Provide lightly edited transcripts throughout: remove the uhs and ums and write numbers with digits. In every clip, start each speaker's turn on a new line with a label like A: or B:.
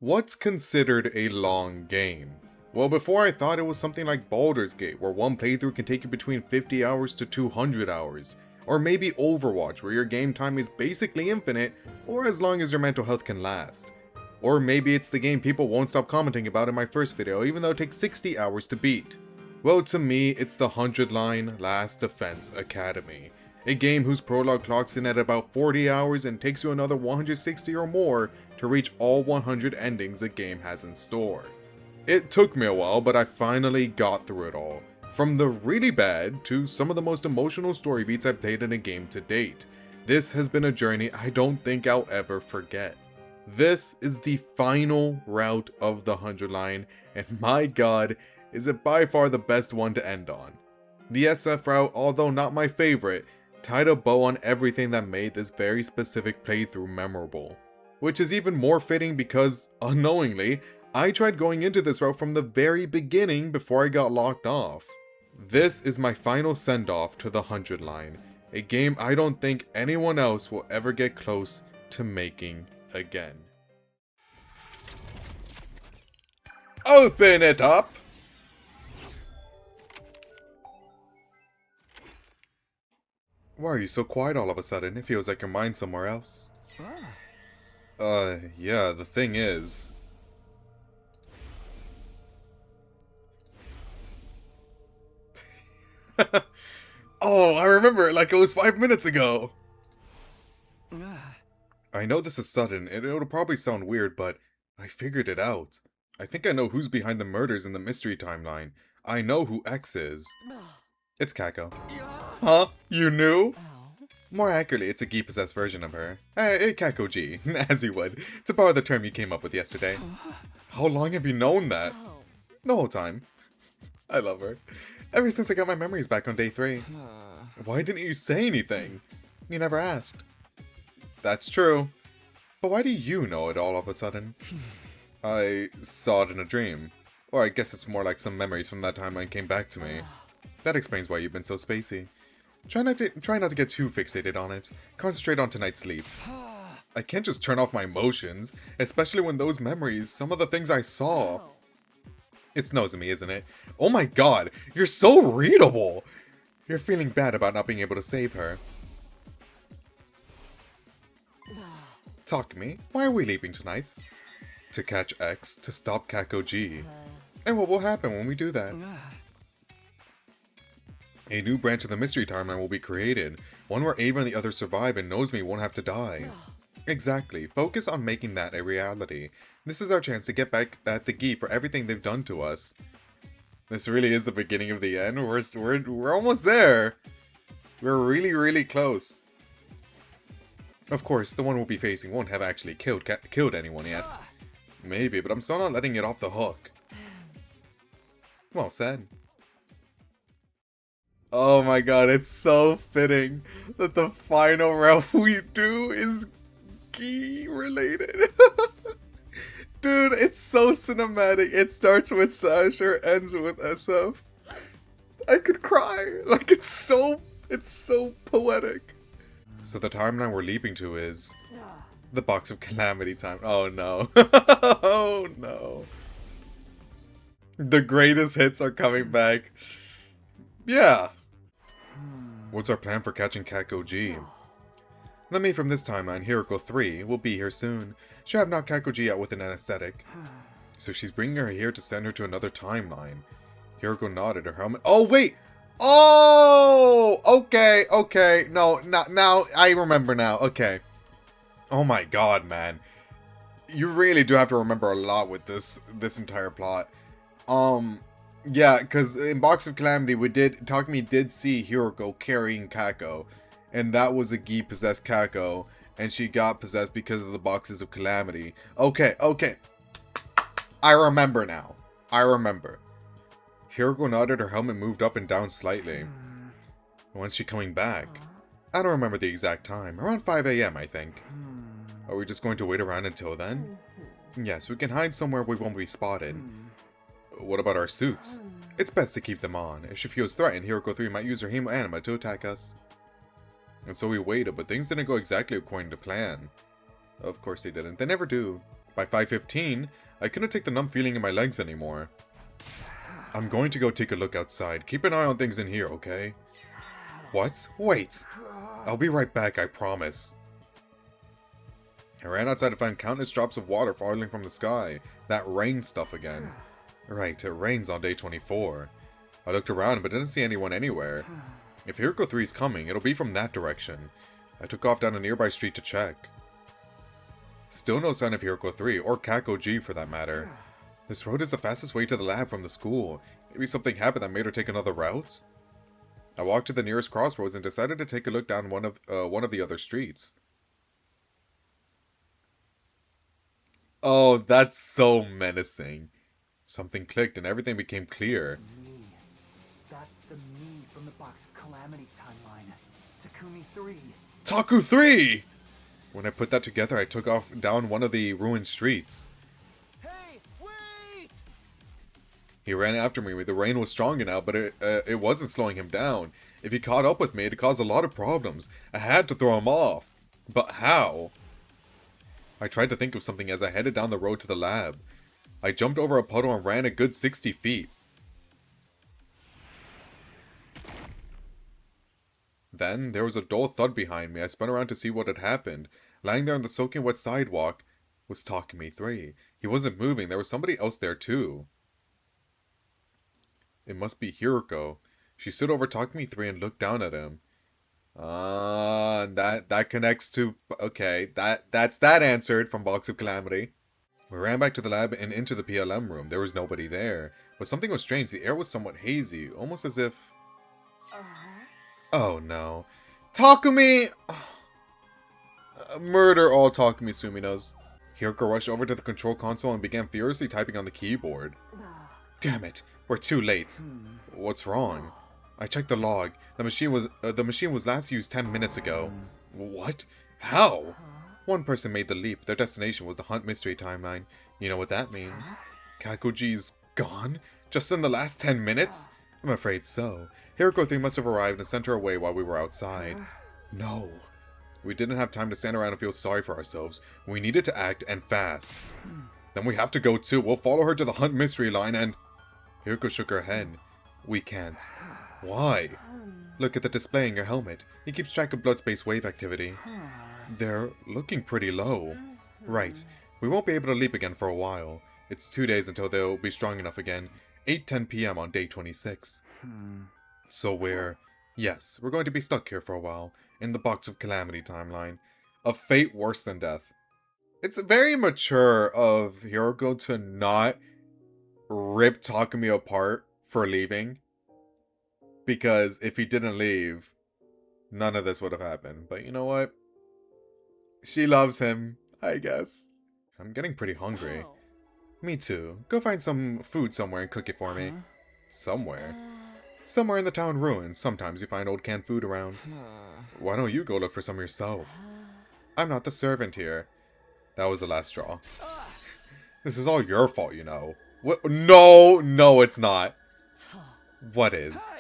A: What's considered a long game? Well, before I thought it was something like Baldur's Gate, where one playthrough can take you between 50 hours to 200 hours. Or maybe Overwatch, where your game time is basically infinite, or as long as your mental health can last. Or maybe it's the game people won't stop commenting about in my first video, even though it takes 60 hours to beat. Well, to me, it's the 100-line Last Defense Academy. A game whose prologue clocks in at about 40 hours and takes you another 160 or more to reach all 100 endings the game has in store. It took me a while, but I finally got through it all. From the really bad to some of the most emotional story beats I've played in a game to date. This has been a journey I don't think I'll ever forget. This is the final route of the 100 line, and my god, is it by far the best one to end on. The SF route, although not my favorite, tied a bow on everything that made this very specific playthrough memorable. Which is even more fitting because, unknowingly, I tried going into this route from the very beginning before I got locked off. This is my final send-off to the 100 line, a game I don't think anyone else will ever get close to making again. Open it up! Why are you so quiet all of a sudden? It feels like your mind's somewhere else. Yeah, the thing is... Oh, I remember it like it was 5 minutes ago! I know this is sudden, and it'll probably sound weird, but I figured it out. I think I know who's behind the murders in the mystery timeline. I know who X is. It's Kako. Huh? You knew? More accurately, it's a Gi-possessed version of her. Kako G, as you would, to borrow the term you came up with yesterday. How long have you known that? The whole time. I love her. Ever since I got my memories back on day 3. Why didn't you say anything? You never asked. That's true. But why do you know it all of a sudden? I saw it in a dream. Or I guess it's more like some memories from that timeline came back to me. That explains why you've been so spacey. Try not to get too fixated on it. Concentrate on tonight's sleep. I can't just turn off my emotions, especially when those memories, some of the things I saw. It's Nozomi, isn't it? Oh my god, you're so readable! You're feeling bad about not being able to save her. Talk to me. Why are we leaving tonight? To catch X, to stop Kako G. And what will happen when we do that? A new branch of the mystery timeline will be created. One where Ava and the others survive and Nozomi won't have to die. Exactly. Focus on making that a reality. This is our chance to get back at the Gi for everything they've done to us. This really is the beginning of the end. We're almost there. We're really close. Of course, the one we'll be facing won't have actually killed anyone yet. Maybe, but I'm still not letting it off the hook. Well said. Oh my god, it's so fitting that the final round we do is Gi related. Dude, it's so cinematic. It starts with Sasha, ends with SF. I could cry. Like, it's so poetic. So the timeline we're leaping to is the Box of Calamity time. Oh no. Oh no. The greatest hits are coming back. Yeah. What's our plan for catching Kako G? Let me from this timeline, Hiroko 3, will be here soon. She'll have knocked Kako G out with an anesthetic. So she's bringing her here to send her to another timeline. Hiroko nodded, her helmet— Oh, wait! Oh! Okay. No, now, I remember now. Okay. Oh my god, man. You really do have to remember a lot with this entire plot. Yeah, because in Box of Calamity, Takumi did see Hiroko carrying Kako, and that was a Gi-possessed Kako, and she got possessed because of the Boxes of Calamity. Okay. I remember now. I remember. Hiroko nodded, her helmet moved up and down slightly. When's she coming back? I don't remember the exact time. Around 5 AM, I think. Are we just going to wait around until then? Yes, we can hide somewhere we won't be spotted. What about our suits? It's best to keep them on. If she feels threatened, Hiroko 3 might use her Hemo Anima to attack us. And so we waited, but things didn't go exactly according to plan. Of course they didn't. They never do. By 5:15, I couldn't take the numb feeling in my legs anymore. I'm going to go take a look outside. Keep an eye on things in here, okay? What? Wait! I'll be right back, I promise. I ran outside to find countless drops of water falling from the sky. That rain stuff again. Right, it rains on day 24. I looked around but didn't see anyone anywhere. If Hiroko 3 is coming, it'll be from that direction. I took off down a nearby street to check. Still no sign of Hiroko 3, or Kako G for that matter. This road is the fastest way to the lab from the school. Maybe something happened that made her take another route? I walked to the nearest crossroads and decided to take a look down one of the other streets. Oh, that's so menacing. Something clicked and everything became clear.
B: Me. That's the me from the box of Calamity timeline. Takumi 3.
A: Taku 3! When I put that together, I took off down one of the ruined streets.
B: Hey, wait!
A: He ran after me. The rain was strong enough, but it wasn't slowing him down. If he caught up with me, it'd cause a lot of problems. I had to throw him off. But how? I tried to think of something as I headed down the road to the lab. I jumped over a puddle and ran a good 60 feet. Then, there was a dull thud behind me. I spun around to see what had happened. Lying there on the soaking wet sidewalk was Takumi 3. He wasn't moving. There was somebody else there too. It must be Hiroko. She stood over Takumi 3 and looked down at him. That connects to... Okay, that's that answered from Box of Calamity. We ran back to the lab and into the PLM room. There was nobody there. But something was strange. The air was somewhat hazy, almost as if... Oh no. Takumi! Murder all Takumi Suminos. Hiroko rushed over to the control console and began furiously typing on the keyboard. Damn it, we're too late. What's wrong? I checked the log. The machine was last used 10 minutes ago. What? How? One person made the leap. Their destination was the Hunt Mystery Timeline. You know what that means. Kakuji's gone? Just in the last 10 minutes? I'm afraid so. Hiroko 3 must have arrived and sent her away while we were outside. No. We didn't have time to stand around and feel sorry for ourselves. We needed to act, and fast. Then we have to go too. We'll follow her to the Hunt Mystery Line and... Hiroko shook her head. We can't. Why? Look at the display in your helmet. It keeps track of blood space wave activity. They're looking pretty low. Right. We won't be able to leap again for a while. It's 2 days until they'll be strong enough again. 8:10 p.m. on day 26. So yes, we're going to be stuck here for a while. In the Box of Calamity timeline. A fate worse than death. It's very mature of Hiroko to not rip Takumi apart for leaving. Because if he didn't leave, none of this would have happened. But you know what? She loves him, I guess. I'm getting pretty hungry. Me too. Go find some food somewhere and cook it for me. Somewhere? Somewhere in the town ruins. Sometimes you find old canned food around. Why don't you go look for some yourself? I'm not the servant here. That was the last straw. This is all your fault, you know. What? No, it's not. What is?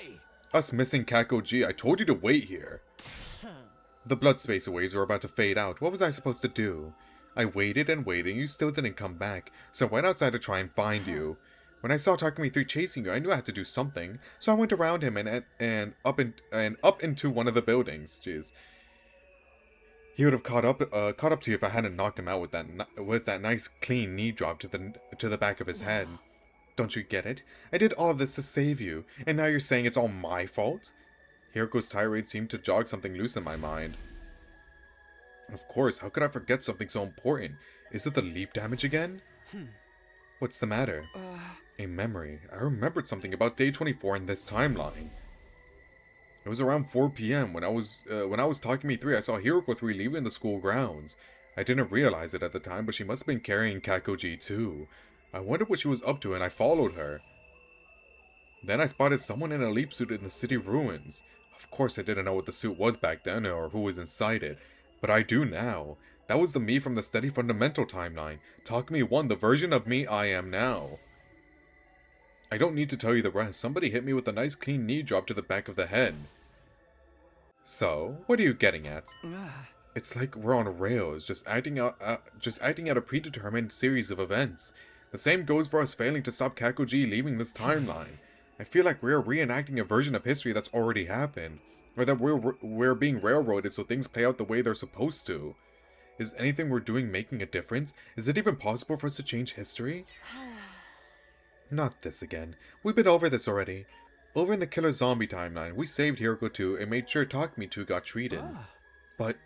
A: Us missing Kako G. I told you to wait here. The blood space waves were about to fade out. What was I supposed to do? I waited and waited. You still didn't come back. So I went outside to try and find you. When I saw Takumi 3 chasing you, I knew I had to do something. So I went around him and up into one of the buildings. Jeez. He would have caught up to you if I hadn't knocked him out with that nice clean knee drop to the back of his head. Don't you get it? I did all of this to save you, and now you're saying it's all my fault? Hiroko's tirade seemed to jog something loose in my mind. Of course, how could I forget something so important? Is it the leap damage again? What's the matter? A memory. I remembered something about day 24 in this timeline. It was around 4 p.m. when I was Takumi 3. I saw Hiroko 3 leaving the school grounds. I didn't realize it at the time, but she must have been carrying Kakoji too. I wondered what she was up to, and I followed her. Then I spotted someone in a leap suit in the city ruins. Of course, I didn't know what the suit was back then, or who was inside it. But I do now. That was the me from the Steady Fundamental timeline. Takumi 1, the version of me I am now. I don't need to tell you the rest. Somebody hit me with a nice clean knee drop to the back of the head. So, what are you getting at? It's like we're on rails, just acting out a predetermined series of events. The same goes for us failing to stop Kakuji leaving this timeline. I feel like we're reenacting a version of history that's already happened, or that we're being railroaded so things play out the way they're supposed to. Is anything we're doing making a difference? Is it even possible for us to change history? Not this again. We've been over this already. Over in the Killer Zombie timeline, we saved Hiroko 2 and made sure Takumi 2 got treated. But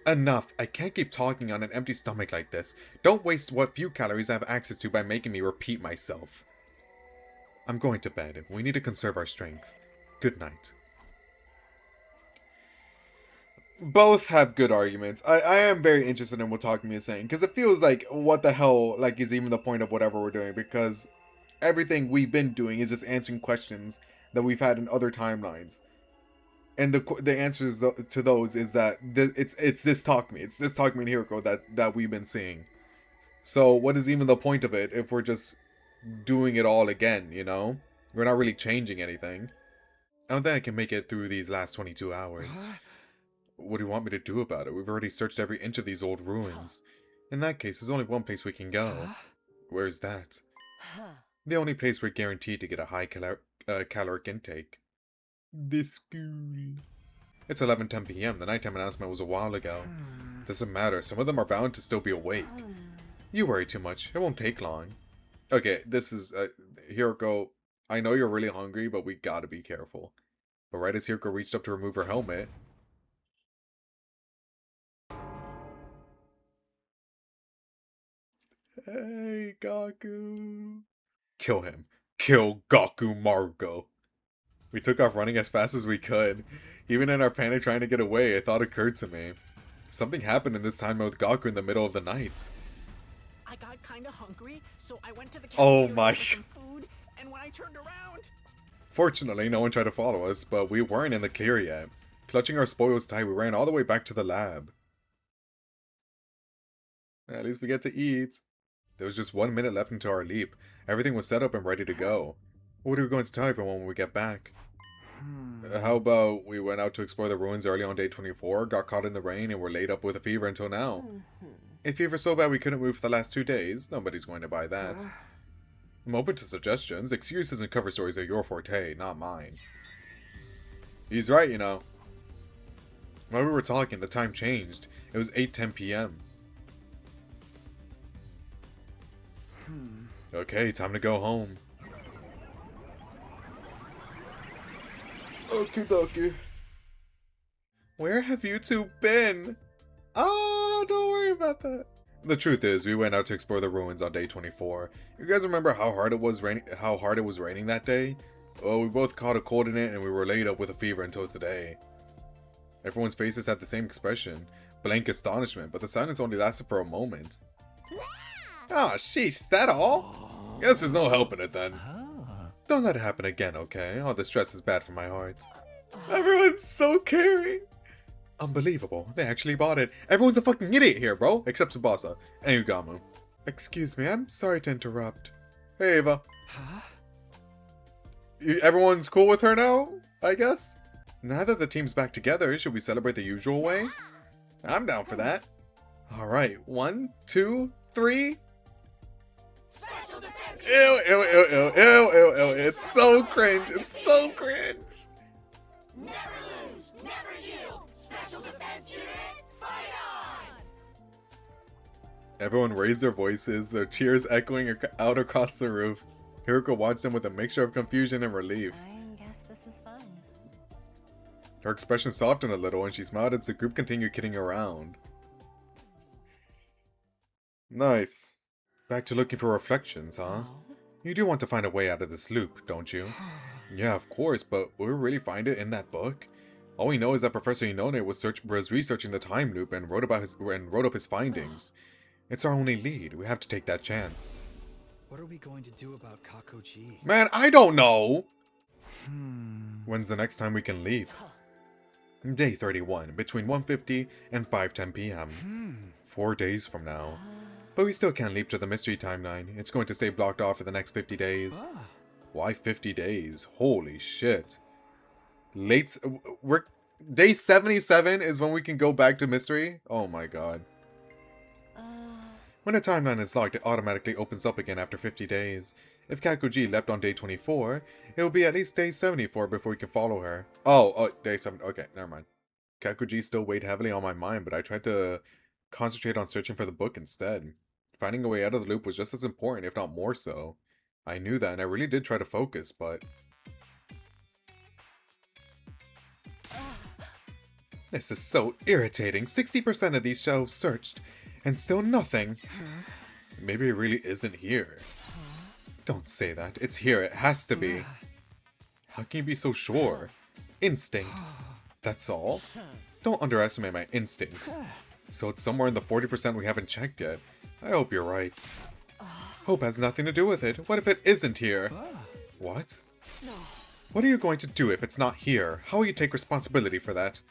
A: enough. I can't keep talking on an empty stomach like this. Don't waste what few calories I have access to by making me repeat myself. I'm going to bed. We need to conserve our strength. Good night. Both have good arguments. I am very interested in what Takumi is saying, because it feels like, what the hell, like, is even the point of whatever we're doing, because everything we've been doing is just answering questions that we've had in other timelines. And the answers to those is that it's this Takumi. It's this Takumi and Hiroko that we've been seeing. So what is even the point of it if we're just doing it all again, you know? We're not really changing anything. I don't think I can make it through these last 22 hours. What do you want me to do about it? We've already searched every inch of these old ruins. In that case, there's only one place we can go. Where's that? The only place we're guaranteed to get a high caloric intake. The school. It's 11:10 p.m. The nighttime announcement was a while ago. Doesn't matter. Some of them are bound to still be awake. You worry too much. It won't take long. Okay, this is... Hiroko, I know you're really hungry, but we gotta be careful. But right as Hiroko reached up to remove her helmet... Hey, Gaku. Kill him. Kill Gaku Maruko. We took off running as fast as we could. Even in our panic trying to get away, a thought occurred to me. Something happened in this time with Gaku in the middle of the night.
C: I got kinda hungry, so I went to the
A: Oh
C: cafeteria
A: my.
C: for some food, and when I turned around...
A: Fortunately, no one tried to follow us, but we weren't in the clear yet. Clutching our spoils tight, we ran all the way back to the lab. At least we get to eat. There was just 1 minute left until our leap. Everything was set up and ready to go. What are we going to tell everyone when we get back? How about we went out to explore the ruins early on day 24, got caught in the rain, and were laid up with a fever until now. A fever so bad we couldn't move for the last 2 days. Nobody's going to buy that. I'm open to suggestions. Excuses and cover stories are your forte, not mine. He's right, you know. While we were talking, the time changed. It was 8:10 p.m. Okay, time to go home. Okie dokie. Where have you two been? Oh, don't worry about that. The truth is, we went out to explore the ruins on day 24. You guys remember how hard it was raining that day? Well, we both caught a cold in it and we were laid up with a fever until today. Everyone's faces had the same expression, blank astonishment, but the silence only lasted for a moment. Oh, sheesh, is that all? Guess there's no helping it then. Don't let it happen again, okay? All the stress is bad for my heart. Everyone's so caring. Unbelievable. They actually bought it. Everyone's a fucking idiot here, bro. Except Tsubasa and Ugamu. Excuse me, I'm sorry to interrupt. Hey, Ava.
D: Huh?
A: Everyone's cool with her now, I guess? Now that the team's back together, should we celebrate the usual way? I'm down for that. Alright, 1, 2, 3...
C: Special defense!
A: Ew, ew, ew, ew, ew, ew, ew. It's so cringe. It's so cringe.
C: Never lose, never yield. Special defense unit, fight on!
A: Everyone raised their voices, their cheers echoing out across the roof. Hiroko watched them with a mixture of confusion and relief.
E: I guess this is fun.
A: Her expression softened a little and she smiled as the group continued kidding around. Nice. Back to looking for reflections, huh? You do want to find a way out of this loop, don't you? Yeah, of course, but will we really find it in that book? All we know is that Professor Inone was researching the time loop and wrote up his findings. It's our only lead. We have to take that chance.
D: What are we going to do about Kakoji?
A: Man, I don't know! When's the next time we can leave? Day 31, between 1:50 and 5:10 p.m. 4 days from now. But we still can't leap to the mystery timeline. It's going to stay blocked off for the next 50 days. Why 50 days? Holy shit. Day 77 is when we can go back to mystery? Oh my god. When a timeline is locked, it automatically opens up again after 50 days. If Kakuji left on day 24, it will be at least day 74 before we can follow her. Oh, day 7. Okay, never mind. Kakuji still weighed heavily on my mind, but I tried to concentrate on searching for the book instead. Finding a way out of the loop was just as important, if not more so. I knew that, and I really did try to focus, but... This is so irritating. 60% of these shelves searched, and still nothing. Maybe it really isn't here. Don't say that. It's here. It has to be. How can you be so sure? Instinct. That's all? Don't underestimate my instincts. So it's somewhere in the 40% we haven't checked yet. I hope you're right. Hope has nothing to do with it. What if it isn't here? What? What are you going to do if it's not here? How will you take responsibility for that?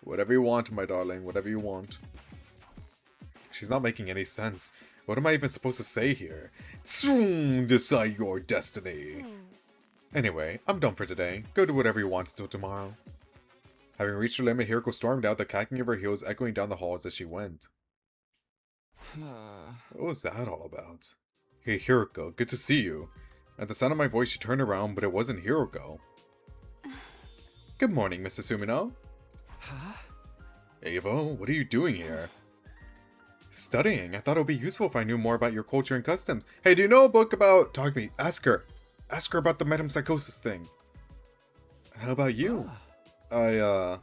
A: Whatever you want, my darling. Whatever you want. She's not making any sense. What am I even supposed to say here? Decide your destiny. Anyway, I'm done for today. Go do whatever you want until tomorrow. Having reached her limit, Hiroko stormed out, the clacking of her heels echoing down the halls as she went. What was that all about? Hey Hiroko, good to see you. At the sound of my voice, she turned around, but it wasn't Hiroko. Good morning, Mr. Sumino.
D: Huh?
A: Ava, what are you doing here? Studying. I thought it would be useful if I knew more about your culture and customs. Hey, do you know a book about... Talk to me. Ask her. Ask her about the metempsychosis thing. How about you? There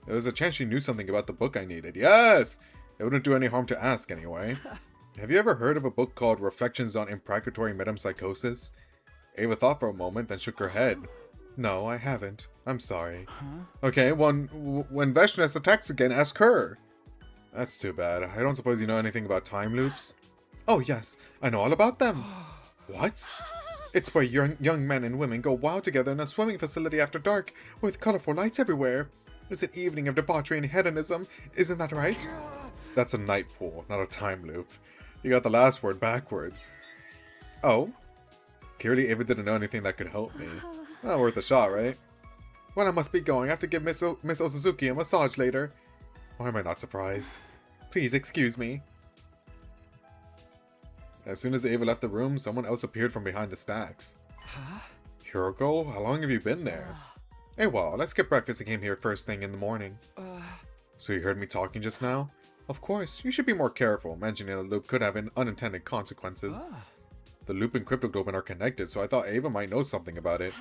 A: was a chance she knew something about the book I needed. Yes! It wouldn't do any harm to ask anyway. Have you ever heard of a book called Reflections on Imprecatory Metempsychosis? Ava thought for a moment, then shook her head. No, I haven't. I'm sorry. Okay, when Veshness attacks again, ask her. That's too bad. I don't suppose you know anything about time loops? Oh yes, I know all about them. What? It's where young men and women go wild together in a swimming facility after dark, with colorful lights everywhere. It's an evening of debauchery and hedonism, isn't that right? That's a night pool, not a time loop. You got the last word backwards. Oh? Clearly Ava didn't know anything that could help me. Not worth a shot, right? Well, I must be going. I have to give Miss Osuzuki a massage later. Why am I not surprised? Please excuse me. As soon as Ava left the room, someone else appeared from behind the stacks.
D: Huh?
A: Hiroko, how long have you been there? Hey, well, let's get breakfast. I came here first thing in the morning. So you heard me talking just now? Of course, you should be more careful. Mentioning the loop could have unintended consequences. The loop and Cryptoglobin are connected, so I thought Ava might know something about it.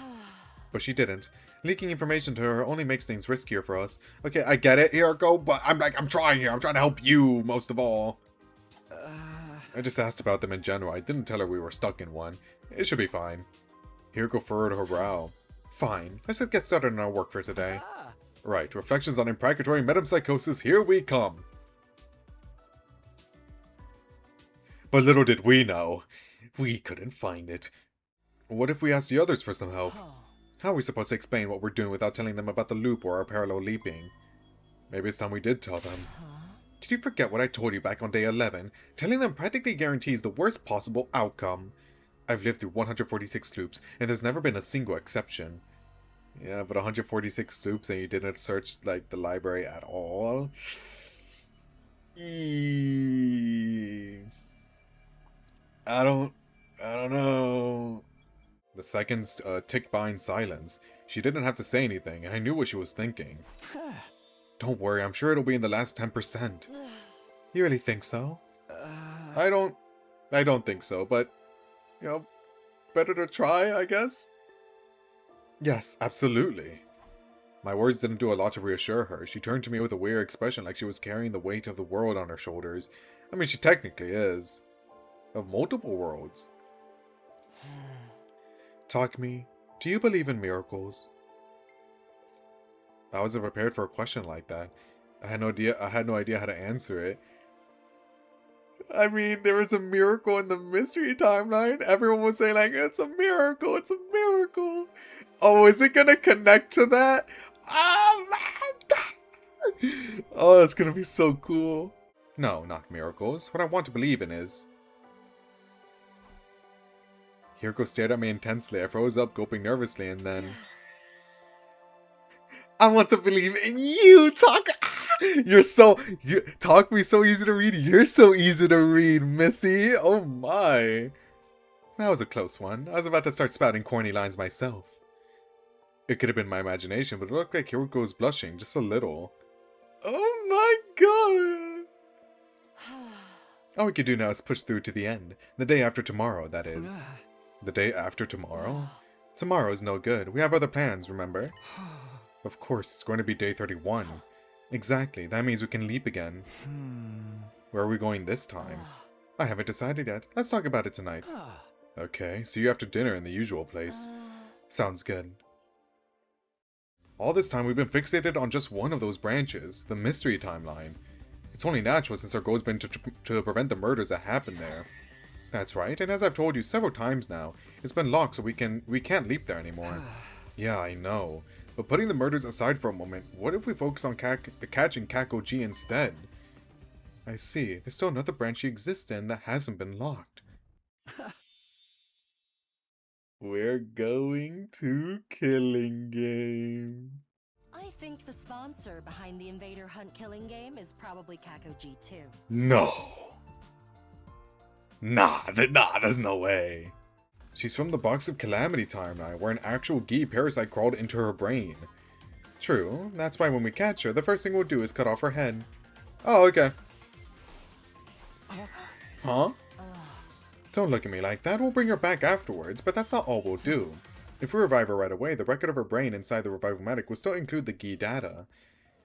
A: But she didn't. Leaking information to her only makes things riskier for us. Okay, I get it, Hiroko, but I'm trying here. I'm trying to help you, most of all. I just asked about them in general. I didn't tell her we were stuck in one. It should be fine. Hiroko furrowed her brow. Fine. Let's just get started on our work for today. Right, reflections on imprecatory metempsychosis, here we come. But little did we know. We couldn't find it. What if we asked the others for some help? How are we supposed to explain what we're doing without telling them about the loop or our parallel leaping? Maybe it's time we did tell them. Did you forget what I told you back on day 11? Telling them practically guarantees the worst possible outcome. I've lived through 146 loops, and there's never been a single exception. Yeah, but 146 loops and you didn't search, like, the library at all? I don't know. The seconds ticked by in silence. She didn't have to say anything, and I knew what she was thinking. Don't worry, I'm sure it'll be in the last 10%. You really think so? I don't think so, but, you know, better to try, I guess? Yes, absolutely. My words didn't do a lot to reassure her. She turned to me with a weird expression like she was carrying the weight of the world on her shoulders. I mean, she technically is. Of multiple worlds. Takumi, do you believe in miracles? I wasn't prepared for a question like that. I had no idea how to answer it. I mean, there was a miracle in the mystery timeline. Everyone was saying, like, it's a miracle, it's a miracle. Oh, is it gonna connect to that? Oh my god! Oh, that's gonna be so cool. No, not miracles. What I want to believe in is... Hiroko stared at me intensely. I froze up, gulping nervously, and then... I want to believe in you, Talk. You're so Talk me so easy to read. You're so easy to read, Missy. Oh my. That was a close one. I was about to start spouting corny lines myself. It could have been my imagination, but it looked like Hiroko was blushing just a little. Oh my god. All we could do now is push through to the end. The day after tomorrow, that is. The day after tomorrow? Tomorrow is no good. We have other plans, remember? Of course, it's going to be day 31. Exactly, that means we can leap again. Where are we going this time? I haven't decided yet. Let's talk about it tonight. Okay, see you after dinner in the usual place. Sounds good. All this time we've been fixated on just one of those branches, the mystery timeline. It's only natural since our goal has been to prevent the murders that happened there. That's right, and as I've told you several times now, it's been locked so we can't leap there anymore. Yeah, I know. But putting the murders aside for a moment, what if we focus on catching Kakoji instead? I see, there's still another branch she exists in that hasn't been locked. We're going to Killing Game.
E: I think the sponsor behind the Invader Hunt Killing Game is probably Kakoji too.
A: No. Nah, there's no way. She's from the Box of Calamity timeline, where an actual Gi parasite crawled into her brain. True, that's why when we catch her, the first thing we'll do is cut off her head. Oh, okay. Huh? Don't look at me like that, we'll bring her back afterwards, but that's not all we'll do. If we revive her right away, the record of her brain inside the Revival-matic will still include the Gi data.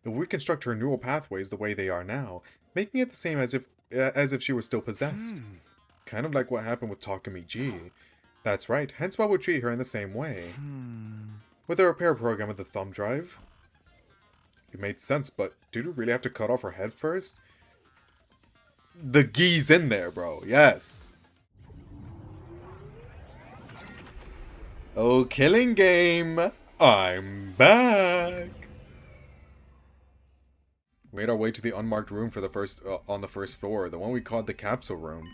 A: If we reconstruct her neural pathways the way they are now, making it the same as if she were still possessed. Kind of like what happened with Takumi G. That's right, hence why we'll treat her in the same way. With the repair program of the thumb drive. It made sense, but did we really have to cut off her head first? The Gi's in there, bro, yes. Oh, Killing Game, I'm back. We made our way to the unmarked room for the on the first floor, the one we called the capsule room.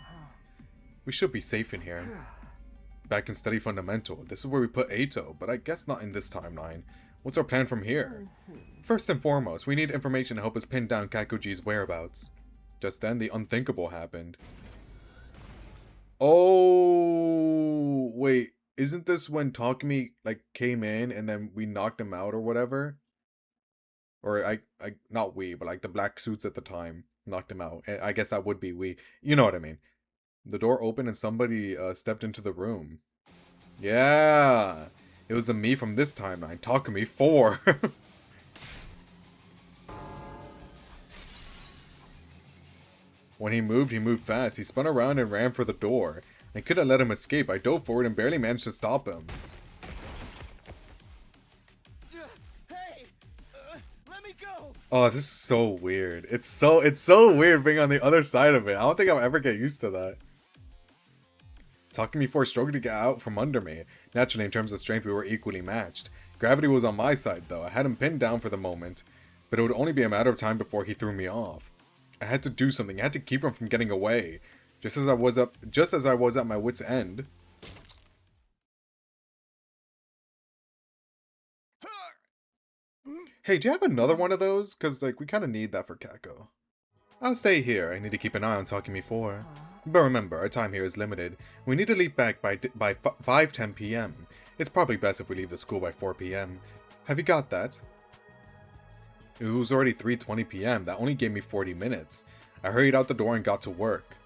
A: We should be safe in here. Back in Study Fundamental, this is where we put Eito, but I guess not in this timeline. What's our plan from here? First and foremost, we need information to help us pin down Kakoji's whereabouts. Just then, the unthinkable happened. Oh, wait. Isn't this when Takumi, like, came in and then we knocked him out or whatever? Or, not we, but, like, the black suits at the time knocked him out. I guess that would be we. You know what I mean. The door opened and somebody stepped into the room. Yeah! It was the me from this timeline, Takumi 4. When he moved fast. He spun around and ran for the door. I couldn't let him escape. I dove forward and barely managed to stop him.
B: Hey! Let me go!
A: Oh, this is so weird. It's so weird being on the other side of it. I don't think I'll ever get used to that. Takumi 4 struggled to get out from under me. Naturally, in terms of strength, we were equally matched. Gravity was on my side, though. I had him pinned down for the moment, but it would only be a matter of time before he threw me off. I had to do something. I had to keep him from getting away. Just as I was at my wit's end. Hey, do you have another one of those? Because, like, we kind of need that for Kako. I'll stay here. I need to keep an eye on Takumi 4. But remember, our time here is limited. We need to leave back by 5:10 p.m. It's probably best if we leave the school by 4 p.m. Have you got that? It was already 3:20 p.m. That only gave me 40 minutes. I hurried out the door and got to work.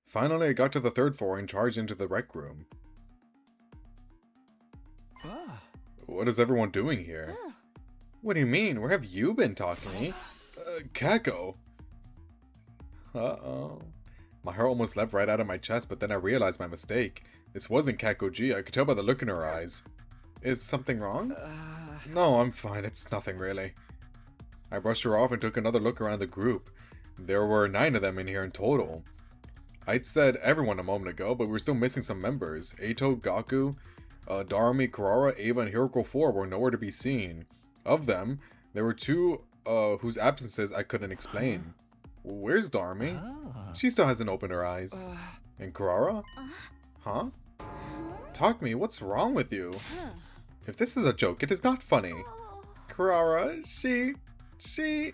A: Finally, I got to the 3rd floor and charged into the rec room. What is everyone doing here? What do you mean? Where have you been, Takumi? Kako. Uh-oh. My heart almost leapt right out of my chest, but then I realized my mistake. This wasn't Kakoji. I could tell by the look in her eyes. Is something wrong? No, I'm fine. It's nothing, really. I brushed her off and took another look around the group. There were 9 of them in here in total. I'd said everyone a moment ago, but we were still missing some members. Eito, Gaku, Darumi, Kurara, Ava, and Hiroko 4 were nowhere to be seen. Of them, there were 2 whose absences I couldn't explain. Where's Darumi? She still hasn't opened her eyes. And Kurara? Huh? Takumi, what's wrong with you? If this is a joke, it is not funny. Kurara, she...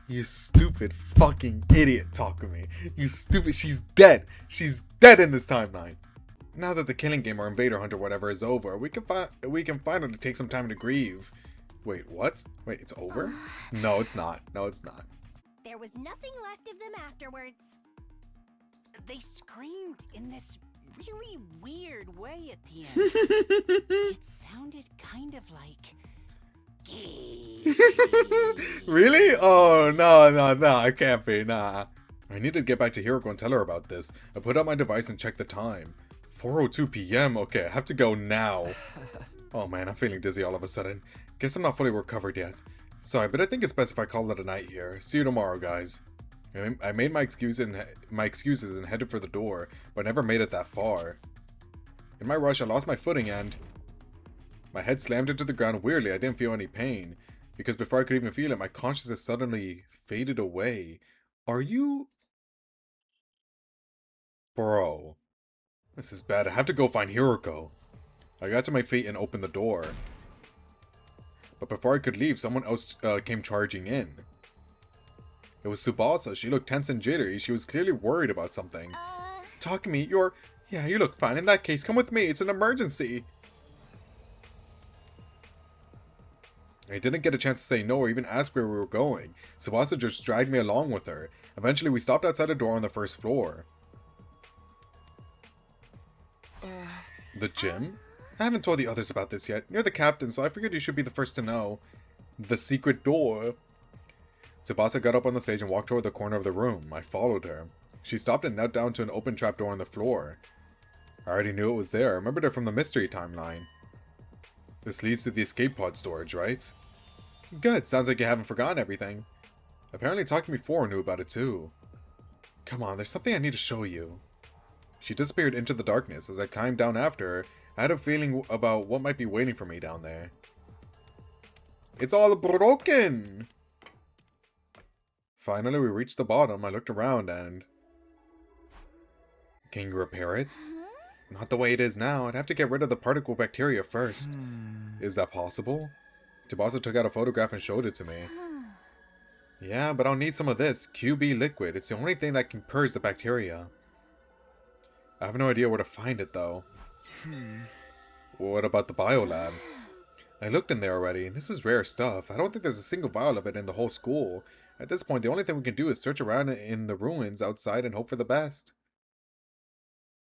A: You stupid fucking idiot, Takumi. You stupid... She's dead. She's dead in this timeline. Now that the killing game or invader hunt or whatever is over, we can finally take some time to grieve. Wait, what? Wait, it's over? No, it's not. No, it's not.
C: There was nothing left of them afterwards.
F: They screamed in this really weird way at the end. It sounded kind of like...
A: Really? Oh, no, it can't be, nah. I need to get back to Hiroko and tell her about this. I put out my device and checked the time. 4:02 p.m. Okay, I have to go now. Oh man, I'm feeling dizzy all of a sudden. Guess I'm not fully recovered yet. Sorry, but I think it's best if I call it a night here. See you tomorrow, guys. I made my excuses and headed for the door, but never made it that far. In my rush, I lost my footing and... My head slammed into the ground. Weirdly, I didn't feel any pain, because before I could even feel it, my consciousness suddenly faded away. Are you... Bro. This is bad. I have to go find Hiroko. I got to my feet and opened the door. But before I could leave, someone else came charging in. It was Tsubasa. She looked tense and jittery. She was clearly worried about something. Takumi, you're... Yeah, you look fine. In that case, come with me. It's an emergency. I didn't get a chance to say no or even ask where we were going. Tsubasa just dragged me along with her. Eventually, we stopped outside a door on the first floor. The gym? I haven't told the others about this yet. You're the captain, so I figured you should be the first to know. The secret door. Tsubasa got up on the stage and walked toward the corner of the room. I followed her. She stopped and knelt down to an open trapdoor on the floor. I already knew it was there. I remembered it from the mystery timeline. This leads to the escape pod storage, right? Good. Sounds like you haven't forgotten everything. Apparently Takumi 4 knew about it too. Come on, there's something I need to show you. She disappeared into the darkness. As I climbed down after her, I had a feeling about what might be waiting for me down there. It's all broken! Finally, we reached the bottom. I looked around and... Can you repair it? Not the way it is now. I'd have to get rid of the particle bacteria first. Is that possible? Tsubasa took out a photograph and showed it to me. Yeah, but I'll need some of this. QB liquid. It's the only thing that can purge the bacteria. I have no idea where to find it, though. What about the biolab? I looked in there already, and this is rare stuff. I don't think there's a single vial of it in the whole school. At this point, the only thing we can do is search around in the ruins outside and hope for the best.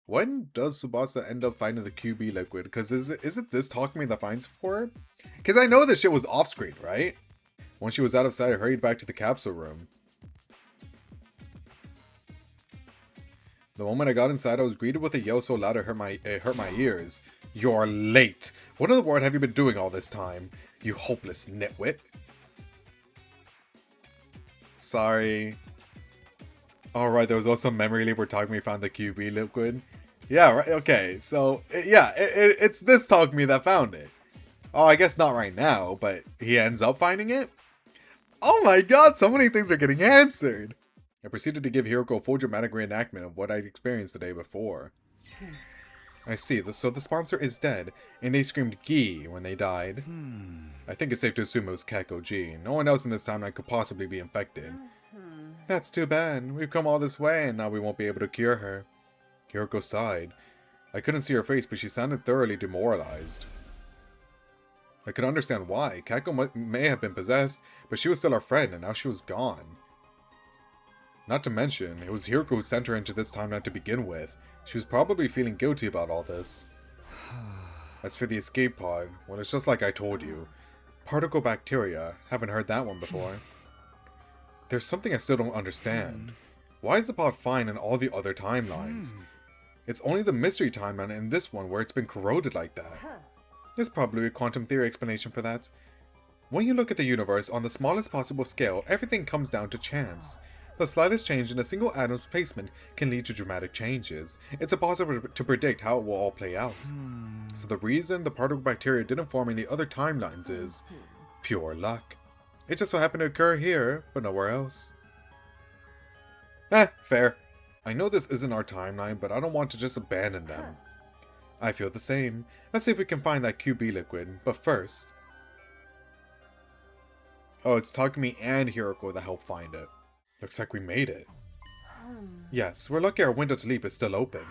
A: When does Tsubasa end up finding the QB liquid? Because is it this Takumi that finds for it? Because I know this shit was off-screen, right? Once she was out of sight, I hurried back to the capsule room. The moment I got inside, I was greeted with a yell so loud it hurt my ears. You're late! What in the world have you been doing all this time? You hopeless nitwit. Sorry. Alright, there was also memory leap where Takumi found the QB liquid. Yeah, right, okay, so, yeah, it's this Takumi that found it. Oh, I guess not right now, but he ends up finding it? Oh my god, so many things are getting answered! I proceeded to give Hiroko a full dramatic reenactment of what I'd experienced the day before. I see, so the sponsor is dead, and they screamed Gi when they died. I think it's safe to assume it was Kakoji. No one else in this timeline could possibly be infected. That's too bad. We've come all this way, and now we won't be able to cure her. Hiroko sighed. I couldn't see her face, but she sounded thoroughly demoralized. I could understand why. Kako may have been possessed, but she was still our friend, and now she was gone. Not to mention, it was Hiroko who sent her into this timeline to begin with. She was probably feeling guilty about all this. As for the escape pod, well, it's just like I told you. Particle bacteria. Haven't heard that one before. There's something I still don't understand. Why is the pod fine in all the other timelines? It's only the mystery timeline and this one where it's been corroded like that. There's probably a quantum theory explanation for that. When you look at the universe on the smallest possible scale, everything comes down to chance. The slightest change in a single atom's placement can lead to dramatic changes. It's impossible to predict how it will all play out. So the reason the particle bacteria didn't form in the other timelines is pure luck. It just so happened to occur here, but nowhere else. Fair. I know this isn't our timeline, but I don't want to just abandon them. I feel the same. Let's see if we can find that QB liquid, but first... Oh, it's Takumi and Hiroko that helped find it. Looks like we made it. Yes, we're lucky our window to leap is still open.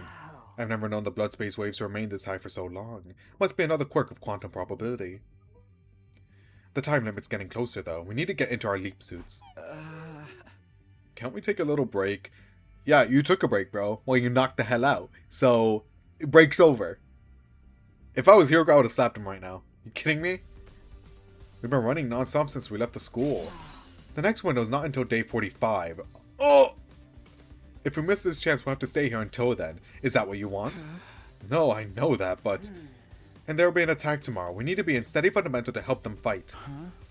A: I've never known the blood space waves to remain this high for so long. Must be another quirk of quantum probability. The time limit's getting closer, though. We need to get into our leap suits. Can't we take a little break? Yeah, you took a break, bro. Well, you knocked the hell out. So, break's over. If I was Hiroko, I would have slapped him right now. You kidding me? We've been running non-stop since we left the school. The next window's not until day 45. Oh! If we miss this chance, we'll have to stay here until then. Is that what you want? No, I know that, but... And there will be an attack tomorrow. We need to be in steady fundamental to help them fight.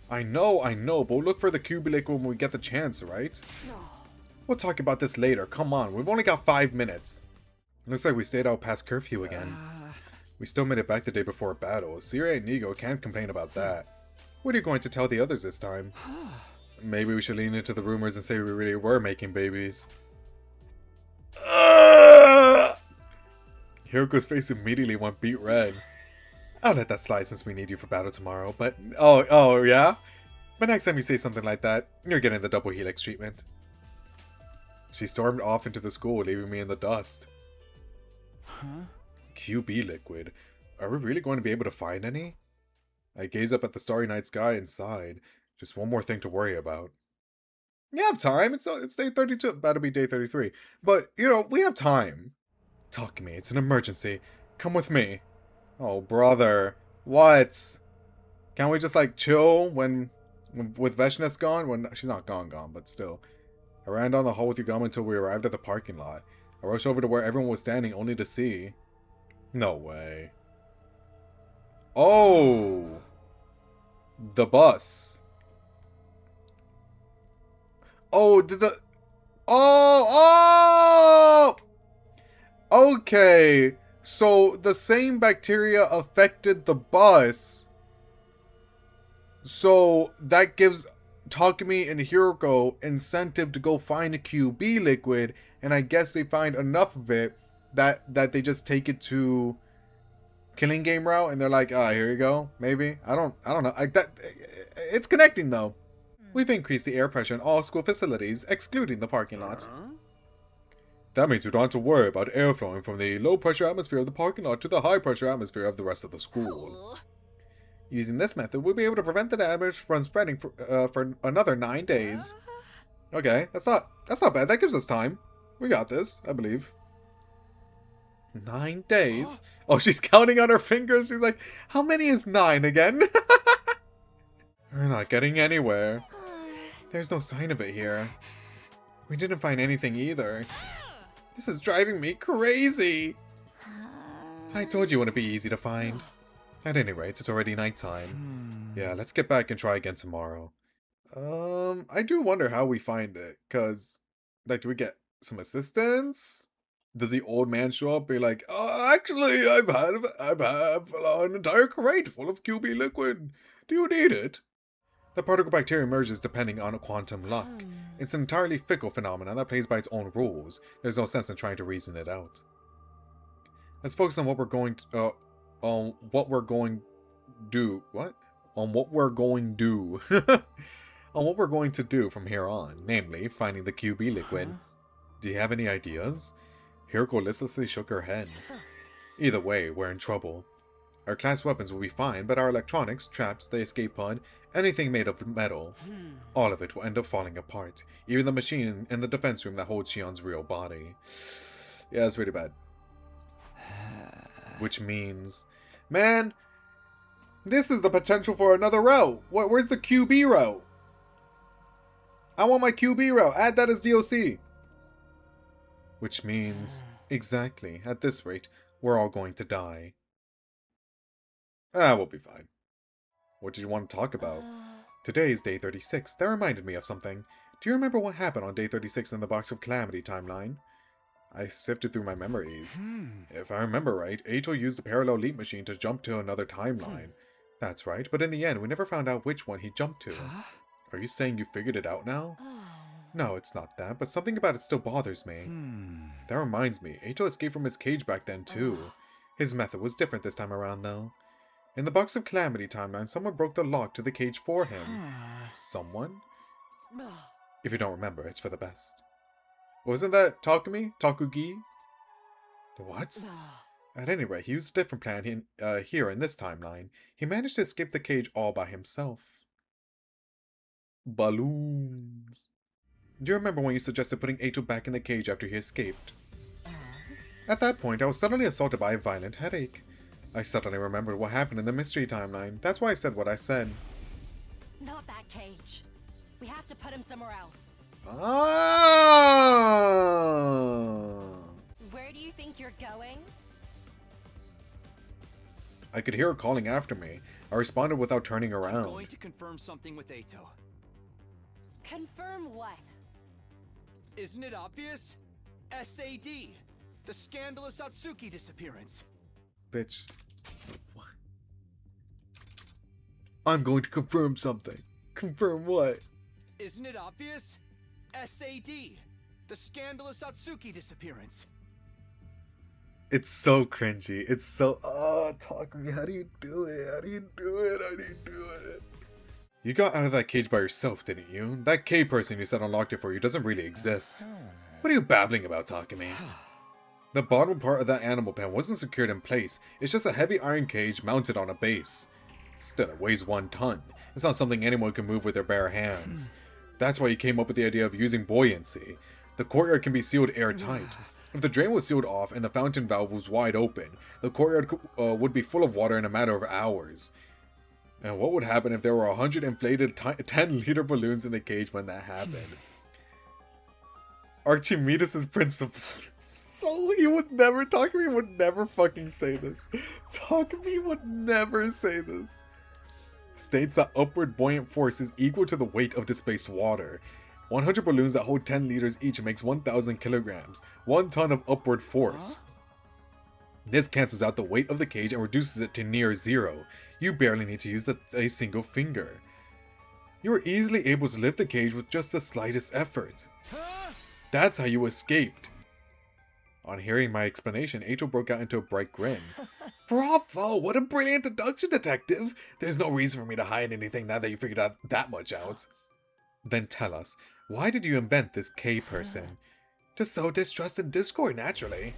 A: I know, but we'll look for the Cubilic when we get the chance, right? We'll talk about this later. Come on, we've only got 5 minutes. Looks like we stayed out past curfew again. We still made it back the day before battle. Siri and Nigo can't complain about that. What are you going to tell the others this time? Maybe we should lean into the rumors and say we really were making babies. Hiroko's face immediately went beet red. I'll let that slide since we need you for battle tomorrow, but... Oh, yeah? But next time you say something like that, you're getting the double helix treatment. She stormed off into the school, leaving me in the dust. QB liquid. Are we really going to be able to find any? I gaze up at the starry night sky and sighed. Just one more thing to worry about. You have time. It's day 32. About to be day 33. But, we have time. Talk to me. It's an emergency. Come with me. Oh, brother. What? Can't we just, chill with Veshness gone? She's not gone, but still. I ran down the hall with Yugama until we arrived at the parking lot. I rushed over to where everyone was standing only to see... No way. Oh! The bus. Oh, did the... Oh! Okay. So, the same bacteria affected the bus. So, that gives Takumi and Hiroko incentive to go find a QB liquid, and I guess they find enough of it that they just take it to killing game route, and they're like, here you go, maybe. I don't know. It's connecting though. We've increased the air pressure in all school facilities, excluding the parking lot. That means we don't have to worry about air flowing from the low pressure atmosphere of the parking lot to the high pressure atmosphere of the rest of the school. Using this method, we'll be able to prevent the damage from spreading for another 9 days. Okay, that's not bad. That gives us time. We got this, I believe. 9 days? Oh, she's counting on her fingers. She's like, how many is 9 again? We're not getting anywhere. There's no sign of it here. We didn't find anything either. This is driving me crazy. I told you it wouldn't be easy to find. At any rate, it's already nighttime. Yeah, let's get back and try again tomorrow. I do wonder how we find it, cause, do we get some assistance? Does the old man show up and be like, actually, I've an entire crate full of QB liquid. Do you need it? The particle bacteria emerges depending on quantum luck. It's an entirely fickle phenomenon that plays by its own rules. There's no sense in trying to reason it out. Let's focus on what we're going to, on what we're going to do from here on, namely, finding the QB liquid. Do you have any ideas? Hiroko listlessly shook her head. Either way, we're in trouble. Our class weapons will be fine, but our electronics, traps, the escape pod, anything made of metal, all of it will end up falling apart. Even the machine in the defense room that holds Shion's real body. Yeah, that's really bad. Which means... Man, this is the potential for another route. Where's the QB route? I want my QB route. Add that as DLC. Which means, exactly, at this rate, we're all going to die. We'll be fine. What did you want to talk about? Today is day 36. That reminded me of something. Do you remember what happened on day 36 in the Box of Calamity timeline? I sifted through my memories. If I remember right, Eito used the parallel leap machine to jump to another timeline. That's right, but in the end, we never found out which one he jumped to. Are you saying you figured it out now? No, it's not that, but something about it still bothers me. That reminds me, Eito escaped from his cage back then too. His method was different this time around though. In the Box of Calamity timeline, someone broke the lock to the cage for him. Someone? If you don't remember, it's for the best. Wasn't that Takumi? Takugi? What? At any rate, he used a different plan here in this timeline. He managed to escape the cage all by himself. Balloons. Do you remember when you suggested putting Eito back in the cage after he escaped? At that point, I was suddenly assaulted by a violent headache. I suddenly remembered what happened in the mystery timeline. That's why I said what I said.
E: Not that cage. We have to put him somewhere else.
A: Ah!
E: Where do you think you're going?
A: I could hear her calling after me. I responded without turning
D: I'm
A: around.
D: going to confirm something with Eito.
E: Confirm what?
D: Isn't it obvious? SAD. The scandalous Atsuki disappearance.
A: Bitch. What? I'm going to confirm something. Confirm what?
D: Isn't it obvious? SAD. The scandalous Atsuki disappearance.
A: It's so cringy. It's so... Oh, talk to me. How do you do it? How do you do it? How do you do it? You got out of that cage by yourself, didn't you? That cave person you said unlocked it for you doesn't really exist. What are you babbling about, Takumi? The bottom part of that animal pen wasn't secured in place. It's just a heavy iron cage mounted on a base. Still, it weighs 1 ton. It's not something anyone can move with their bare hands. That's why he came up with the idea of using buoyancy. The courtyard can be sealed airtight. If the drain was sealed off and the fountain valve was wide open, the courtyard would be full of water in a matter of hours. And what would happen if there were 100 inflated 10-liter balloons in the cage when that happened? Archimedes' principle. So he would never, Takumi would never fucking say this. Takumi would never say this. States that upward buoyant force is equal to the weight of displaced water. 100 balloons that hold 10 liters each makes 1,000 kilograms, 1 ton of upward force. This cancels out the weight of the cage and reduces it to near zero. You barely need to use a single finger. You were easily able to lift the cage with just the slightest effort. That's how you escaped. On hearing my explanation, Eito broke out into a bright grin. Bravo! What a brilliant deduction, detective! There's no reason for me to hide anything now that you figured out that much out. Then tell us, why did you invent this K person? To sow distrust and discord, naturally.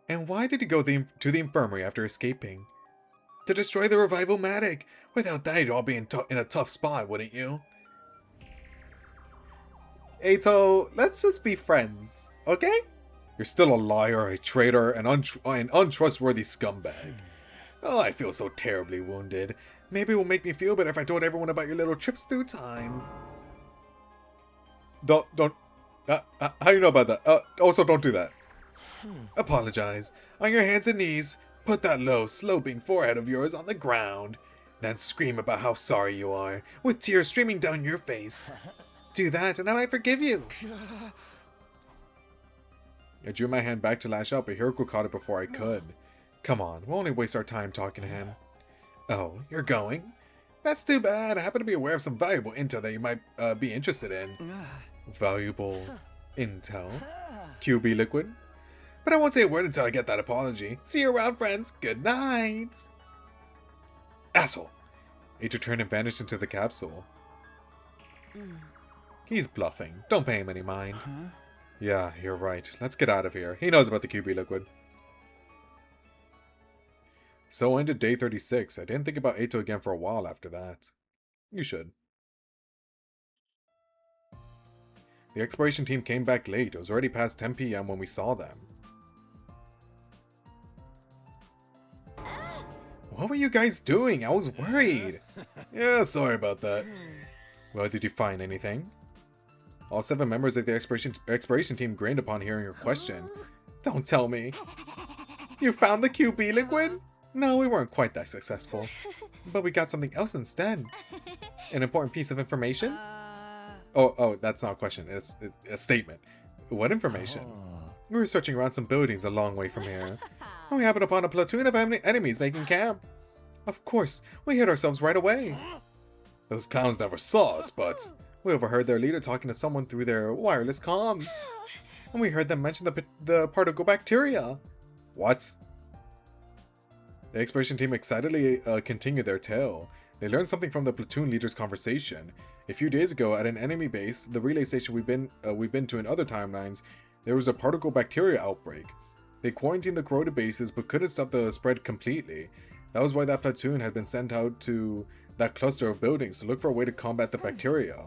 A: And why did you go to the infirmary after escaping? To destroy the revival-matic. Without that, you'd all be in a tough spot, wouldn't you? Eito, let's just be friends, okay? You're still a liar, a traitor, an untrustworthy scumbag. Oh, I feel so terribly wounded. Maybe it will make me feel better if I told everyone about your little trips through time. How do you know about that? Also, don't do that. Apologize. On your hands and knees, put that low, sloping forehead of yours on the ground. Then scream about how sorry you are, with tears streaming down your face. Do that, and I might forgive you. I drew my hand back to lash out, but Hiroko caught it before I could. Come on, we'll only waste our time talking to him. Oh, you're going? That's too bad. I happen to be aware of some valuable intel that you might be interested in. Valuable intel? QB liquid? But I won't say a word until I get that apology. See you around, friends. Good night. Asshole. Eito turned and vanished into the capsule. He's bluffing. Don't pay him any mind. Yeah, you're right. Let's get out of here. He knows about the QB liquid. So ended day 36. I didn't think about Eito again for a while after that. You should. The exploration team came back late. It was already past 10 p.m. when we saw them. What were you guys doing? I was worried. Yeah, sorry about that. Well, did you find anything? All 7 members of the exploration team grinned upon hearing your question. Don't tell me. You found the QB liquid? No, we weren't quite that successful. But we got something else instead. An important piece of information? Oh, that's not a question. It's a statement. What information? We were searching around some buildings a long way from here. And we happened upon a platoon of enemies making camp. Of course, we hid ourselves right away. Those clowns never saw us, but we overheard their leader talking to someone through their wireless comms. And we heard them mention the particle bacteria. What? The exploration team excitedly continued their tale. They learned something from the platoon leader's conversation. A few days ago, at an enemy base, the relay station we've been to in other timelines, there was a particle bacteria outbreak. They quarantined the corroded bases, but couldn't stop the spread completely. That was why that platoon had been sent out to that cluster of buildings to look for a way to combat the bacteria.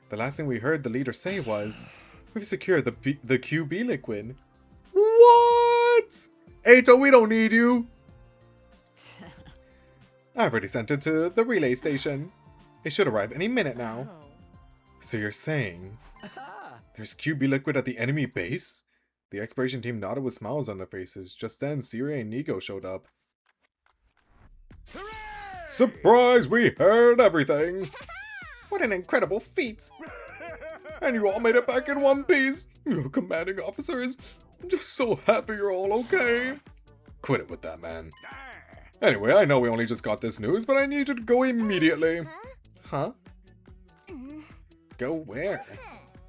A: The last thing we heard the leader say was, "We've secured the QB liquid." What? Ato, we don't need you. I've already sent it to the relay station. It should arrive any minute now.
E: Oh.
A: So you're saying there's QB liquid at the enemy base? The exploration team nodded with smiles on their faces. Just then, Siri and Nigo showed up.
D: Hooray!
A: Surprise! We heard everything! What an incredible feat! And you all made it back in one piece! Your commanding officers! I'm just so happy you're all okay! Quit it with that, man. Anyway, I know we only just got this news, but I need you to go immediately. Huh? Go where?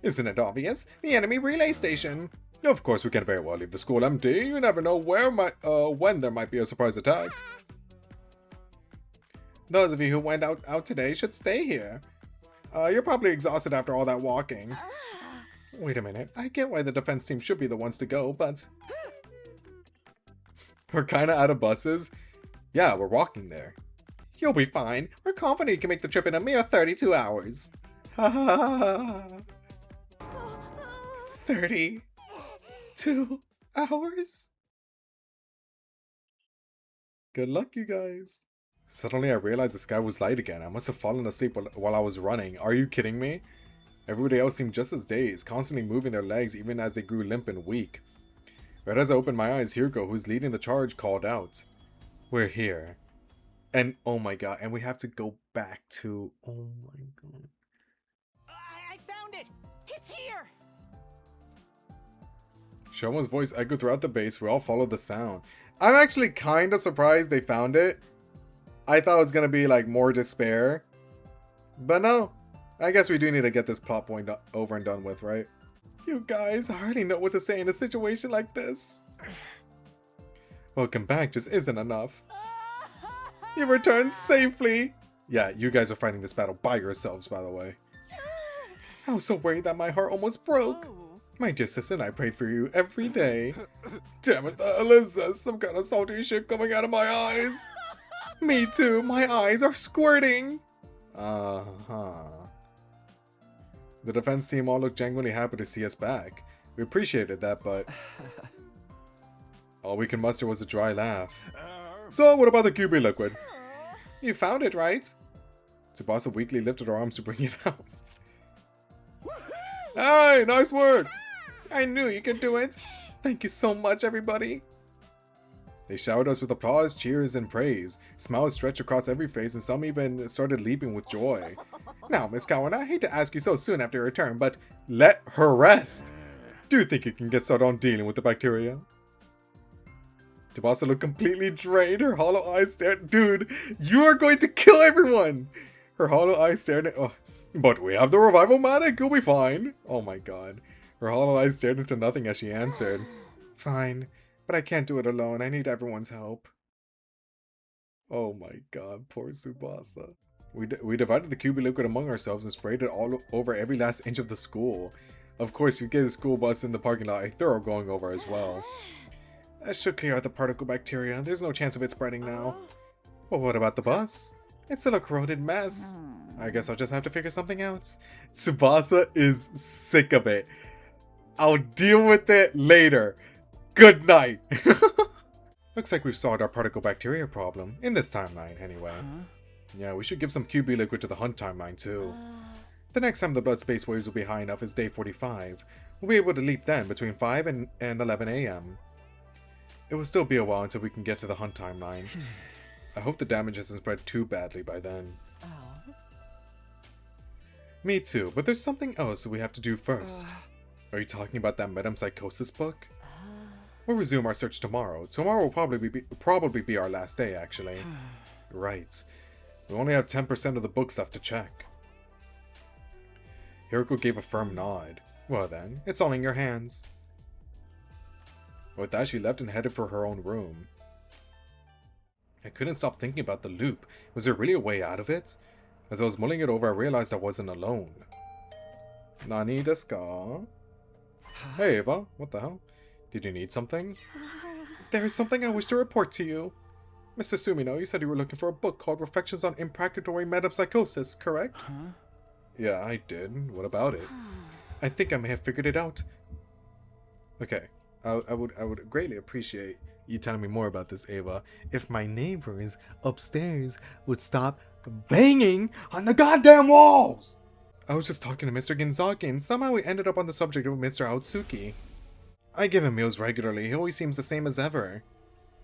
A: Isn't it obvious? The enemy relay station! Of course, we can't very well leave the school empty. You never know when there might be a surprise attack. Those of you who went out today should stay here. You're probably exhausted after all that walking. Wait a minute, I get why the defense team should be the ones to go, but... We're kinda out of buses. Yeah, we're walking there. You'll be fine. We're confident you can make the trip in a mere 32 hours. Ha ha ha ha. 32 hours? Good luck, you guys. Suddenly I realized the sky was light again. I must have fallen asleep while I was running. Are you kidding me? Everybody else seemed just as dazed, constantly moving their legs even as they grew limp and weak. Right as I opened my eyes, Hirko, who's leading the charge, called out. We're here. And oh my god, and we have to go back to... Oh my god.
F: I found it! It's here!
A: Shoma's voice echoed throughout the base. We all followed the sound. I'm actually kind of surprised they found it. I thought it was going to be like more despair. But no. I guess we do need to get this plot point over and done with, right? You guys, I hardly know what to say in a situation like this. Welcome back just isn't enough. You returned safely. Yeah, you guys are fighting this battle by yourselves, by the way. I was so worried that my heart almost broke. My dear sister and I prayed for you every day. Damn it, the hell is this? Some kind of salty shit coming out of my eyes. Me too, my eyes are squirting. Uh-huh. The defense team all looked genuinely happy to see us back. We appreciated that, but... all we could muster was a dry laugh. So, what about the QB liquid? You found it, right? Tsubasa weakly lifted her arms to bring it out. Hey, nice work! I knew you could do it! Thank you so much, everybody! They showered us with applause, cheers, and praise. Smiles stretched across every face, and some even started leaping with joy. Now, Miss Cowan, I hate to ask you so soon after your return, but let her rest! Do you think you can get started on dealing with the bacteria? Tsubasa looked completely drained. Her hollow eyes stared... Dude, you are going to kill everyone! Her hollow eyes stared at... Oh, but we have the revival matic, you'll be fine. Oh my god. Her hollow eyes stared into nothing as she answered. Fine, but I can't do it alone. I need everyone's help. Oh my god, poor Tsubasa. We divided the QB liquid among ourselves and sprayed it all over every last inch of the school. Of course, you get a school bus in the parking lot a thorough going over as well. That should clear out the particle bacteria. There's no chance of it spreading now. Well, what about the bus? It's still a corroded mess. I guess I'll just have to figure something out. Tsubasa is sick of it. I'll deal with it later. Good night. Looks like we've solved our particle bacteria problem. In this timeline, anyway. Yeah, we should give some QB liquid to the Hunt timeline, too. The next time the blood space waves will be high enough is day 45. We'll be able to leap then between 5 and 11 a.m. It will still be a while until we can get to the Hunt timeline. I hope the damage hasn't spread too badly by then.
E: Oh.
A: Me too, but there's something else we have to do first. Are you talking about that metempsychosis book? We'll resume our search tomorrow. Tomorrow will probably be our last day, actually. Right. We only have 10% of the books left to check. Hiroko gave a firm nod. Well then, it's all in your hands. With that, she left and headed for her own room. I couldn't stop thinking about the loop. Was there really a way out of it? As I was mulling it over, I realized I wasn't alone. Nani desu ka? Hey Ava, what the hell? Did you need something? There is something I wish to report to you. Mr. Sumino, you said you were looking for a book called Reflections on Impracatory Metempsychosis, correct?
B: Huh?
A: Yeah, I did. What about it? I think I may have figured it out. Okay, I would greatly appreciate you telling me more about this, Ava, if my neighbors upstairs would stop banging on the goddamn walls! I was just talking to Mr. Ginzaki, and somehow we ended up on the subject of Mr. Aotsuki. I give him meals regularly. He always seems the same as ever.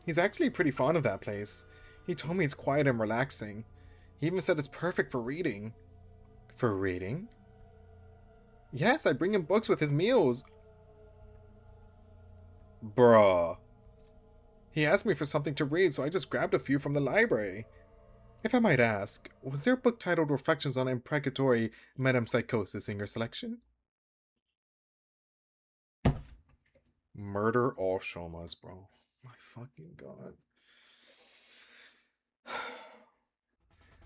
A: He's actually pretty fond of that place. He told me it's quiet and relaxing. He even said it's perfect for reading. For reading? Yes, I bring him books with his meals. Bruh. He asked me for something to read, so I just grabbed a few from the library. If I might ask, was there a book titled Reflections on Imprecatory Metempsychosis in your selection? Murder all shomas, bro. My fucking god.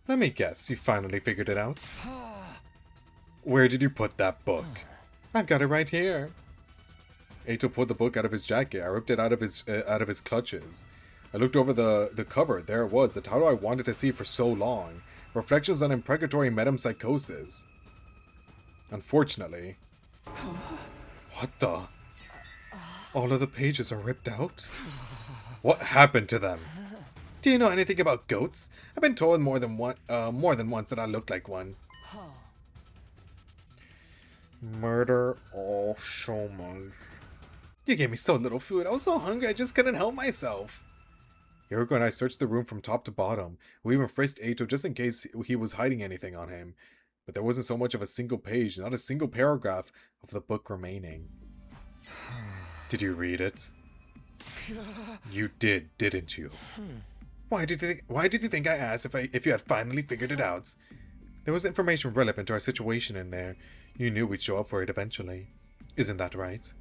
A: Let me guess, you finally figured it out? Where did you put that book? I've got it right here. Eito pulled the book out of his jacket. I ripped it out of his clutches. I looked over the cover. There it was, the title I wanted to see for so long. Reflections on Imprecatory Metempsychosis. Unfortunately. What the? All of the pages are ripped out? What happened to them? Do you know anything about goats? I've been told more than once that I look like one. Murder all shomas. You gave me so little food. I was so hungry I just couldn't help myself. Hiroko and I searched the room from top to bottom. We even frisked Eito just in case he was hiding anything on him. But there wasn't so much of a single page, not a single paragraph of the book remaining. Did you read it? You did, didn't you? Why did you think I asked if you had finally figured it out? There was information relevant to our situation in there. You knew we'd show up for it eventually. Isn't that right?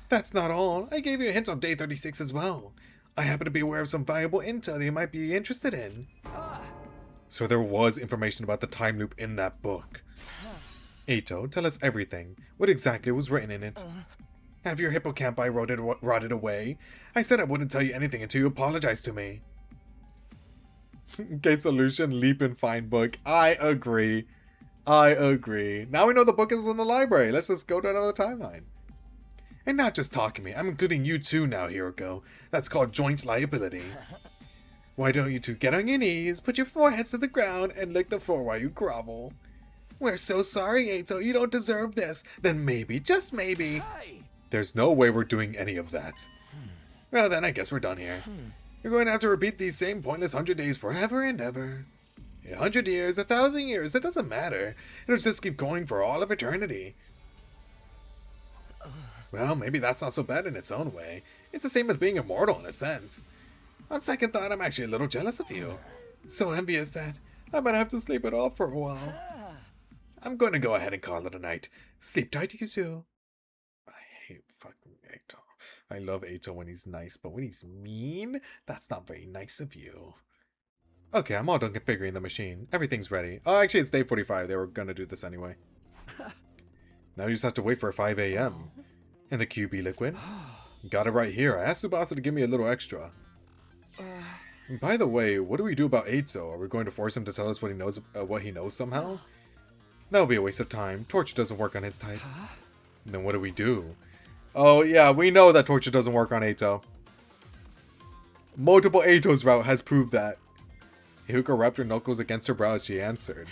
A: That's not all. I gave you a hint on day 36 as well. I happen to be aware of some valuable intel that you might be interested in. So there was information about the time loop in that book. Eito, tell us everything. What exactly was written in it? Have your hippocampi rotted away? I said I wouldn't tell you anything until you apologized to me. Okay, solution, leap and find book. I agree. Now we know the book is in the library. Let's just go to another timeline. And not just talking to me. I'm including you too now, Hiroko. That's called joint liability. Why don't you two get on your knees, put your foreheads to the ground, and lick the floor while you grovel? We're so sorry, Eito. You don't deserve this. Then maybe, just maybe. There's no way we're doing any of that. Well, then I guess we're done here. You're going to have to repeat these same pointless 100 days forever and ever. 100 years, 1,000 years, it doesn't matter. It'll just keep going for all of eternity. Well, maybe that's not so bad in its own way. It's the same as being immortal in a sense. On second thought, I'm actually a little jealous of you. So envious that I might have to sleep it off for a while. I'm going to go ahead and call it a night. Sleep tight, you two. I hate fucking Eito. I love Eito when he's nice, but when he's mean, that's not very nice of you. Okay, I'm all done configuring the machine. Everything's ready. Oh, actually, it's day 45. They were gonna do this anyway. Now you just have to wait for 5 a.m. And the QB liquid. Got it right here. I asked Tsubasa to give me a little extra. And by the way, what do we do about Eito? Are we going to force him to tell us what he knows somehow? That would be a waste of time. Torture doesn't work on his type. Then what do we do? Oh yeah, we know that torture doesn't work on Eito. Multiple Eito's route has proved that. Hiroko wrapped her knuckles against her brow as she answered.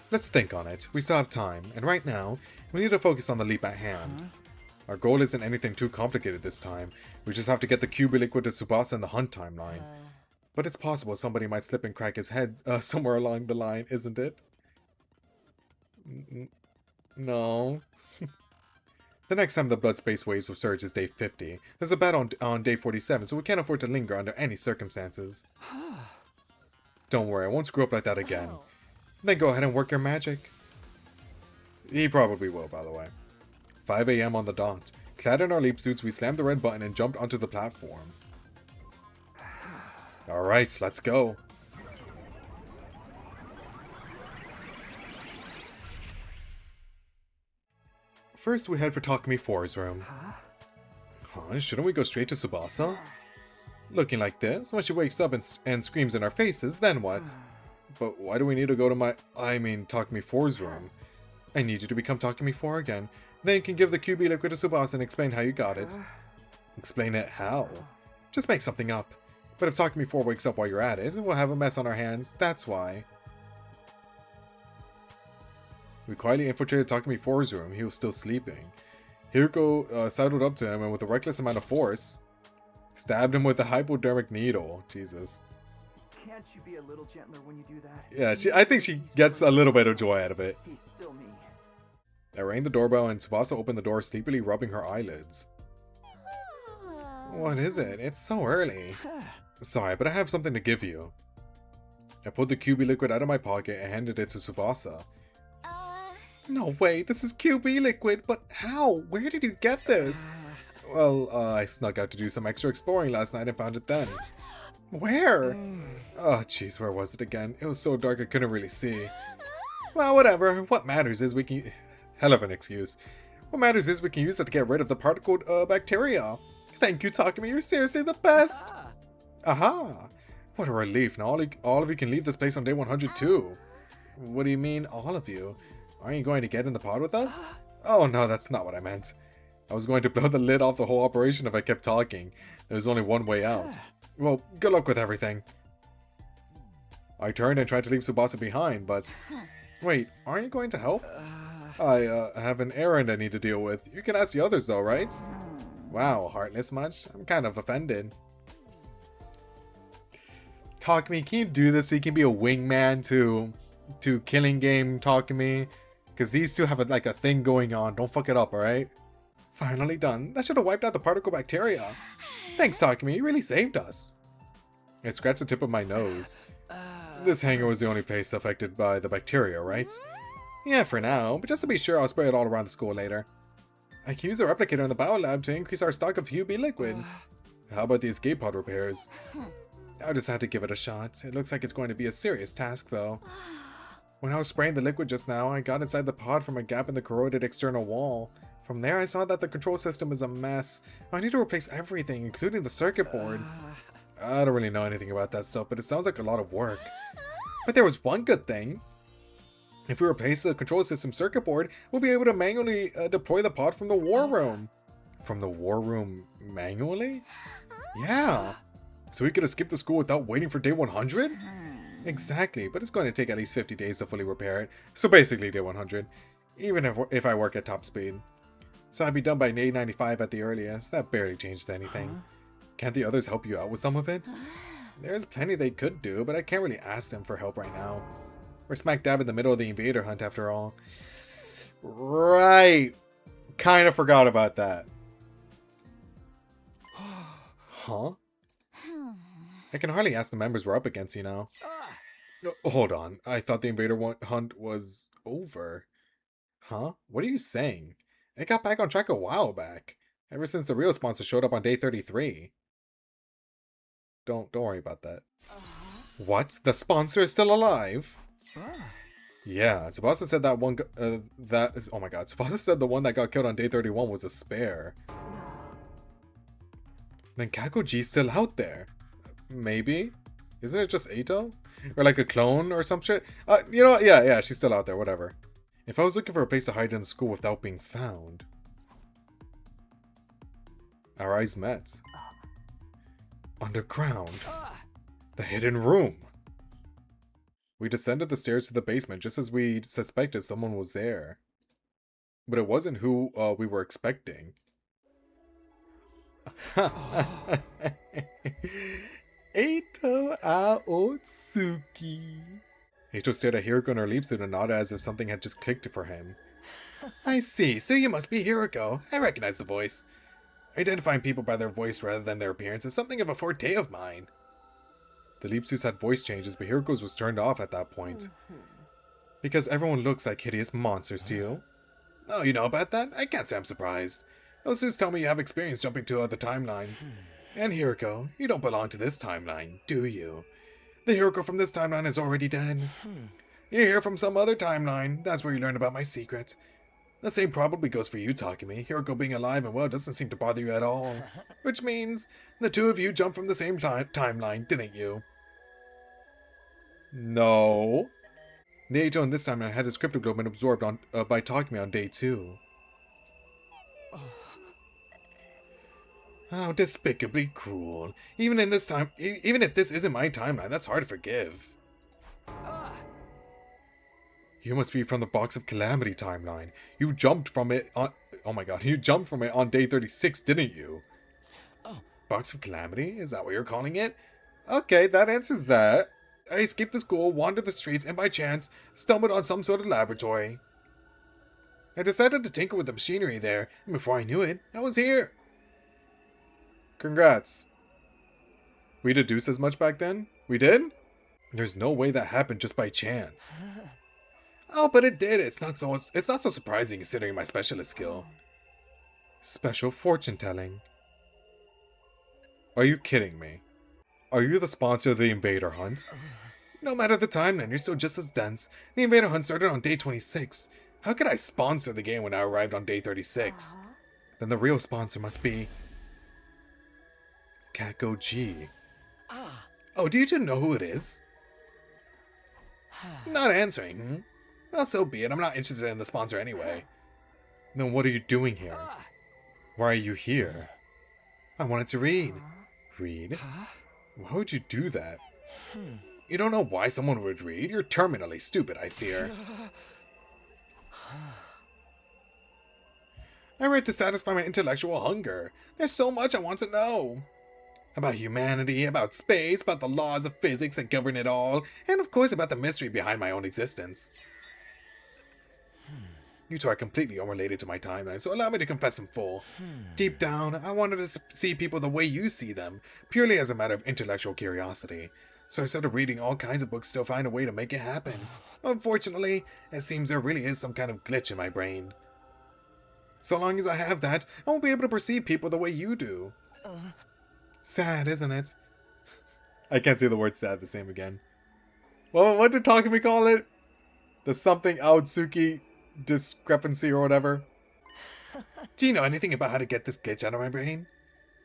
A: Let's think on it. We still have time, and right now, we need to focus on the leap at hand. Our goal isn't anything too complicated this time. We just have to get the QB liquid to Tsubasa in the hunt timeline. But it's possible somebody might slip and crack his head somewhere along the line, isn't it? No. The next time the blood space waves will surge is day 50. There's a battle on day 47, so we can't afford to linger under any circumstances. Don't worry, I won't screw up like that again. Then go ahead and work your magic. He probably will, by the way. 5 a.m. on the dot. Clad in our leap suits, we slammed the red button and jumped onto the platform. Alright, let's go. First, we head for Takumi 4's room. Huh? Shouldn't we go straight to Tsubasa? Looking like this, when she wakes up and screams in our faces, then what? But why do we need to go to Takumi 4's room? I need you to become Takumi 4 again. Then you can give the QB liquid to Tsubasa and explain how you got it. Explain it how? Just make something up. But if Takumi 4 wakes up while you're at it, we'll have a mess on our hands, that's why. We quietly infiltrated Takumi 4's room. He was still sleeping. Hiroko sidled up to him and with a reckless amount of force, stabbed him with a hypodermic needle. Jesus.
B: Can't you be a little gentler when you do that?
A: Yeah, I think she gets a little bit of joy out of it.
B: He's still me.
A: I rang the doorbell and Tsubasa opened the door, sleepily rubbing her eyelids. What is it? It's so early. Sorry, but I have something to give you. I pulled the QB liquid out of my pocket and handed it to Tsubasa. No way, this is QB liquid, but how? Where did you get this? Well, I snuck out to do some extra exploring last night and found it then. Where? Oh, jeez, where was it again? It was so dark I couldn't really see. Well, whatever. What matters is we can... Hell of an excuse. What matters is we can use it to get rid of the particled bacteria. Thank you, Takumi. You're seriously the best. Aha. What a relief. Now all of you can leave this place on day 100 too. What do you mean, all of you? Aren't you going to get in the pod with us? Oh no, that's not what I meant. I was going to blow the lid off the whole operation if I kept talking. There was only one way out. Well, good luck with everything. I turned and tried to leave Tsubasa behind, but... Wait, aren't you going to help? I have an errand I need to deal with. You can ask the others though, right? Wow, heartless much? I'm kind of offended. Takumi, can you do this so you can be a wingman to Killing Game Takumi? Because these two have like a thing going on. Don't fuck it up, alright? Finally done. That should have wiped out the particle bacteria. Thanks, Takumi. You really saved us. I scratched the tip of my nose. This hangar was the only place affected by the bacteria, right? Yeah, for now. But just to be sure, I'll spray it all around the school later. I can use a replicator in the biolab to increase our stock of UV liquid. How about the escape pod repairs? I'll just have to give it a shot. It looks like it's going to be a serious task, though. When I was spraying the liquid just now, I got inside the pod from a gap in the corroded external wall. From there, I saw that the control system is a mess. I need to replace everything, including the circuit board. I don't really know anything about that stuff, but it sounds like a lot of work. But there was one good thing. If we replace the control system circuit board, we'll be able to manually deploy the pod from the war room. From the war room manually? Yeah. So we could have skipped the school without waiting for day 100? Exactly, but it's going to take at least 50 days to fully repair it. So basically day 100. Even if I work at top speed. So I'd be done by day 95 at the earliest. That barely changed anything. Can't the others help you out with some of it? There's plenty they could do, but I can't really ask them for help right now. We're smack dab in the middle of the invader hunt after all. Right. Kind of forgot about that. Huh? I can hardly ask the members we're up against, you know. Hold on. I thought the invader hunt was over. Huh? What are you saying? It got back on track a while back. Ever since the real sponsor showed up on day 33. Don't worry about that. What? The sponsor is still alive? Yeah, Tsubasa said that one oh my god, Tsubasa said the one that got killed on day 31 was a spare. Then Kakoji's still out there. Maybe? Isn't it just Eito? Or like a clone or some shit? You know what? Yeah, she's still out there, whatever. If I was looking for a place to hide in the school without being found. Our eyes met. Underground. The hidden room. We descended the stairs to the basement just as we suspected someone was there. But it wasn't who we were expecting. Eito Aotsuki. Eito stared at Hiroko in her leap suit and nodded as if something had just clicked for him. I see, so you must be Hiroko. I recognize the voice. Identifying people by their voice rather than their appearance is something of a forte of mine. The leap suits had voice changes, but Hiroko's was turned off at that point. Because everyone looks like hideous monsters to you. Oh, you know about that? I can't say I'm surprised. Those suits tell me you have experience jumping to other timelines. And Hiroko, you don't belong to this timeline, do you? The Hiroko from this timeline is already dead. You hear from some other timeline, that's where you learn about my secret. The same probably goes for you, Takumi. Hiroko being alive and well doesn't seem to bother you at all. Which means the two of you jumped from the same timeline, didn't you? No. The Eito in this timeline had his cryptoglobe absorbed by Takumi on day 2. How despicably cruel. Even if this isn't my timeline, that's hard to forgive. You must be from the Box of Calamity timeline. You jumped from it on... Oh my god, you jumped from it on day 36, didn't you?
D: Oh.
A: Box of Calamity? Is that what you're calling it? Okay, that answers that. I escaped the school, wandered the streets, and by chance, stumbled on some sort of laboratory. I decided to tinker with the machinery there, and before I knew it, I was here. Congrats. We deduced as much back then? We did? There's no way that happened just by chance. Oh, but it did. It's not so surprising considering my specialist skill. Special fortune telling. Are you kidding me? Are you the sponsor of the Invader Hunt? No matter the timeline, you're still just as dense. The Invader Hunt started on day 26. How could I sponsor the game when I arrived on day 36? Then the real sponsor must be... Kako G. Oh, do you two know who it is? Not answering, hmm? Well, so be it. I'm not interested in the sponsor anyway. Then what are you doing here? Why are you here? I wanted to read. Read? Why would you do that? You don't know why someone would read? You're terminally stupid, I fear. I read to satisfy my intellectual hunger. There's so much I want to know. About humanity, about space, about the laws of physics that govern it all, and of course about the mystery behind my own existence. You two are completely unrelated to my timeline, so allow me to confess in full. Deep down, I wanted to see people the way you see them, purely as a matter of intellectual curiosity. So I started reading all kinds of books to find a way to make it happen. Unfortunately, it seems there really is some kind of glitch in my brain. So long as I have that, I won't be able to perceive people the way you do. Sad, isn't it? I can't say the word sad the same again. Well, what did Takumi call it? The something Aotsuki discrepancy or whatever. Do you know anything about how to get this glitch out of my brain?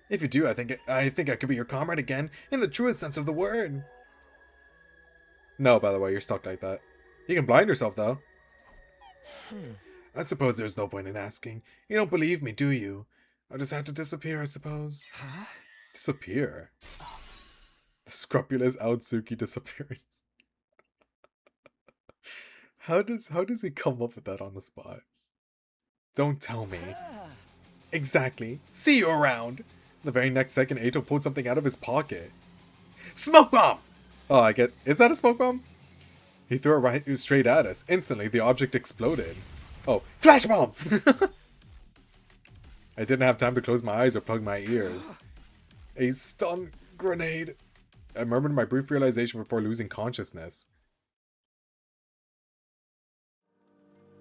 A: If you do, I think I could be your comrade again, in the truest sense of the word. No, by the way, you're stuck like that. You can blind yourself, though. I suppose there's no point in asking. You don't believe me, do you? I'll just have to disappear, I suppose.
D: Huh?
A: Disappear? The scrupulous Aotsuki disappearance. How does he come up with that on the spot? Don't tell me. Exactly. See you around. The very next second, Eito pulled something out of his pocket. Smoke bomb! Oh, I get... Is that a smoke bomb? He threw it right straight at us. Instantly, the object exploded. Oh, flash bomb! I didn't have time to close my eyes or plug my ears. A stun grenade. I murmured my brief realization before losing consciousness.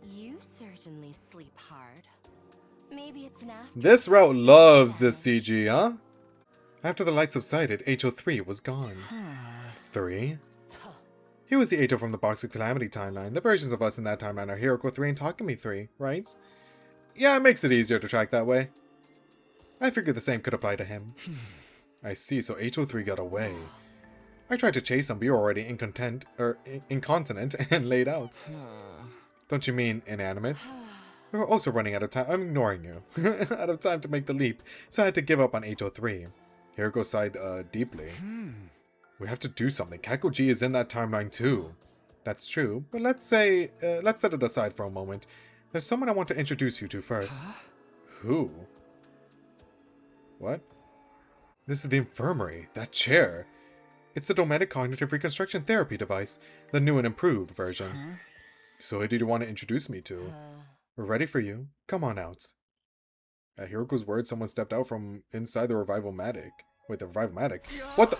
E: You certainly sleep hard. Maybe it's an after.
A: This route loves this CG, huh? After the light subsided, H03 was gone. 3? He was the Eito from the Box of Calamity timeline. The versions of us in that timeline are Hiroko 3 and Takumi 3, right? Yeah, it makes it easier to track that way. I figured the same could apply to him. I see, so H03 got away. I tried to chase him, but you were already incontinent and laid out. Don't you mean inanimate? We were also running out of time. I'm ignoring you. Out of time to make the leap, so I had to give up on H03. Hiroko sighed deeply. We have to do something. Kakuji is in that timeline too. That's true, but let's set it aside for a moment. There's someone I want to introduce you to first. Who? What? This is the infirmary. That chair. It's the Dometic Cognitive Reconstruction Therapy device, the new and improved version. So who did you want to introduce me to? We're ready for you. Come on out. At Hiroko's words, someone stepped out from inside the Revival-matic. Wait, the Revival-matic? What the?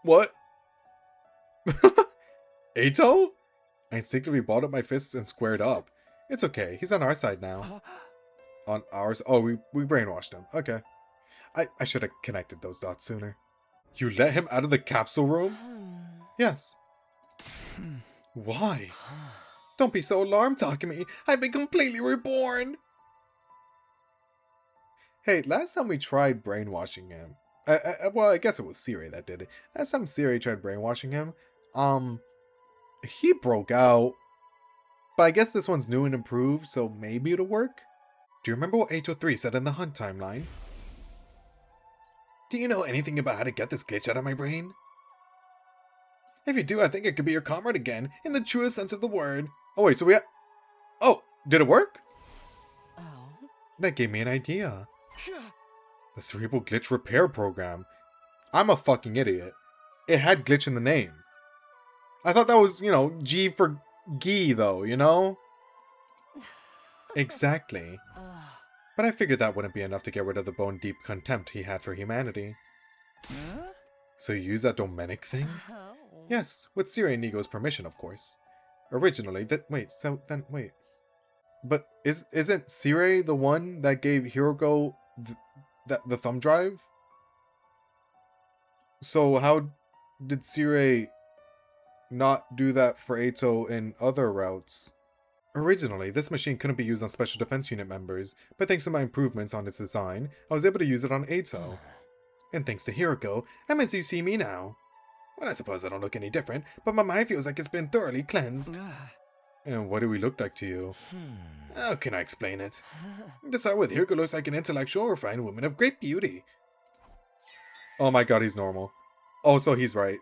A: What? Eito? I instinctively balled up my fists and squared up. It's okay. He's on our side now. On ours? Oh, we brainwashed him. Okay. I should have connected those dots sooner. You let him out of the capsule room? Yes. Why? Don't be so alarmed, Takumi. I've been completely reborn. Hey, last time we tried brainwashing him. Well, I guess it was Siri that did it. Last time Siri tried brainwashing him, he broke out. But I guess this one's new and improved, so maybe it'll work? Do you remember what 803 said in the Hunt timeline? Do you know anything about how to get this glitch out of my brain? If you do, I think I could be your comrade again, in the truest sense of the word. Oh wait, so we Oh, did it work?
E: Oh.
A: That gave me an idea. The Cerebral Glitch Repair Program. I'm a fucking idiot. It had glitch in the name. I thought that was, G for Gee, though, you know? Exactly. But I figured that wouldn't be enough to get rid of the bone-deep contempt he had for humanity. So you use that Domenic thing?
E: Oh.
A: Yes, with Siri and Nigo's permission, of course. Originally, wait. But isn't Siri the one that gave Hiroko the thumb drive? So how did Siri not do that for Eito in other routes? Originally, this machine couldn't be used on Special Defense Unit members, but thanks to my improvements on its design, I was able to use it on Eito. And thanks to Hiroko, I'm as you see me now. Well, I suppose I don't look any different, but my mind feels like it's been thoroughly cleansed. And what do we look like to you? How can I explain it? To start with, Hiroko looks like an intellectual, refined woman of great beauty. Oh my god, he's normal. Oh, so he's right.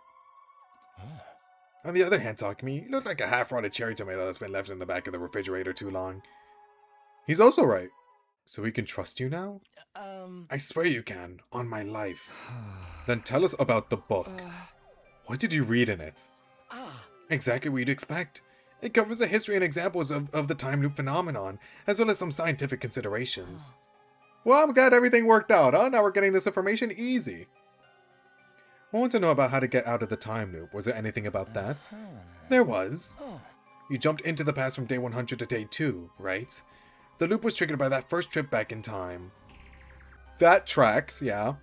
A: On the other hand, Takumi, you look like a half-rotted cherry tomato that's been left in the back of the refrigerator too long. He's also right. So we can trust you now? I swear you can, on my life. Then tell us about the book. What did you read in it? Exactly what you'd expect. It covers the history and examples of the time loop phenomenon, as well as some scientific considerations. Well, I'm glad everything worked out, huh? Now we're getting this information easy. I want to know about how to get out of the time loop. Was there anything about that? There was. You jumped into the past from day 100 to day 2, right? The loop was triggered by that first trip back in time. That tracks, yeah.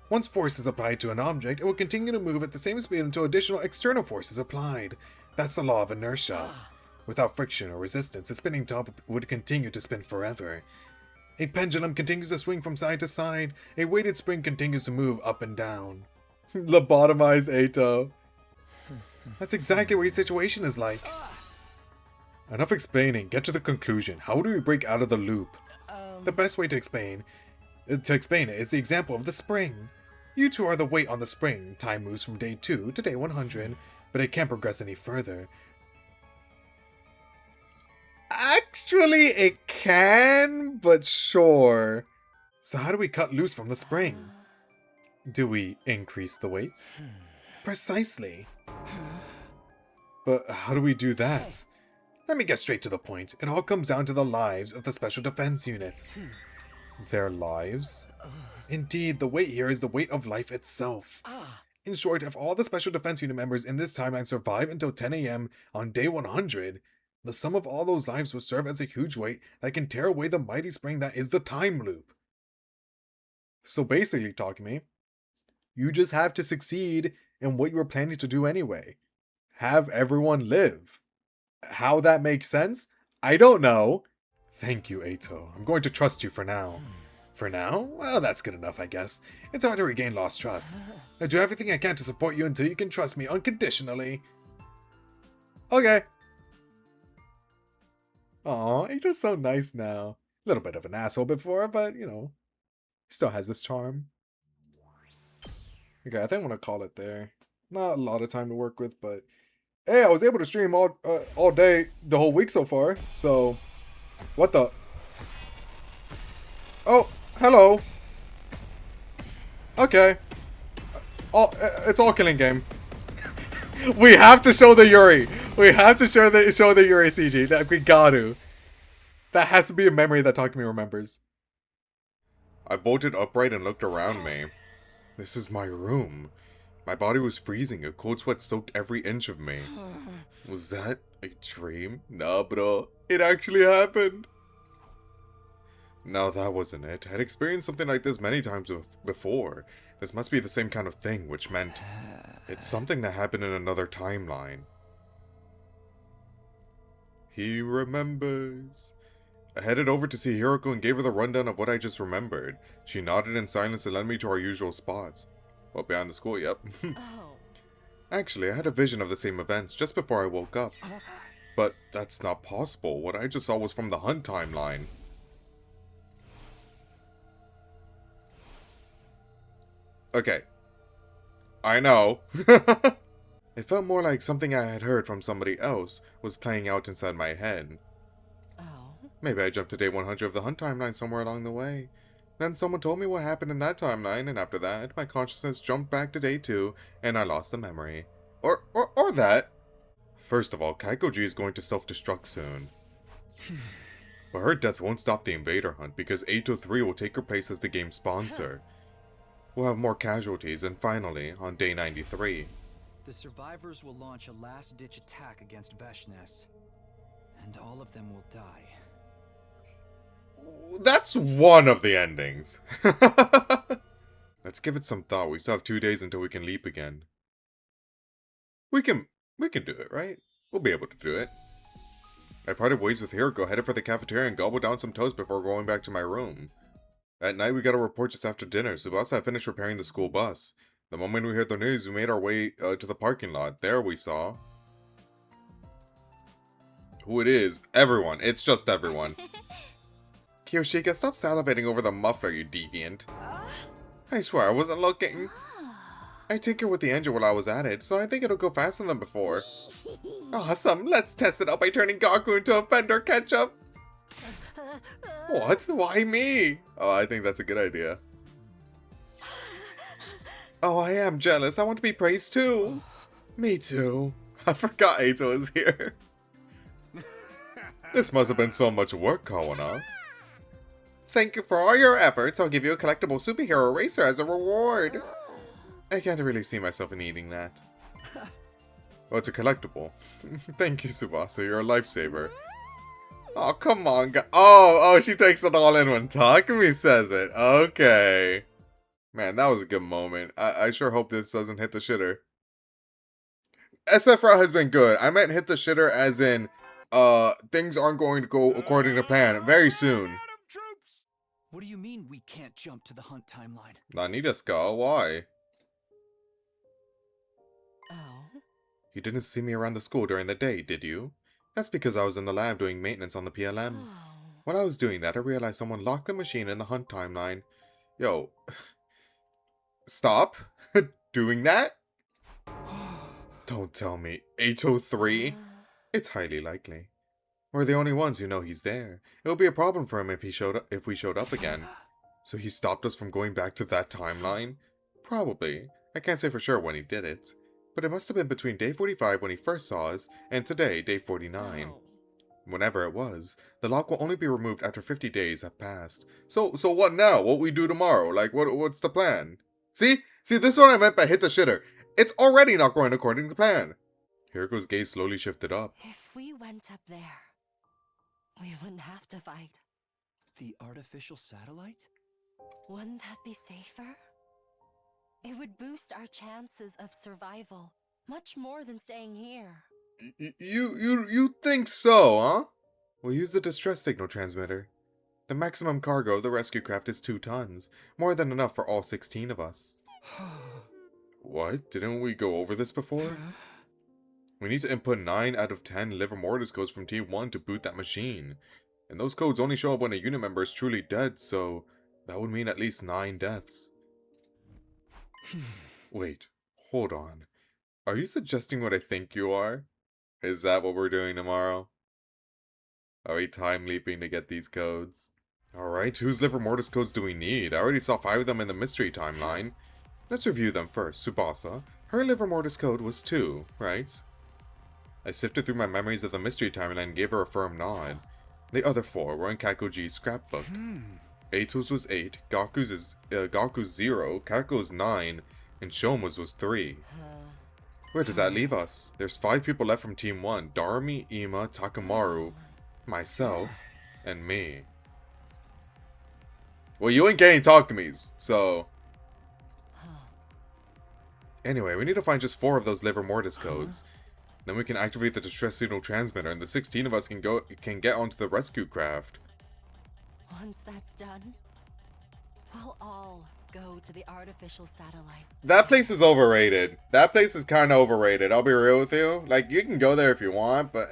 A: Once force is applied to an object, it will continue to move at the same speed until additional external force is applied. That's the law of inertia. Without friction or resistance, the spinning top would continue to spin forever. A pendulum continues to swing from side to side. A weighted spring continues to move up and down. Lobotomize Eito. That's exactly what your situation is like. Enough explaining. Get to the conclusion. How do we break out of the loop? The best way to explain it is the example of the spring. You two are the weight on the spring. Time moves from day 2 to day 100, but it can't progress any further. Actually, it can, but sure. So how do we cut loose from the spring? Do we increase the weight? Precisely. But how do we do that? Let me get straight to the point. It all comes down to the lives of the Special Defense Units. Their lives? Indeed, the weight here is the weight of life itself. In short, if all the Special Defense Unit members in this timeline survive until 10 AM on day 100, the sum of all those lives will serve as a huge weight that can tear away the mighty spring that is the time loop. So basically, Takumi, you just have to succeed in what you were planning to do anyway. Have everyone live. How that makes sense? I don't know. Thank you, Eito. I'm going to trust you for now. For now? Well, that's good enough, I guess. It's hard to regain lost trust. I do everything I can to support you until you can trust me unconditionally. Okay. Aw, Eito's so nice now. A little bit of an asshole before, but, still has this charm. Okay, I think I'm gonna call it there. Not a lot of time to work with, but hey, I was able to stream all day, the whole week so far. So, what the? Oh, hello. Okay. It's all killing game. We have to show the Yuri. We have to show the Yuri CG. That we got to. That has to be a memory that Takumi remembers. I bolted upright and looked around me. This is my room. My body was freezing. A cold sweat soaked every inch of me. Was that a dream? Nah, bro. It actually happened. No, that wasn't it. I'd experienced something like this many times before. This must be the same kind of thing, which meant it's something that happened in another timeline. He remembers. I headed over to see Hiroko and gave her the rundown of what I just remembered. She nodded in silence and led me to our usual spots. Well, behind the school, yep.
E: Oh.
A: Actually, I had a vision of the same events just before I woke up. But that's not possible. What I just saw was from the Hunt timeline. Okay. I know. It felt more like something I had heard from somebody else was playing out inside my head.
E: Oh.
A: Maybe I jumped to day 100 of the Hunt timeline somewhere along the way. Then someone told me what happened in that timeline, and after that, my consciousness jumped back to day 2, and I lost the memory. Or that. First of all, Kaikoji is going to self-destruct soon. But her death won't stop the invader hunt, because 803 will take her place as the game's sponsor. We'll have more casualties, and finally, on day 93.
D: The survivors will launch a last-ditch attack against Veshnes, and all of them will die.
A: That's one of the endings. Let's give it some thought. We still have 2 days until we can leap again. We can do it, right? We'll be able to do it. I parted ways with Hiroko, headed for the cafeteria and gobbled down some toast before going back to my room. At night, we got a report just after dinner. Tsubasa had finished repairing the school bus. The moment we heard the news, we made our way to the parking lot. There we saw... who it is. Everyone. It's just everyone. Kiyoshika, stop salivating over the muffler, you deviant. I swear I wasn't looking. I tinkered with the engine while I was at it, so I think it'll go faster than before. Awesome, let's test it out by turning Gaku into a Fender Ketchup. What? Why me? Oh, I think that's a good idea. Oh, I am jealous. I want to be praised too. Me too. I forgot Eito was here. This must have been so much work, Kawana. Thank you for all your efforts. I'll give you a collectible superhero racer as a reward. I can't really see myself in eating that. Oh, it's a collectible. Thank you, Tsubasa. You're a lifesaver. Oh, come on, Oh, she takes it all in when Takumi says it. Okay. Man, that was a good moment. I sure hope this doesn't hit the shitter. SFR has been good. I meant hit the shitter as in, things aren't going to go according to plan very soon.
D: What do you mean we can't jump to the Hunt timeline?
A: Nanideska, why?
E: Oh.
A: You didn't see me around the school during the day, did you? That's because I was in the lab doing maintenance on the PLM.
E: Oh.
A: While I was doing that, I realized someone locked the machine in the Hunt timeline. Yo. Stop doing that? Don't tell me. 803? It's highly likely. We're the only ones who know he's there. It would be a problem for him if we showed up again. So he stopped us from going back to that timeline? Probably. I can't say for sure when he did it. But it must have been between day 45 when he first saw us, and today, day 49.
E: Oh.
A: Whenever it was, the lock will only be removed after 50 days have passed. So what now? What we do tomorrow? Like, what's the plan? See, this is what I meant by hit the shitter. It's already not going according to plan. Hiroko's gaze slowly shifted up.
E: If we went up there, we wouldn't have to fight.
D: The artificial satellite?
E: Wouldn't that be safer? It would boost our chances of survival much more than staying here.
A: You think so, huh? We'll use the distress signal transmitter. The maximum cargo of the rescue craft is 2 tons, more than enough for all 16 of us. What? Didn't we go over this before? We need to input 9 out of 10 liver mortis codes from T1 to boot that machine. And those codes only show up when a unit member is truly dead, so that would mean at least 9 deaths. Wait, hold on. Are you suggesting what I think you are? Is that what we're doing tomorrow? Are we time leaping to get these codes? Alright, whose liver mortis codes do we need? I already saw 5 of them in the mystery timeline. Let's review them first. Tsubasa, her liver mortis code was 2, right? I sifted through my memories of the mystery timeline and gave her a firm nod. The other 4 were in Kaikoji's scrapbook. Eito's was 8, Gaku's 0, Kako's 9, and Shoma's was 3. Where does that leave us? There's 5 people left from Team 1, Darumi, Ima, Takamaru, myself, and me. Well, you ain't getting Takumis, so... Anyway, we need to find just 4 of those liver mortis codes. Then we can activate the distress signal transmitter, and the 16 of us can get onto the rescue craft.
E: Once that's done, we'll all go to the artificial satellite.
A: That place is overrated. That place is kind of overrated, I'll be real with you. Like, you can go there if you want, but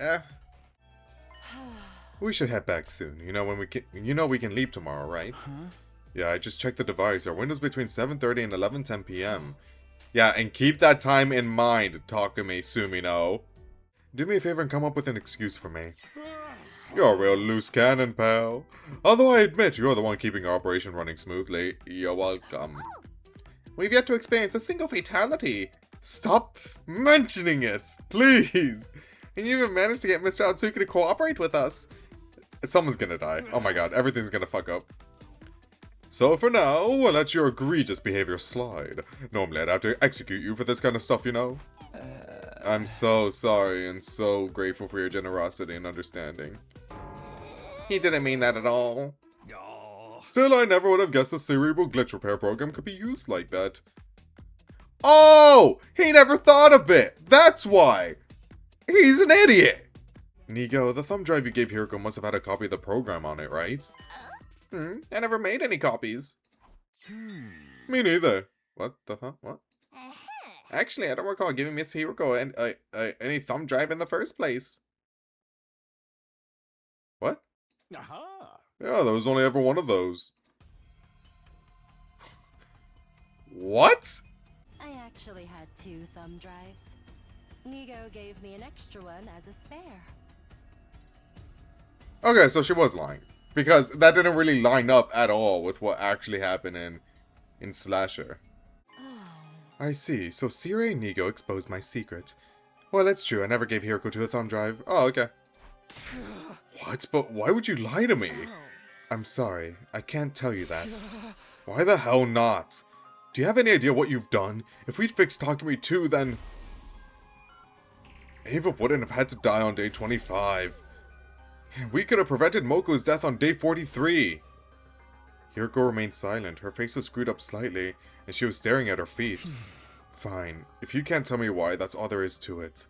A: We should head back soon. You know we can leave tomorrow, right? Yeah, I just checked the device. Our window's between 7:30 and 11:10 p.m. Yeah, and keep that time in mind, Takumi Sumino. Do me a favor and come up with an excuse for me. You're a real loose cannon, pal. Although I admit you're the one keeping our operation running smoothly. You're welcome. We've yet to experience a single fatality. Stop mentioning it, please. And you even managed to get Mr. Atsuki to cooperate with us. Someone's gonna die. Oh my god, everything's gonna fuck up. So for now, we'll let your egregious behavior slide. Normally I'd have to execute you for this kind of stuff, you know? I'm so sorry and so grateful for your generosity and understanding. He didn't mean that at all. Still, I never would have guessed a cerebral glitch repair program could be used like that. Oh! He never thought of it! That's why! He's an idiot! Nigo, the thumb drive you gave Hiroko must have had a copy of the program on it, right? I never made any copies. Me neither. What the fuck? What? Actually, I don't recall giving Miss Hiroko any thumb drive in the first place. What? Yeah, there was only ever one of those. What?
E: I actually had 2 thumb drives. Nigo gave me an extra one as a spare.
A: Okay, so she was lying. Because that didn't really line up at all with what actually happened in Slasher. I see, so Siri and Nigo exposed my secret. Well, it's true, I never gave Hiroko to a thumb drive. Oh, okay. What? But why would you lie to me? I'm sorry, I can't tell you that. Why the hell not? Do you have any idea what you've done? If we'd fixed Takumi too, then... Ava wouldn't have had to die on day 25. We could have prevented Moko's death on day 43. Hiroko remained silent. Her face was screwed up slightly, and she was staring at her feet. Fine. If you can't tell me why, that's all there is to it.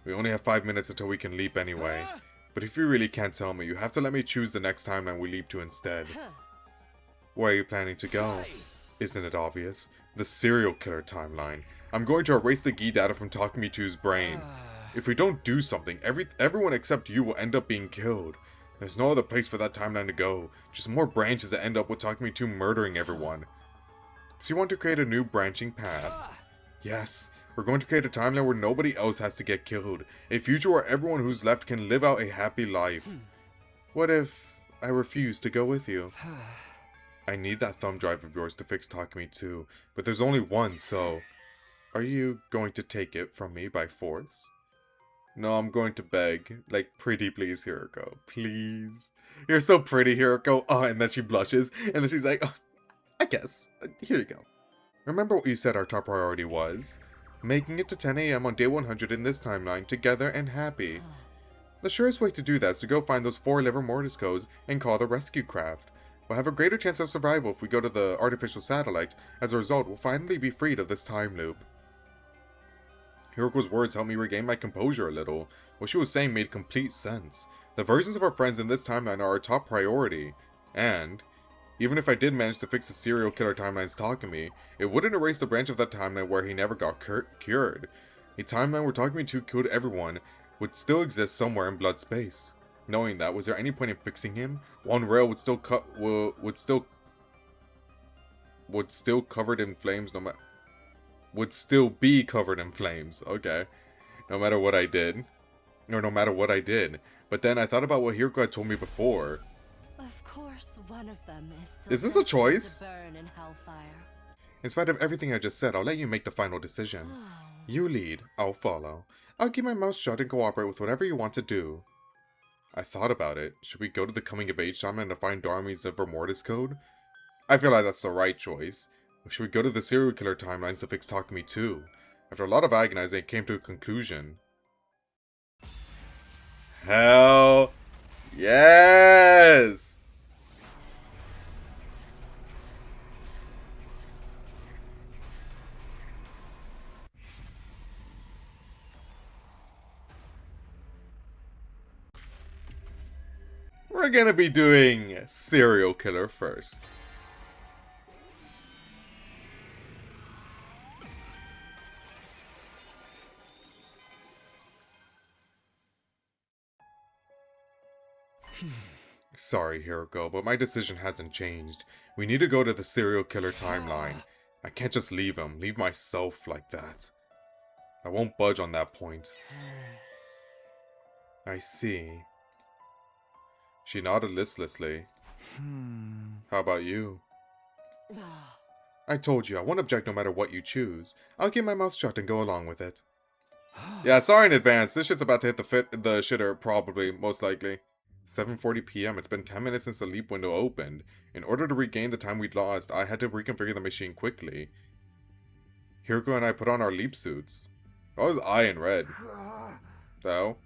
A: We only have 5 minutes until we can leap anyway. But if you really can't tell me, you have to let me choose the next timeline we leap to instead. Where are you planning to go? Isn't it obvious? The serial killer timeline. I'm going to erase the Gi data from Takumi 2's brain. If we don't do something, everyone except you will end up being killed. There's no other place for that timeline to go. Just more branches that end up with Takumi 2 murdering everyone. So you want to create a new branching path? Yes. We're going to create a timeline where nobody else has to get killed. A future where everyone who's left can live out a happy life. What if I refuse to go with you? I need that thumb drive of yours to fix Takumi 2, but there's only one, so... Are you going to take it from me by force? No, I'm going to beg. Like, pretty please, Hiroko. Please. You're so pretty, Hiroko. Oh, and then she blushes. And then she's like, oh, I guess. Here you go. Remember what you said our top priority was? Making it to 10 a.m. on day 100 in this timeline, together and happy. The surest way to do that is to go find those 4 liver mortis codes and call the rescue craft. We'll have a greater chance of survival if we go to the artificial satellite. As a result, we'll finally be freed of this time loop. Hiroko's words helped me regain my composure a little. What she was saying made complete sense. The versions of our friends in this timeline are our top priority. And, even if I did manage to fix the serial killer timeline's Takumi, it wouldn't erase the branch of that timeline where he never got cured. A timeline where Takumi 2 killed everyone would still exist somewhere in blood space. Knowing that, was there any point in fixing him? One rail would still covered in flames would still be covered in flames. Okay. No matter what I did. Or no matter what I did. But then I thought about what Hiroko had told me before.
E: Of course, one of them is still
A: Is this a choice?
E: to burn in hellfire.
A: In spite of everything I just said, I'll let you make the final decision. You lead, I'll follow. I'll keep my mouth shut and cooperate with whatever you want to do. I thought about it. Should we go to the coming of age timeline to find Dorami's liver mortis code? I feel like that's the right choice. Or should we go to the serial killer timelines to fix Takumi 2? After a lot of agonizing, I came to a conclusion. Hell yes! We're gonna be doing serial killer first. Sorry, Hiroko, but my decision hasn't changed. We need to go to the serial killer timeline. I can't just leave myself like that. I won't budge on that point. I see. She nodded listlessly. How about you? I told you, I won't object no matter what you choose. I'll keep my mouth shut and go along with it. Yeah, sorry in advance. This shit's about to hit the shitter, probably, most likely. 7:40 p.m. It's been 10 minutes since the leap window opened. In order to regain the time we'd lost, I had to reconfigure the machine quickly. Hiroko and I put on our leap suits. Why was I in red? Though?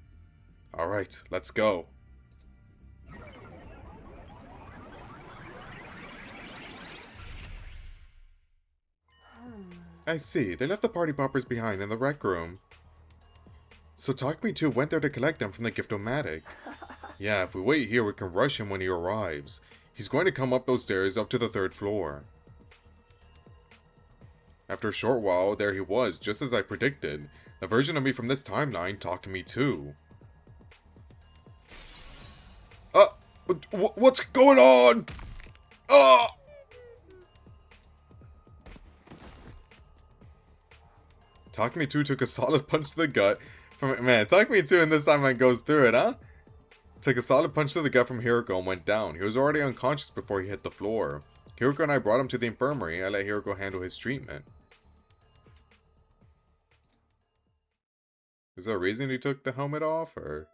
A: Alright, let's go. I see. They left the party poppers behind in the rec room. So Talk Me 2 went there to collect them from the Gift-O-Matic. Yeah, if we wait here, we can rush him when he arrives. He's going to come up those stairs up to the 3rd floor. After a short while, there he was, just as I predicted. The version of me from this timeline, Talk Me 2. What's going on? Talk Me 2 took a solid punch to the gut from... Man, Talk Me 2 in this timeline goes through it, huh? Took a solid punch to the gut from Hiroko and went down. He was already unconscious before he hit the floor. Hiroko and I brought him to the infirmary. I let Hiroko handle his treatment. Is there a reason he took the helmet off, or...?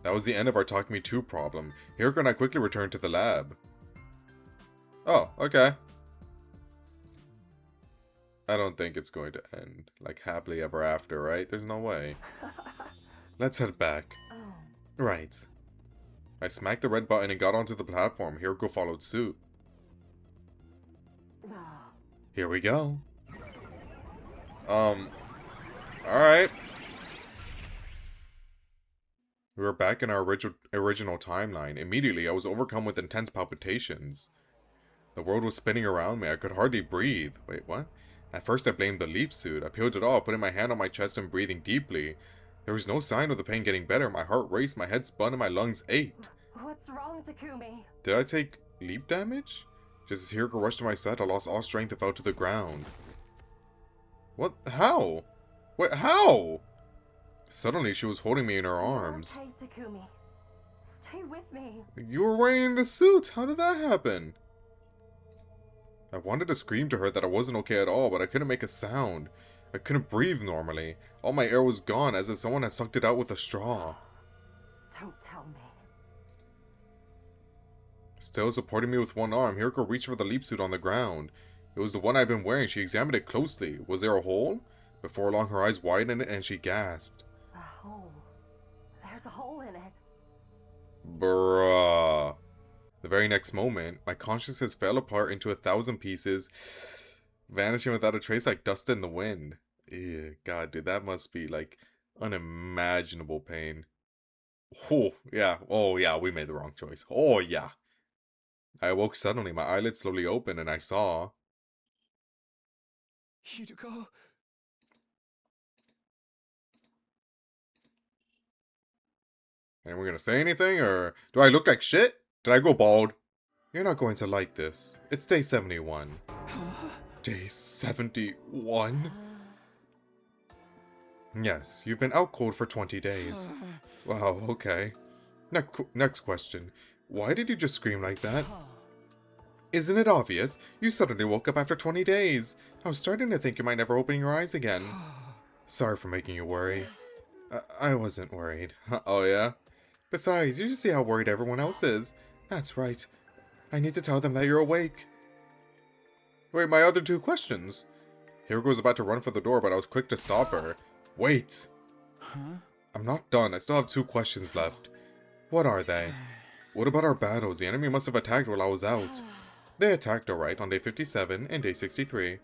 A: That was the end of our Talk Me 2 problem. Hiroko and I quickly returned to the lab. Oh, okay. I don't think it's going to end, like, happily ever after, right? There's no way. Let's head back. Right. I smacked the red button and got onto the platform. Hiroko followed suit. Here we go. Alright. We were back in our original timeline. Immediately, I was overcome with intense palpitations. The world was spinning around me. I could hardly breathe. Wait, what? At first, I blamed the leap suit. I peeled it off, putting my hand on my chest and breathing deeply. There was no sign of the pain getting better. My heart raced, my head spun, and my lungs ached.
E: What's wrong, Takumi?
A: Did I take leap damage? Just as Hiroko rushed to my side, I lost all strength and fell to the ground. What? How? Wait, how? Suddenly, she was holding me in her arms.
E: Okay, Takumi. Stay with me.
A: You were wearing the suit. How did that happen? I wanted to scream to her that I wasn't okay at all, but I couldn't make a sound. I couldn't breathe normally. All my air was gone, as if someone had sucked it out with a straw.
E: Don't tell me.
A: Still supporting me with one arm, Hiroko reached for the leap suit on the ground. It was the one I'd been wearing. She examined it closely. Was there a hole? Before long, her eyes widened and she gasped.
E: A hole. There's a hole in it.
A: Bruh. The very next moment, my consciousness fell apart into 1,000 pieces, vanishing without a trace like dust in the wind. Ew, God, dude, that must be, like, unimaginable pain. Oh, yeah. Oh, yeah, we made the wrong choice. Oh, yeah. I awoke suddenly. My eyelids slowly opened, and I saw...
D: Hiroko?
A: Anyone gonna say anything, or do I look like shit? Did I go bald? You're not going to like this. It's day 71. Day 71? Yes, you've been out cold for 20 days. Wow, okay. Next question. Why did you just scream like that? Isn't it obvious? You suddenly woke up after 20 days. I was starting to think you might never open your eyes again. Sorry for making you worry. I wasn't worried. Oh yeah? Besides, you should see how worried everyone else is. That's right. I need to tell them that you're awake. Wait, my other 2 questions. Hiroko was about to run for the door, but I was quick to stop her. Wait!
F: Huh?
A: I'm not done. I still have 2 questions left. What are they? What about our battles? The enemy must have attacked while I was out. They attacked alright on day 57 and day 63.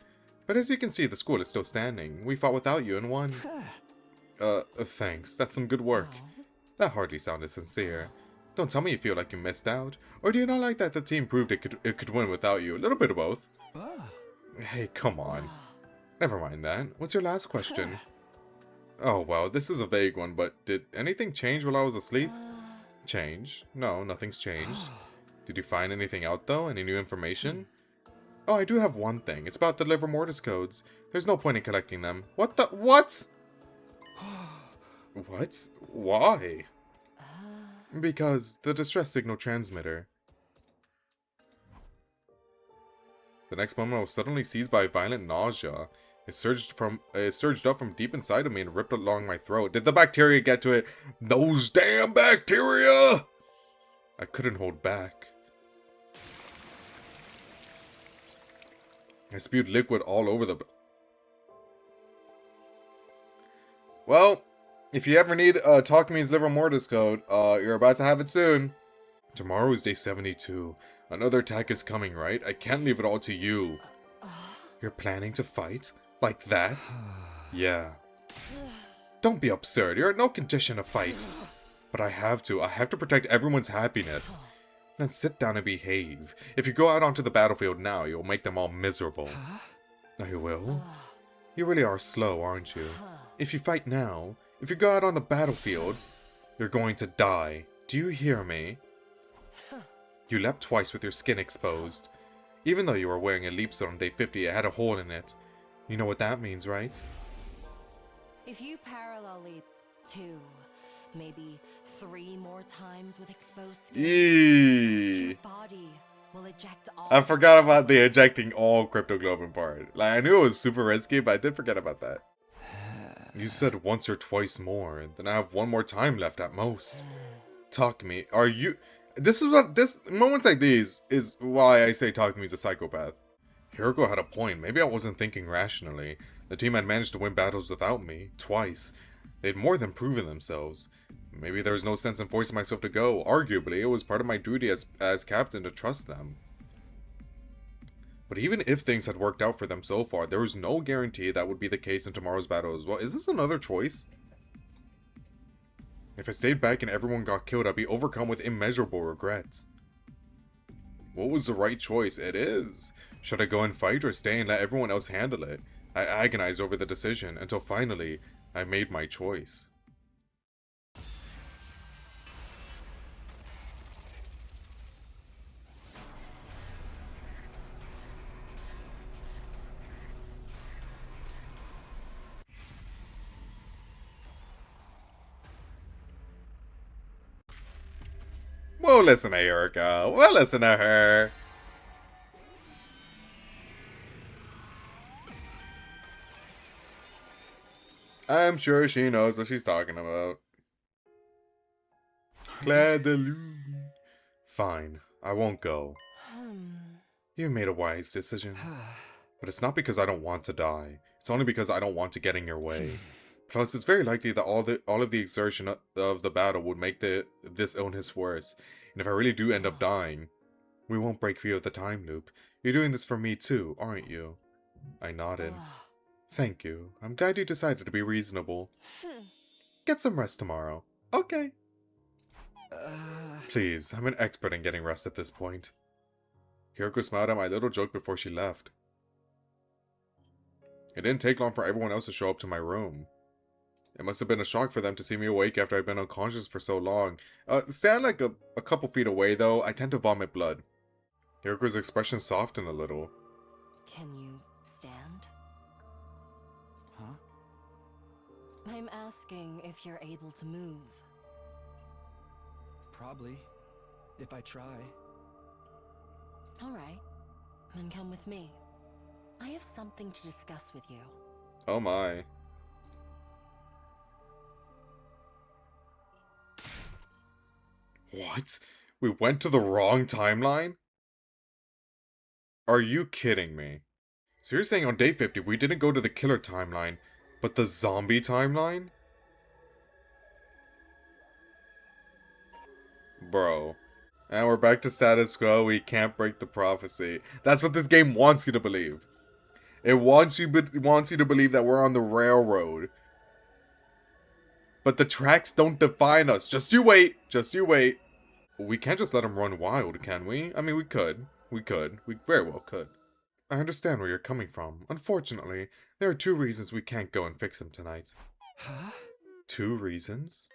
A: But as you can see, the school is still standing. We fought without you and won. Thanks. That's some good work. That hardly sounded sincere. Don't tell me you feel like you missed out. Or do you not like that the team proved it could win without you? A little bit of both. Hey, come on. Never mind that. What's your last question? Oh, well, this is a vague one, but did anything change while I was asleep? Change? No, nothing's changed. Did you find anything out, though? Any new information? Oh, I do have one thing. It's about the liver mortis codes. There's no point in collecting them. What the? What? What? Why? Because the distress signal transmitter. The next moment I was suddenly seized by violent nausea. It surged up from deep inside of me and ripped along my throat. Did the bacteria get to it? Those damn bacteria! I couldn't hold back. I spewed liquid all over the... Well, if you ever need Talk to Me's liver mortis code, you're about to have it soon. Tomorrow is day 72. Another attack is coming, right? I can't leave it all to you. You're planning to fight? Like that? Yeah. Don't be absurd. You're in no condition to fight. But I have to. I have to protect everyone's happiness. Then sit down and behave. If you go out onto the battlefield now, you'll make them all miserable. I will. You really are slow, aren't you? If you fight now, if you go out on the battlefield, you're going to die. Do you hear me? You leapt twice with your skin exposed. Even though you were wearing a leap suit on day 50, it had a hole in it. You know what that means, right?
E: If you parallel leap 2, maybe 3 more times with exposed skin, your body will eject all...
A: I forgot about the ejecting all cryptoglobin part. Like, I knew it was super risky, but I did forget about that. You said once or twice more, then I have one more time left at most. Talk to me. Are you... This is what... Moments like these is why I say Talk to Me is a psychopath. Hiroko had a point. Maybe I wasn't thinking rationally. The team had managed to win battles without me. Twice. They'd more than proven themselves. Maybe there was no sense in forcing myself to go. Arguably, it was part of my duty as captain to trust them. But even if things had worked out for them so far, there was no guarantee that would be the case in tomorrow's battle as well. Is this another choice? If I stayed back and everyone got killed, I'd be overcome with immeasurable regrets. What was the right choice? It is. Should I go and fight or stay and let everyone else handle it? I agonized over the decision until finally, I made my choice. We'll listen to Hiroko. We'll listen to her. I'm sure she knows what she's talking about. Claire de Lune. Fine, I won't go. You made a wise decision. But it's not because I don't want to die. It's only because I don't want to get in your way. Plus, it's very likely that all of the exertion of the battle would make this illness worse. And if I really do end up dying, we won't break free of the time loop. You're doing this for me too, aren't you? I nodded. Thank you. I'm glad you decided to be reasonable. Get some rest tomorrow. Okay. Please, I'm an expert in getting rest at this point. Hiroko smiled at my little joke before she left. It didn't take long for everyone else to show up to my room. It must have been a shock for them to see me awake after I'd been unconscious for so long. Stand like a couple feet away though, I tend to vomit blood. Hiroko's expression softened a little.
E: Can you stand?
D: Huh?
E: I'm asking if you're able to move.
D: Probably. If I try.
E: Alright, then come with me. I have something to discuss with you.
A: Oh my. What? We went to the wrong timeline? Are you kidding me? So you're saying on day 50 we didn't go to the killer timeline, but the zombie timeline? Bro. And we're back to status quo, we can't break the prophecy. That's what this game wants you to believe. It wants you to believe that we're on the railroad. But the tracks don't define us. Just you wait. Just you wait. we can't just let him run wild, can we? I mean, we could. We very well could. I understand where you're coming from. Unfortunately, there are 2 reasons we can't go and fix him tonight.
D: Huh?
A: 2 reasons?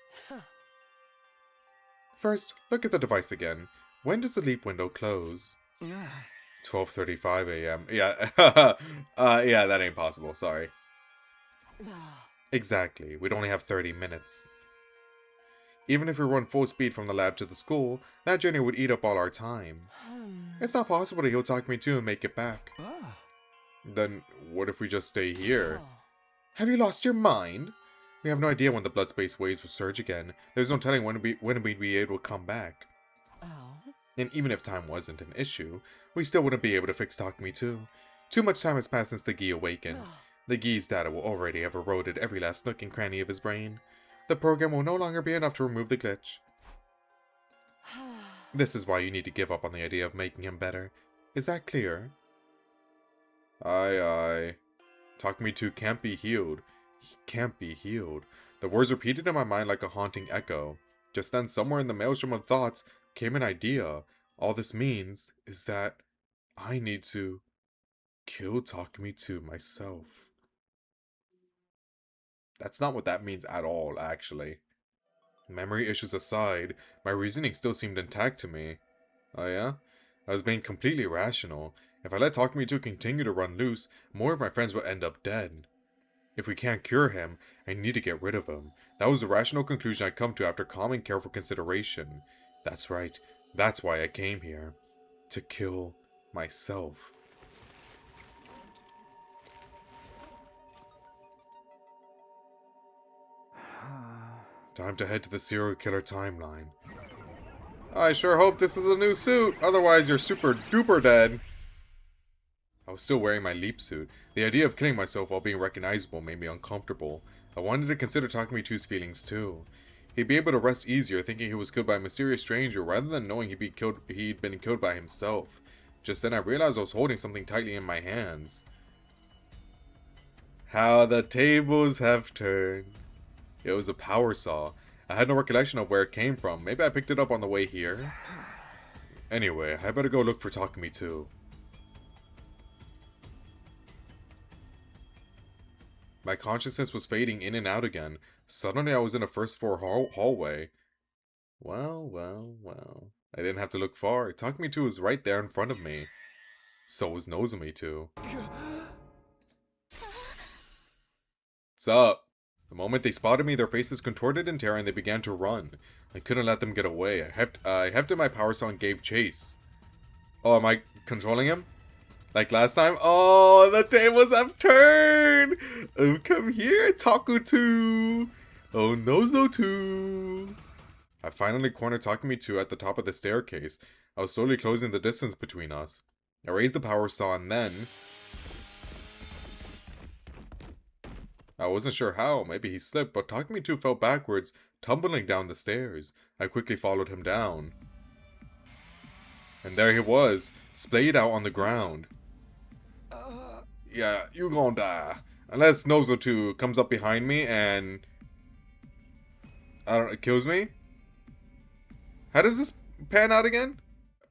A: First, look at the device again. When does the leap window close? 12:35 a.m. Yeah, yeah, that ain't possible, sorry. Exactly, we'd only have 30 minutes. Even if we run full speed from the lab to the school, that journey would eat up all our time. It's not possible to heal Takumi 2 and make it back. Then, what if we just stay here? Have you lost your mind? We have no idea when the blood space waves will surge again. There's no telling when we'd be able to come back. And even if time wasn't an issue, we still wouldn't be able to fix Takumi 2. Too much time has passed since the Gi awakened. The Gi's data will already have eroded every last nook and cranny of his brain. The program will no longer be enough to remove the glitch. This is why you need to give up on the idea of making him better. Is that clear? Aye. Takumi 2 can't be healed. He can't be healed. The words repeated in my mind like a haunting echo. Just then, somewhere in the maelstrom of thoughts, came an idea. All this means is that I need to kill Takumi 2 myself. That's not what that means at all, actually. Memory issues aside, my reasoning still seemed intact to me. Oh yeah? I was being completely rational. If I let Takumi 2 continue to run loose, more of my friends will end up dead. If we can't cure him, I need to get rid of him. That was the rational conclusion I come to after calm and careful consideration. That's right. That's why I came here. To kill myself. Time to head to the serial killer timeline. I sure hope this is a new suit, otherwise you're super duper dead. I was still wearing my leap suit. The idea of killing myself while being recognizable made me uncomfortable. I wanted to consider Takumi 2's feelings too. He'd be able to rest easier thinking he was killed by a mysterious stranger rather than knowing he'd been killed by himself. Just then I realized I was holding something tightly in my hands. How the tables have turned. It was a power saw. I had no recollection of where it came from. Maybe I picked it up on the way here. Anyway, I better go look for Takumi 2. My consciousness was fading in and out again. Suddenly I was in a first floor hallway. Well. I didn't have to look far. Takumi 2 was right there in front of me. So was Nozomi 2. What's up? The moment they spotted me, their faces contorted in terror and they began to run. I couldn't let them get away. I hefted my power saw and gave chase. Oh, am I controlling him? Like last time? Oh, the tables have turned! Oh, come here, Taku 2! Oh, Nozo 2! I finally cornered Takumi 2 at the top of the staircase. I was slowly closing the distance between us. I raised the power saw and then... I wasn't sure how, maybe he slipped, but Takumi 2 fell backwards, tumbling down the stairs. I quickly followed him down. And there he was, splayed out on the ground. Yeah, you gonna die. Unless Nozo 2 comes up behind me and... it kills me? How does this pan out again?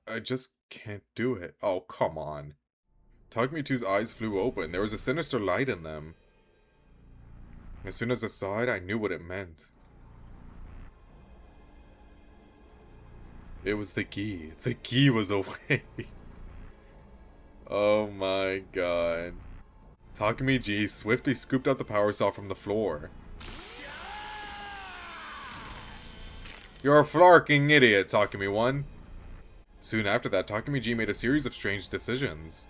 A: I just can't do it. Oh, come on. Takumi 2's eyes flew open. There was a sinister light in them. As soon as I saw it, I knew what it meant. It was the Gi. The Gi was away. Oh my god. Takumi G swiftly scooped out the power saw from the floor. You're a flarking idiot, Takumi 1. Soon after that, Takumi G made a series of strange decisions.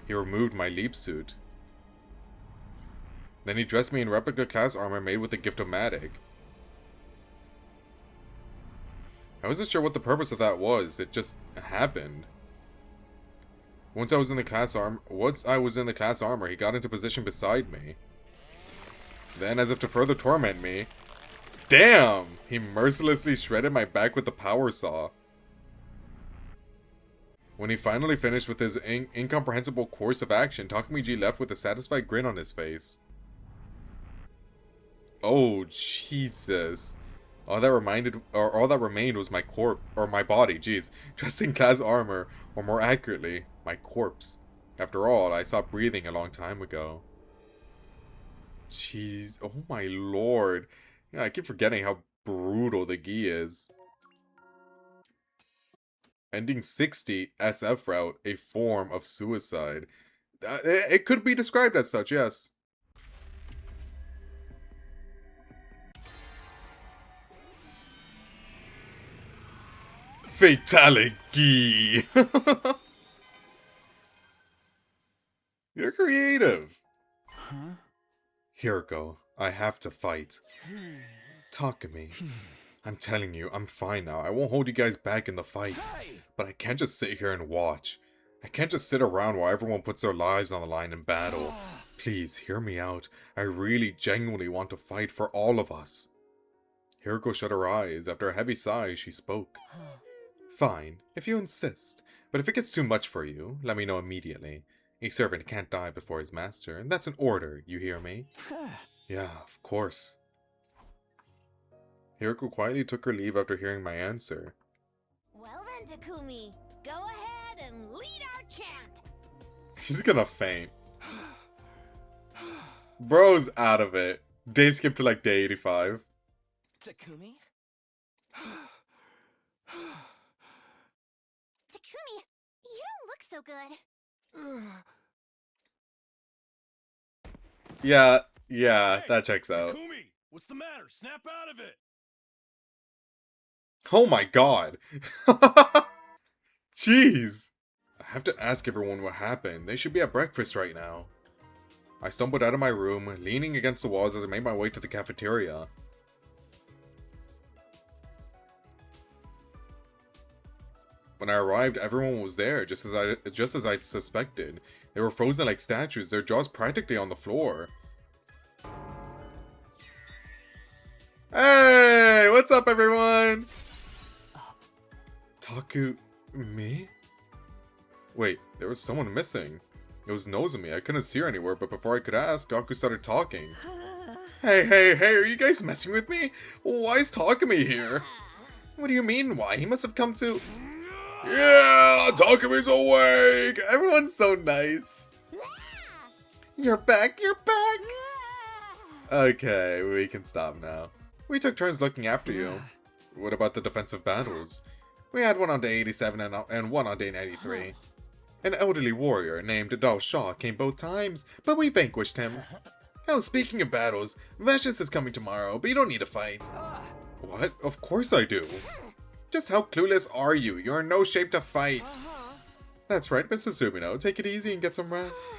A: He removed my leap suit. Then he dressed me in replica class armor made with the gift of Matic. I wasn't sure what the purpose of that was, it just happened. Once I was in the class armor, he got into position beside me. Then, as if to further torment me, damn! He mercilessly shredded my back with the power saw. When he finally finished with his incomprehensible course of action, Takumi G left with a satisfied grin on his face. Oh, Jesus. All that remained was my my body, jeez, dressed in glass armor, or more accurately, my corpse. After all, I stopped breathing a long time ago. Jeez, oh my lord. Yeah, I keep forgetting how brutal the Gi is. Ending 60 SF route, a form of suicide. It could be described as such, yes. Fatality. You're creative.
F: Huh?
A: Hiroko, I have to fight. Takumi, I'm telling you, I'm fine now. I won't hold you guys back in the fight.
F: Hey!
A: But I can't just sit here and watch. I can't just sit around while everyone puts their lives on the line in battle. Please, hear me out. I really, genuinely want to fight for all of us. Hiroko shut her eyes. After a heavy sigh, she spoke. Fine, if you insist. But if it gets too much for you, let me know immediately. A servant can't die before his master, and that's an order, you hear me? Yeah, of course. Hiroko quietly took her leave after hearing my answer.
C: Well then, Takumi, go ahead and lead our chant.
A: She's gonna faint. Bro's out of it. Day skip to like day 85.
F: Takumi?
C: Takumi, you don't look so good.
A: Yeah, that checks out.
G: Takumi, what's the matter? Snap out of it.
A: Oh my god. Jeez. I have to ask everyone what happened. They should be at breakfast right now. I stumbled out of my room, leaning against the walls as I made my way to the cafeteria. When I arrived, everyone was there, just as I'd suspected. They were frozen like statues, their jaws practically on the floor. Hey, what's up, everyone? Me? Wait, there was someone missing. It was Nozomi. I couldn't see her anywhere, but before I could ask, Gaku started talking. Hey, are you guys messing with me? Why is Takumi here? What do you mean, why? He must have come to... Yeah, Takumi's awake! Everyone's so nice. You're back! Okay, we can stop now. We took turns looking after you. What about the defensive battles? We had one on day 87 and one on day 93. An elderly warrior named Dal Shah came both times, but we vanquished him. Oh, speaking of battles, Vashus is coming tomorrow, but you don't need to fight. What? Of course I do. Just how clueless are you? You're in no shape to fight. That's right, Mrs. Sumino. Take it easy and get some rest.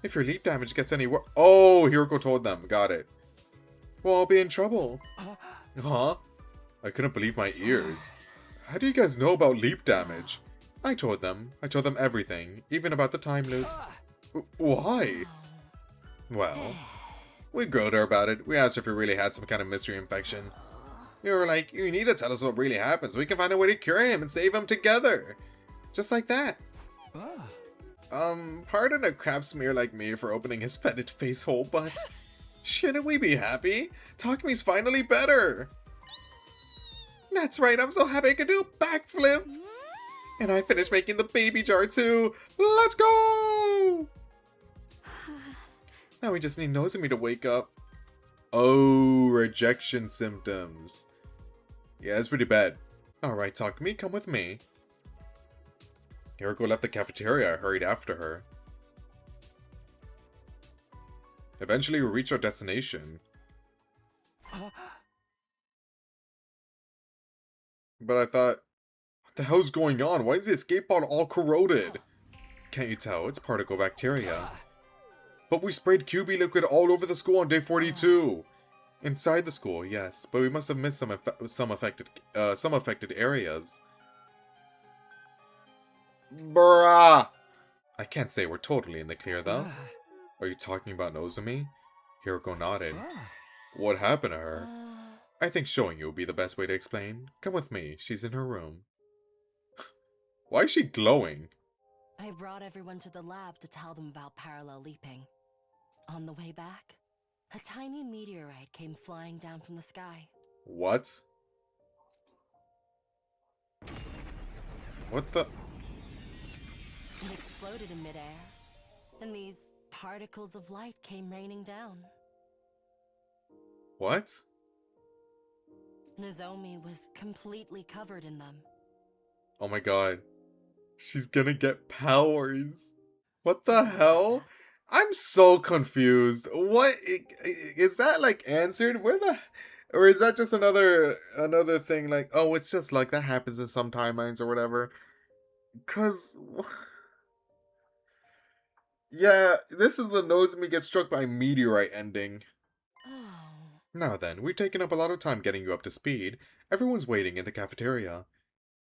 A: If your leap damage gets any worse... Oh, Hiroko told them. Got it. Well, I'll be in trouble. Huh? I couldn't believe my ears. How do you guys know about leap damage? I told them. I told them everything, even about the time loop. Why? Well, we grilled her about it. We asked her if we really had some kind of mystery infection. We were like, you need to tell us what really happened so we can find a way to cure him and save him together. Just like that. Pardon a crap smear like me for opening his fetid face hole, but... Shouldn't we be happy? Takumi's finally better! That's right, I'm so happy I can do a backflip! And I finished making the baby jar too! Let's go! Now we just need Nozomi to wake up. Oh, rejection symptoms. Yeah, it's pretty bad. Alright, Takumi, come with me. Hiroko left the cafeteria. I hurried after her. Eventually, we reached our destination. But I thought, what the hell's going on? Why is the escape pod all corroded? Can't you tell? It's particle bacteria. But we sprayed QB liquid all over the school on day 42. Inside the school, yes, but we must have missed some affected areas. Bruh! I can't say we're totally in the clear, though. Are you talking about Nozomi? Hiroko nodded. What happened to her? I think showing you would be the best way to explain. Come with me. She's in her room. Why is she glowing?
E: I brought everyone to the lab to tell them about parallel leaping. On the way back, a tiny meteorite came flying down from the sky.
A: What? What the?
E: It exploded in midair, and these particles of light came raining down.
A: What?
E: Nozomi was completely covered in them.
A: Oh my god. She's gonna get powers. What the hell? I'm so confused. What is that like answered? Where the, or is that just another thing like, oh, it's just like that happens in some timelines or whatever? Cuz yeah, this is the Nozomi gets struck by a meteorite ending.
E: Oh.
A: Now then, we've taken up a lot of time getting you up to speed. Everyone's waiting in the cafeteria.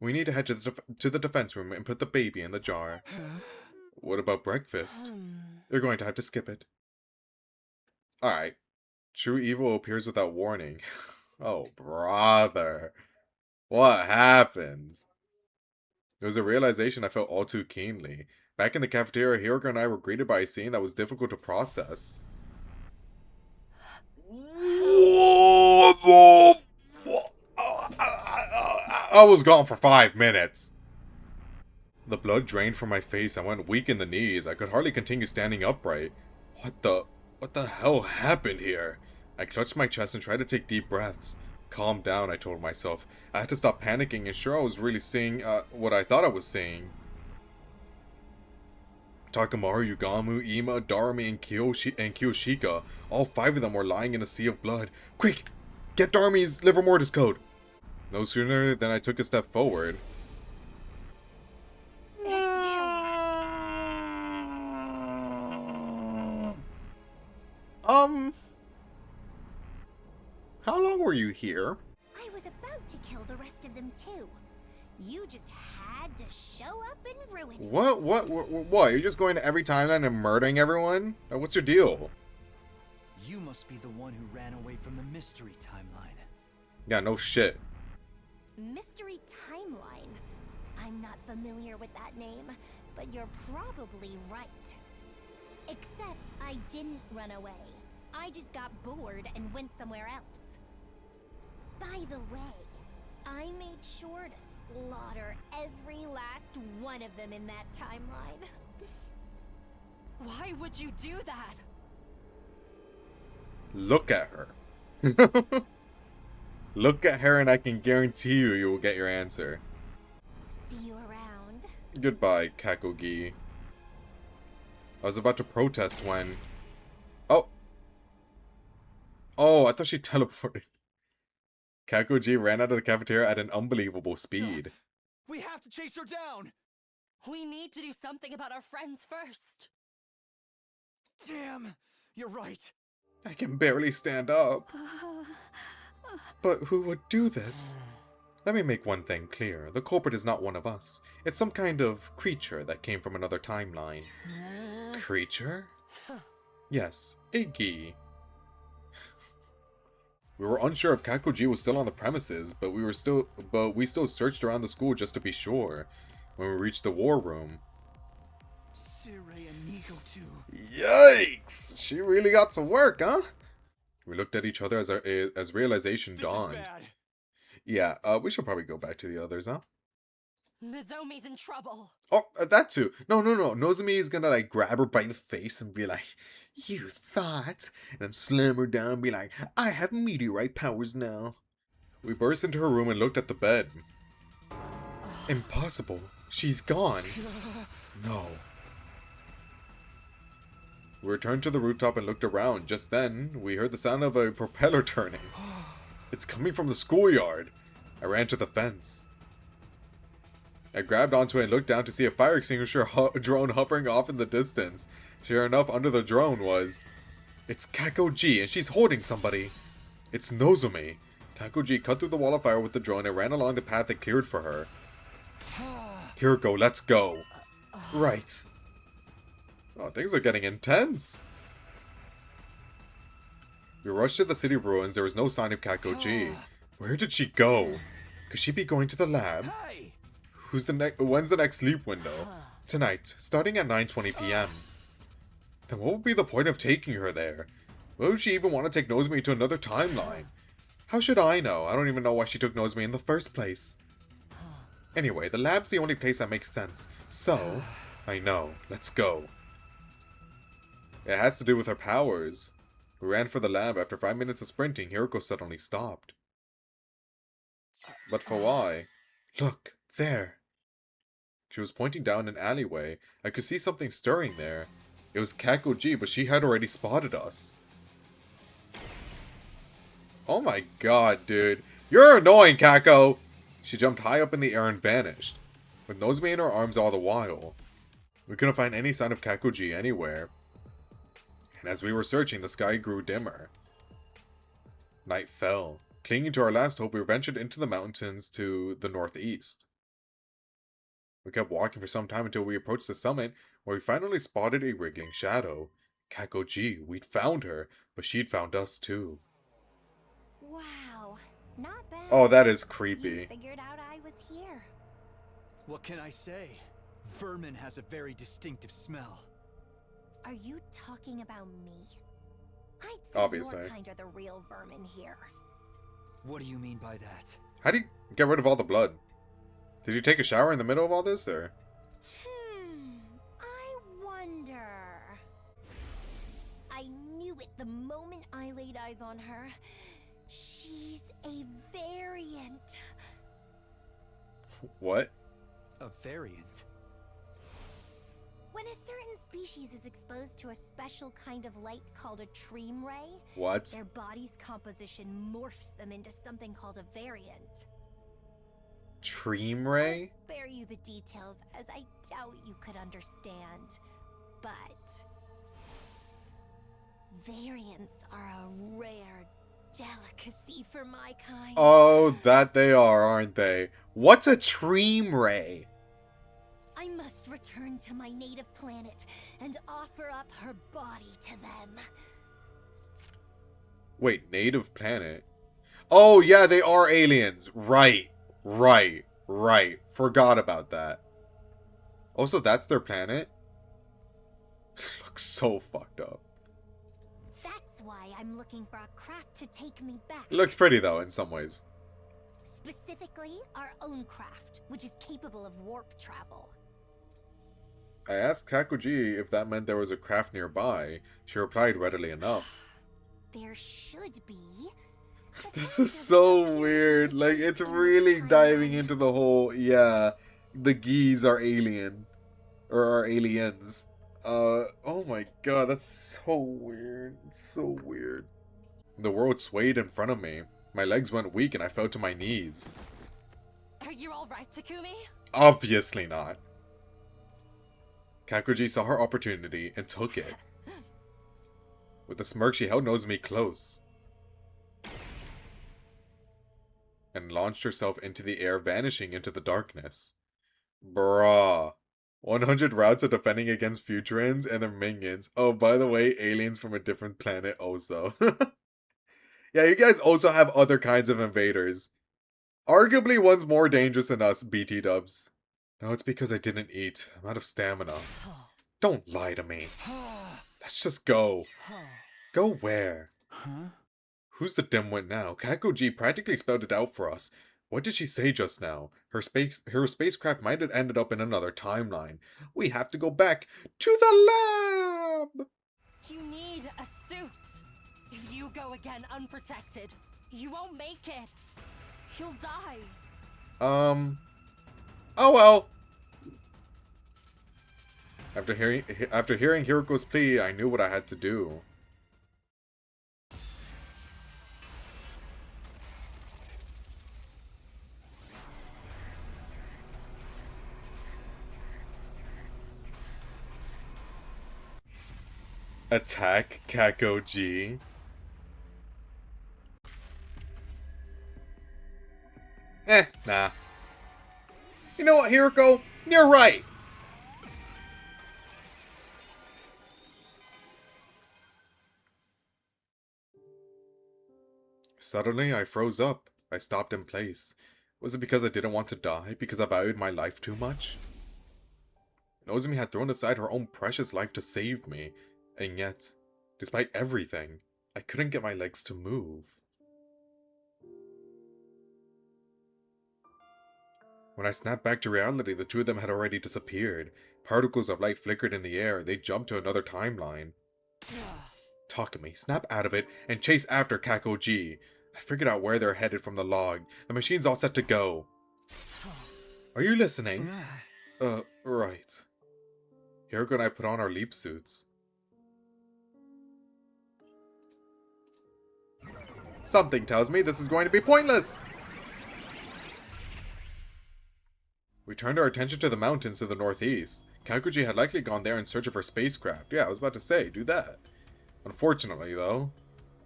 A: We need to head to the defense room and put the baby in the jar. What about breakfast? You're going to have to skip it. Alright. True evil appears without warning. Oh, brother. What happens? It was a realization I felt all too keenly. Back in the cafeteria, Hiroko and I were greeted by a scene that was difficult to process. I was gone for 5 minutes. The blood drained from my face. I went weak in the knees. I could hardly continue standing upright. What the hell happened here? I clutched my chest and tried to take deep breaths. Calm down, I told myself. I had to stop panicking and sure I was really seeing what I thought I was seeing. Takamaru, Yugamu, Ima, Darumi, and Kiyoshika. All 5 of them were lying in a sea of blood. Quick! Get Darumi's livor mortis code! No sooner than I took a step forward. How long were you here?
C: I was about to kill the rest of them too. You just had to show up and ruin it.
A: What? You're just going to every timeline and murdering everyone? What's your deal?
D: You must be the one who ran away from the mystery timeline.
A: Yeah, no shit.
C: Mystery Timeline. I'm not familiar with that name, but you're probably right. Except I didn't run away. I just got bored and went somewhere else. By the way, I made sure to slaughter every last one of them in that timeline.
E: Why would you do that?
A: Look at her. Look at her and I can guarantee you will get your answer.
C: See you around.
A: Goodbye, Kakogi. I was about to protest when... Oh, I thought she teleported. Kakoji ran out of the cafeteria at an unbelievable speed.
D: We have to chase her down!
E: We need to do something about our friends first.
D: Damn! You're right.
A: I can barely stand up. But who would do this? Let me make one thing clear. The culprit is not one of us. It's some kind of creature that came from another timeline. Creature? Yes, a Gi. We were unsure if Kakoji was still on the premises, but we still searched around the school just to be sure. When we reached the war room.
D: Sirei and Nico too.
A: Yikes! She really got to work, huh? We looked at each other as realization dawned.
D: This is bad.
A: Yeah, we should probably go back to the others, huh?
E: Nozomi's in trouble.
A: Oh, that too. No. Nozomi is gonna, like, grab her by the face and be like, you thought? And then slam her down and be like, I have meteorite powers now. We burst into her room and looked at the bed. Impossible. She's gone. No. We returned to the rooftop and looked around. Just then, we heard the sound of a propeller turning. It's coming from the schoolyard. I ran to the fence. I grabbed onto it and looked down to see a fire extinguisher drone hovering off in the distance. Sure enough, under the drone was... It's Kakoji, and she's holding somebody. It's Nozomi. Kakoji cut through the wall of fire with the drone and ran along the path it cleared for her. Hiroko, let's go. Right. Oh, things are getting intense. We rushed to the city ruins. There was no sign of Kakoji. Where did she go? Could she be going to the lab?
D: Hey!
A: When's the next sleep window? Tonight, starting at 9:20 p.m. Then what would be the point of taking her there? Why would she even want to take Nozomi to another timeline? How should I know? I don't even know why she took Nozomi in the first place. Anyway, the lab's the only place that makes sense. So, I know. Let's go. It has to do with her powers. We ran for the lab. After 5 minutes of sprinting, Hiroko suddenly stopped. But for why? Look, there. She was pointing down an alleyway. I could see something stirring there. It was Kakoji, but she had already spotted us. Oh my god, dude. You're annoying, Kako! She jumped high up in the air and vanished, with Nozomi in her arms all the while. We couldn't find any sign of Kakoji anywhere. And as we were searching, the sky grew dimmer. Night fell. Clinging to our last hope, we ventured into the mountains to the northeast. We kept walking for some time until we approached the summit, where we finally spotted a wriggling shadow. Kakoji, we'd found her, but she'd found us too.
C: Wow, not bad.
A: Oh, that is
C: You
A: creepy.
C: figured out I was here.
D: What can I say? Vermin has a very distinctive smell.
C: Are you talking about me? I'd say
A: Obviously.
C: your kind are the real vermin here.
D: What do you mean by that?
A: How do you get rid of all the blood? Did you take a shower in the middle of all this, or?
C: I wonder. I knew it the moment I laid eyes on her. She's a variant.
A: What?
D: A variant?
C: When a certain species is exposed to a special kind of light called a tream ray,
A: What?
C: their body's composition morphs them into something called a variant.
A: Tream
C: I'll
A: ray?
C: spare you the details, as I doubt you could understand. But variants are a rare delicacy for my kind.
A: Oh, that they are, aren't they? What's a tream ray?
C: I must return to my native planet and offer up her body to them.
A: Wait, native planet? Oh, yeah, they are aliens. Right. Forgot about that. Also, that's their planet? Looks so fucked up.
C: That's why I'm looking for a craft to take me back.
A: It looks pretty, though, in some ways.
C: Specifically, our own craft, which is capable of warp travel.
A: I asked Kakuji if that meant there was a craft nearby. She replied readily enough.
C: There should be. but
A: This
C: that
A: is
C: does
A: so
C: not
A: weird. Like,
C: exist
A: it's
C: in this
A: really diving
C: timeline.
A: into the whole, yeah, the geese are alien. Or are aliens. Oh my god, that's so weird. It's so weird. The world swayed in front of me. My legs went weak and I fell to my knees.
E: Are you alright, Takumi?
A: Obviously not. Kakuji saw her opportunity and took it. With a smirk, she held Nozomi close and launched herself into the air, vanishing into the darkness. Bruh. 100 routes of defending against Futurans and their minions. Oh, by the way, aliens from a different planet also. Yeah, you guys also have other kinds of invaders. Arguably one's more dangerous than us, BT dubs. No, it's because I didn't eat. I'm out of stamina. Don't lie to me. Let's just go. Go where?
D: Huh?
A: Who's the dimwit now? Kakuji practically spelled it out for us. What did she say just now? Her spacecraft might have ended up in another timeline. We have to go back to the lab!
E: You need a suit. If you go again unprotected, you won't make it. You'll die.
A: Oh well. After hearing Hiroko's plea, I knew what I had to do. Attack Kakoji. Nah. You know what, Hiroko? You're right. Suddenly, I froze up. I stopped in place. Was it because I didn't want to die? Because I valued my life too much? Nozomi had thrown aside her own precious life to save me. And yet, despite everything, I couldn't get my legs to move. When I snapped back to reality, the two of them had already disappeared. Particles of light flickered in the air. They jumped to another timeline. Takumi, snap out of it and chase after Kako G. I figured out where they're headed from the log. The machine's all set to go. Are you listening? Right. Hirago and I put on our leap suits. Something tells me this is going to be pointless. We turned our attention to the mountains to the northeast. Kakuji had likely gone there in search of her spacecraft. Yeah, I was about to say, do that. Unfortunately, though.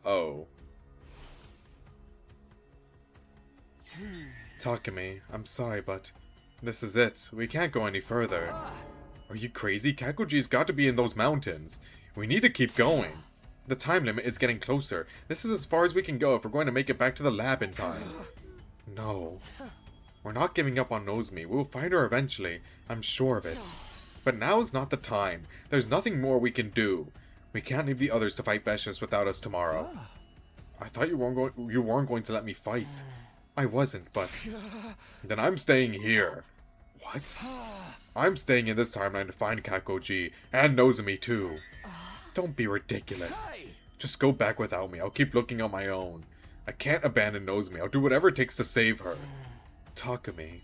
A: Oh. Takumi, I'm sorry, but this is it. We can't go any further. Are you crazy? Kakuji's got to be in those mountains. We need to keep going. The time limit is getting closer. This is as far as we can go if we're going to make it back to the lab in time. No. We're not giving up on Nozomi. We'll find her eventually. I'm sure of it. But now is not the time. There's nothing more we can do. We can't leave the others to fight Veshnis without us tomorrow. I thought you weren't going to let me fight. I wasn't, but... Then I'm staying here. What? I'm staying in this timeline to find Kakoji, and Nozomi too. Don't be ridiculous. Just go back without me. I'll keep looking on my own. I can't abandon Nozomi. I'll do whatever it takes to save her. Takumi.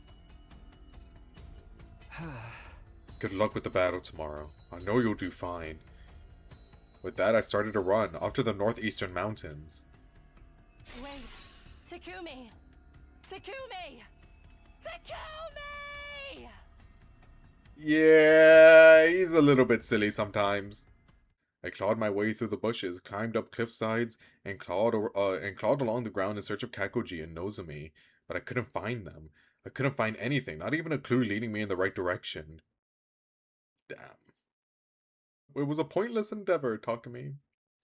A: Good luck with the battle tomorrow. I know you'll do fine. With that, I started to run off to the northeastern mountains.
E: Wait, Takumi! Takumi! Takumi!
A: Yeah, he's a little bit silly sometimes. I clawed my way through the bushes, climbed up cliff sides, and clawed along the ground in search of Kakoji and Nozomi, but I couldn't find them. I couldn't find anything, not even a clue leading me in the right direction. Damn. It was a pointless endeavor, Takumi.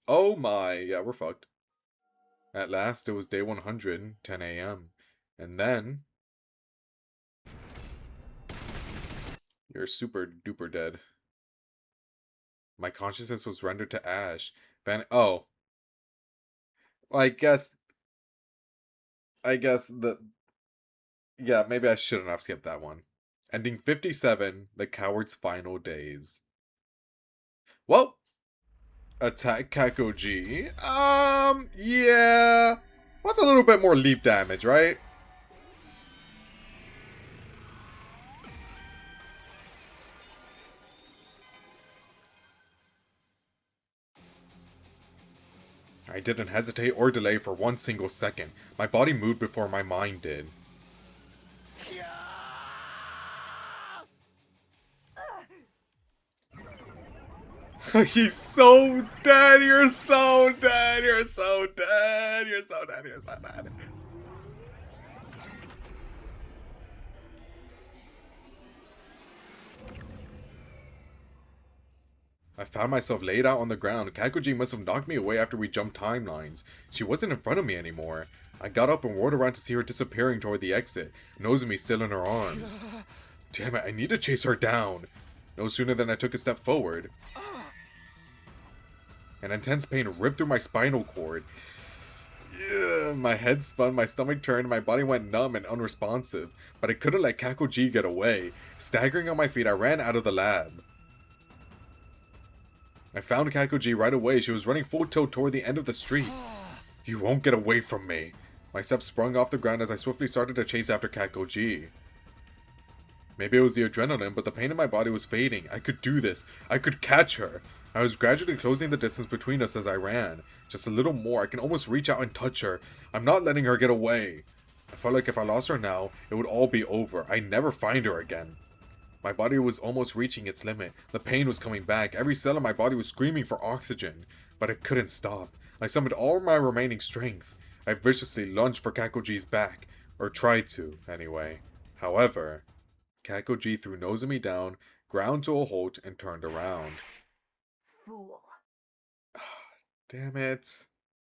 A: Oh my, yeah, we're fucked. At last, it was day 100, 10 a.m. And then... You're super duper dead. My consciousness was rendered to ash. Oh. I guess the... Yeah, maybe I shouldn't have skipped that one. Ending 57, The Coward's Final Days. Well, attack Kakoji. Yeah. What's a little bit more leap damage, right? I didn't hesitate or delay for one single second. My body moved before my mind did. He's so dead, you're so dead, you're so dead, you're so dead, you're so dead. I found myself laid out on the ground. Kakuji must have knocked me away after we jumped timelines. She wasn't in front of me anymore. I got up and whirled around to see her disappearing toward the exit, Nozomi still in her arms. Damn it, I need to chase her down. No sooner than I took a step forward. An intense pain ripped through my spinal cord. My head spun, my stomach turned, my body went numb and unresponsive. But I couldn't let Kakoji get away. Staggering on my feet, I ran out of the lab. I found Kakoji right away. She was running full tilt toward the end of the street. You won't get away from me. My steps sprung off the ground as I swiftly started to chase after Kakoji. Maybe it was the adrenaline, but the pain in my body was fading. I could do this. I could catch her. I was gradually closing the distance between us as I ran. Just a little more. I can almost reach out and touch her. I'm not letting her get away. I felt like if I lost her now, it would all be over. I'd never find her again. My body was almost reaching its limit. The pain was coming back. Every cell in my body was screaming for oxygen. But I couldn't stop. I summoned all my remaining strength. I viciously lunged for Kakoji's back. Or tried to, anyway. However, Kakoji threw Nozomi down, ground to a halt, and turned around.
B: Fool.
A: Damn it.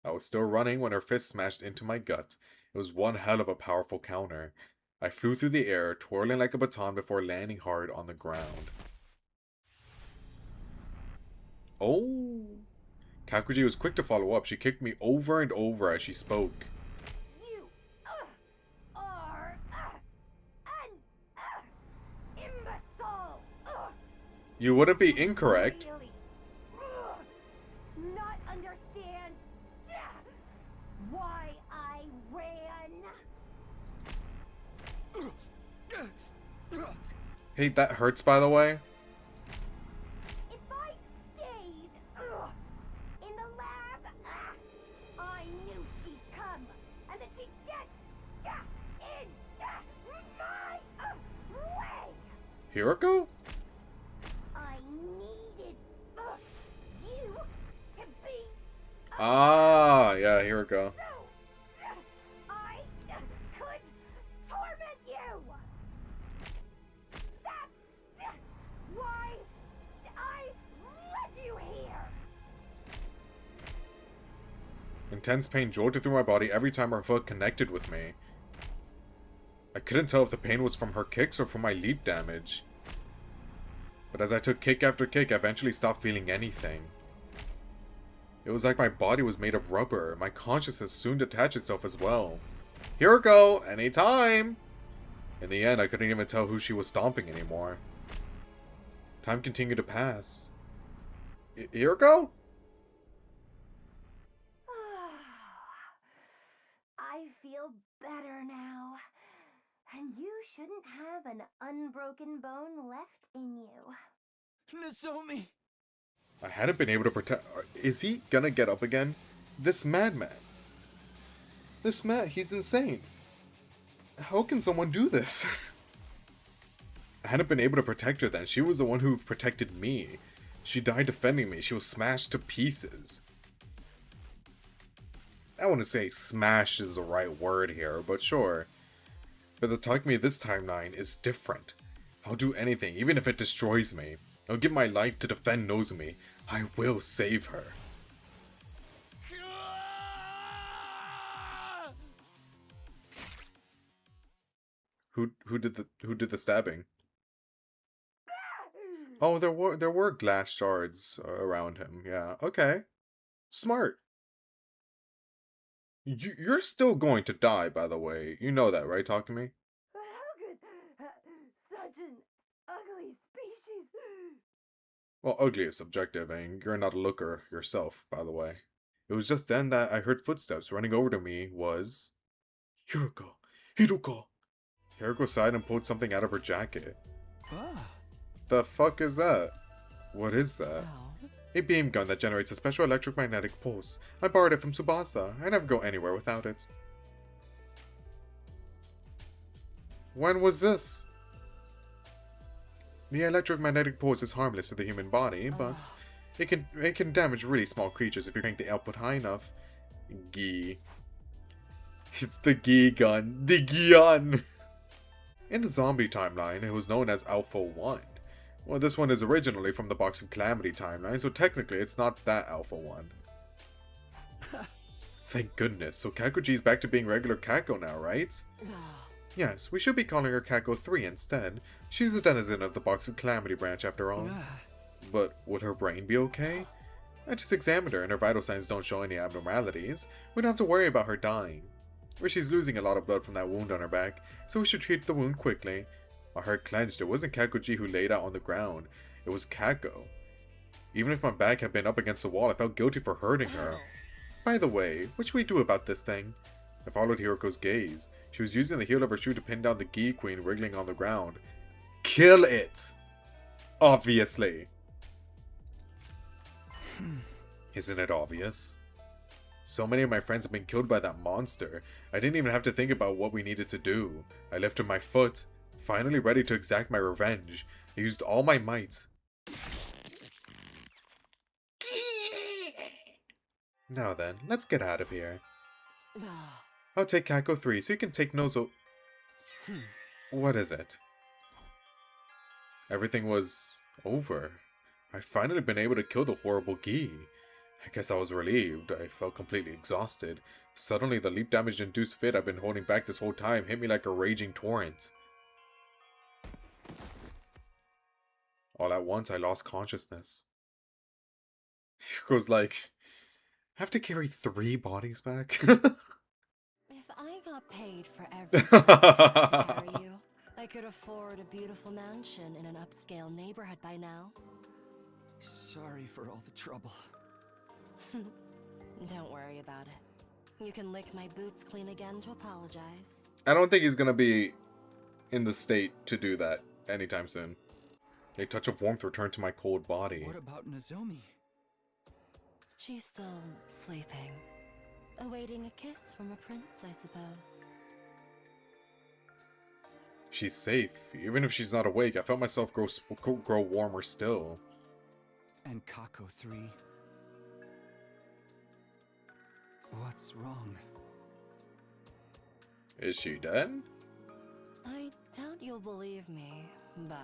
A: I was still running when her fist smashed into my gut. It was one hell of a powerful counter. I flew through the air, twirling like a baton before landing hard on the ground. Oh. Kakuji was quick to follow up. She kicked me over and over as she spoke.
B: You are an
A: You wouldn't be incorrect.
C: Really? Not understand why I ran.
A: Hey, that hurts, by the way.
C: If I stayed in the lab, I knew she'd come, and that she'd get in my way.
A: Hiroko?
C: I needed you to be
A: Ah, yeah, Hiroko.
C: so I could torment you. That's why I led you here.
A: Intense pain jolted through my body every time her foot connected with me. I couldn't tell if the pain was from her kicks or from my leap damage. But as I took kick after kick, I eventually stopped feeling anything. It was like my body was made of rubber. My consciousness soon detached itself as well. Hiroko, anytime! In the end, I couldn't even tell who she was stomping anymore. Time continued to pass. Hiroko?
C: I feel better now. And you shouldn't have an unbroken bone left in you.
F: Nozomi!
A: I hadn't been able to protect... Is he gonna get up again? This madman. This man, he's insane. How can someone do this? I hadn't been able to protect her then. She was the one who protected me. She died defending me. She was smashed to pieces. I wouldn't say smash is the right word here, but sure. But the Takumi this timeline is different. I'll do anything, even if it destroys me. I'll give my life to defend Nozomi. I will save her. Who did the stabbing? Oh, there were glass shards around him. Yeah. Okay. Smart. You're still going to die, by the way. You know that, right, Takumi?
C: How could such an ugly species...
A: Well, ugly is subjective, and you're not a looker yourself, by the way. It was just then that I heard footsteps. Running over to me was... Hiroko! Hiroko! Hiroko sighed and pulled something out of her jacket.
F: Ah.
A: The fuck is that? What is that?
E: Oh.
A: A beam gun that generates a special electromagnetic pulse. I borrowed it from Tsubasa. I never go anywhere without it. When was this? The electromagnetic pulse is harmless to the human body, but it can damage really small creatures if you crank the output high enough. Gee. It's the Gee gun. The Gion! In the zombie timeline, it was known as Alpha 1. Well, this one is originally from the Box of Calamity timeline, so technically it's not that Alpha 1. Thank goodness, so Kakuji's back to being regular Kako now, right? Yes, we should be calling her Kako 3 instead. She's a denizen of the Box of Calamity branch after all. But would her brain be okay? I just examined her and her vital signs don't show any abnormalities. We don't have to worry about her dying. Or she's losing a lot of blood from that wound on her back, so we should treat the wound quickly. My heart clenched. It wasn't Kakuji who laid out on the ground. It was Kako. Even if my back had been up against the wall, I felt guilty for hurting her. By the way, what should we do about this thing? I followed Hiroko's gaze. She was using the heel of her shoe to pin down the Gi Queen wriggling on the ground. Kill it! Obviously. Isn't it obvious? So many of my friends have been killed by that monster. I didn't even have to think about what we needed to do. I lifted my foot, finally ready to exact my revenge. I used all my might. Now then, let's get out of here. I'll take Kako 3 so you can take Nozo... What is it? Everything was over. I'd finally been able to kill the horrible Gi. I guess I was relieved. I felt completely exhausted. Suddenly, the leap damage-induced fit I've been holding back this whole time hit me like a raging torrent. All at once, I lost consciousness. It was like, I have to carry 3 bodies back?
E: If I got paid for everything to carry you, I could afford a beautiful mansion in an upscale neighborhood by now.
D: Sorry for all the trouble.
E: Don't worry about it. You can lick my boots clean again to apologize.
A: I don't think he's gonna be in the state to do that anytime soon. A touch of warmth returned to my cold body.
D: What about Nozomi?
E: She's still sleeping. Awaiting a kiss from a prince, I suppose.
A: She's safe. Even if she's not awake, I felt myself grow warmer still.
D: And Kako 3. What's wrong?
A: Is she dead?
E: I doubt you'll believe me, but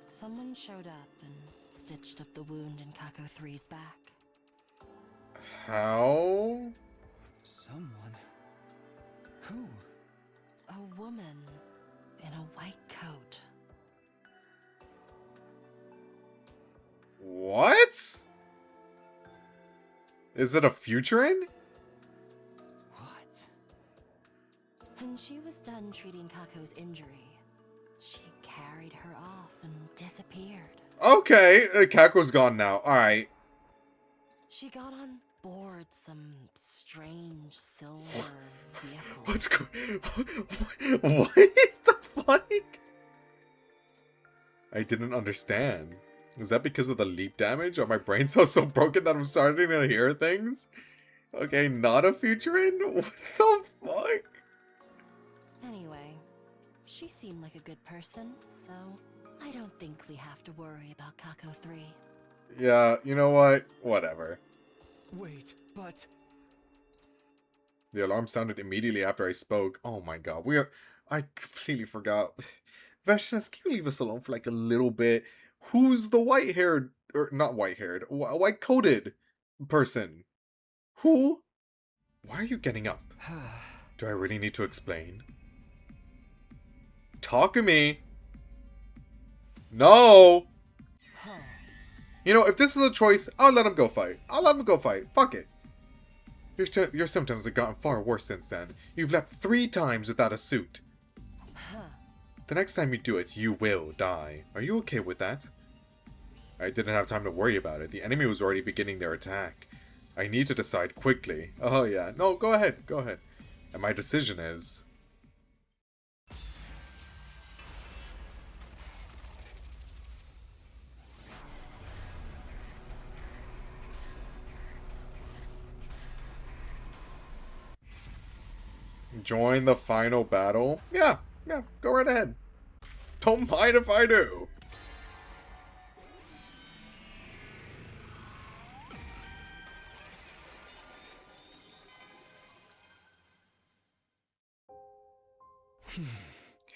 E: someone showed up and stitched up the wound in Kako 3's back.
A: How?
D: Someone? Who?
E: A woman in a white coat.
A: What? Is it a Futurin?
D: What?
E: When she was done treating Kako's injury, she carried her off and disappeared.
A: Okay, Kako's gone now. Alright.
E: She got on board some strange silver vehicle.
A: What's what the fuck? I didn't understand. Is that because of the leap damage? Are my brain cells so broken that I'm starting to hear things? Okay, not a Futurin? What the fuck?
E: Anyway, she seemed like a good person, so I don't think we have to worry about Kako 3.
A: Yeah, you know what? Whatever.
D: Wait, but...
A: The alarm sounded immediately after I spoke. Oh my god, I completely forgot. Vashnas, can you leave us alone for like a little bit? Who's the white-haired, or not white-haired, white-coated person? Who? Why are you getting up? Do I really need to explain? Talk to me. No. You know, if this is a choice, I'll let him go fight. Fuck it. Your symptoms have gotten far worse since then. You've leapt 3 times without a suit. The next time you do it, you will die. Are you okay with that? I didn't have time to worry about it. The enemy was already beginning their attack. I need to decide quickly. Oh yeah. No, go ahead. And my decision is... join the final battle? Yeah, go right ahead. Don't mind if I do.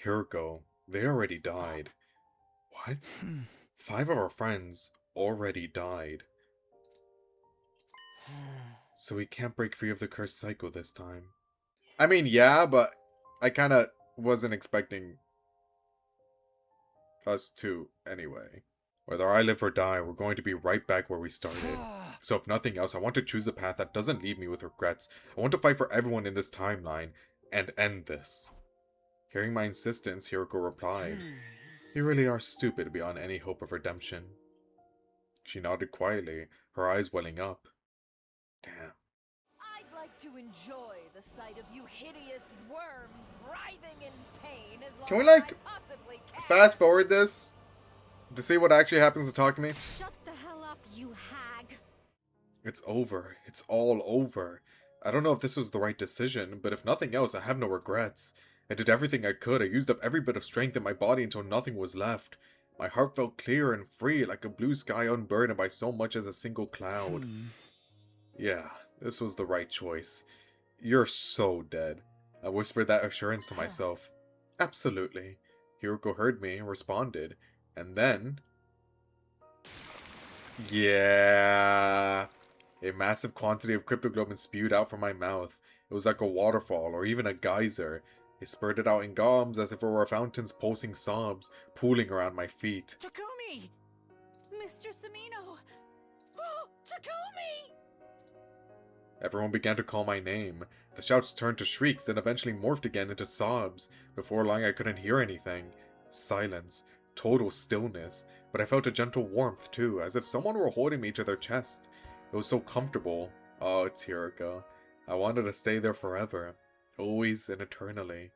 A: Hiroko, they already died. What? 5 of our friends already died. So we can't break free of the cursed cycle this time. I mean, yeah, but I kind of wasn't expecting us to anyway. Whether I live or die, we're going to be right back where we started. So if nothing else, I want to choose a path that doesn't leave me with regrets. I want to fight for everyone in this timeline and end this. Hearing my insistence, Hiroko replied, "You really are stupid beyond any hope of redemption." She nodded quietly, her eyes welling up. Damn.
H: I'd like to enjoy the sight of you hideous worms writhing in pain as long
A: Can we,
H: as
A: like,
H: I possibly can.
A: fast forward this to see what actually happens to Takumi?
C: Shut the hell up, you hag.
A: It's over. It's all over. I don't know if this was the right decision, but if nothing else, I have no regrets. I did everything I could. I used up every bit of strength in my body until nothing was left. My heart felt clear and free, like a blue sky unburdened by so much as a single cloud. Yeah, this was the right choice. You're so dead. I whispered that assurance to myself. Absolutely. Hiroko heard me and responded. And then... yeah... a massive quantity of cryptoglobin spewed out from my mouth. It was like a waterfall or even a geyser. It spurted out in gobs as if it were fountains pulsing sobs, pooling around my feet.
F: Takumi!
H: Mr. Samino! Oh, Takumi!
A: Everyone began to call my name. The shouts turned to shrieks, then eventually morphed again into sobs. Before long I couldn't hear anything. Silence. Total stillness. But I felt a gentle warmth too, as if someone were holding me to their chest. It was so comfortable. Oh, it's Hiroko. I wanted to stay there forever. Always and eternally.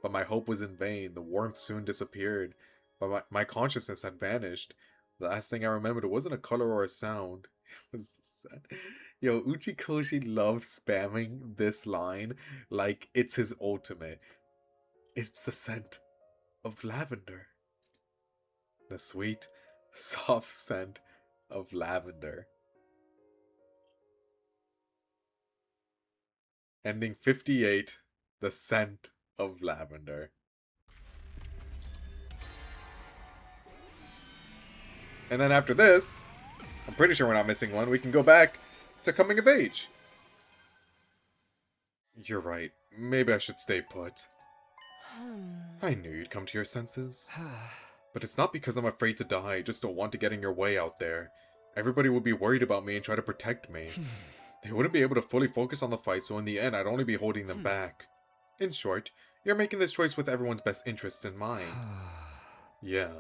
A: But my hope was in vain. The warmth soon disappeared. But my consciousness had vanished. The last thing I remembered, it wasn't a color or a sound. It was the scent. Yo, Uchikoshi loves spamming this line like it's his ultimate. It's the scent of lavender. The sweet, soft scent of lavender. Ending 58, the scent of lavender. And then after this, I'm pretty sure we're not missing one, we can go back to coming of age. You're right. Maybe I should stay put. I knew you'd come to your senses. But it's not because I'm afraid to die, I just don't want to get in your way out there. Everybody would be worried about me and try to protect me. They wouldn't be able to fully focus on the fight, so in the end I'd only be holding them back. In short, you're making this choice with everyone's best interests in mind. Yeah.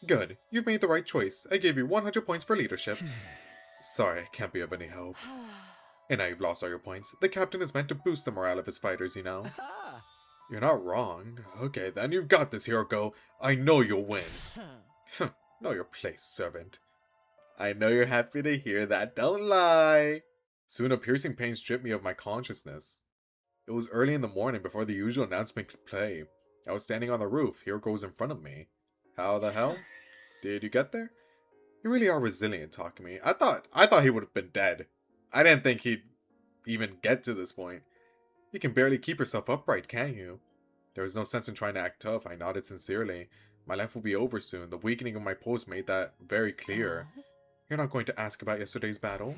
A: Good. You've made the right choice. I gave you 100 points for leadership. Sorry, I can't be of any help. And now you've lost all your points. The captain is meant to boost the morale of his fighters, you know. You're not wrong. Okay, then you've got this, Hiroko. I know you'll win. Know your place, servant. I know you're happy to hear that, don't lie. Soon a piercing pain stripped me of my consciousness. It was early in the morning before the usual announcement could play. I was standing on the roof. Hiroko was in front of me. How the hell? Did you get there? You really are resilient, Takumi. I thought he would have been dead. I didn't think he'd even get to this point. You can barely keep yourself upright, can't you? There was no sense in trying to act tough. I nodded sincerely. My life will be over soon. The weakening of my pulse made that very clear. You're not going to ask about yesterday's battle?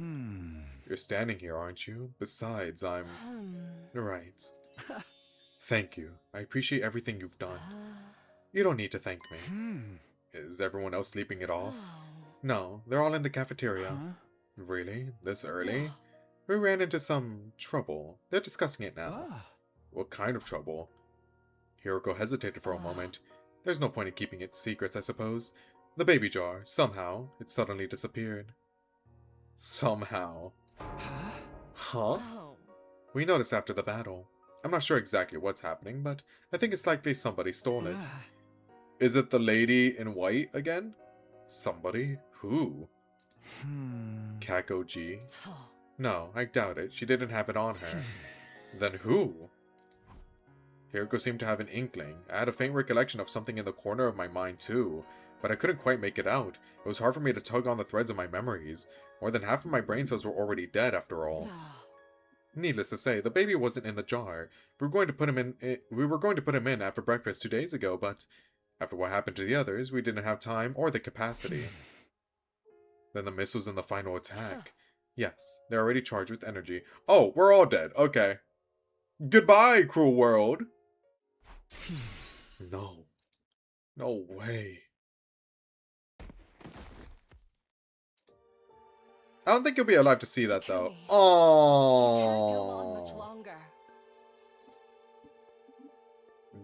A: You're standing here, aren't you? Besides, I'm... Right. Thank you. I appreciate everything you've done. You don't need to thank me. Is everyone else sleeping it off? No, they're all in the cafeteria. Really? This early? We ran into some trouble. They're discussing it now. What kind of trouble? Hiroko hesitated for a moment. There's no point in keeping it secrets, I suppose. The baby jar, somehow, it suddenly disappeared. Somehow. Huh? We noticed after the battle. I'm not sure exactly what's happening, but I think it's likely somebody stole it. Is it the lady in white again? Somebody? Who? Kako-ji? No, I doubt it. She didn't have it on her. Then who? Hiroko seemed to have an inkling. I had a faint recollection of something in the corner of my mind too, but I couldn't quite make it out. It was hard for me to tug on the threads of my memories. More than half of my brain cells were already dead after all. Needless to say, the baby wasn't in the jar. We were going to put him in after breakfast 2 days ago, but after what happened to the others, we didn't have time or the capacity. Then the mist was in the final attack. Yes, they're already charged with energy. Oh, we're all dead. Okay. Goodbye, cruel world. No. No way. I don't think you'll be alive to see that, though. Oh.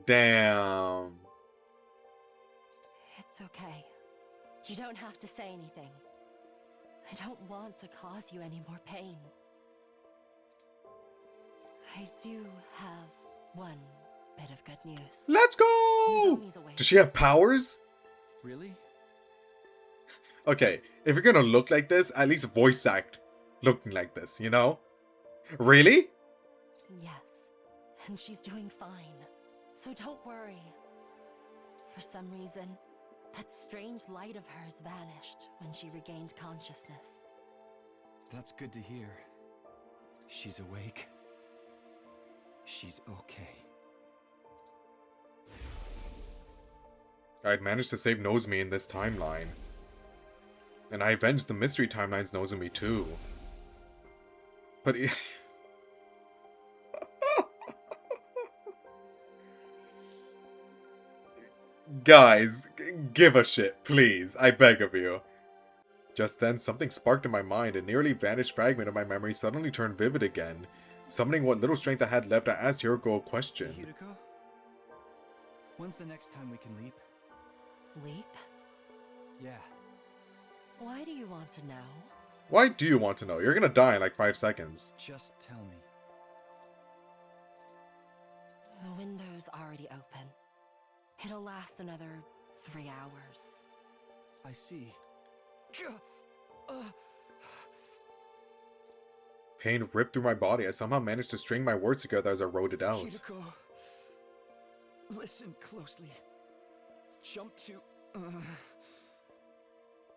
A: Damn.
E: It's okay. You don't have to say anything. I don't want to cause you any more pain. I do have one bit of good news.
A: Let's go! Does she have powers?
D: Really?
A: Okay, if you're gonna look like this, at least voice act looking like this, you know? Really?
E: Yes, and she's doing fine. So don't worry. For some reason, that strange light of hers vanished when she regained consciousness.
D: That's good to hear. She's awake. She's okay.
A: I'd managed to save Nozomi in this timeline. And I avenged the mystery timeline's Nozomi too. But guys, give a shit, please. I beg of you. Just then, something sparked in my mind. A nearly vanished fragment of my memory suddenly turned vivid again. Summoning what little strength I had left, I asked Hiroko a question.
D: Hiroko? When's the next time we can leap?
E: Leap?
D: Yeah.
E: Why do you want to know?
A: Why do you want to know? You're gonna die in like 5 seconds.
D: Just tell me.
E: The window's already open. It'll last another 3 hours.
D: I see.
A: Pain ripped through my body. I somehow managed to string my words together as I wrote it out.
D: Hiroko, listen closely. Jump to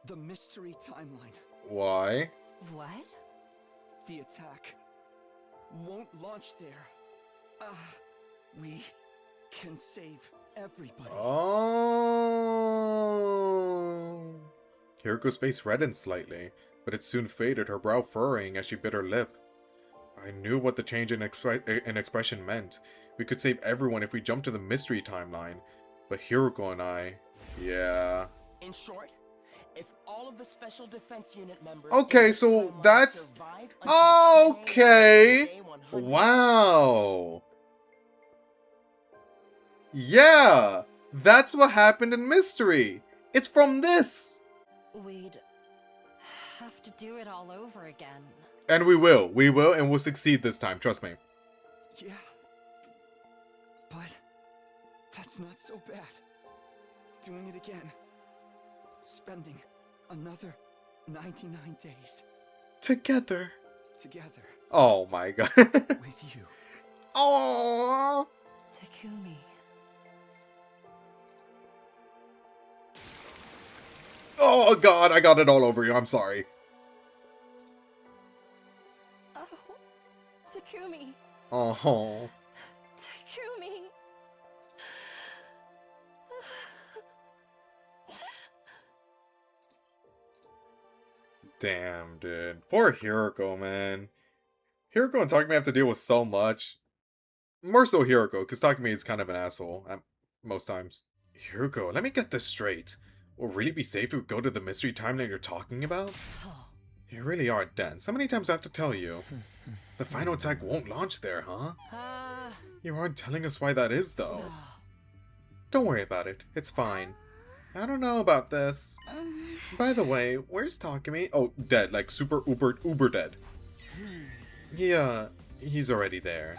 D: the mystery timeline.
A: Why?
E: What?
D: The attack won't launch there. We can save everybody.
A: Oh. Hiroko's face reddened slightly, but it soon faded, her brow furrowing as she bit her lip. I knew what the change in expression meant. We could save everyone if we jumped to the mystery timeline. But Hiroko and I... yeah...
I: In short, if all of the special defense unit members...
A: Okay,
I: in
A: so
I: this timeline
A: that's...
I: survive until 10
A: okay!
I: a.m. on day 100,
A: Wow! Yeah! That's what happened in Mystery! It's from this!
E: We'd have to do it all over again.
A: And we will, and we'll succeed this time, trust me.
D: Yeah. But that's not so bad. Doing it again. Spending another 99 days.
A: Together.
D: Together.
A: Oh my god.
D: With you.
A: Oh.
E: Takumi.
A: Oh god, I got it all over you, I'm sorry.
E: Oh, Takumi.
A: Oh.
E: Takumi.
A: Damn, dude. Poor Hiroko, man. Hiroko and Takumi have to deal with so much. More so Hiroko, because Takumi is kind of an asshole most times. Hiroko, let me get this straight. Will it really be safe to go to the mystery timeline you're talking about? You really are dense. How many times do I have to tell you? The final attack won't launch there, huh? You aren't telling us why that is, though. Don't worry about it. It's fine. I don't know about this. By the way, where's Takumi? Oh, dead. Like, super uber dead. He's already there.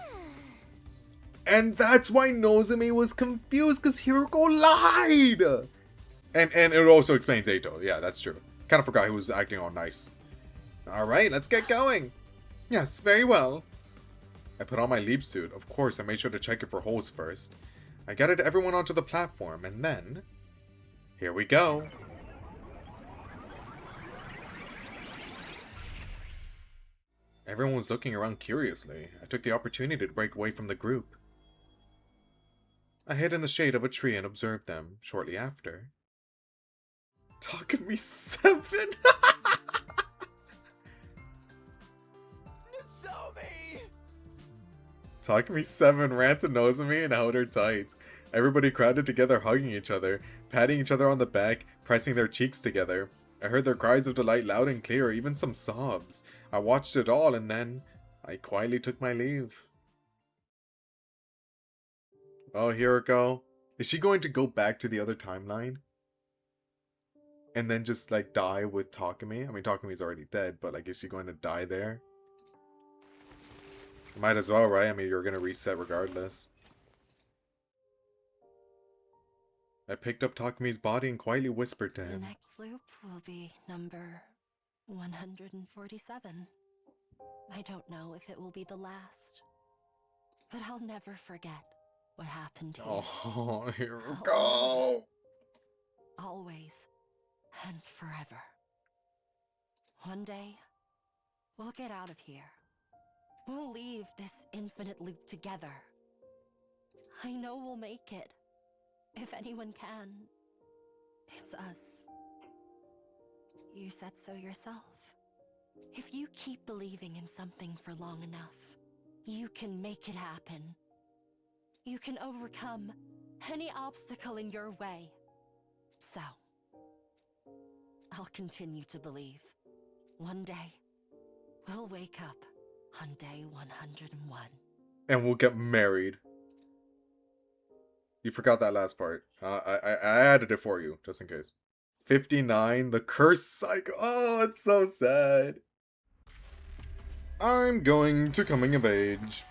A: And that's why Nozomi was confused, because Hiroko lied! And it also explains Eito. Yeah, that's true. Kind of forgot he was acting all nice. Alright, let's get going. Yes, very well. I put on my leap suit. Of course, I made sure to check it for holes first. I guided everyone onto the platform, and then... here we go. Everyone was looking around curiously. I took the opportunity to break away from the group. I hid in the shade of a tree and observed them shortly after. Takumi 7?
I: Nozomi!
A: Takumi 7 ran to Nozomi and held her tight. Everybody crowded together, hugging each other, patting each other on the back, pressing their cheeks together. I heard their cries of delight loud and clear, even some sobs. I watched it all, and then I quietly took my leave. Oh, Hiroko. Is she going to go back to the other timeline? And then just, like, die with Takumi? I mean, Takumi's already dead, but, like, is she going to die there? Might as well, right? I mean, you're going to reset regardless. I picked up Takumi's body and quietly whispered to
E: The
A: him.
E: next loop will be number 147. I don't know if it will be the last, but I'll never forget what happened here.
A: Oh, here we go!
E: Always and forever. One day, we'll get out of here. We'll leave this infinite loop together. I know we'll make it. If anyone can, it's us. You said so yourself. If you keep believing in something for long enough, you can make it happen. You can overcome any obstacle in your way. So, I'll continue to believe. One day, we'll wake up on day 101.
A: And we'll get married. You forgot that last part. I added it for you, just in case. 59, the cursed cycle. Oh, it's so sad. I'm going to coming of age.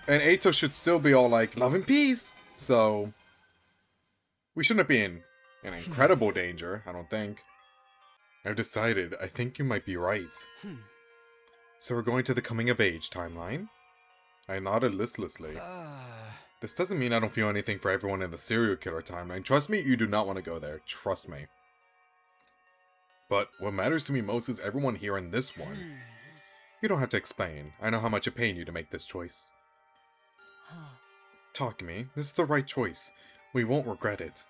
A: And Ato should still be all like, love and peace. So, we shouldn't be in incredible danger, I don't think. I've decided, I think you might be right. So we're going to the coming of age timeline? I nodded listlessly. This doesn't mean I don't feel anything for everyone in the serial killer timeline. Trust me, you do not want to go there. Trust me. But what matters to me most is everyone here in this one. You don't have to explain. I know how much it pained you to make this choice. Takumi, this is the right choice. We won't regret it.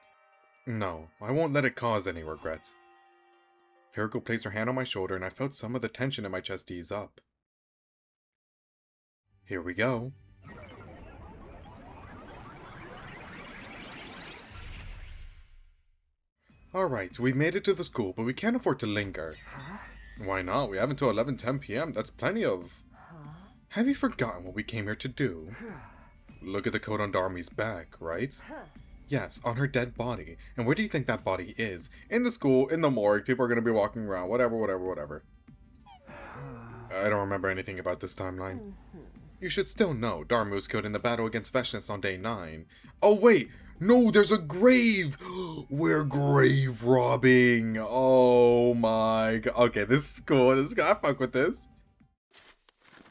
A: No, I won't let it cause any regret. Hiroko placed her hand on my shoulder and I felt some of the tension in my chest ease up. Here we go. Alright, we've made it to the school, but we can't afford to linger. Why not? We have until 11:10 p.m. That's plenty of... Have you forgotten what we came here to do? Look at the coat on Darmi's back, right? Yes, on her dead body. And where do you think that body is? In the school, in the morgue, people are going to be walking around, whatever. I don't remember anything about this timeline. You should still know, Darmi was killed in the battle against Veshness on day 9. Oh wait! No, there's a grave! We're grave robbing! Oh my god. Okay, this is cool. I fuck with this.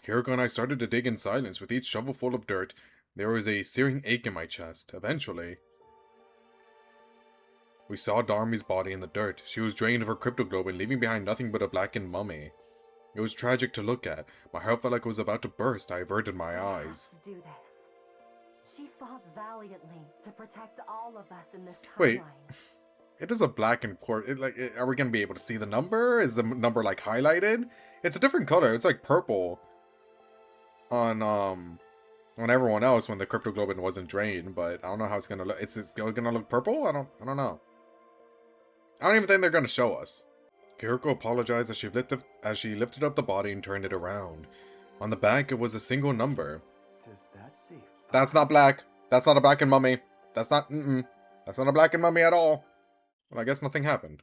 A: Hiroko and I started to dig in silence. With each shovelful of dirt, there was a searing ache in my chest. Eventually, we saw Darmi's body in the dirt. She was drained of her cryptoglobin, leaving behind nothing but a blackened mummy. It was tragic to look at. My heart felt like it was about to burst. I averted my eyes.
E: To do this. She fought valiantly to protect all of us in this timeline.
A: Wait, it is a blackened corpse. Are we gonna be able to see the number? Is the number like highlighted? It's a different color. It's like purple on everyone else when the cryptoglobin wasn't drained. But I don't know how it's gonna look. It's gonna look purple. I don't know. I don't even think they're gonna show us. Hiroko apologized as she lifted up the body and turned it around. On the back, it was a single number.
B: Does that say?
A: That's not black. That's not a blackened mummy. That's not. That's not a blackened mummy at all. Well, I guess nothing happened.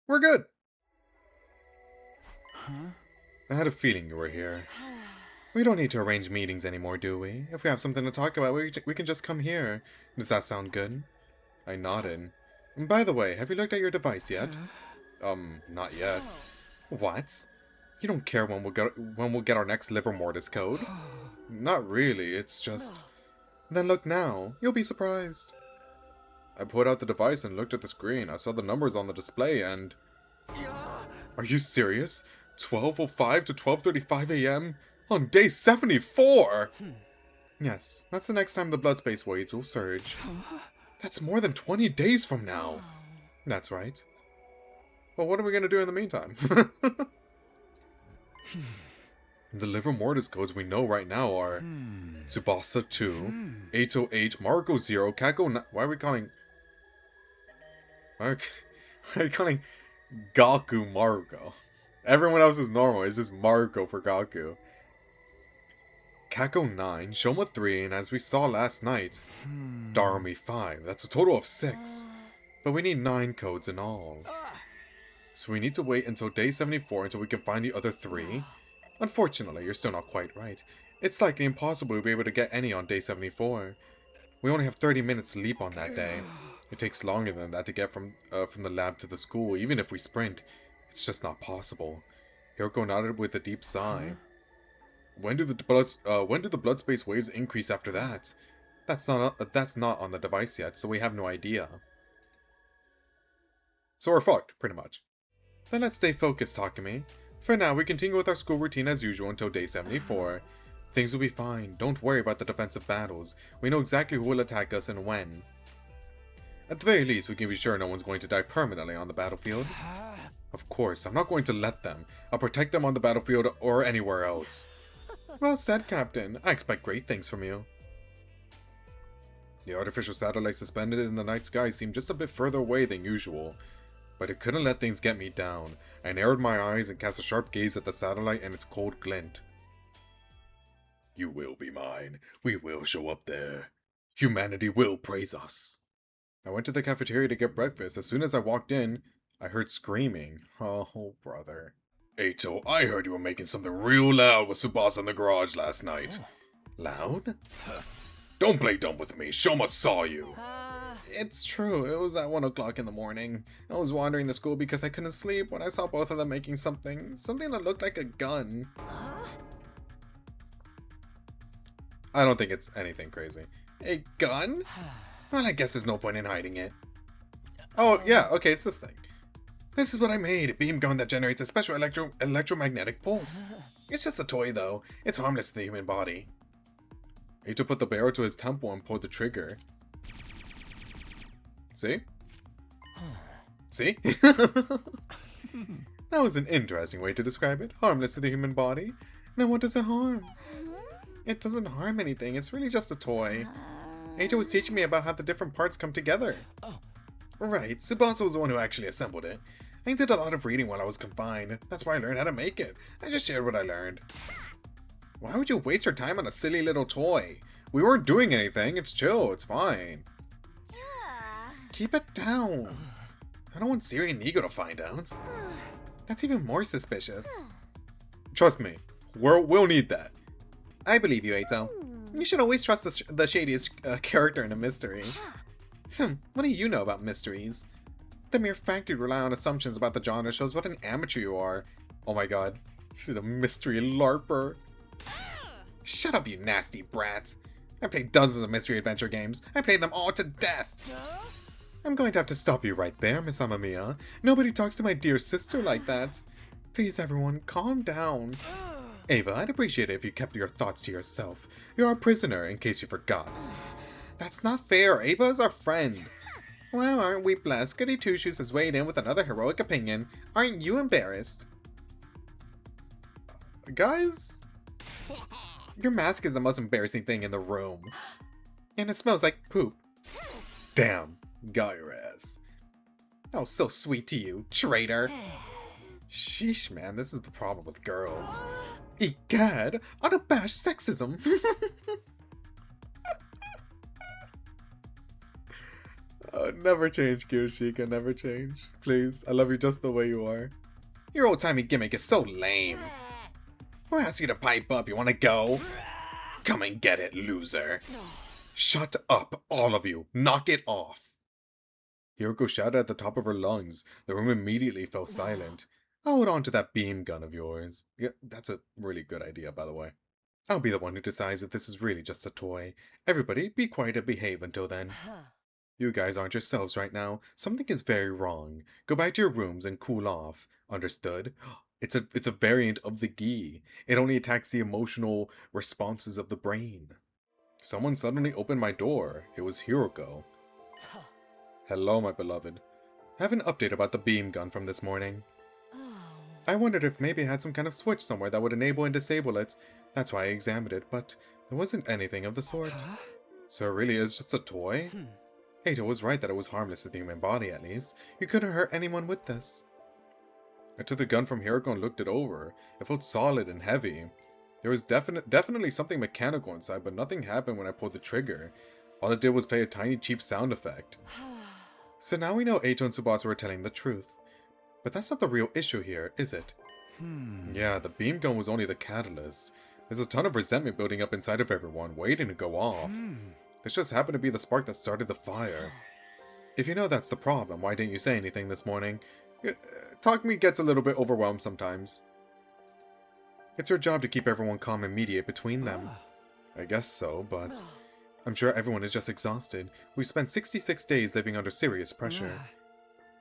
A: We're good.
F: Huh?
A: I had a feeling you were here. We don't need to arrange meetings anymore, do we? If we have something to talk about, we can just come here. Does that sound good? I nodded. And by the way, have you looked at your device yet? Not yet. What? You don't care when we'll get our next liver mortis code? Not really, it's just... Then look now. You'll be surprised. I pulled out the device and looked at the screen. I saw the numbers on the display and... Are you serious? 12:05 to 12:35 a.m.? On day 74! Yes, that's the next time the blood space waves will surge. That's more than 20 days from now. That's right. Well, what are we going to do in the meantime? The liver mortis codes we know right now are Tsubasa 2, 808, Marco 0, Kako 9. Why are we calling Gaku Marco? Everyone else is normal. It's just Marco for Gaku. Kako 9, Shoma 3, and as we saw last night, Darumi 5. That's a total of 6. But we need 9 codes in all. So we need to wait until day 74 until we can find the other 3. Unfortunately, you're still not quite right. It's likely impossible to be able to get any on day 74. We only have 30 minutes to leap on that day. It takes longer than that to get from the lab to the school, even if we sprint. It's just not possible. Hiroko nodded with a deep sigh. When do the blood space waves increase after that? That's not on the device yet, so we have no idea. So we're fucked, pretty much. Then let's stay focused, Takumi. For now, we continue with our school routine as usual until day 74. Things will be fine. Don't worry about the defensive battles. We know exactly who will attack us and when. At the very least, we can be sure no one's going to die permanently on the battlefield. Of course, I'm not going to let them. I'll protect them on the battlefield or anywhere else. Well said, Captain. I expect great things from you. The artificial satellite suspended in the night sky seemed just a bit further away than usual, but it couldn't let things get me down. I narrowed my eyes and cast a sharp gaze at the satellite and its cold glint. You will be mine. We will show up there. Humanity will praise us. I went to the cafeteria to get breakfast. As soon as I walked in, I heard screaming. Oh, brother. Eito, I heard you were making something real loud with Tsubasa in the garage last night. Loud? Don't play dumb with me. Shoma saw you. It's true. It was at 1 o'clock in the morning. I was wandering the school because I couldn't sleep when I saw both of them making something that looked like a gun. I don't think it's anything crazy. A gun? Well, I guess there's no point in hiding it. Oh, yeah, okay, it's this thing. This is what I made, a beam gun that generates a special electromagnetic pulse. It's just a toy, though. It's harmless to the human body. Eito put the barrel to his temple and pulled the trigger. See? See? That was an interesting way to describe it. Harmless to the human body. Then what does it harm? It doesn't harm anything. It's really just a toy. Eito was teaching me about how the different parts come together.
I: Oh.
A: Right. Tsubasa was the one who actually assembled it. I did a lot of reading while I was confined. That's why I learned how to make it. I just shared what I learned. Why would you waste your time on a silly little toy? We weren't doing anything. It's chill. It's fine. Keep it down. I don't want Siri and Nigo to find out. That's even more suspicious. Trust me. We'll need that. I believe you, Eito. You should always trust the shadiest character in a mystery. What do you know about mysteries? The mere fact you rely on assumptions about the genre shows what an amateur you are. Oh my god. She's a mystery LARPer. Shut up, you nasty brat. I played dozens of mystery adventure games. I played them all to death. I'm going to have to stop you right there, Miss Amamiya. Nobody talks to my dear sister like that. Please, everyone, calm down. Ava, I'd appreciate it if you kept your thoughts to yourself. You're our prisoner, in case you forgot. That's not fair. Ava is our friend. Well, aren't we blessed? Goody Two-Shoes has weighed in with another heroic opinion. Aren't you embarrassed? Guys? Your mask is the most embarrassing thing in the room. And it smells like poop. Damn. Got your ass. Oh, so sweet to you, traitor. Sheesh, man, this is the problem with girls. Egad, unabashed sexism. Never change, Kirishika, never change. Please, I love you just the way you are. Your old-timey gimmick is so lame. Who asked you to pipe up? You wanna go? Come and get it, loser. Shut up, all of you. Knock it off. Hiroko shouted at the top of her lungs. The room immediately fell silent. Hold on to that beam gun of yours. Yeah, that's a really good idea, by the way. I'll be the one who decides if this is really just a toy. Everybody, be quiet and behave until then. You guys aren't yourselves right now. Something is very wrong. Go back to your rooms and cool off. Understood? It's a variant of the gi. It only attacks the emotional responses of the brain. Someone suddenly opened my door. It was Hiroko. Hello, my beloved. I have an update about the beam gun from this morning. I wondered if maybe it had some kind of switch somewhere that would enable and disable it. That's why I examined it, but there wasn't anything of the sort. So it really is just a toy? Eito was right that it was harmless to the human body, at least. You couldn't hurt anyone with this. I took the gun from Hiroko and looked it over. It felt solid and heavy. There was definitely something mechanical inside, but nothing happened when I pulled the trigger. All it did was play a tiny cheap sound effect. So now we know Eito and Tsubasa were telling the truth. But that's not the real issue here, is it? Yeah, the beam gun was only the catalyst. There's a ton of resentment building up inside of everyone, waiting to go off. This just happened to be the spark that started the fire. If you know that's the problem, why didn't you say anything this morning? Takumi gets a little bit overwhelmed sometimes. It's her job to keep everyone calm and mediate between them. I guess so, but I'm sure everyone is just exhausted. We've spent 66 days living under serious pressure.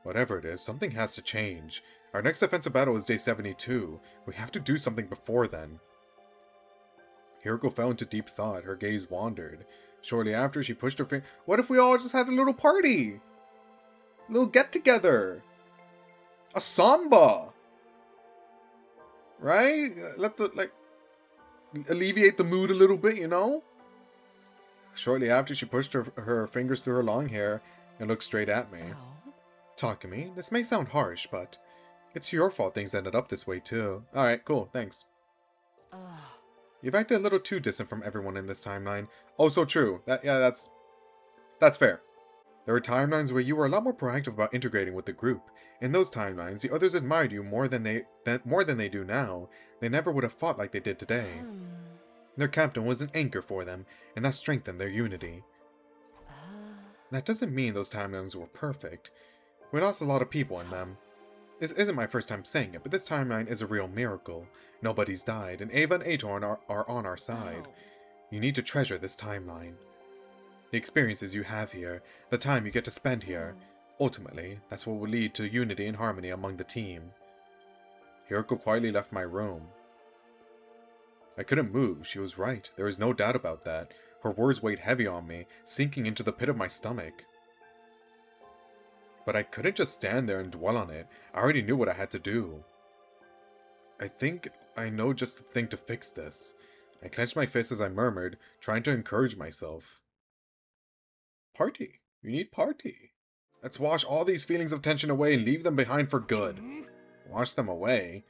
A: Whatever it is, something has to change. Our next offensive battle is day 72. We have to do something before then. Hiroko fell into deep thought. Her gaze wandered. Shortly after, she pushed her finger. What if we all just had a little party? A little get-together? A samba? Right? Alleviate the mood a little bit, you know? Shortly after, she pushed her fingers through her long hair and looked straight at me.
E: Oh?
A: Takumi, this may sound harsh, but it's your fault things ended up this way too. Alright, cool, thanks.
E: Ugh.
A: You've acted a little too distant from everyone in this timeline. Oh, so true. That's fair. There were timelines where you were a lot more proactive about integrating with the group. In those timelines, the others admired you more than they do now. They never would have fought like they did today. Their captain was an anchor for them, and that strengthened their unity. That doesn't mean those timelines were perfect. We lost a lot of people in them. This isn't my first time saying it, but this timeline is a real miracle. Nobody's died, and Ava and Atorn are on our side. You need to treasure this timeline. The experiences you have here, the time you get to spend here, ultimately, that's what will lead to unity and harmony among the team. Hiroko quietly left my room. I couldn't move, she was right, there was no doubt about that. Her words weighed heavy on me, sinking into the pit of my stomach. But I couldn't just stand there and dwell on it. I already knew what I had to do. I think I know just the thing to fix this. I clenched my fist as I murmured, trying to encourage myself. Party. You need party. Let's wash all these feelings of tension away and leave them behind for good. Wash them away?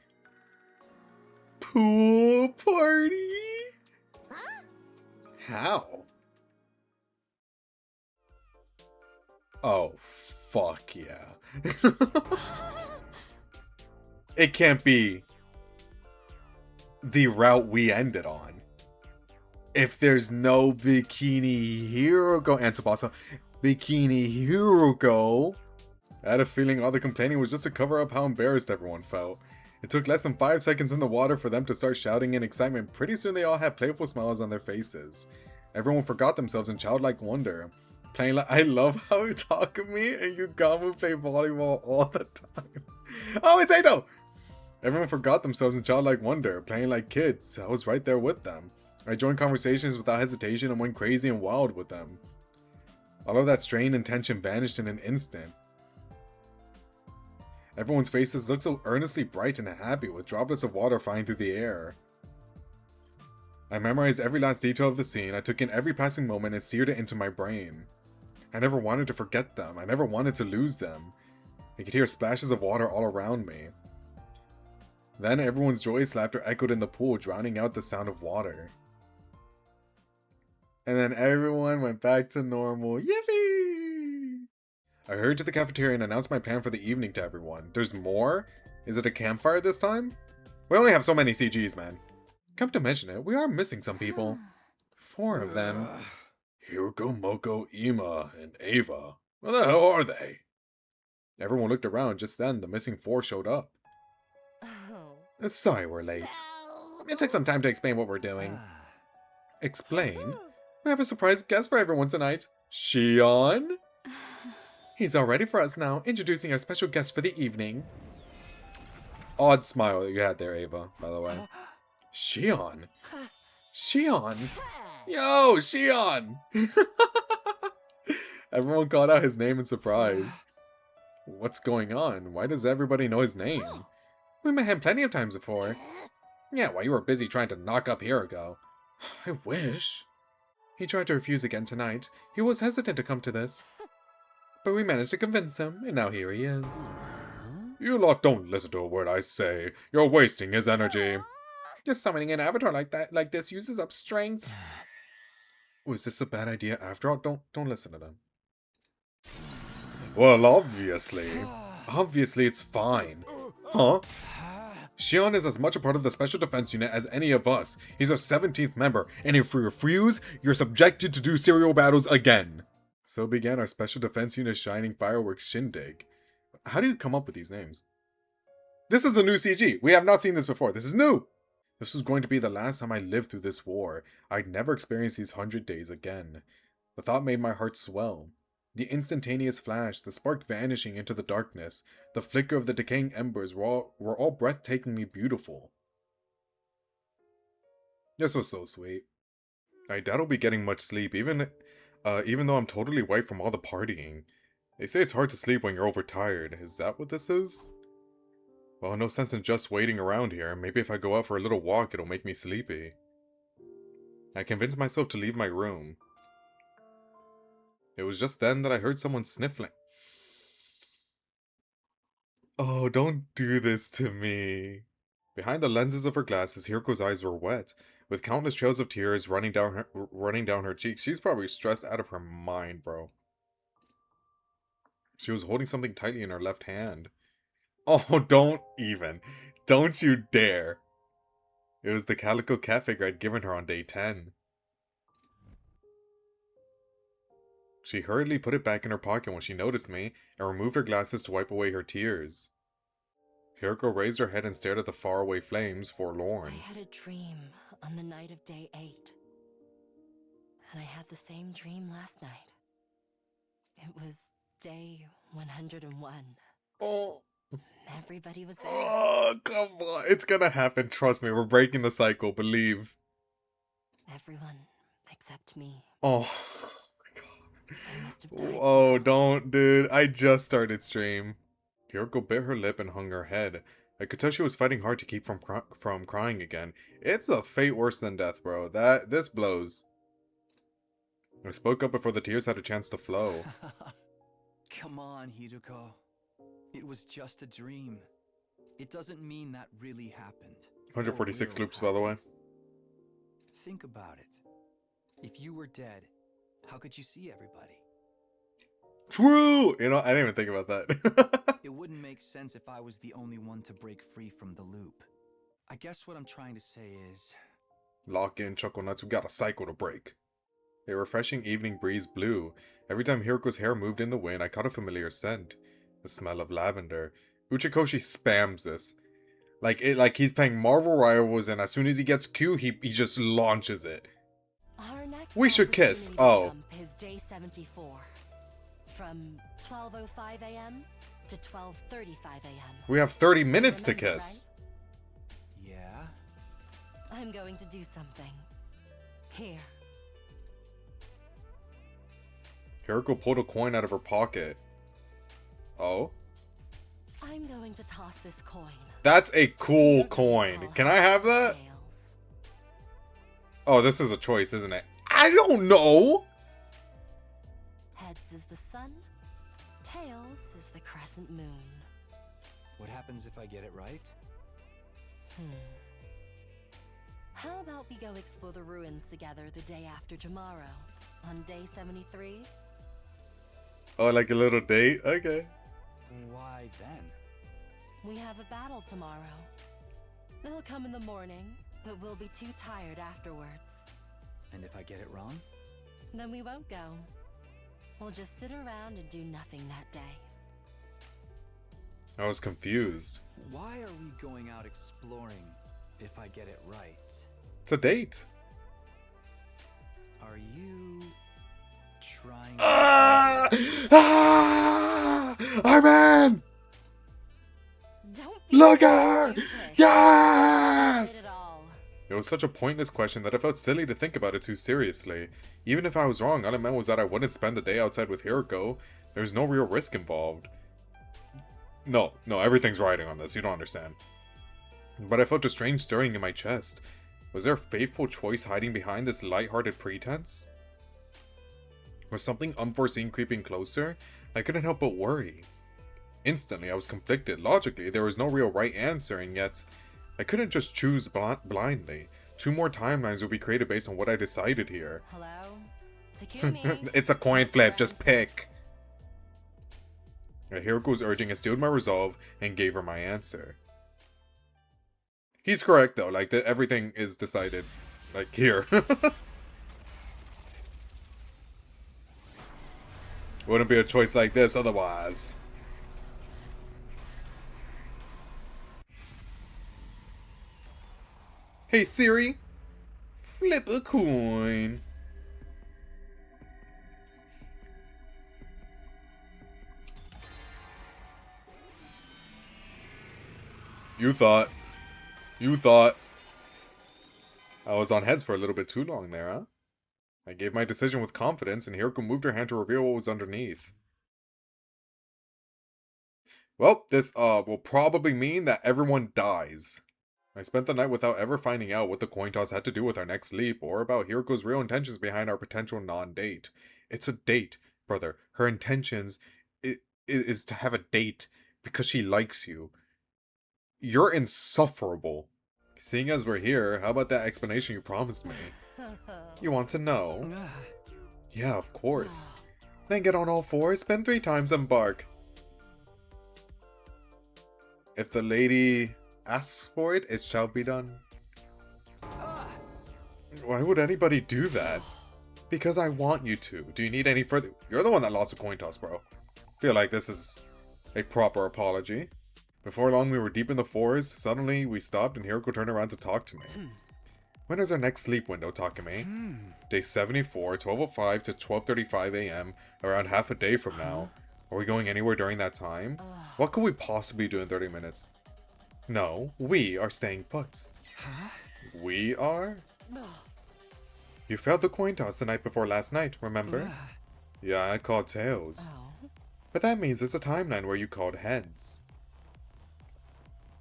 A: Pool party?
C: Huh?
A: How? Oh, fuck yeah. It can't be the route we ended on. If there's no Bikini Hiroko and Tsubasa, Bikini Hiroko. I had a feeling all the complaining was just to cover up how embarrassed everyone felt. It took less than 5 seconds in the water for them to start shouting in excitement. Pretty soon they all had playful smiles on their faces. Everyone forgot themselves in childlike wonder. Playing like, I love how Takumi and Yugamu play volleyball all the time. Oh, it's Edo! Everyone forgot themselves in childlike wonder, playing like kids. I was right there with them. I joined conversations without hesitation and went crazy and wild with them. All of that strain and tension vanished in an instant. Everyone's faces looked so earnestly bright and happy with droplets of water flying through the air. I memorized every last detail of the scene, I took in every passing moment and seared it into my brain. I never wanted to forget them, I never wanted to lose them. I could hear splashes of water all around me. Then everyone's joyous laughter echoed in the pool, drowning out the sound of water. And then everyone went back to normal. Yippee! I hurried to the cafeteria and announced my plan for the evening to everyone. There's more? Is it a campfire this time? We only have so many CGs, man. Come to mention it, we are missing some people. 4 of them. Hiroko, Moko, Ima, and Ava. Where the hell are they? Everyone looked around. Just then, the missing 4 showed up.
E: Oh.
A: Sorry we're late. It took some time to explain what we're doing. Explain? We have a surprise guest for everyone tonight. Shion? He's all ready for us now, introducing our special guest for the evening. Odd smile that you had there, Ava, by the way. Shion? Shion? Yo, Shion! Everyone called out his name in surprise. What's going on? Why does everybody know his name? We met him plenty of times before. Yeah, while you were busy trying to knock up Hiroko. I wish. He tried to refuse again tonight. He was hesitant to come to this. But we managed to convince him, and now here he is. You lot don't listen to a word I say. You're wasting his energy. Just summoning an avatar like this uses up strength. Was this a bad idea after all? Don't listen to them. Well, obviously. Obviously it's fine. Huh? Shion is as much a part of the Special Defense Unit as any of us. He's our 17th member, and if you refuse, you're subjected to do serial battles again. So began our Special Defense Unit Shining Fireworks Shindig. How do you come up with these names? This is a new CG. We have not seen this before. This is new. This was going to be the last time I lived through this war. I'd never experience these 100 days again. The thought made my heart swell. The instantaneous flash, the spark vanishing into the darkness, the flicker of the decaying embers were all breathtakingly beautiful. This was so sweet. I doubt I'll be getting much sleep, even though I'm totally wiped from all the partying. They say it's hard to sleep when you're overtired. Is that what this is? Well, no sense in just waiting around here. Maybe if I go out for a little walk, it'll make me sleepy. I convinced myself to leave my room. It was just then that I heard someone sniffling. Oh, don't do this to me. Behind the lenses of her glasses, Hiroko's eyes were wet, with countless trails of tears running down her cheeks. She's probably stressed out of her mind, bro. She was holding something tightly in her left hand. Oh, don't even. Don't you dare. It was the calico cat figure I'd given her on day 10. She hurriedly put it back in her pocket when she noticed me, and removed her glasses to wipe away her tears. Hiroko raised her head and stared at the faraway flames, forlorn.
E: I had a dream on the night of day 8. And I had the same dream last night. It was day 101.
A: Oh.
E: Everybody was there.
A: Oh, come on. It's gonna happen. Trust me. We're breaking the cycle. Believe.
E: Everyone except me.
A: Oh.
E: I must have died.
A: Oh, don't, dude. I just started stream. Hiroko bit her lip and hung her head. I could tell she was fighting hard to keep from crying again. It's a fate worse than death, bro. This blows. I spoke up before the tears had a chance to flow.
D: Come on, Hiruko. It was just a dream. It doesn't mean that really happened.
A: 146 loops, by the way.
D: Think about it. If you were dead, how could you see everybody?
A: True! You know, I didn't even think about that.
D: It wouldn't make sense if I was the only one to break free from the loop. I guess what I'm trying to say is...
A: Lock in, Chuckle Nuts. We got a cycle to break. A refreshing evening breeze blew. Every time Hiroko's hair moved in the wind, I caught a familiar scent. The smell of lavender. Uchikoshi spams this. Like he's playing Marvel Rivals, and as soon as he gets Q, he just launches it.
E: Our next
A: We should kiss.
E: opportunity to
A: Oh.
E: jump is day 74. From 12:05 a.m. to 12:35 a.m.
A: We have 30 minutes to
E: Remember,
A: kiss.
D: Yeah?
E: I'm going to do something. Here.
A: Hiroko pulled a coin out of her pocket. Oh?
E: I'm going to toss this coin.
A: That's a cool
E: You
A: coin.
E: call
A: Can I have that?
E: tails.
A: Oh, this is a choice, isn't it? I don't know!
E: Heads is the sun. Tails is the crescent moon.
D: What happens if I get it right?
E: How about we go explore the ruins together the day after tomorrow? On day 73?
A: Oh, like a little date? Okay.
D: Why then?
E: We have a battle tomorrow. They'll come in the morning, but we'll be too tired afterwards.
D: And if I get it wrong?
E: Then we won't go. We'll just sit around and do nothing that day.
A: I was confused.
D: Why are we going out exploring if I get it right?
A: It's a date.
D: Are you trying
A: Ah! Ah! I'm in!
E: Don't be
A: Look
E: so
A: at her!
E: stupid.
A: Yes!
E: Did it all.
A: It was such a pointless question that I felt silly to think about it too seriously. Even if I was wrong, all it meant was that I wouldn't spend the day outside with Hiroko. There's no real risk involved. No, everything's riding on this, you don't understand. But I felt a strange stirring in my chest. Was there a fateful choice hiding behind this light-hearted pretense? Was something unforeseen creeping closer? I couldn't help but worry. Instantly, I was conflicted. Logically, there was no real right answer, and yet, I couldn't just choose blindly. 2 more timelines would be created based on what I decided here.
E: Hello? Takumi?
A: It's a coin
E: What's
A: flip,
E: your
A: just
E: answer?
A: pick. Hiroko's urging, I steeled my resolve and gave her my answer. He's correct though, like everything is decided, like here. Wouldn't be a choice like this otherwise. Hey Siri, flip a coin. You thought I was on heads for a little bit too long there, huh? I gave my decision with confidence, and Hiroko moved her hand to reveal what was underneath. Well, this will probably mean that everyone dies. I spent the night without ever finding out what the coin toss had to do with our next leap, or about Hiroko's real intentions behind our potential non-date. It's a date. Brother, her intentions is to have a date because she likes you. You're insufferable. Seeing as we're here, how about that explanation you promised me? You want to know? Yeah, of course. Then get on all fours, spin 3 times, and bark. If the lady asks for it, it shall be done. Why would anybody do that? Because I want you to. Do you need any further? You're the one that lost a coin toss, bro. Feel like this is a proper apology. Before long, we were deep in the forest. Suddenly, we stopped and Hiroko turned around to talk to me. When is our next sleep window, Takumi? Day 74, 12:05 to 12:35 a.m., around half a day from now. Are we going anywhere during that time? What could we possibly do in 30 minutes? No, we are staying put. We are? You failed the coin toss the night before last night, remember? Yeah, I called tails. But that means there's a timeline where you called heads.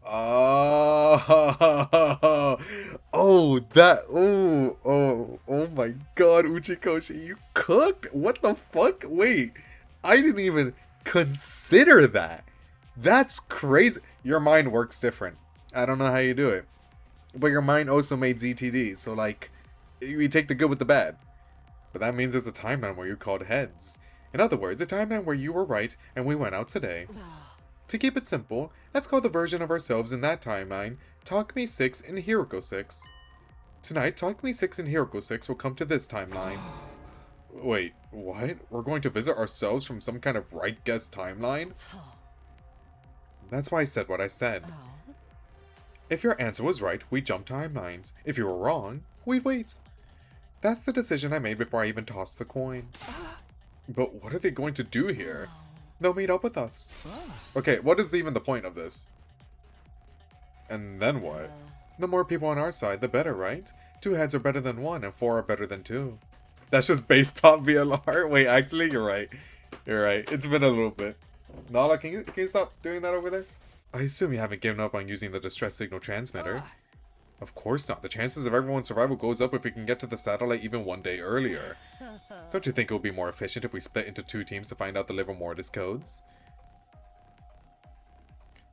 A: Oh my god, Uchikoshi, you cooked? What the fuck? Wait, I didn't even consider that. That's crazy. Your mind works different. I don't know how you do it. But your mind also made ZTD, so like, you take the good with the bad. But that means there's a timeline where you called heads. In other words, a timeline where you were right and we went out today. To keep it simple, let's call the version of ourselves in that timeline Takumi 6 and Hiroko 6. Tonight, Takumi 6 and Hiroko 6 will come to this timeline. Wait, what? We're going to visit ourselves from some kind of right guess timeline? That's why I said what I said. If your answer was right, we'd jump timelines. If you were wrong, we'd wait. That's the decision I made before I even tossed the coin. But what are they going to do here? They'll meet up with us. Okay, what is even the point of this? And then what? The more people on our side, the better, right? 2 heads are better than 1, and 4 are better than 2. That's just base pop VLR? Wait, actually, you're right. You're right. It's been a little bit. Nala, can you stop doing that over there? I assume you haven't given up on using the distress signal transmitter. Of course not. The chances of everyone's survival goes up if we can get to the satellite even 1 day earlier. Don't you think it would be more efficient if we split into 2 teams to find out the Liver Mortis codes?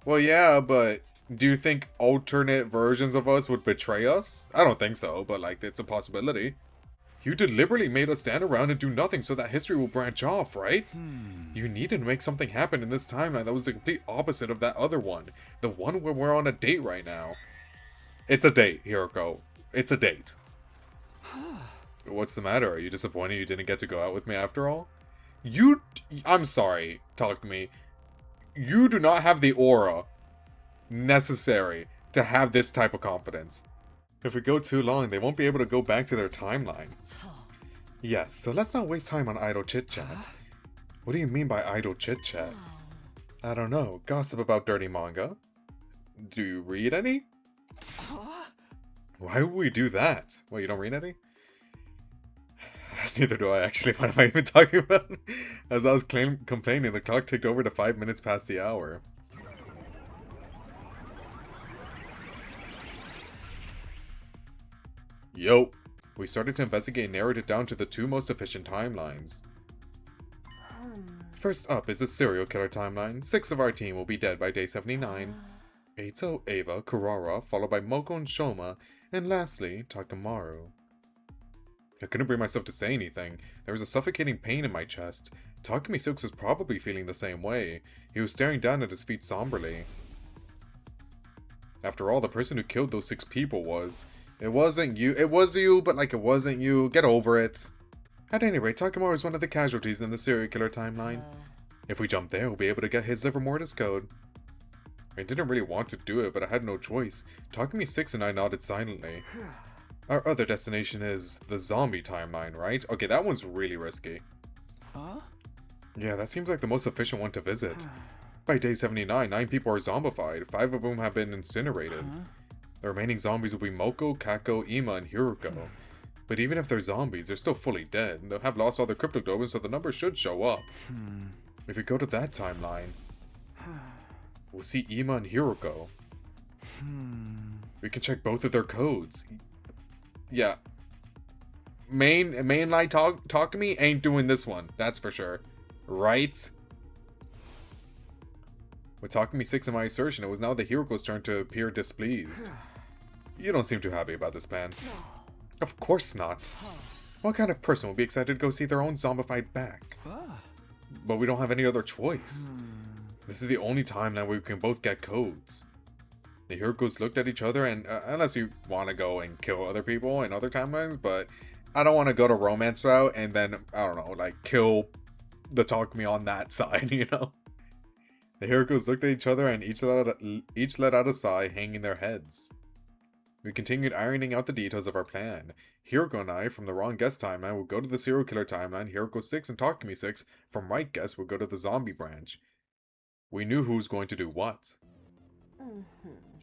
A: Well, yeah, but do you think alternate versions of us would betray us? I don't think so, but like, it's a possibility. You deliberately made us stand around and do nothing so that history will branch off, right? You needed to make something happen in this timeline that was the complete opposite of that other one. The one where we're on a date right now. It's a date, Hiroko. It's a date. What's the matter? Are you disappointed you didn't get to go out with me after all? I'm sorry, talk to me. You do not have the aura necessary to have this type of confidence. If we go too long, they won't be able to go back to their timeline. Yes, so let's not waste time on idle chit-chat. What do you mean by idle chit-chat? I don't know. Gossip about dirty manga? Do you read any? Why would we do that? Wait, you don't read any? Neither do I actually. What am I even talking about? As I was complaining, the clock ticked over to 5 minutes past the hour. Yo! We started to investigate and narrowed it down to the 2 most efficient timelines. First up is the serial killer timeline. 6 of our team will be dead by day 79. Eito, Eva, Kurara, followed by Moko and Shoma, and lastly, Takamaru. I couldn't bring myself to say anything. There was a suffocating pain in my chest. Takumi 6 was probably feeling the same way. He was staring down at his feet somberly. After all, the person who killed those 6 people was... It wasn't you. It was you, but like it wasn't you. Get over it. At any rate, Takamaru is one of the casualties in the serial killer timeline. If we jump there, we'll be able to get his Liver Mortis code. I didn't really want to do it, but I had no choice. Takumi 6 and I nodded silently. Our other destination is the zombie timeline, right? Okay, that one's really risky.
D: Huh?
A: Yeah, that seems like the most efficient one to visit. By day 79, 9 people are zombified. 5 of them have been incinerated. The remaining zombies will be Moko, Kako, Ima, and Hiroko. But even if they're zombies, they're still fully dead. They'll have lost all their cryptoglobins, so the number should show up. If we go to that timeline, we'll see Ima and Hiroko. We can check both of their codes. Yeah. mainline talk to me ain't doing this one. That's for sure. Right? With Takumi 6 in my assertion, it was now the Hiroko's turn to appear displeased. You don't seem too happy about this plan. Of course not. What kind of person would be excited to go see their own zombified back? But we don't have any other choice. This is the only time now we can both get codes. The Hirokos looked at each other, and unless you want to go and kill other people in other timelines, but I don't want to go to romance route and then, I don't know, like kill the Takumi on that side, you know? The Hirokos looked at each other and each let out a sigh, hanging their heads. We continued ironing out the details of our plan. Hiroko and I, from the wrong guess timeline, would go to the serial killer timeline. Hiroko 6 and Takumi 6, from right guess, would go to the zombie branch. We knew who was going to do what.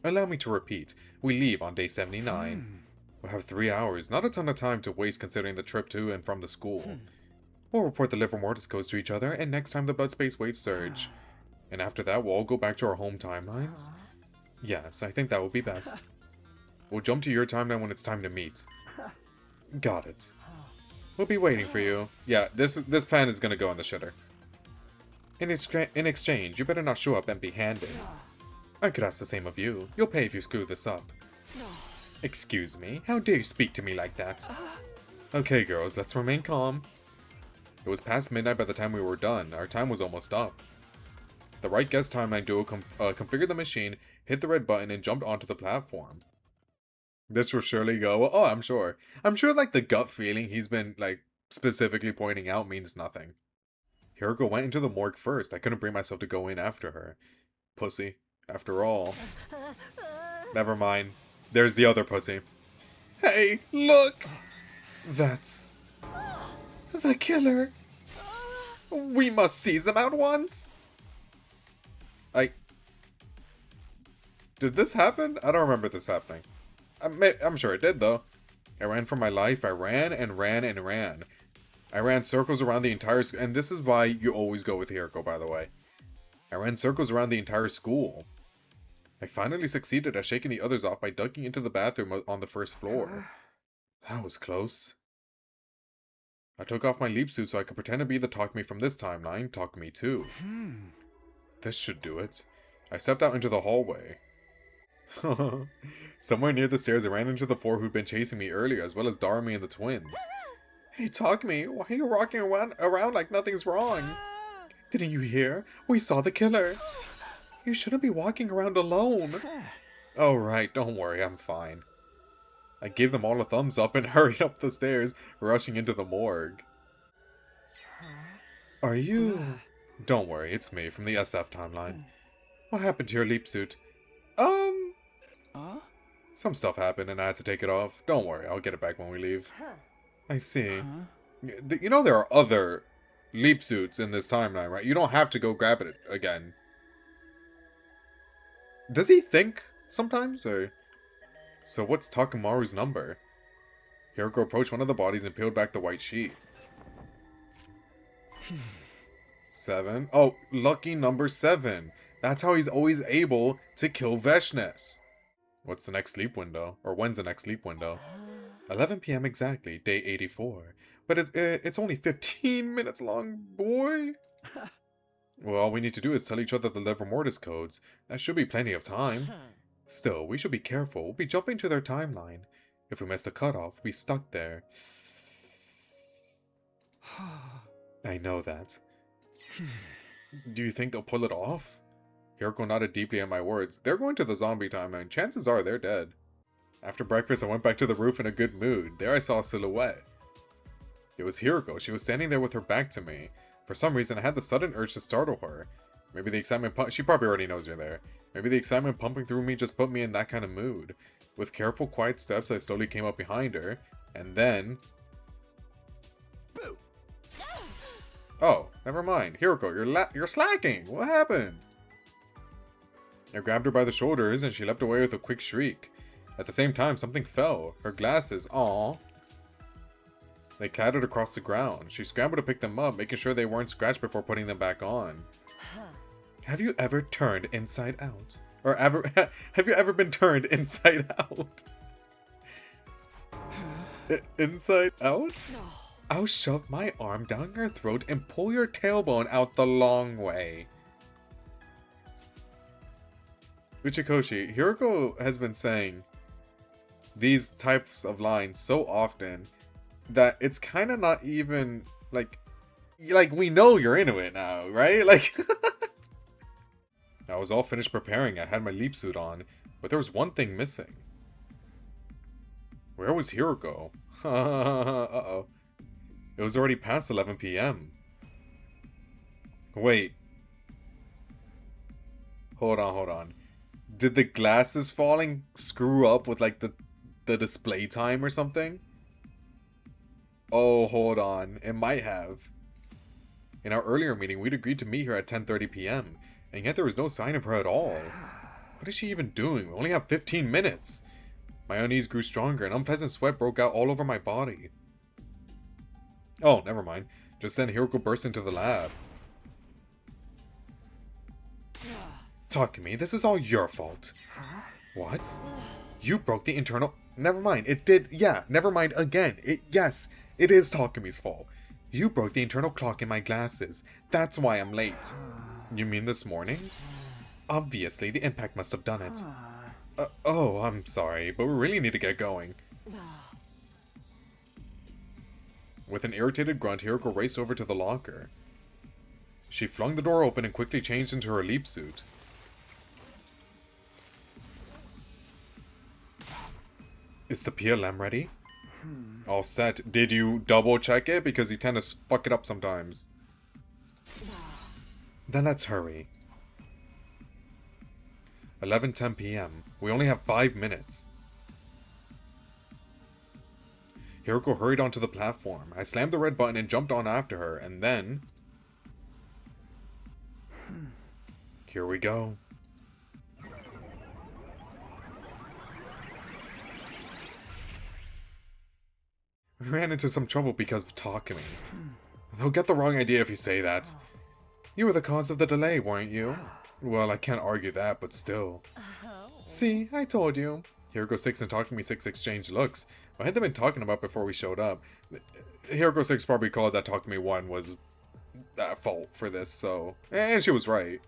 A: Allow me to repeat. We leave on day 79. We'll have 3 hours, not a ton of time to waste considering the trip to and from the school. We'll report the liver mortis codes to each other, and next time the blood space waves surge. And after that, we'll all go back to our home timelines? Yes, I think that will be best. We'll jump to your timeline when it's time to meet. Got it. We'll be waiting for you. Yeah, this plan is gonna go in the shitter. In exchange, you better not show up empty-handed. I could ask the same of you. You'll pay if you screw this up. Excuse me? How dare you speak to me like that? Okay, girls, let's remain calm. It was past midnight by the time we were done. Our time was almost up. The right guess timeline duo configured the machine, hit the red button, and jumped onto the platform. This will surely go. Oh, I'm sure. I'm sure, like, the gut feeling he's been, like, specifically pointing out means nothing. Hiroko went into the morgue first. I couldn't bring myself to go in after her. Pussy. After all. Never mind. There's the other pussy. Hey, look! That's the killer. We must seize them at once. Did this happen? I don't remember this happening. I'm sure it did, though. I ran for my life. I ran and ran and ran. I ran circles around the entire school. And this is why you always go with Hiroko, by the way. I ran circles around the entire school. I finally succeeded at shaking the others off by ducking into the bathroom on the first floor. That was close. I took off my leap suit so I could pretend to be the Takumi from this timeline, Takumi 2. This should do it. I stepped out into the hallway. Somewhere near the stairs, I ran into the four who'd been chasing me earlier, as well as Darumi and the twins. Hey, Takumi, why are you rocking around like nothing's wrong? Didn't you hear? We saw the killer. You shouldn't be walking around alone. Oh, right, don't worry, I'm fine. I gave them all a thumbs up and hurried up the stairs, rushing into the morgue. Are you... Don't worry, it's me from the SF timeline. What happened to your leap suit? Some stuff happened and I had to take it off. Don't worry, I'll get it back when we leave. I see. You know there are other leap suits in this timeline, right? You don't have to go grab it again. Does he think sometimes, or... So what's Takamaru's number? Hiroko approached one of the bodies and peeled back the white sheet. 7. Oh, lucky number 7. That's how he's always able to kill Veshness. What's the next sleep window? Or when's the next sleep window? 11 p.m. exactly, day 84. But it's only 15 minutes long, boy. Well, all we need to do is tell each other the liver mortis codes. That should be plenty of time. Still, we should be careful. We'll be jumping to their timeline. If we miss the cutoff, we'll be stuck there. I know that. Do you think they'll pull it off? Hiroko nodded deeply at my words. They're going to the zombie timeline. Chances are they're dead. After breakfast, I went back to the roof in a good mood. There I saw a silhouette. It was Hiroko. She was standing there with her back to me. For some reason, I had the sudden urge to startle her. Maybe the excitement she probably already knows you're there. Maybe the excitement pumping through me just put me in that kind of mood. With careful, quiet steps, I slowly came up behind her. And then...
I: Boo!
A: Oh, never mind. Hiroko, you're slacking. What happened? I grabbed her by the shoulders and she leapt away with a quick shriek. At the same time, something fell. Her glasses. Aww. They clattered across the ground. She scrambled to pick them up, making sure they weren't scratched before putting them back on. Have you ever turned inside out? Or have you ever been turned inside out? Inside out? I'll shove my arm down your throat and pull your tailbone out the long way. Uchikoshi, Hiroko has been saying these types of lines so often that it's kind of not even like we know you're into it now, right? Like I was all finished preparing. I had my leap suit on, but there was one thing missing. Where was Hiroko? Uh-oh. It was already past 11 p.m. Wait. Hold on. Did the glasses falling screw up with like the display time or something? Oh, hold on. It might have. In our earlier meeting, we'd agreed to meet here at 10:30 p.m. And yet there was no sign of her at all. What is she even doing? We only have 15 minutes. My unease grew stronger and unpleasant sweat broke out all over my body. Oh, never mind. Just then Hiroko burst into the lab. Takumi, this is all your fault. What? You broke the internal... Never mind, it did... Yeah, never mind again. Yes, it is Takumi's fault. You broke the internal clock in my glasses. That's why I'm late. You mean this morning? Obviously, the impact must have done it. Oh, I'm sorry, but we really need to get going. With an irritated grunt, Hiroko raced over to the locker. She flung the door open and quickly changed into her leap suit. Is the PLM ready? All set. Did you double check it? Because you tend to fuck it up sometimes. Then let's hurry. 11:10 p.m. We only have 5 minutes. Hiroko hurried onto the platform. I slammed the red button and jumped on after her, and then... Here we go. We ran into some trouble because of Takumi. They'll get the wrong idea if you say that. You were the cause of the delay, weren't you? Well, I can't argue that, but still. See, I told you. Hiroko 6 and Takumi 6 exchanged looks. What had they been talking about before we showed up? Hiroko 6 probably called that Takumi 1 was at fault for this, so... And she was right.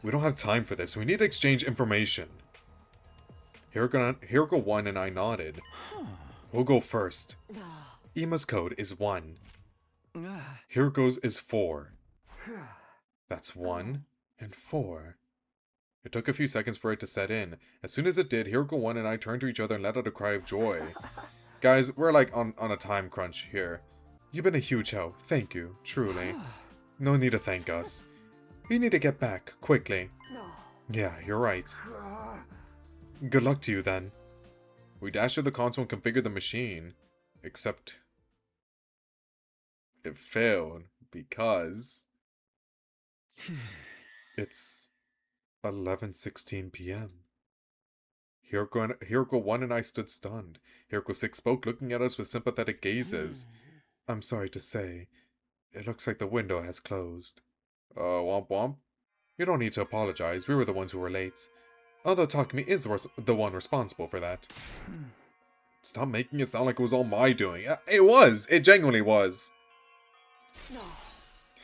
A: We don't have time for this. We need to exchange information. Hiroko 1 and I nodded. We'll go first. Ima's code is 1. Hiroko's is 4. That's 1 and 4. It took a few seconds for it to set in. As soon as it did, Hiroko 1 and I turned to each other and let out a cry of joy. Guys, we're like on a time crunch here. You've been a huge help. Thank you, truly. No need to thank us. We need to get back, quickly. Yeah, you're right. Good luck to you then. We dashed to the console and configured the machine. Except... it failed because... it's 11:16 p.m. Hiroko 1 and I stood stunned. Hiroko 6 spoke, looking at us with sympathetic gazes. I'm sorry to say, it looks like the window has closed. Womp womp. You don't need to apologize, we were the ones who were late. Although Takumi is the one responsible for that. Stop making it sound like it was all my doing. It was! It genuinely was!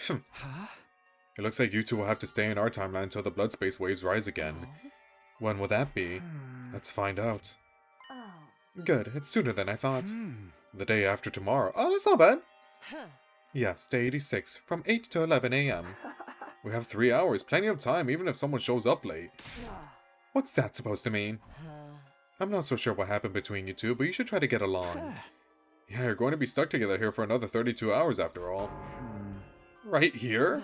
A: It looks like you two will have to stay in our timeline until the blood space waves rise again. When will that be? Let's find out. Good, it's sooner than I thought. The day after tomorrow. Oh, that's not bad. Yes, day 86, from 8 to 11 a.m. We have 3 hours, plenty of time even if someone shows up late. What's that supposed to mean? I'm not so sure what happened between you two, but you should try to get along. Yeah, you're going to be stuck together here for another 32 hours after all. Right here?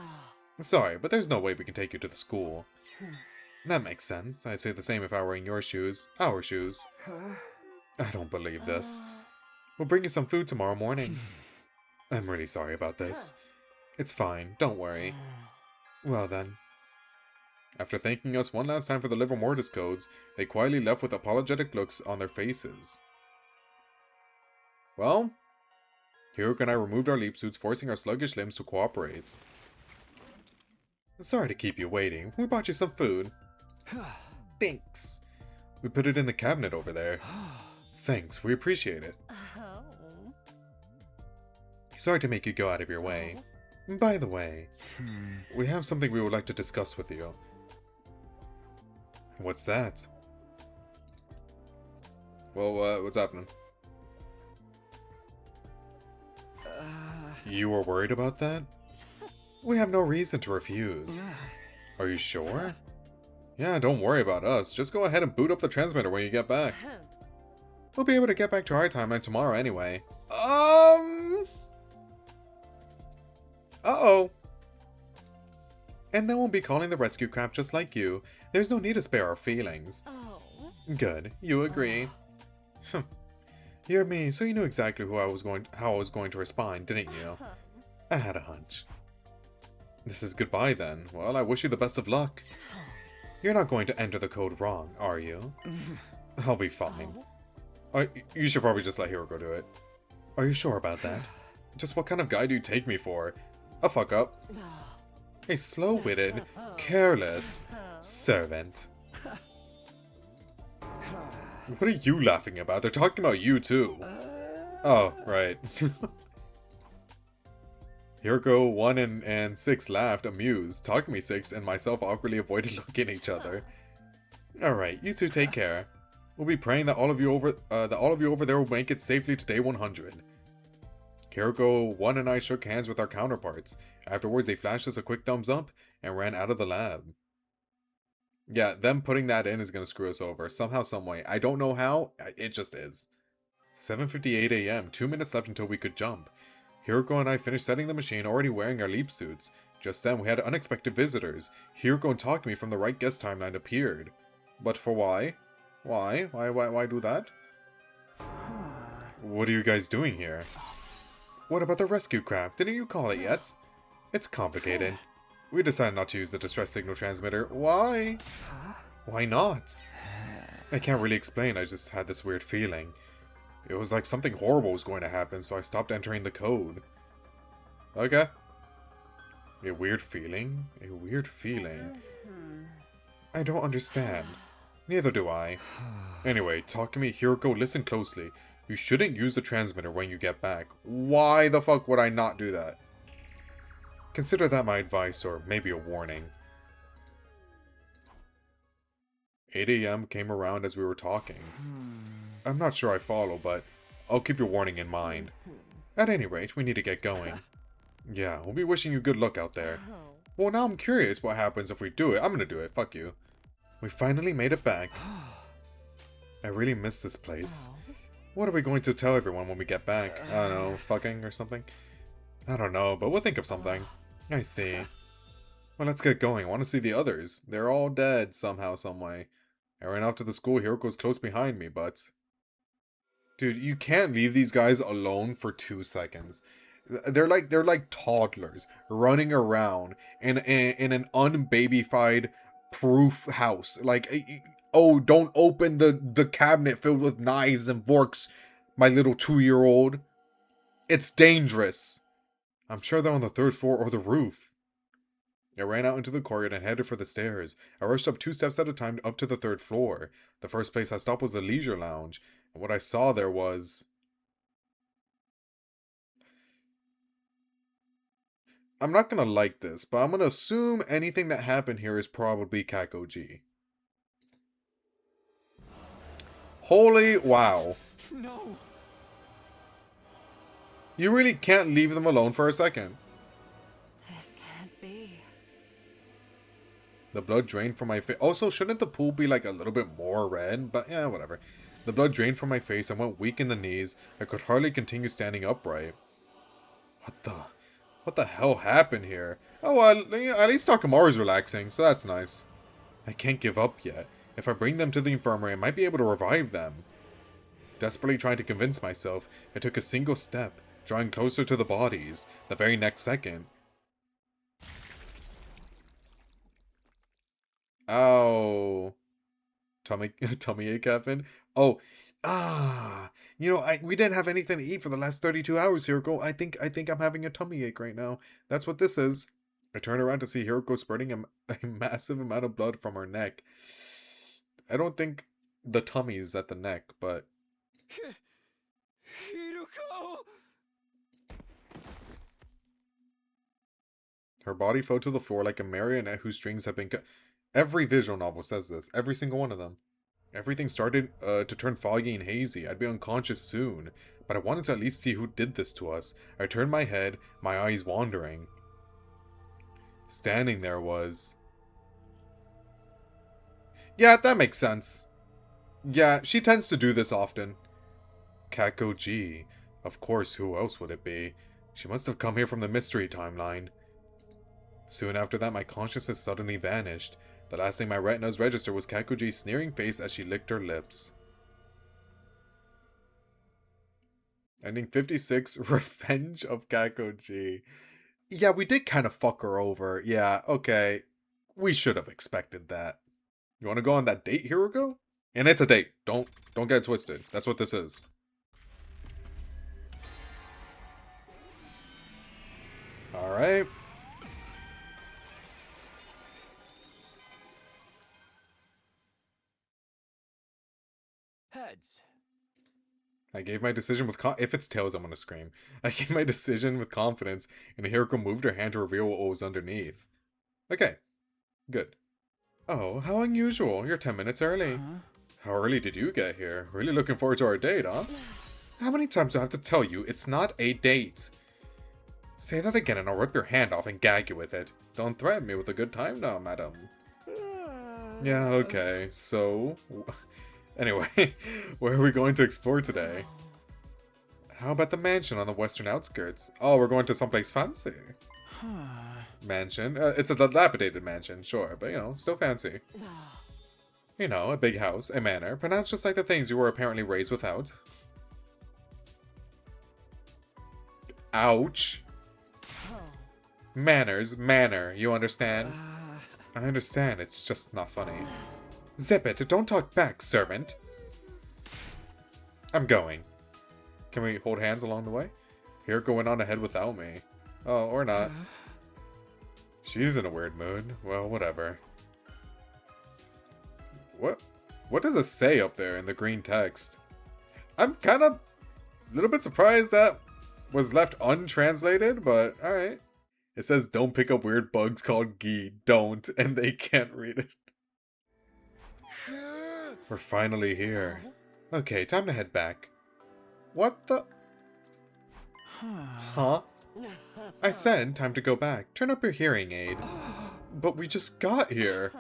A: Sorry, but there's no way we can take you to the school. That makes sense. I'd say the same if I were in your shoes. Our shoes. I don't believe this. We'll bring you some food tomorrow morning. I'm really sorry about this. It's fine, don't worry. Well then. After thanking us one last time for the livor mortis codes, they quietly left with apologetic looks on their faces. Well, Hiroko and I removed our leap suits, forcing our sluggish limbs to cooperate. Sorry to keep you waiting. We bought you some food. Thanks. We put it in the cabinet over there. Thanks, we appreciate it.
E: Oh.
A: Sorry to make you go out of your way. By the way, we have something we would like to discuss with you. What's that? Well, what's happening? You were worried about that? We have no reason to refuse. Are you sure? Yeah, don't worry about us. Just go ahead and boot up the transmitter when you get back. We'll be able to get back to our timeline tomorrow anyway. Uh-oh. And then we'll be calling the rescue craft just like you. There's no need to spare our feelings.
E: Oh.
A: Good, you agree. You're me, so you knew exactly how I was going to respond, didn't you? I had a hunch. This is goodbye then. Well, I wish you the best of luck. You're not going to enter the code wrong, are you? I'll be fine. You should probably just let Hiroko do it. Are you sure about that? Just what kind of guy do you take me for? A fuck up. A slow-witted, careless servant. What are you laughing about? They're talking about you too. Oh, right. Hiroko 1 and 6 laughed, amused. Takumi 6 and myself awkwardly avoided looking at each other. Alright, you two take care. We'll be praying that all of you over there will make it safely to day 100. Hiroko 1 and I shook hands with our counterparts. Afterwards, they flashed us a quick thumbs up and ran out of the lab. Yeah, them putting that in is going to screw us over. Somehow, someway. I don't know how. It just is. 7:58 a.m. 2 minutes left until we could jump. Hiroko and I finished setting the machine, already wearing our leap suits. Just then, we had unexpected visitors. Hiroko and Takumi from the right guest timeline appeared. But for why? Why do that? What are you guys doing here? What about the rescue craft? Didn't you call it yet? It's complicated. We decided not to use the distress signal transmitter. Why? Why not? I can't really explain, I just had this weird feeling. It was like something horrible was going to happen, so I stopped entering the code. Okay. A weird feeling? A weird feeling. I don't understand. Neither do I. Anyway, Takumi, Hiroko, listen closely. You shouldn't use the transmitter when you get back. Why the fuck would I not do that? Consider that my advice, or maybe a warning. 8 a.m. came around as we were talking. I'm not sure I follow, but I'll keep your warning in mind. At any rate, we need to get going. Yeah, we'll be wishing you good luck out there. Well, now I'm curious what happens if we do it. I'm gonna do it, fuck you. We finally made it back. I really miss this place. What are we going to tell everyone when we get back? I don't know, fucking or something? I don't know, but we'll think of something. I see. Well, let's get going. I want to see the others. They're all dead somehow, someway. I ran off to the school. Hiroko's close behind me, but... Dude, you can't leave these guys alone for 2 seconds. They're like toddlers running around in an unbabyfied proof house. Like, oh, don't open the cabinet filled with knives and forks, my little 2-year-old. It's dangerous. I'm sure they're on the 3rd floor or the roof. I ran out into the corridor and headed for the stairs. I rushed up 2 steps at a time up to the 3rd floor. The first place I stopped was the leisure lounge. And what I saw there was... I'm not gonna like this, but I'm gonna assume anything that happened here is probably Kakoji. Holy wow.
D: No.
A: You really can't leave them alone for a second.
E: This can't be.
A: The blood drained from my face. Also, shouldn't the pool be like a little bit more red? But yeah, whatever. The blood drained from my face. I went weak in the knees. I could hardly continue standing upright. What the hell happened here? Oh, well, at least Takamaru's relaxing, so that's nice. I can't give up yet. If I bring them to the infirmary, I might be able to revive them. Desperately trying to convince myself, I took a single step, drawing closer to the bodies. The very next second... Ow. Tummy ache happened? Oh, you know, we didn't have anything to eat for the last 32 hours, Hiroko. I think I'm having a tummy ache right now. That's what this is. I turned around to see Hiroko spreading a massive amount of blood from her neck. I don't think the tummies at the neck, but...
D: Hiruko!
A: Her body fell to the floor like a marionette whose strings have been cut. Every visual novel says this. Every single one of them. Everything started to turn foggy and hazy. I'd be unconscious soon. But I wanted to at least see who did this to us. I turned my head, my eyes wandering. Standing there was... Yeah, that makes sense. Yeah, she tends to do this often. Kako G. Of course, who else would it be? She must have come here from the mystery timeline. Soon after that, my consciousness suddenly vanished. The last thing my retinas registered was Kakuji's sneering face as she licked her lips. Ending 56, Revenge of Kakuji. Yeah, we did kind of fuck her over. Yeah, okay. We should have expected that. You want to go on that date, Hiruko? And it's a date. Don't get it twisted. That's what this is. Alright.
D: Heads.
A: I gave my decision with if it's tails, I'm gonna scream. I gave my decision with confidence, and Hiroko moved her hand to reveal what was underneath. Okay. Good. Oh, how unusual. You're 10 minutes early. How early did you get here? Really looking forward to our date, huh? How many times do I have to tell you it's not a date? Say that again and I'll rip your hand off and gag you with it. Don't threaten me with a good time now, madam. Yeah, okay. So... Anyway, where are we going to explore today? How about the mansion on the western outskirts? Oh, we're going to someplace fancy. Mansion? It's a dilapidated mansion, sure, but you know, still fancy. You know, a big house, a manor, pronounced just like the things you were apparently raised without. Ouch. Manners, manor, you understand? I understand, it's just not funny. Zip it, don't talk back, servant. I'm going. Can we hold hands along the way? Hiroko went on ahead without me. Oh, or not. She's in a weird mood. Well, whatever. What does it say up there in the green text? I'm kind of a little bit surprised that was left untranslated, but alright. It says don't pick up weird bugs called Gi. Don't, and they can't read it. We're finally here. Okay, time to head back. What the? Huh? I said time to go back. Turn up your hearing aid. But we just got here.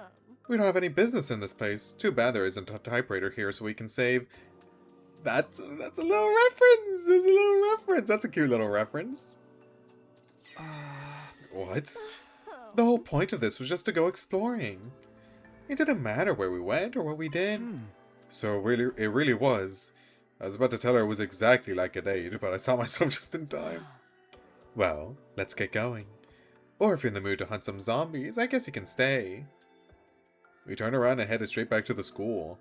A: We don't have any business in this place. Too bad there isn't a typewriter here so we can save. That's a little reference. There's a little reference. That's a cute little reference. What? The whole point of this was just to go exploring. It didn't matter where we went or what we did. So it really was. I was about to tell her it was exactly like a date, but I saw myself just in time. Well, let's get going. Or if you're in the mood to hunt some zombies, I guess you can stay. We turned around and headed straight back to the school.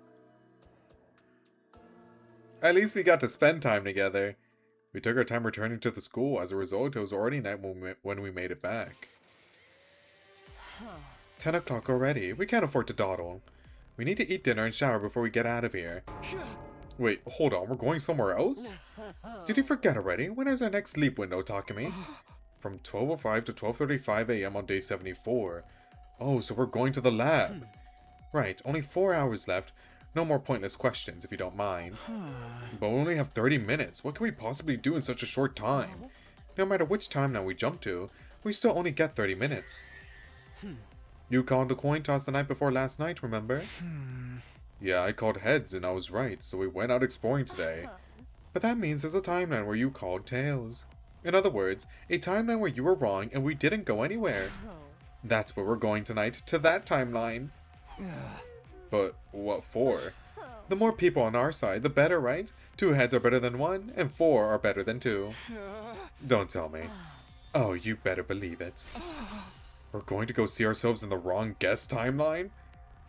A: At least we got to spend time together. We took our time returning to the school. As a result, it was already night when we made it back. 10 o'clock already. We can't afford to dawdle. We need to eat dinner and shower before we get out of here. Wait, hold on. We're going somewhere else? Did you forget already? When is our next sleep window, Takumi? From 12:05 to 12:35 a.m. on day 74. Oh, so we're going to the lab. Right, only 4 hours left. No more pointless questions, if you don't mind. But we only have 30 minutes. What can we possibly do in such a short time? No matter which timeline we jump to, we still only get 30 minutes. You called the coin toss the night before last night, remember? Yeah, I called heads and I was right, so we went out exploring today. But that means there's a timeline where you called tails. In other words, a timeline where you were wrong and we didn't go anywhere. That's where we're going tonight, to that timeline. But what for? The more people on our side, the better, right? 2 heads are better than 1, and 4 are better than 2. Don't tell me. Oh, you better believe it. We're going to go see ourselves in the wrong guest timeline?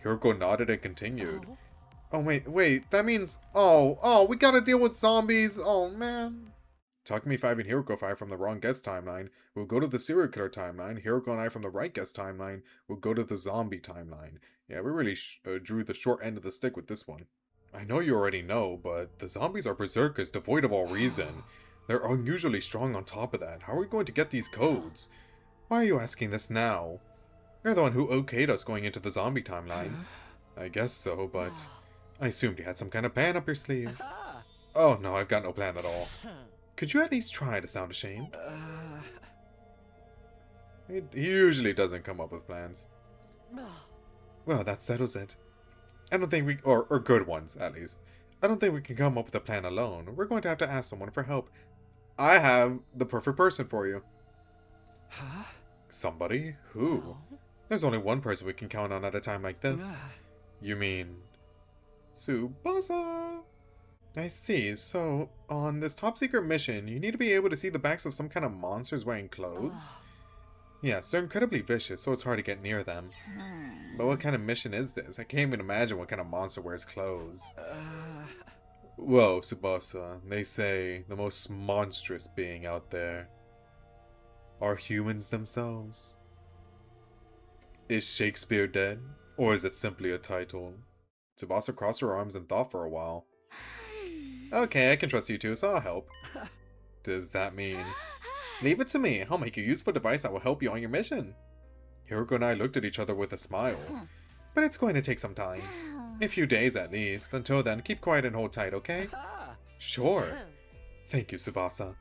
A: Hiroko nodded and continued. Oh, wait, that means... Oh, we gotta deal with zombies. Oh, man. Takumi 5 and Hiroko 5 from the wrong guest timeline will go to the serial killer timeline. Hiroko and I from the right guest timeline will go to the zombie timeline. Yeah, we really drew the short end of the stick with this one. I know you already know, but the zombies are berserkers devoid of all reason. They're unusually strong on top of that. How are we going to get these codes? Why are you asking this now? You're the one who okayed us going into the zombie timeline. I guess so, but I assumed you had some kind of plan up your sleeve. Oh no, I've got no plan at all. Could you at least try to sound ashamed? He usually doesn't come up with plans. Well, that settles it. I don't think we... Or good ones, at least. I don't think we can come up with a plan alone. We're going to have to ask someone for help. I have the perfect person for you.
D: Huh?
A: Somebody? Who? There's only one person we can count on at a time like this. You mean... Tsubasa? I see. So, on this top-secret mission, you need to be able to see the backs of some kind of monsters wearing clothes? Yes, they're incredibly vicious, so it's hard to get near them. But what kind of mission is this? I can't even imagine what kind of monster wears clothes. Whoa, Tsubasa. They say the most monstrous being out there are humans themselves. Is Shakespeare dead? Or is it simply a title? Tsubasa crossed her arms and thought for a while. Okay, I can trust you two, so I'll help. Does that mean... Leave it to me. I'll make a useful device that will help you on your mission. Hiroko and I looked at each other with a smile. But it's going to take some time. A few days at least. Until then, keep quiet and hold tight, okay? Sure. Thank you, Tsubasa.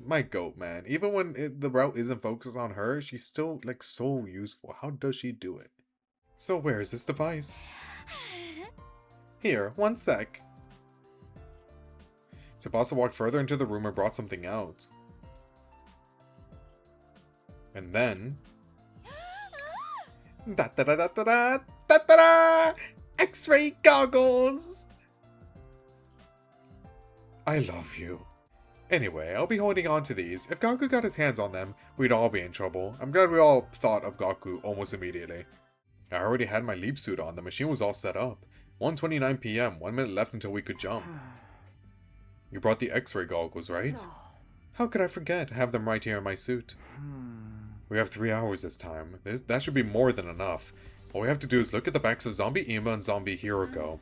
A: My goat, man. Even when the route isn't focused on her, she's still, like, so useful. How does she do it? So where is this device? Here, one sec. Tsubasa walked further into the room and brought something out. And then... Da-da-da-da-da-da! X-ray goggles! I love you. Anyway, I'll be holding on to these. If Gaku got his hands on them, we'd all be in trouble. I'm glad we all thought of Gaku almost immediately. I already had my leap suit on. The machine was all set up. 1:29 p.m. 1 minute left until we could jump. You brought the X-ray goggles, right? How could I forget? I have them right here in my suit. We have 3 hours this time. That should be more than enough. All we have to do is look at the backs of Zombie Ima and Zombie Hiroko.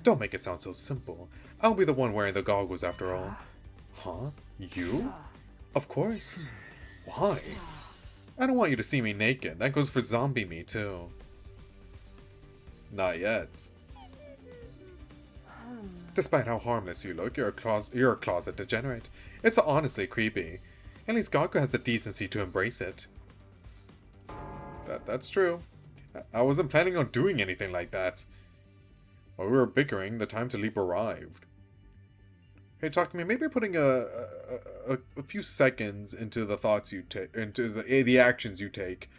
A: Don't make it sound so simple. I'll be the one wearing the goggles after all. Huh? You? Of course. Why? I don't want you to see me naked. That goes for zombie me too. Not yet. Despite how harmless you look, you're a closet degenerate. It's honestly creepy. At least Gaku has the decency to embrace it. That's true. I wasn't planning on doing anything like that. While we were bickering, the time to leap arrived. Hey, talk to me. Maybe putting a few seconds into the thoughts you take, into the actions you take,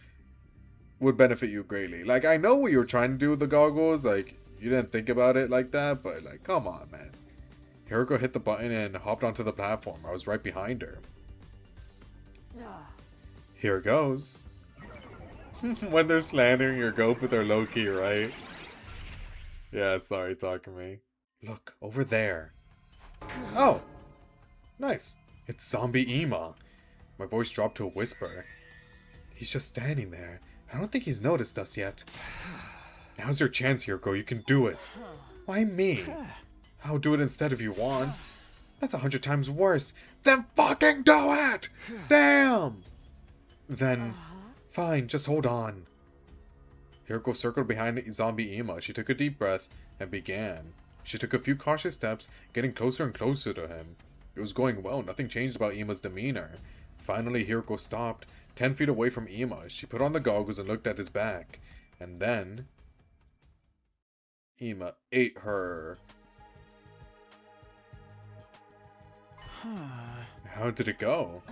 A: would benefit you greatly. Like, I know what you were trying to do with the goggles. Like, you didn't think about it like that, but like, come on, man. Hiroko hit the button and hopped onto the platform. I was right behind her. Here goes. When they're slandering your goat, but they're low-key, right? Yeah, sorry, talk to me. Look, over there. Oh! Nice. It's Zombie Ima. My voice dropped to a whisper. He's just standing there. I don't think he's noticed us yet. Now's your chance, Hiroko. You can do it. Why me? I'll do it instead if you want. That's 100 times worse. Then fucking do it! Damn! Then, fine, just hold on. Hiroko circled behind Zombie Ima. She took a deep breath and began. She took a few cautious steps, getting closer and closer to him. It was going well. Nothing changed about Ima's demeanor. Finally, Hiroko stopped, 10 feet away from Ima. She put on the goggles and looked at his back. And then... Ima ate her. How did it go?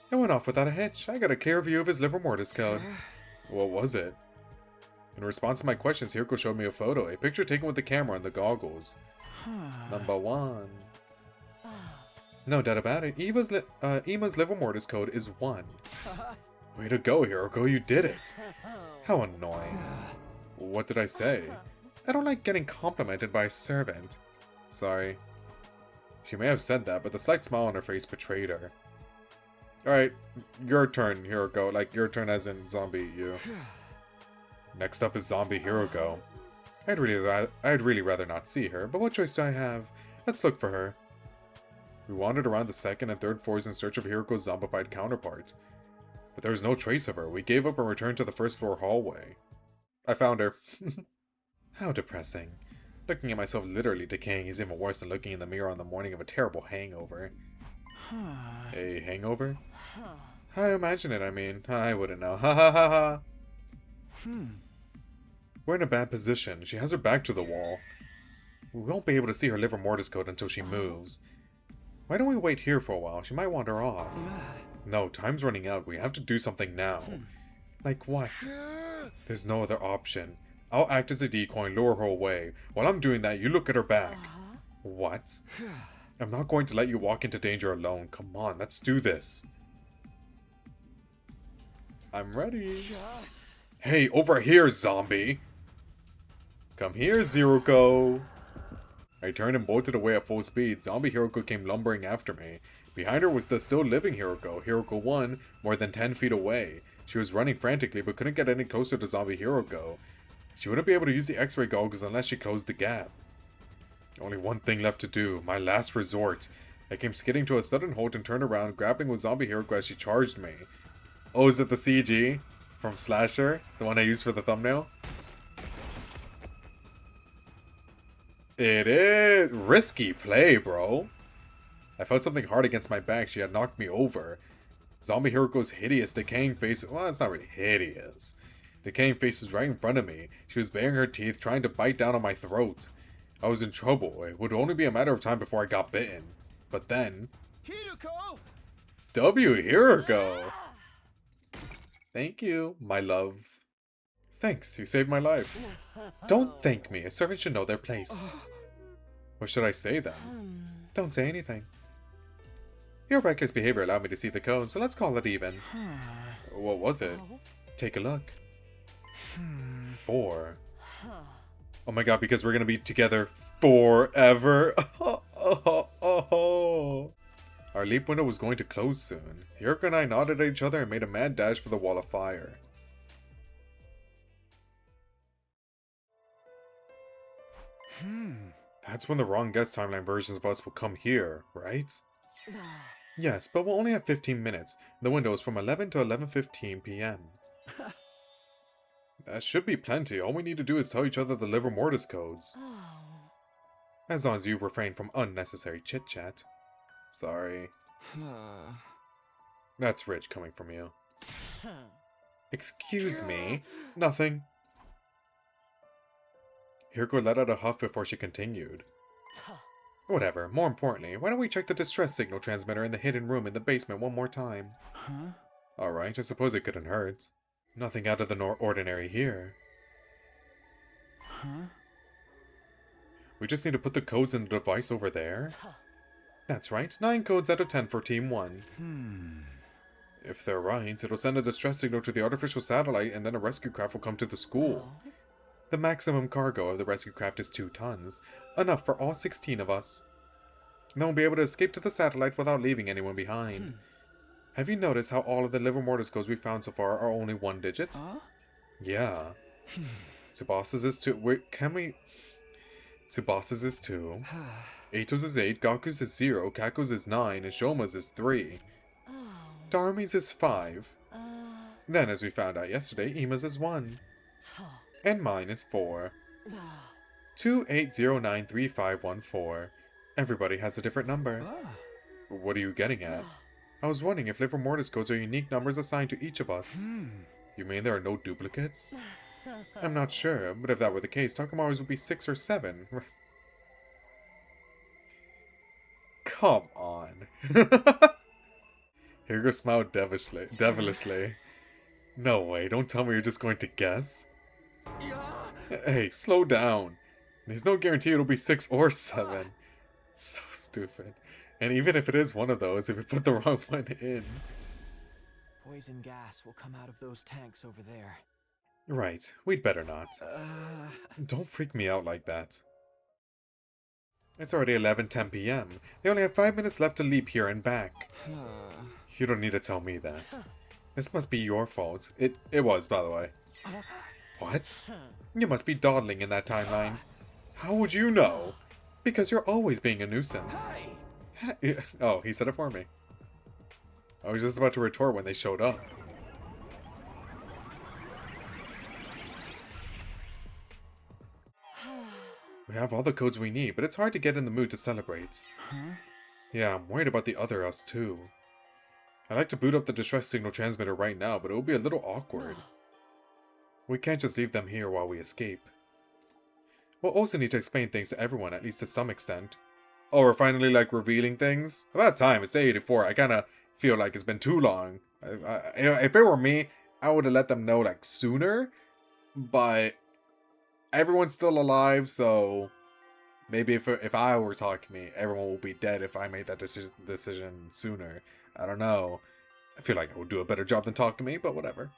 A: It went off without a hitch. I got a clear view of his liver mortis code. What was it? In response to my questions, Hiroko showed me a photo, a picture taken with the camera and the goggles. Number 1. No doubt about it. Ima's liver mortis code is 1. Way to go, Hiroko. You did it. How annoying. What did I say? I don't like getting complimented by a servant. Sorry. She may have said that, but the slight smile on her face betrayed her. Alright, your turn, Hiroko. Like, your turn as in zombie, you. Next up is Zombie Hiroko. I'd really rather not see her, but what choice do I have? Let's look for her. We wandered around the second and third floors in search of Hiroko's zombified counterpart. But there was no trace of her. We gave up and returned to the first floor hallway. I found her. How depressing. Looking at myself literally decaying is even worse than looking in the mirror on the morning of a terrible hangover. A hangover? I imagine it, I mean. I wouldn't know. Ha ha ha ha. We're in a bad position. She has her back to the wall. We won't be able to see her livor mortis code until she moves. Why don't we wait here for a while? She might wander off. No, time's running out. We have to do something now. Like what? There's no other option. I'll act as a decoy and lure her away. While I'm doing that, you look at her back. What? I'm not going to let you walk into danger alone. Come on, let's do this. I'm ready. Hey, over here, zombie! Come here, Zeruko! I turned and bolted away at full speed. Zombie Hiroko came lumbering after me. Behind her was the still living Hiroko, Hiroko 1, more than 10 feet away. She was running frantically but couldn't get any closer to Zombie Hiroko. She wouldn't be able to use the X-ray goggles unless she closed the gap. Only one thing left to do, my last resort. I came skidding to a sudden halt and turned around, grappling with Zombie Hiroko as she charged me. Oh, is it the CG? From Slasher? The one I used for the thumbnail? It is risky play, bro. I felt something hard against my back. She had knocked me over. Zombie Hiroko's hideous, decaying face... Well, it's not really hideous. Decaying face was right in front of me. She was baring her teeth, trying to bite down on my throat. I was in trouble. It would only be a matter of time before I got bitten. But then...
I: Hiruko!
A: W. Hiroko! Thank you, my love. Thanks, you saved my life. Don't thank me. A servant should know their place. What should I say then? Don't say anything. Your reckless behavior allowed me to see the code, so let's call it even. What was it? Take a look. 4. Oh my god, because we're gonna be together forever. Our leap window was going to close soon. Hiroko and I nodded at each other and made a mad dash for the wall of fire. That's when the wrong guest timeline versions of us will come here, right? Yes, but we'll only have 15 minutes. The window is from 11 to 11:15 p.m. That should be plenty. All we need to do is tell each other the livor mortis codes. As long as you refrain from unnecessary chit-chat. Sorry. That's rich coming from you. Excuse me? Nothing. Hiroko let out a huff before she continued. Whatever. More importantly, why don't we check the distress signal transmitter in the hidden room in the basement one more time? Alright, I suppose it couldn't hurt. Nothing out of the ordinary here. We just need to put the codes in the device over there. That's right, 9 codes out of 10 for Team 1. If they're right, it'll send a distress signal to the artificial satellite and then a rescue craft will come to the school. The maximum cargo of the rescue craft is 2 tons, enough for all 16 of us. Then we'll be able to escape to the satellite without leaving anyone behind. Have you noticed how all of the livor mortis codes we found so far are only 1 digit? Yeah. Tsubasa's is 2. Wait, can we... Tsubasa's is 2. Eito's is 8, Gaku's is 0, Kako's is 9, and Shoma's is 3. Darmi's is 5. Then, as we found out yesterday, Ima's is 1. And mine is 4. 28093514. Everybody has a different number. What are you getting at? I was wondering if livor mortis codes are unique numbers assigned to each of us. You mean there are no duplicates? I'm not sure, but if that were the case, Takamaru's would be 6 or 7. Come on. Hiroko smiled devilishly. No way, don't tell me you're just going to guess. Hey, slow down. There's no guarantee it'll be 6 or 7. So stupid. And even if it is one of those, if we put the wrong one in.
I: Poison gas will come out of those tanks over there.
A: Right, we'd better not. Don't freak me out like that. It's already 11:10 p.m. They only have 5 minutes left to leap here and back. You don't need to tell me that. This must be your fault. It was, by the way. What? You must be dawdling in that timeline. How would you know? Because you're always being a nuisance. Oh, he said it for me. I was just about to retort when they showed up. We have all the codes we need, but it's hard to get in the mood to celebrate. Yeah, I'm worried about the other us too. I'd like to boot up the distress signal transmitter right now, but it will be a little awkward. We can't just leave them here while we escape. We'll also need to explain things to everyone, at least to some extent. Oh, we're finally, like, revealing things? About time, it's 84. I kinda feel like it's been too long. If it were me, I would have let them know, like, sooner. But everyone's still alive, so maybe if I were talking to me, everyone will be dead if I made that decision sooner. I don't know. I feel like I would do a better job than talking to me, but whatever.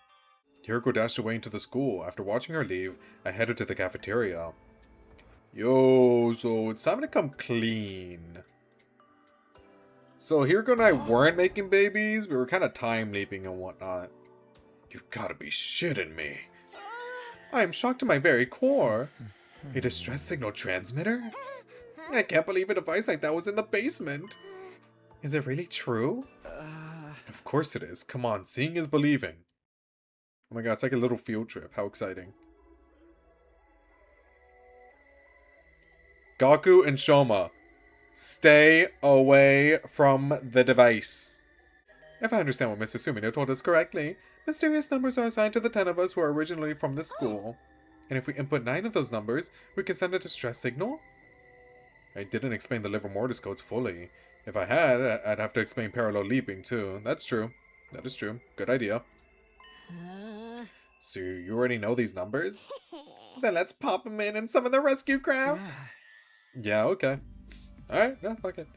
A: Hiroko dashed away into the school. After watching her leave, I headed to the cafeteria. Yo, so it's time to come clean. So Hiroko and I weren't making babies. We were kind of time leaping and whatnot. You've got to be shitting me. I am shocked to my very core. A distress signal transmitter? I can't believe a device like that was in the basement. Is it really true? Of course it is. Come on, seeing is believing. Oh my god, it's like a little field trip. How exciting. Gaku and Shoma, stay away from the device. If I understand what Mr. Sumino told us correctly, mysterious numbers are assigned to the 10 of us who are originally from this school. And if we input 9 of those numbers, we can send a distress signal? I didn't explain the liver mortis codes fully. If I had, I'd have to explain parallel leaping too. That's true. That is true. Good idea. So you already know these numbers? Then let's pop them in some of the rescue craft. Yeah, okay. Alright, yeah, fuck it.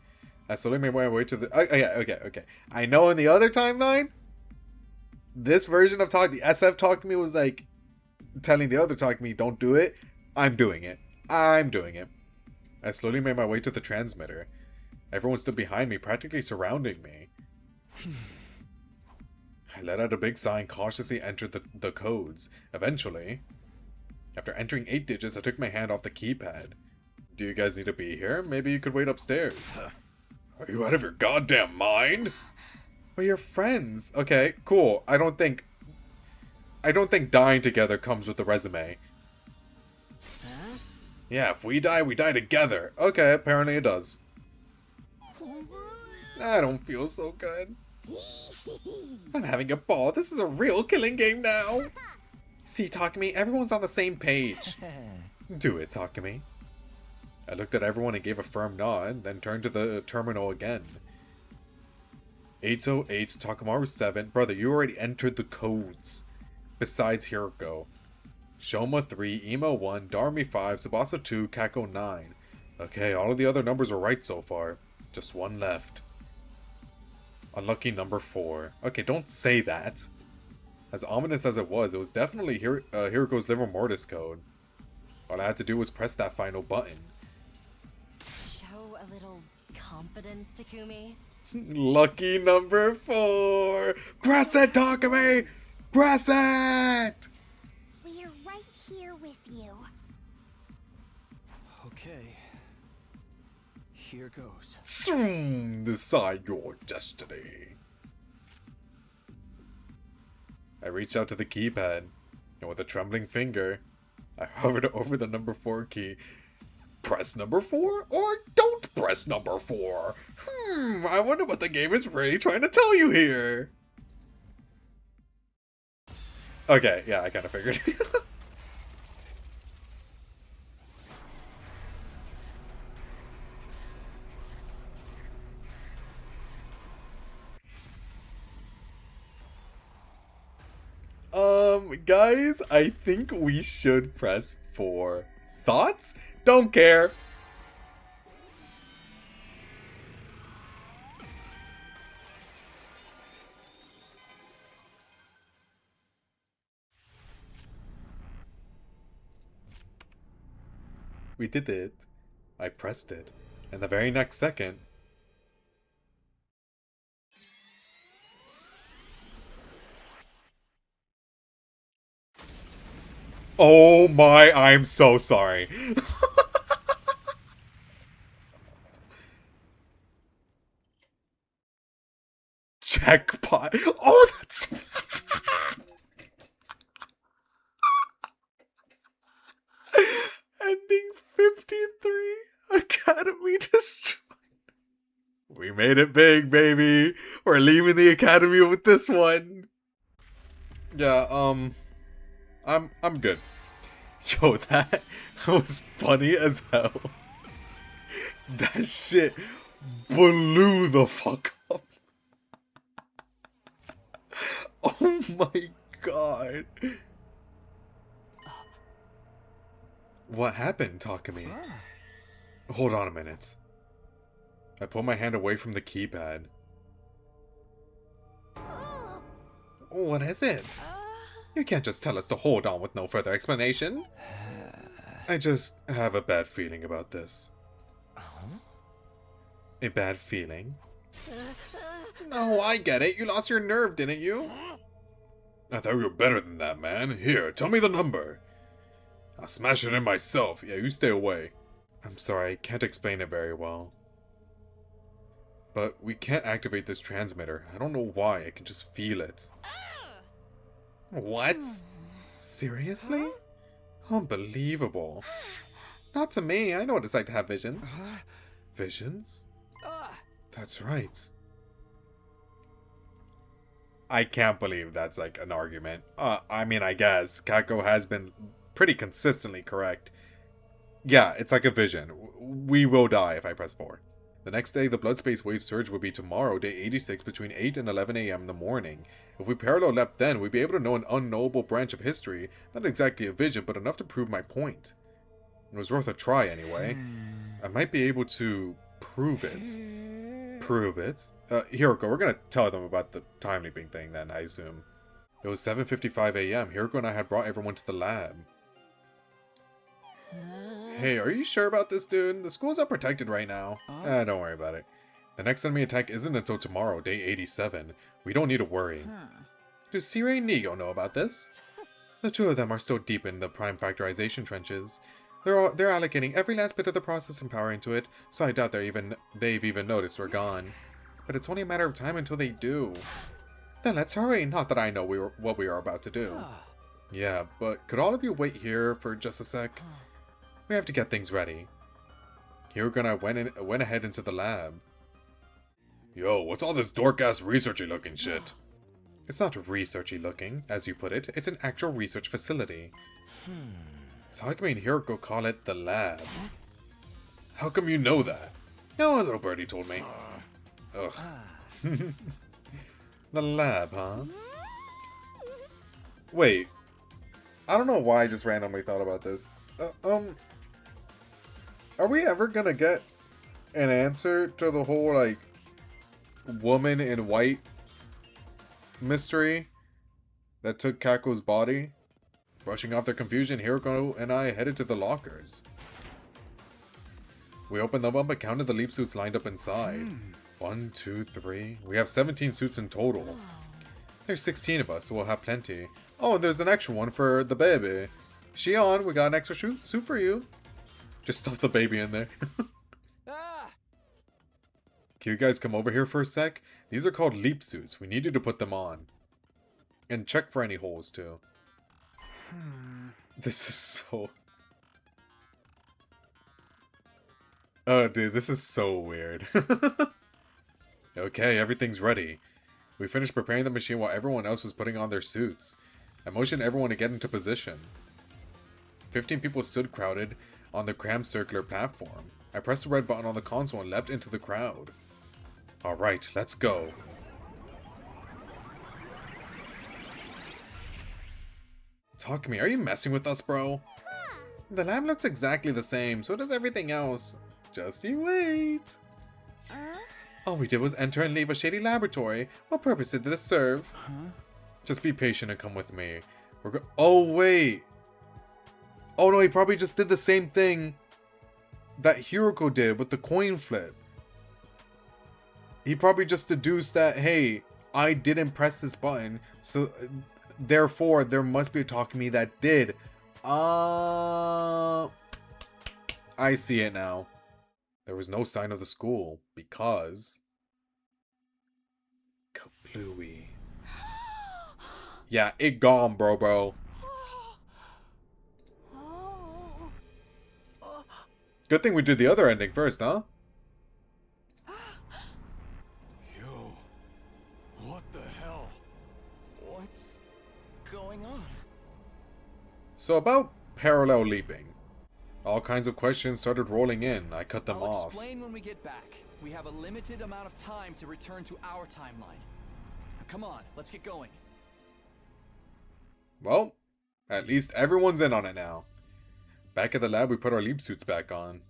A: I slowly made my way to the... Okay. I know in the other timeline, this version of the SF Talk to Me was like, telling the other Talk to Me, don't do it. I'm doing it. I slowly made my way to the transmitter. Everyone stood behind me, practically surrounding me. I let out a big sigh and cautiously entered the codes. Eventually, after entering 8 digits, I took my hand off the keypad. Do you guys need to be here? Maybe you could wait upstairs. Are you out of your goddamn mind? We're your friends. Okay, cool. I don't think dying together comes with the resume. Yeah, if we die together. Okay, apparently it does. I don't feel so good. I'm having a ball. This is a real killing game now. See, Takumi, everyone's on the same page. Do it, Takumi. I looked at everyone and gave a firm nod, then turned to the terminal again. 808, Takamaru 7. Brother, you already entered the codes. Besides Hiroko. Shoma 3, Emo 1, Darmi 5, Tsubasa 2, Kako 9. Okay, all of the other numbers are right so far. Just one left. Unlucky number 4. Okay, don't say that. As ominous as it was definitely Hiroko's liver mortis code. All I had to do was press that final button.
E: Show a little confidence, Takumi.
A: Lucky number 4! Press it, Takumi! Press it!
C: We're right here with you.
D: Okay. Here goes.
A: Decide your destiny. I reached out to the keypad, and with a trembling finger, I hovered over the number 4 key. Press number 4 or don't press number 4? I wonder what the game is really trying to tell you here. Okay, yeah, I kind of figured. Guys, I think we should press 4. Thoughts? Don't care. We did it. I pressed it. And the very next second, Oh my, I'm so sorry. Jackpot. Oh, that's... Ending 53. Academy destroyed. We made it big, baby. We're leaving the academy with this one. Yeah, I'm good. Yo, that was funny as hell. That shit blew the fuck up. Oh my god. What happened, Takumi? Hold on a minute. I pull my hand away from the keypad. What is it? You can't just tell us to hold on with no further explanation. I just have a bad feeling about this. A bad feeling? No, I get it. You lost your nerve, didn't you? I thought you were better than that, man. Here, tell me the number. I'll smash it in myself. Yeah, you stay away. I'm sorry, I can't explain it very well. But we can't activate this transmitter. I don't know why, I can just feel it. What? Seriously? Unbelievable. Not to me, I know what it's like to have visions. Visions? That's right. I can't believe that's like an argument. I mean, I guess Kako has been pretty consistently correct. Yeah, it's like a vision. We will die if I press 4. The next day, the blood space wave surge would be tomorrow, day 86, between 8 and 11 a.m. in the morning. If we parallel leapt then, we'd be able to know an unknowable branch of history. Not exactly a vision, but enough to prove my point. It was worth a try anyway. I might be able to prove it. Prove it? Hiroko, we're gonna tell them about the time leaping thing then, I assume. It was 7:55 a.m. Hiroko and I had brought everyone to the lab. Hey, are you sure about this, dude? The schools are protected right now. Don't worry about it. The next enemy attack isn't until tomorrow, day 87. We don't need to worry. Do Sirei and Nigo know about this? The two of them are still deep in the prime factorization trenches. They're allocating every last bit of the processing power into it, so I doubt they've even noticed we're gone. But it's only a matter of time until they do. Then let's hurry, not that I know what we are about to do. Yeah, but could all of you wait here for just a sec? We have to get things ready. Hiroko and I went ahead into the lab. Yo, what's all this dork-ass researchy looking shit? It's not researchy looking, as you put it. It's an actual research facility. Takumi and Hiroko call it the lab. How come you know that? No, a little birdie told me. Ugh. The lab, huh? Wait. I don't know why I just randomly thought about this. Are we ever gonna get an answer to the whole, like, woman in white mystery that took Kako's body? Brushing off their confusion, Hiroko and I headed to the lockers. We opened them up and counted the leap suits lined up inside. 1, 2, 3. We have 17 suits in total. There's 16 of us, so we'll have plenty. Oh, and there's an extra one for the baby. Shion, we got an extra suit for you. Just stuff the baby in there. Can you guys come over here for a sec? These are called leap suits. We need you to put them on. And check for any holes, too. This is so... Oh, dude, this is so weird. Okay, everything's ready. We finished preparing the machine while everyone else was putting on their suits. I motioned everyone to get into position. 15 people stood crowded on the crammed circular platform. I pressed the red button on the console and leapt into the crowd. Alright, let's go. Takumi, are you messing with us, bro? The lab looks exactly the same, so does everything else. Just you wait. All we did was enter and leave a shady laboratory. What purpose did this serve? Just be patient and come with me. Oh, wait. Oh, no, he probably just did the same thing that Hiroko did with the coin flip. He probably just deduced that, hey, I didn't press this button, so therefore there must be a Takumi that did I see it now. There was no sign of the school because Kablooey. Yeah, it gone, bro. Good thing we did the other ending first, huh?
G: Yo, what the hell?
I: What's going on?
A: So about parallel leaping. All kinds of questions started rolling in. I cut them
D: I'll
A: off.
D: explain when we get back. We have a limited amount of time to return to our timeline. Now, come on, let's get going.
A: Well, at least everyone's in on it now. Back at the lab, we put our leap suits back on.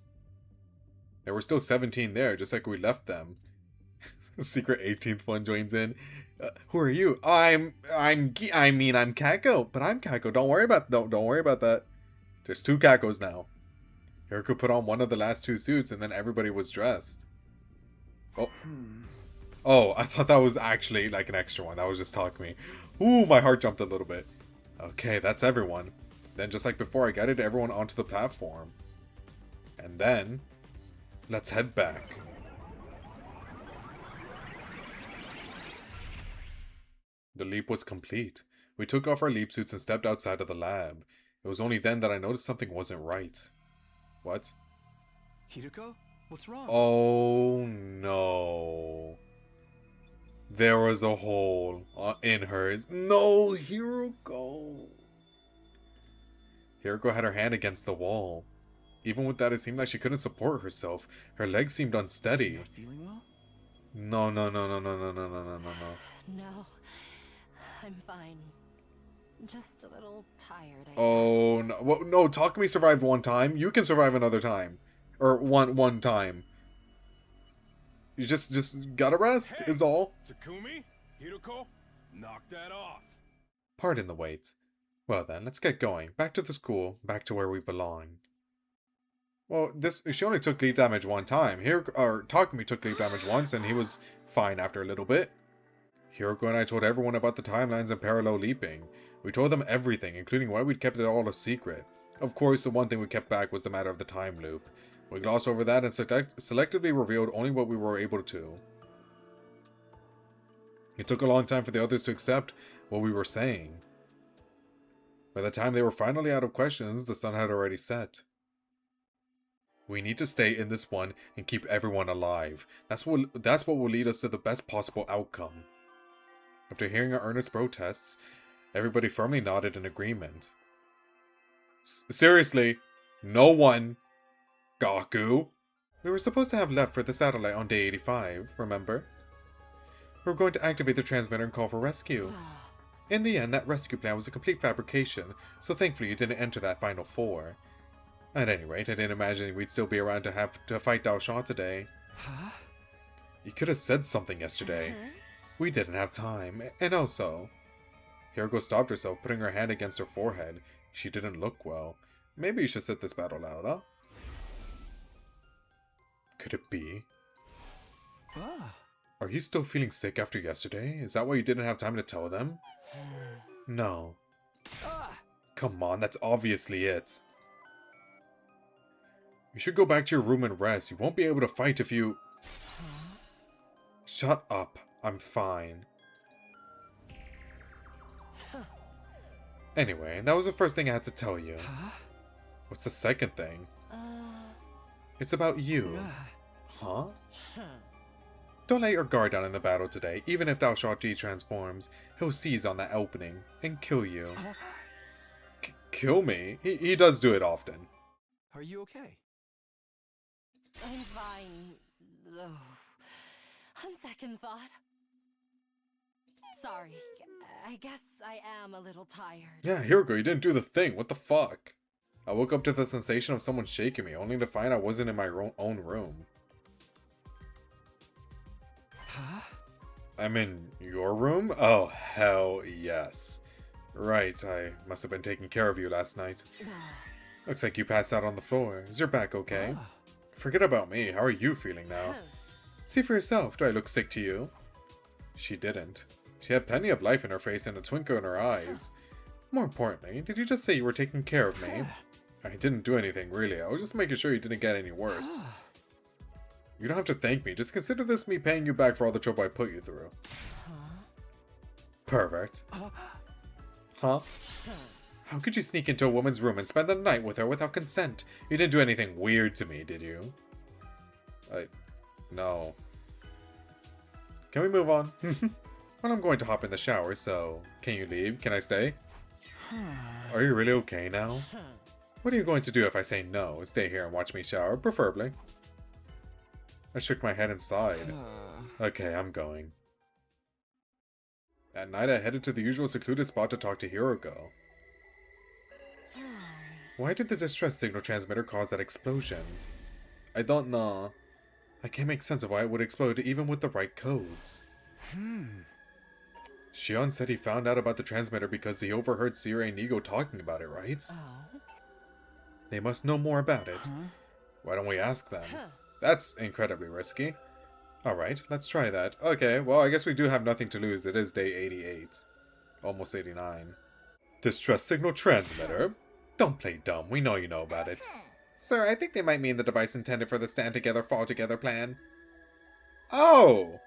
A: There were still 17 there, just like we left them. Secret 18th one joins in. Who are you? I'm Kako, but I'm Kako. Don't worry about that. There's 2 Kakos now. Hiroko put on one of the last 2 suits, and then everybody was dressed. Oh, I thought that was actually like an extra one. That was just talking to me. Ooh, my heart jumped a little bit. Okay, that's everyone. Then, just like before, I guided everyone onto the platform. And then, let's head back. The leap was complete. We took off our leap suits and stepped outside of the lab. It was only then that I noticed something wasn't right. What?
D: Hideko? What's wrong?
A: Oh no. There was a hole in hers. No, Hiroko. Hiroko had her hand against the wall. Even with that, it seemed like she couldn't support herself. Her legs seemed unsteady.
D: Not feeling well?
A: No.
E: No, I'm fine. Just a little tired, I
A: Oh
E: guess.
A: no! Well, no, Takumi survived one time. You can survive another time, or one time. You just gotta rest.
G: Hey,
A: Is all.
G: Takumi? Hideko? Knock that off.
A: Pardon the wait. Well then, let's get going. Back to the school. Back to where we belong. Well, she only took leap damage one time. Takumi took leap damage once, and he was fine after a little bit. Hiroko and I told everyone about the timelines and parallel leaping. We told them everything, including why we'd kept it all a secret. Of course, the one thing we kept back was the matter of the time loop. We glossed over that and selectively revealed only what we were able to. It took a long time for the others to accept what we were saying. By the time they were finally out of questions, the sun had already set. We need to stay in this one and keep everyone alive. That's what will lead us to the best possible outcome. After hearing our earnest protests, everybody firmly nodded in agreement. Seriously, no one. Gaku. We were supposed to have left for the satellite on day 85, remember? We were going to activate the transmitter and call for rescue. In the end, that rescue plan was a complete fabrication, so thankfully you didn't enter that final 4. At any rate, I didn't imagine we'd still be around to have to fight Dao Sha today.
D: Huh?
A: You could have said something yesterday. We didn't have time, and also... Hiroko stopped herself, putting her hand against her forehead. She didn't look well. Maybe you should sit this battle out, huh? Could it be?
D: Ah.
A: Are you still feeling sick after yesterday? Is that why you didn't have time to tell them? No.
D: Ah.
A: Come on, that's obviously it. You should go back to your room and rest. You won't be able to fight if you... Shut up. I'm fine. Anyway, that was the first thing I had to tell you.
D: Huh?
A: What's the second thing? It's about you. Huh? Don't let your guard down in the battle today. Even if Dao Sha Ji transforms, he'll seize on that opening and kill you. Kill me? He does do it often.
D: Are you okay?
E: I'm fine. Oh. On second thought. Sorry. I guess I am a little tired.
A: Yeah, Hiroko, you didn't do the thing. What the fuck? I woke up to the sensation of someone shaking me, only to find I wasn't in my own room.
D: Huh?
A: I'm in your room? Oh, hell yes. Right, I must have been taking care of you last night. Looks like you passed out on the floor. Is your back okay?
D: Ah.
A: Forget about me. How are you feeling now? See for yourself. Do I look sick to you? She didn't. She had plenty of life in her face and a twinkle in her eyes. More importantly, did you just say you were taking care of me? I didn't do anything, really. I was just making sure you didn't get any worse. You don't have to thank me. Just consider this me paying you back for all the trouble I put you through. Perfect. Huh? How could you sneak into a woman's room and spend the night with her without consent? You didn't do anything weird to me, did you? No. Can we move on? Well, I'm going to hop in the shower, so... Can you leave? Can I stay? Are you really okay now? What are you going to do if I say no? Stay here and watch me shower, preferably. I shook my head and sighed. Okay, I'm going. At night, I headed to the usual secluded spot to talk to Hiroko. Why did the distress signal transmitter cause that explosion? I don't know. I can't make sense of why it would explode even with the right codes. Shion said he found out about the transmitter because he overheard Siri and Nigo talking about it, right? They must know more about it. Why don't we ask them? That's incredibly risky. Alright, let's try that. Okay, well, I guess we do have nothing to lose. It is day 88. Almost 89. Distress signal transmitter? Don't play dumb. We know you know about it. Sir, I think they might mean the device intended for the stand together, fall together plan. Oh!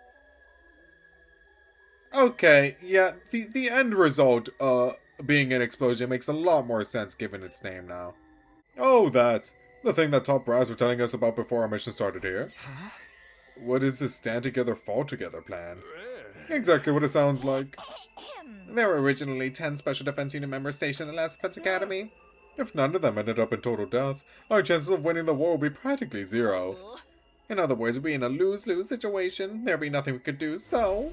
A: Okay, yeah, the end result, being an explosion makes a lot more sense given its name now. Oh, that. The thing that top brass were telling us about before our mission started here. What is this stand together, fall together plan? Exactly what it sounds like. There were originally 10 Special Defense Unit members stationed at Last Defense Academy. If none of them ended up in total death, our chances of winning the war would be practically zero. In other words, we'd be in a lose-lose situation. There'd be nothing we could do, so...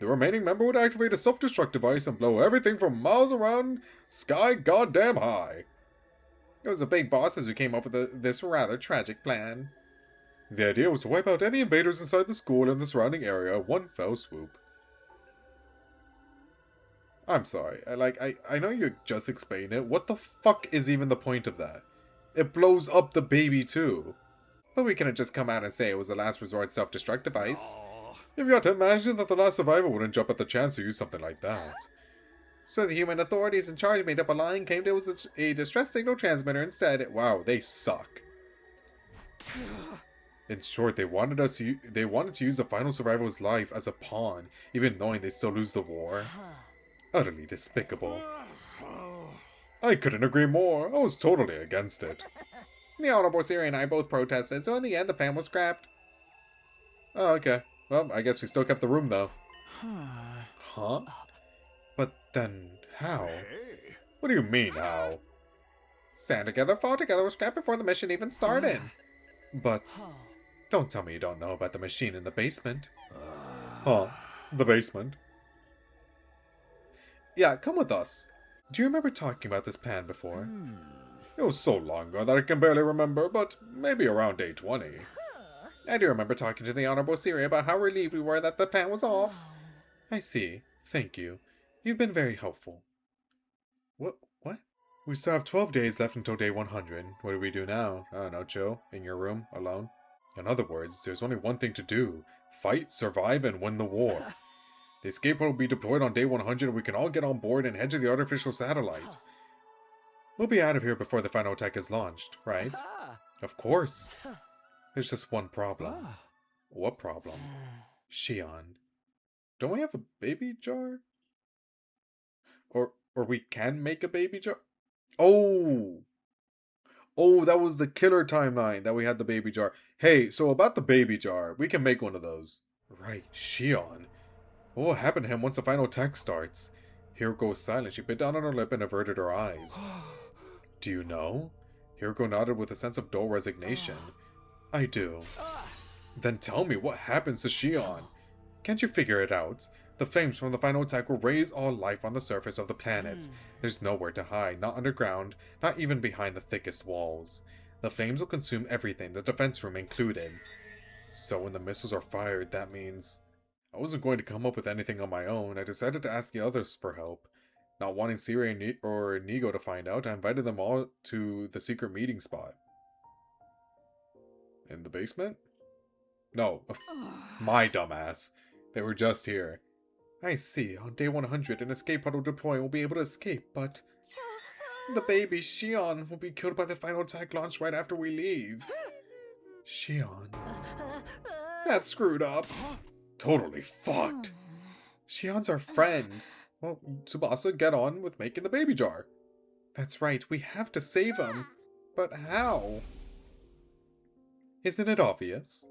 A: The remaining member would activate a self-destruct device and blow everything from miles around sky goddamn high. It was the big bosses who came up with this rather tragic plan. The idea was to wipe out any invaders inside the school and the surrounding area in one fell swoop. I'm sorry, I know you just explained it. What the fuck is even the point of that? It blows up the baby too. But we couldn't just come out and say it was a last resort self-destruct device. You've got to imagine that the last survivor wouldn't jump at the chance to use something like that. So the human authorities in charge made up a lie and claimed it was a distress signal transmitter instead. Wow, they suck. In short, they wanted to use the final survival's life as a pawn, even knowing they'd still lose the war. Utterly despicable. I couldn't agree more. I was totally against it. The Honorable Siri and I both protested, so in the end the plan was scrapped. Oh, okay. Well, I guess we still kept the room, though. Huh? But then, how? What do you mean, how? Stand together, fall together, was scrapped before the mission even started. But, don't tell me you don't know about the machine in the basement. Huh? The basement? Yeah, come with us. Do you remember talking about this plan before? It was so long ago that I can barely remember, but maybe around day 20. I do remember talking to the Honorable Siri about how relieved we were that the plan was off. I see. Thank you. You've been very helpful. What? We still have 12 days left until day 100. What do we do now? I don't know, chill? In your room? Alone? In other words, there's only one thing to do. Fight, survive, and win the war. The escape pod will be deployed on day 100 and we can all get on board and head to the artificial satellite. We'll be out of here before the final attack is launched, right? Of course. There's just one problem. What problem? Shion. Don't we have a baby jar? Or we can make a baby jar? Oh! Oh, that was the killer timeline that we had the baby jar. Hey, so about the baby jar, we can make one of those. Right, Shion. What will happen to him once the final attack starts? Hiroko was silent. She bit down on her lip and averted her eyes. Do you know? Hiroko nodded with a sense of dull resignation. I do. Then tell me, what happens to Shion? Can't you figure it out? The flames from the final attack will raise all life on the surface of the planet. There's nowhere to hide, not underground, not even behind the thickest walls. The flames will consume everything, the defense room included. So when the missiles are fired, that means... I wasn't going to come up with anything on my own. I decided to ask the others for help. Not wanting Siri or Nigo to find out, I invited them all to the secret meeting spot. In the basement? No. My dumbass. They were just here. I see. On day 100, an escape pod will deploy and will be able to escape, but... the baby, Shion, will be killed by the final attack launched right after we leave. Shion. That's screwed up. Totally fucked. Shion's our friend. Well, Tsubasa, get on with making the baby jar. That's right, we have to save him. But how? Isn't it obvious?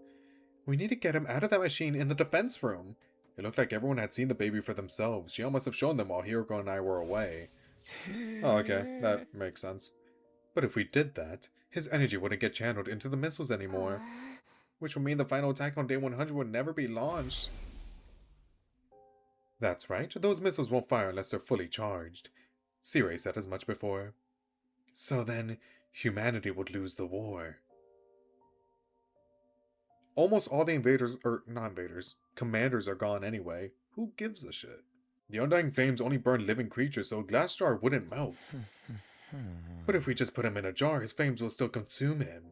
A: We need to get him out of that machine in the defense room. It looked like everyone had seen the baby for themselves. Shion must have shown them while Hiroko and I were away. Oh, okay, that makes sense. But if we did that, his energy wouldn't get channeled into the missiles anymore. Which would mean the final attack on day 100 would never be launched. That's right, those missiles won't fire unless they're fully charged. Sirei said as much before. So then, humanity would lose the war. Almost all the invaders, or not invaders, commanders are gone anyway. Who gives a shit? The undying flames only burn living creatures, so a glass jar wouldn't melt. But if we just put him in a jar, his flames will still consume him.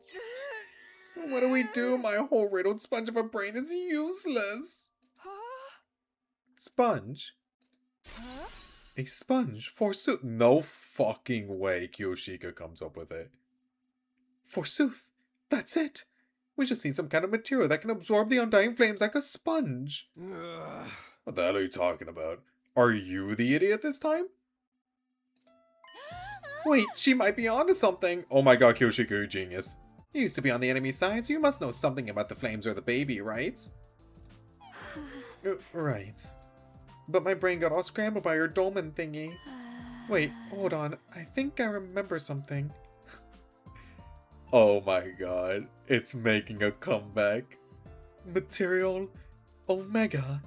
A: What do we do? My whole riddled sponge of a brain is useless. Sponge? A sponge? Forsooth. No fucking way Kyoshika comes up with it. Forsooth. That's it. We just need some kind of material that can absorb the undying flames like a sponge. What the hell are you talking about? Are you the idiot this time? Wait, she might be onto something. Oh my god, Kyoshika, you're a genius. You used to be on the enemy side, so you must know something about the flames or the baby, right? Right. But my brain got all scrambled by your dolmen thingy. Wait, hold on. I think I remember something. Oh my god. It's making a comeback. Material Omega.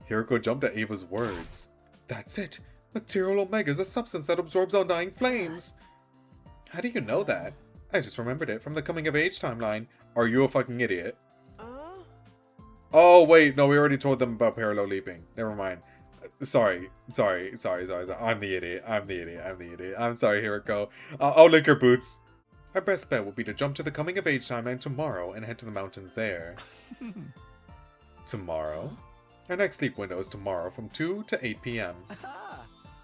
A: Hiroko jumped at Ava's words. That's it. Material Omega is a substance that absorbs undying flames. How do you know that? I just remembered it from the coming of age timeline. Are you a fucking idiot? Oh, wait. No, we already told them about parallel leaping. Never mind. Sorry. I'm the idiot. I'm sorry, Hiroko. I'll lick your boots. Our best bet will be to jump to the coming of age timeline tomorrow and head to the mountains there. Tomorrow? Our next sleep window is tomorrow from 2 to 8 p.m.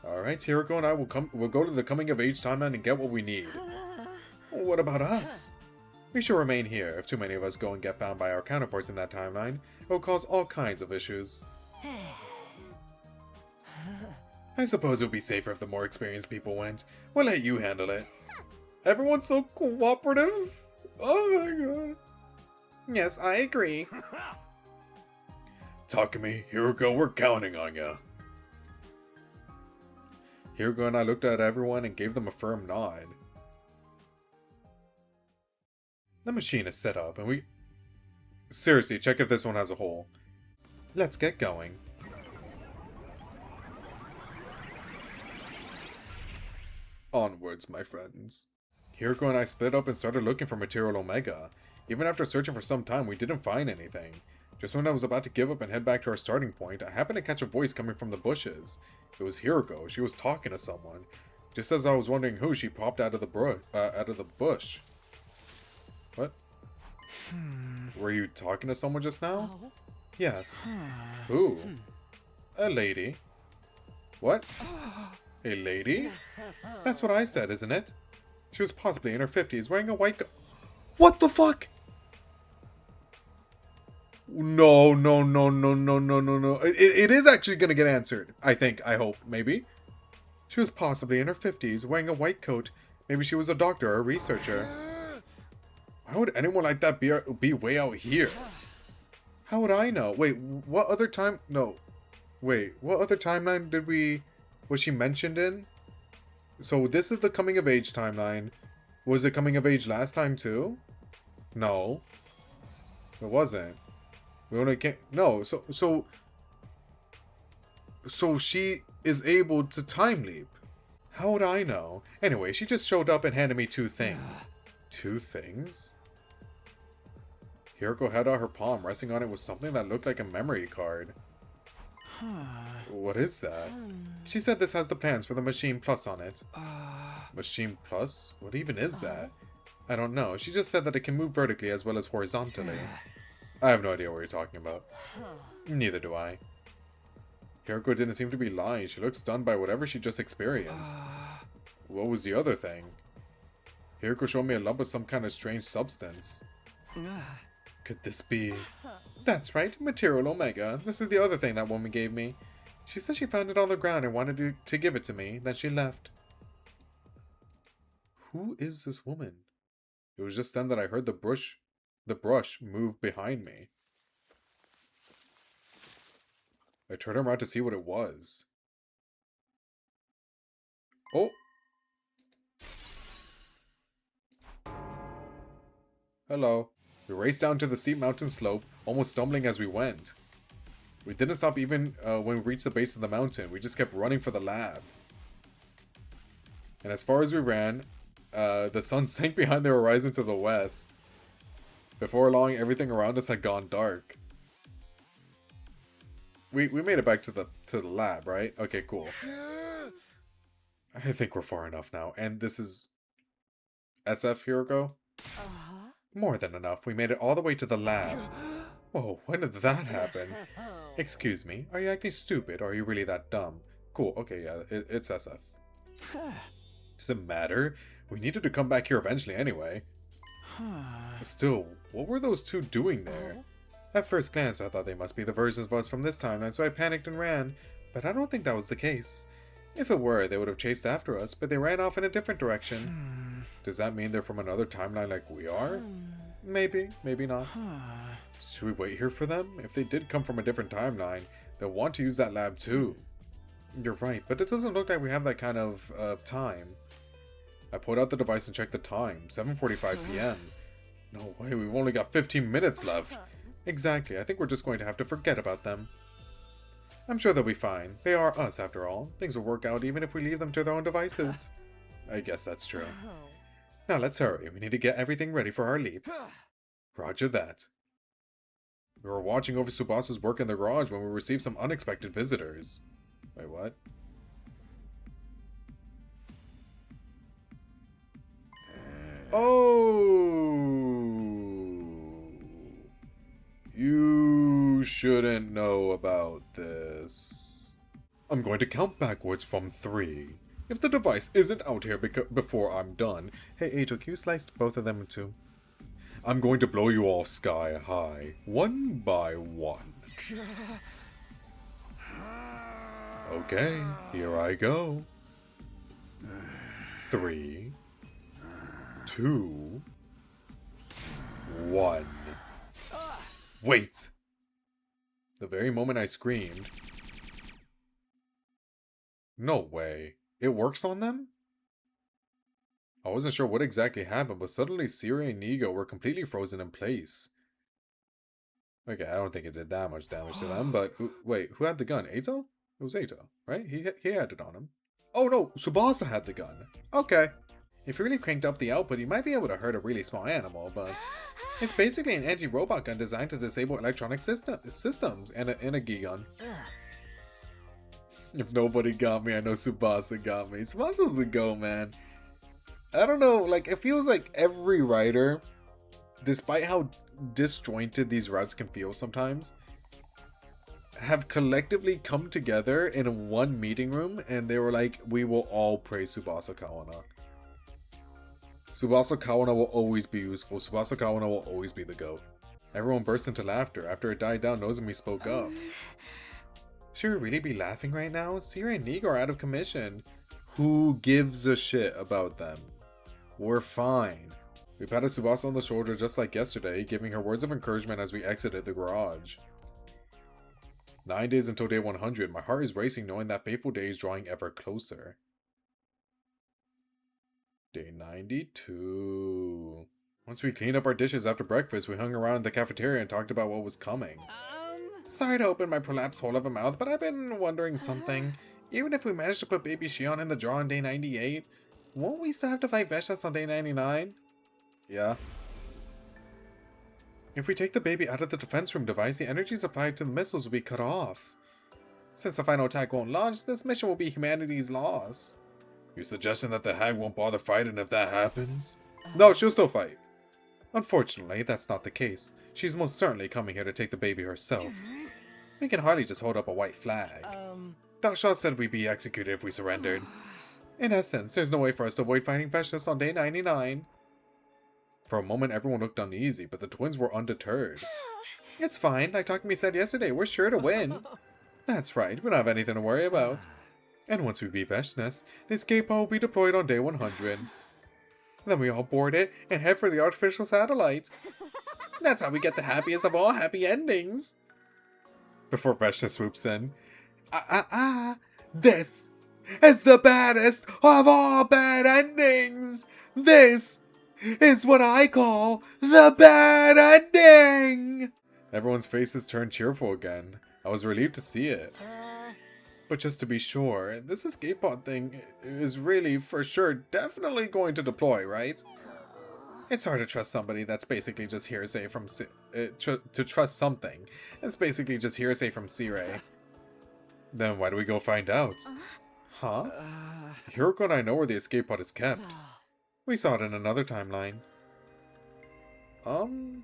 A: Alright, Hiroko and I will go to the coming of age timeline and get what we need. What about us? We should remain here. If too many of us go and get found by our counterparts in that timeline, it will cause all kinds of issues. I suppose it would be safer if the more experienced people went. We'll let you handle it. Everyone's so cooperative. Oh my god. Yes, I agree. Takumi, Hiroko, we're counting on ya. Hiroko and I looked at everyone and gave them a firm nod. The machine is set up and we... Seriously, check if this one has a hole. Let's get going. Onwards, my friends. Hiroko and I split up and started looking for Material Omega. Even after searching for some time, we didn't find anything. Just when I was about to give up and head back to our starting point, I happened to catch a voice coming from the bushes. It was Hiroko. She was talking to someone. Just as I was wondering who, she popped out of the bush. What? Were you talking to someone just now? Yes. Who? A lady. What? A lady? That's what I said, isn't it? She was possibly in her 50s, wearing a white What the fuck? No. It is actually gonna get answered. I think, I hope, maybe. She was possibly in her 50s, wearing a white coat. Maybe she was a doctor or a researcher. Why would anyone like that be way out here? How would I know? Wait, what other time? No. Wait, what other timeline was she mentioned in? So this is the coming of age timeline. Was it coming of age last time too? No. It wasn't. We only can't... No, so she is able to time leap. How would I know? Anyway, she just showed up and handed me 2 things. 2 things? Hiroko held out her palm. Resting on it was something that looked like a memory card. What is that? She said this has the plans for the Machine Plus on it. Machine Plus? What even is that? I don't know. She just said that it can move vertically as well as horizontally. I have no idea what you're talking about. Neither do I. Hiroko didn't seem to be lying. She looked stunned by whatever she just experienced. What was the other thing? Hiroko showed me a lump of some kind of strange substance. Could this be... That's right, Material Omega. This is the other thing that woman gave me. She said she found it on the ground and wanted to give it to me, then she left. Who is this woman? It was just then that I heard the brush move behind me. I turned around to see what it was. Oh! Hello. We raced down to the steep mountain slope, almost stumbling as we went. We didn't stop even when we reached the base of the mountain. We just kept running for the lab. And as far as we ran, the sun sank behind the horizon to the west. Before long, everything around us had gone dark. We made it back to the lab, right? Okay, cool. I think we're far enough now. And this is SF Hiroko? More than enough. We made it all the way to the lab. Whoa, when did that happen? Excuse me, are you acting stupid or are you really that dumb? Cool, okay, yeah, it's SF. Does it matter? We needed to come back here eventually anyway. Still, what were those two doing there? At first glance, I thought they must be the versions of us from this timeline, so I panicked and ran. But I don't think that was the case. If it were, they would have chased after us, but they ran off in a different direction. Does that mean they're from another timeline like we are? Maybe, maybe not. Should we wait here for them? If they did come from a different timeline, they'll want to use that lab too. You're right, but it doesn't look like we have that kind of time. I pulled out the device and checked the time. 7:45 p.m. No way, we've only got 15 minutes left. Exactly, I think we're just going to have to forget about them. I'm sure they'll be fine. They are us, after all. Things will work out even if we leave them to their own devices. I guess that's true. Now let's hurry. We need to get everything ready for our leap. Roger that. We were watching over Tsubasa's work in the garage when we received some unexpected visitors. Wait, what? Oh! You shouldn't know about this. I'm going to count backwards from 3. If the device isn't out here before I'm done... Hey, Angel, can you slice both of them in two? I'm going to blow you all sky high, one by one. Okay, here I go. 3, 2, 1. Wait! The very moment I screamed... No way. It works on them? I wasn't sure what exactly happened, but suddenly Siri and Nigo were completely frozen in place. Okay, I don't think it did that much damage to them, but... Wait, who had the gun? Eito? It was Eito, right? He had it on him. Oh no, Tsubasa had the gun. Okay. If you really cranked up the output, you might be able to hurt a really small animal, but... It's basically an anti-robot gun designed to disable electronic systems and a G-gun. If nobody got me, I know Tsubasa got me. Tsubasa's the go, man. I don't know, like, it feels like every writer, despite how disjointed these routes can feel sometimes, have collectively come together in one meeting room and they were like, we will all praise Tsubasa Kawana. Tsubasa Kawana will always be useful. Tsubasa Kawana will always be the GOAT. Everyone burst into laughter. After it died down, Nozomi spoke up. Should we really be laughing right now? Siri and Nigo are out of commission. Who gives a shit about them? We're fine. We patted Tsubasa on the shoulder just like yesterday, giving her words of encouragement as we exited the garage. 9 days until day 100. My heart is racing knowing that fateful day is drawing ever closer. Day 92. Once we cleaned up our dishes after breakfast, we hung around in the cafeteria and talked about what was coming. Sorry to open my prolapsed hole of a mouth, but I've been wondering something. Even if we manage to put baby Shion in the jar on day 98, won't we still have to fight Veshas on day 99? Yeah. If we take the baby out of the defense room device, the energy supplied to the missiles will be cut off. Since the final attack won't launch, this mission will be humanity's loss. You're suggesting that the hag won't bother fighting if that happens? No, she'll still fight. Unfortunately, that's not the case. She's most certainly coming here to take the baby herself. We can hardly just hold up a white flag. Dalshaw said we'd be executed if we surrendered. In essence, there's no way for us to avoid fighting fascists on day 99. For a moment, everyone looked uneasy, but the twins were undeterred. It's fine. Like Takumi said yesterday, we're sure to win. That's right. We don't have anything to worry about. And once we beat Veshnes, the escape pod will be deployed on day 100. Then we all board it and head for the artificial satellite. That's how we get the happiest of all happy endings. Before Veshnes swoops in. This is the baddest of all bad endings. This is what I call the bad ending. Everyone's faces turned cheerful again. I was relieved to see it. But just to be sure, this escape pod thing is really, for sure, definitely going to deploy, right? It's hard to trust somebody that's basically just hearsay from to trust something. It's basically just hearsay from C-Ray. Then why do we go find out? Huh? Hiroko and I know where the escape pod is kept. We saw it in another timeline. Hiroko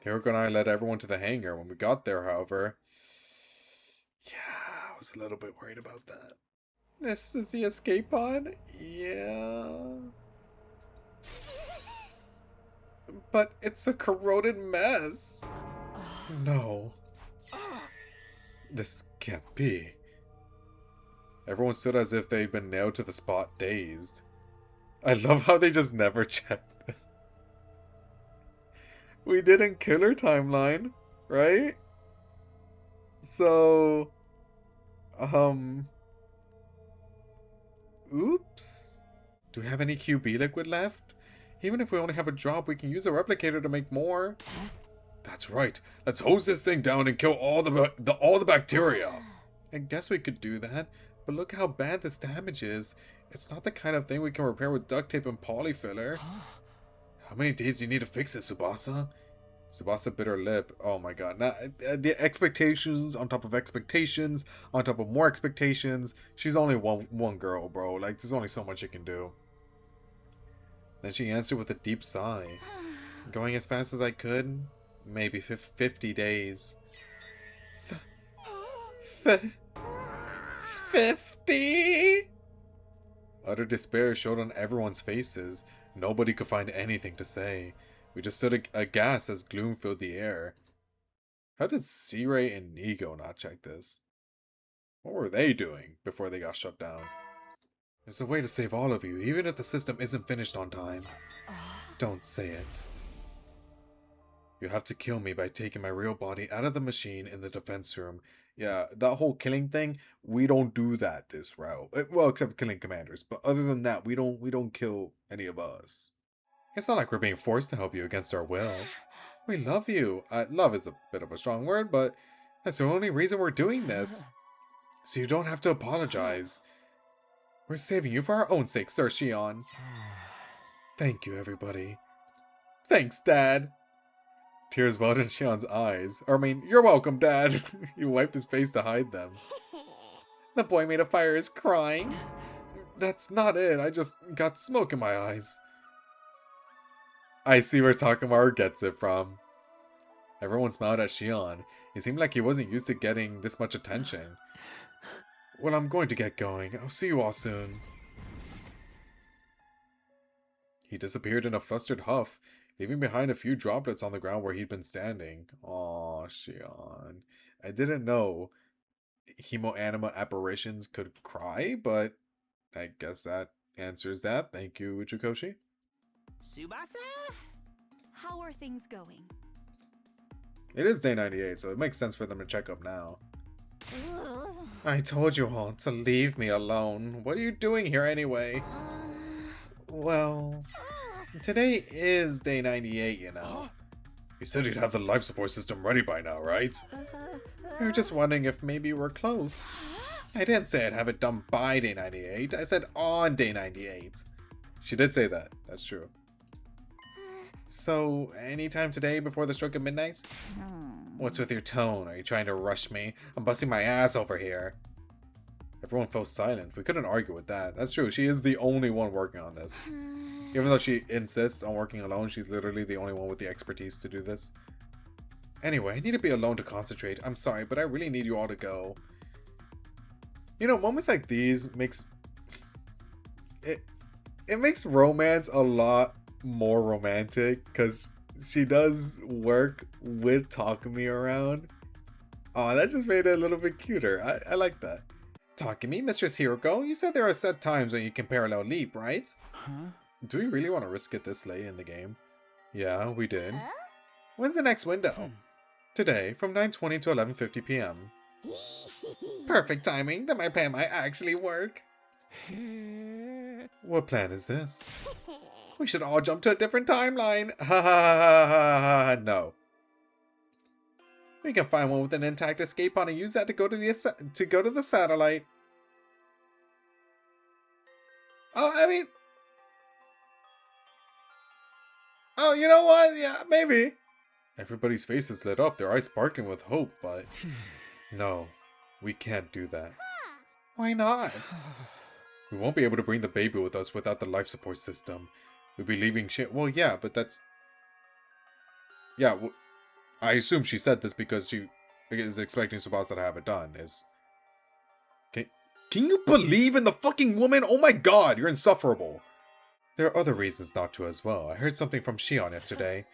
A: and I led everyone to the hangar. When we got there, however... Yeah, I was a little bit worried about that. This is the escape pod? Yeah... But it's a corroded mess. No. This can't be. Everyone stood as if they'd been nailed to the spot, dazed. I love how they just never checked this. We didn't kill her timeline, right? So... Oops. Do we have any QB liquid left? Even if we only have a drop, we can use a replicator to make more. That's right. Let's hose this thing down and kill all the bacteria. I guess we could do that, but look how bad this damage is. It's not the kind of thing we can repair with duct tape and polyfiller. How many days do you need to fix it, Tsubasa? Tsubasa bit her lip. Oh my god. Now, the expectations on top of expectations on top of more expectations. She's only one girl, bro. Like, there's only so much you can do. Then she answered with a deep sigh. Going as fast as I could? Maybe 50 days. 50? Utter despair showed on everyone's faces. Nobody could find anything to say. We just stood aghast as gloom filled the air. How did C-Ray and Nigo not check this? What were they doing before they got shut down? There's a way to save all of you, even if the system isn't finished on time. Don't say it. You have to kill me by taking my real body out of the machine in the defense room. Yeah, that whole killing thing, we don't do that this route. Well, except killing commanders. But other than that, we don't kill any of us. It's not like we're being forced to help you against our will. We love you. Love is a bit of a strong word, but that's the only reason we're doing this. So you don't have to apologize. We're saving you for our own sake, Sir Shion. Thank you, everybody. Thanks, Dad. Tears welled in Shion's eyes. You're welcome, Dad. He wiped his face to hide them. The boy made a fire is crying. That's not it. I just got smoke in my eyes. I see where Takamaru gets it from. Everyone smiled at Shion. He seemed like he wasn't used to getting this much attention. Well, I'm going to get going. I'll see you all soon. He disappeared in a flustered huff, leaving behind a few droplets on the ground where he'd been standing. Aw, Shion. I didn't know hemoanima apparitions could cry, but I guess that answers that. Thank you, Uchukoshi.
F: Tsubasa?
H: How are things going?
A: It is day 98, so it makes sense for them to check up now. I told you all to leave me alone. What are you doing here anyway? Well, today is day 98, you know. You said you'd have the life support system ready by now, right? We were just wondering if maybe we're close. I didn't say I'd have it done by day 98. I said on day 98. She did say that. That's true. So, anytime today before the stroke of midnight? What's with your tone? Are you trying to rush me? I'm busting my ass over here. Everyone fell silent. We couldn't argue with that. That's true. She is the only one working on this. Even though she insists on working alone, she's literally the only one with the expertise to do this. Anyway, I need to be alone to concentrate. I'm sorry, but I really need you all to go. You know, moments like these makes... It makes romance a lot more romantic, because she does work with Takumi around. Oh, that just made it a little bit cuter. I like that. Takumi, Mistress Hiroko, you said there are set times when you can parallel leap, right?
D: Huh?
A: Do we really want to risk it this late in the game? Yeah, we did. When's the next window? Today, from 9:20 to 11:50 p.m. Perfect timing, then my plan might actually work. What plan is this? We should all jump to a different timeline. Ha ha ha ha ha. No. We can find one with an intact escape pod and use that to go to the satellite. Oh, I mean, oh, you know what? Yeah, maybe. Everybody's faces lit up, their eyes sparkling with hope, but no, we can't do that. Why not? We won't be able to bring the baby with us without the life support system. We'd be leaving shit. Well, yeah, but that's... Yeah, I assume she said this because she is expecting Tsubasa to have it done. Can you believe in the fucking woman? Oh my god, you're insufferable. There are other reasons not to as well. I heard something from Shion yesterday.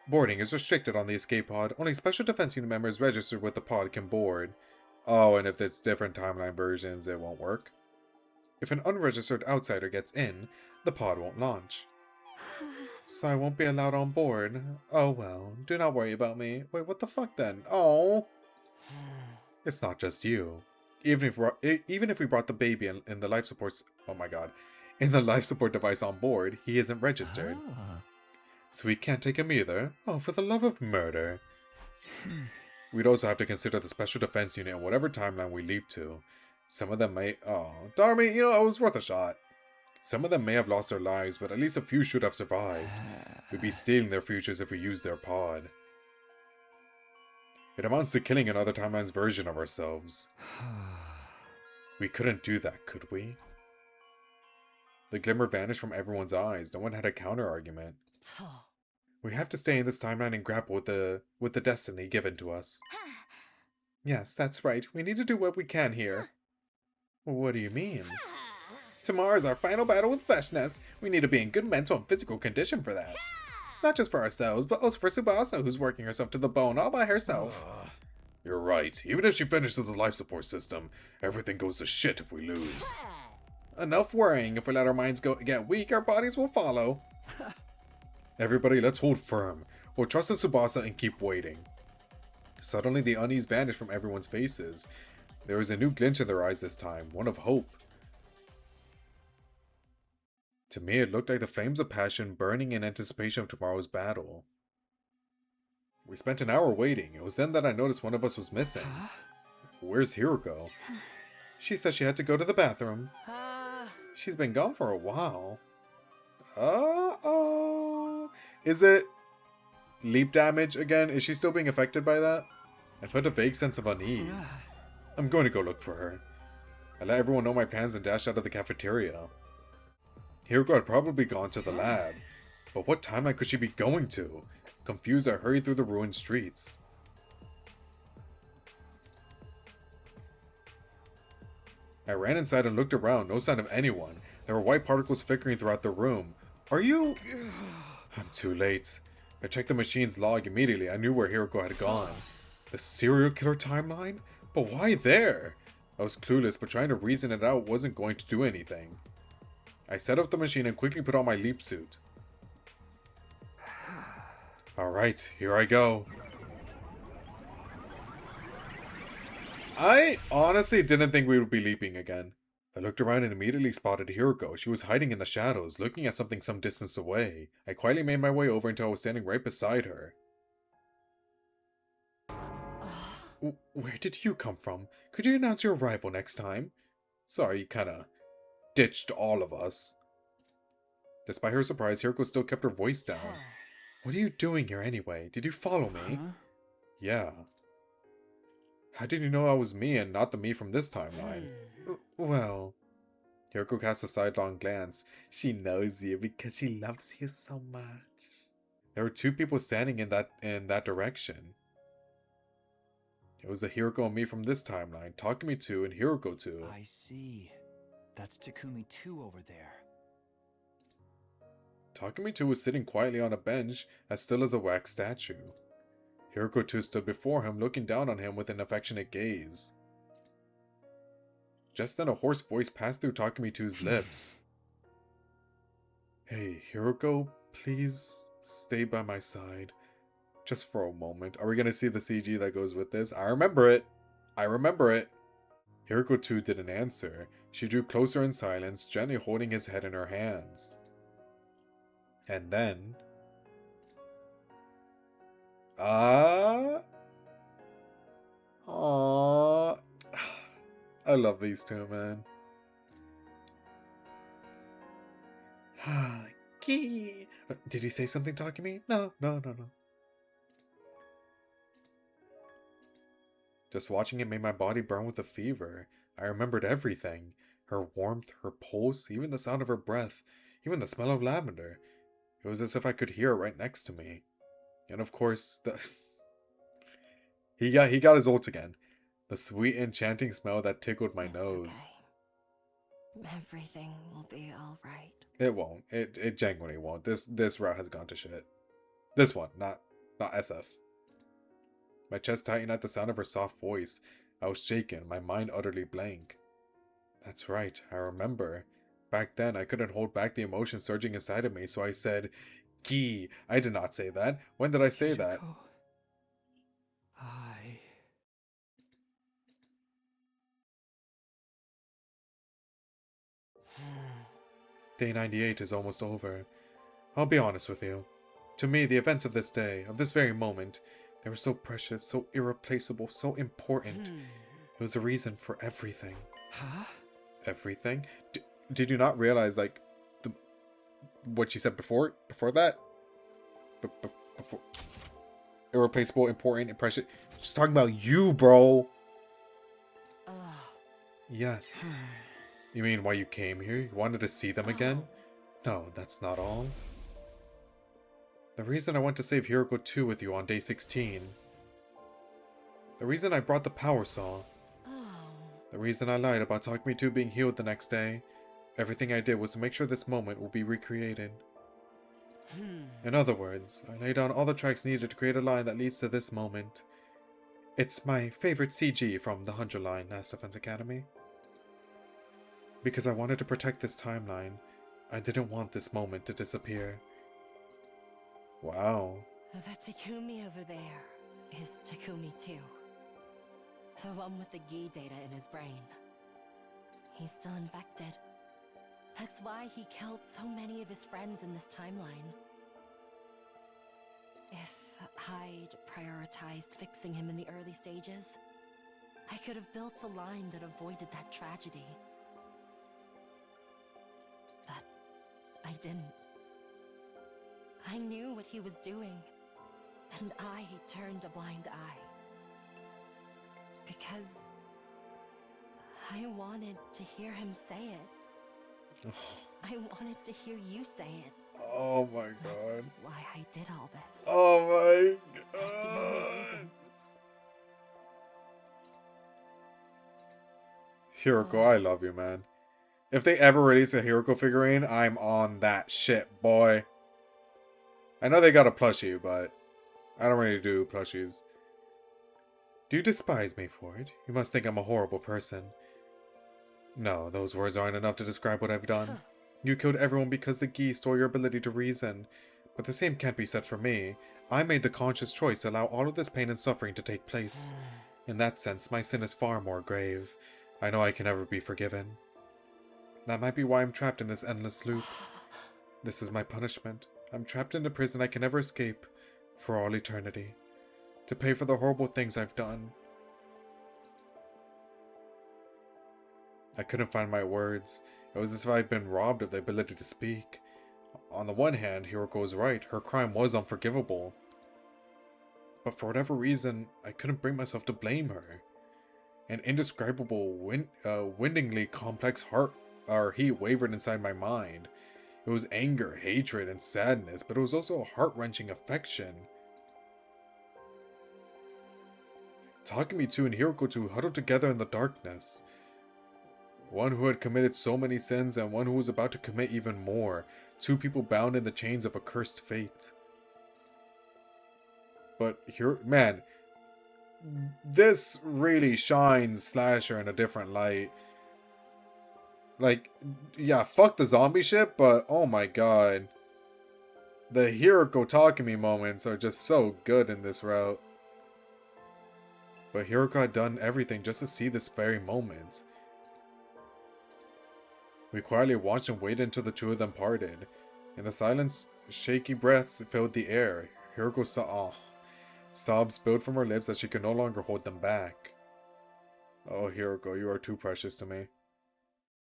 A: Boarding is restricted on the escape pod. Only special defense unit members registered with the pod can board. Oh, and if it's different timeline versions, it won't work. If an unregistered outsider gets in, the pod won't launch. So I won't be allowed on board. Oh well, do not worry about me. Wait, what the fuck then? Oh! It's not just you. Even if we brought the baby in the life support... Oh my god. In the life support device on board, he isn't registered. So we can't take him either. Oh, for the love of murder. We'd also have to consider the special defense unit in whatever timeline we leap to. Some of them may... Oh, darn me, you know, it was worth a shot. Some of them may have lost their lives, but at least a few should have survived. We'd be stealing their futures if we used their pod. It amounts to killing another timeline's version of ourselves. We couldn't do that, could we? The glimmer vanished from everyone's eyes. No one had a counter-argument. We have to stay in this timeline and grapple with the destiny given to us. Yes, that's right. We need to do what we can here. What do you mean? Tomorrow is our final battle with Feshness. We need to be in good mental and physical condition for that. Not just for ourselves, but also for Tsubasa, who's working herself to the bone all by herself. You're right. Even if she finishes the life support system, everything goes to shit if we lose. Enough worrying. If we let our minds get weak, our bodies will follow. Everybody, let's hold firm. We'll trust in Tsubasa and keep waiting. Suddenly, the unease vanished from everyone's faces. There was a new glint in their eyes this time, one of hope. To me, it looked like the flames of passion burning in anticipation of tomorrow's battle. We spent an hour waiting. It was then that I noticed one of us was missing. Where's Hiroko? She said she had to go to the bathroom. She's been gone for a while. Uh-oh. Is it leap damage again? Is she still being affected by that? I felt a vague sense of unease. I'm going to go look for her. I let everyone know my plans and dashed out of the cafeteria. Hiroko had probably gone to the lab, but what timeline could she be going to? Confused, I hurried through the ruined streets. I ran inside and looked around, no sign of anyone. There were white particles flickering throughout the room. Are you... I'm too late. I checked the machine's log immediately. I knew where Hiroko had gone. The serial killer timeline? But why there? I was clueless, but trying to reason it out wasn't going to do anything. I set up the machine and quickly put on my leap suit. Alright, here I go. I honestly didn't think we would be leaping again. I looked around and immediately spotted Hiroko. She was hiding in the shadows, looking at something some distance away. I quietly made my way over until I was standing right beside her. Where did you come from? Could you announce your arrival next time? Sorry, you kinda ditched all of us. Despite her surprise, Hiroko still kept her voice down. What are you doing here anyway? Did you follow me? Yeah. How did you know I was me and not the me from this timeline? Well... Hiroko cast a sidelong glance. She knows you because she loves you so much. There were two people standing in that direction. It was the Hiroko and me from this timeline, Takumi 2 and Hiroko 2.
D: I see. That's Takumi 2 over there.
A: Takumi 2 was sitting quietly on a bench, as still as a wax statue. Hiroko 2 stood before him, looking down on him with an affectionate gaze. Just then a hoarse voice passed through Takumi 2's lips. Hey, Hiroko, please stay by my side. Just for a moment. Are we gonna see the CG that goes with this? I remember it. I remember it. Hiroko 2 didn't answer. She drew closer in silence, gently holding his head in her hands. And then... Aww. I love these two, man. Key. Did you say something, Takumi? No. Just watching it made my body burn with a fever. I remembered everything. Her warmth, her pulse, even the sound of her breath, even the smell of lavender. It was as if I could hear it right next to me. And of course, he got his ult again. The sweet enchanting smell that tickled my nose.
E: Okay. Everything will be alright.
A: It won't. It genuinely won't. This route has gone to shit. This one, not SF. My chest tightened at the sound of her soft voice. I was shaken, my mind utterly blank. That's right, I remember. Back then, I couldn't hold back the emotion surging inside of me, so I said, Gee, I did not say that. When did I say that? Day 98 is almost over. I'll be honest with you. To me, the events of this day, of this very moment, they were so precious, so irreplaceable, so important. It was the reason for everything.
D: Huh?
A: Everything? Did you not realize, like, what she said before that? Before... Irreplaceable, important, precious. She's talking about you, bro. Yes. You mean why you came here? You wanted to see them again? No, that's not all. The reason I went to save Hiroko 2 with you on day 16. The reason I brought the power saw. The reason I lied about Takumi 2 being healed the next day. Everything I did was to make sure this moment will be recreated. In other words, I laid down all the tracks needed to create a line that leads to this moment. It's my favorite CG from the 100 line Last Defense Academy. Because I wanted to protect this timeline, I didn't want this moment to disappear. Wow.
E: The Takumi over there is Takumi 2. The one with the Gi data in his brain. He's still infected. That's why he killed so many of his friends in this timeline. If I'd prioritized fixing him in the early stages, I could have built a line that avoided that tragedy. But I didn't. I knew what he was doing, and I turned a blind eye. Because I wanted to hear him say it. I wanted to hear you say it.
A: Oh my god.
E: That's why I did all this.
A: Oh my
E: That's the only reason.
A: Hiroko, I love you, man. If they ever release a Hiroko figurine, I'm on that shit, boy. I know they got a plushie, but I don't really do plushies. Do you despise me for it? You must think I'm a horrible person. No, those words aren't enough to describe what I've done. You killed everyone because the Gi stole your ability to reason. But the same can't be said for me. I made the conscious choice to allow all of this pain and suffering to take place. In that sense, my sin is far more grave. I know I can never be forgiven. That might be why I'm trapped in this endless loop. This is my punishment. I'm trapped in a prison I can never escape, for all eternity. To pay for the horrible things I've done. I couldn't find my words. It was as if I'd been robbed of the ability to speak. On the one hand, Hiroko was right. Her crime was unforgivable. But for whatever reason, I couldn't bring myself to blame her. An indescribable, windingly complex heat wavered inside my mind. It was anger, hatred, and sadness, but it was also a heart-wrenching affection. Takumi 2 and Hiroko 2 huddled together in the darkness. One who had committed so many sins and one who was about to commit even more. Two people bound in the chains of a cursed fate. But here, man, this really shines Slasher in a different light. Like, yeah, fuck the zombie shit, but oh my god. The Hiroko Takumi moments are just so good in this route. But Hiroko had done everything just to see this very moment. We quietly watched and waited until the two of them parted. In the silence, shaky breaths filled the air. Hiroko saw. Sobs spilled from her lips as she could no longer hold them back. Oh, Hiroko, you are too precious to me.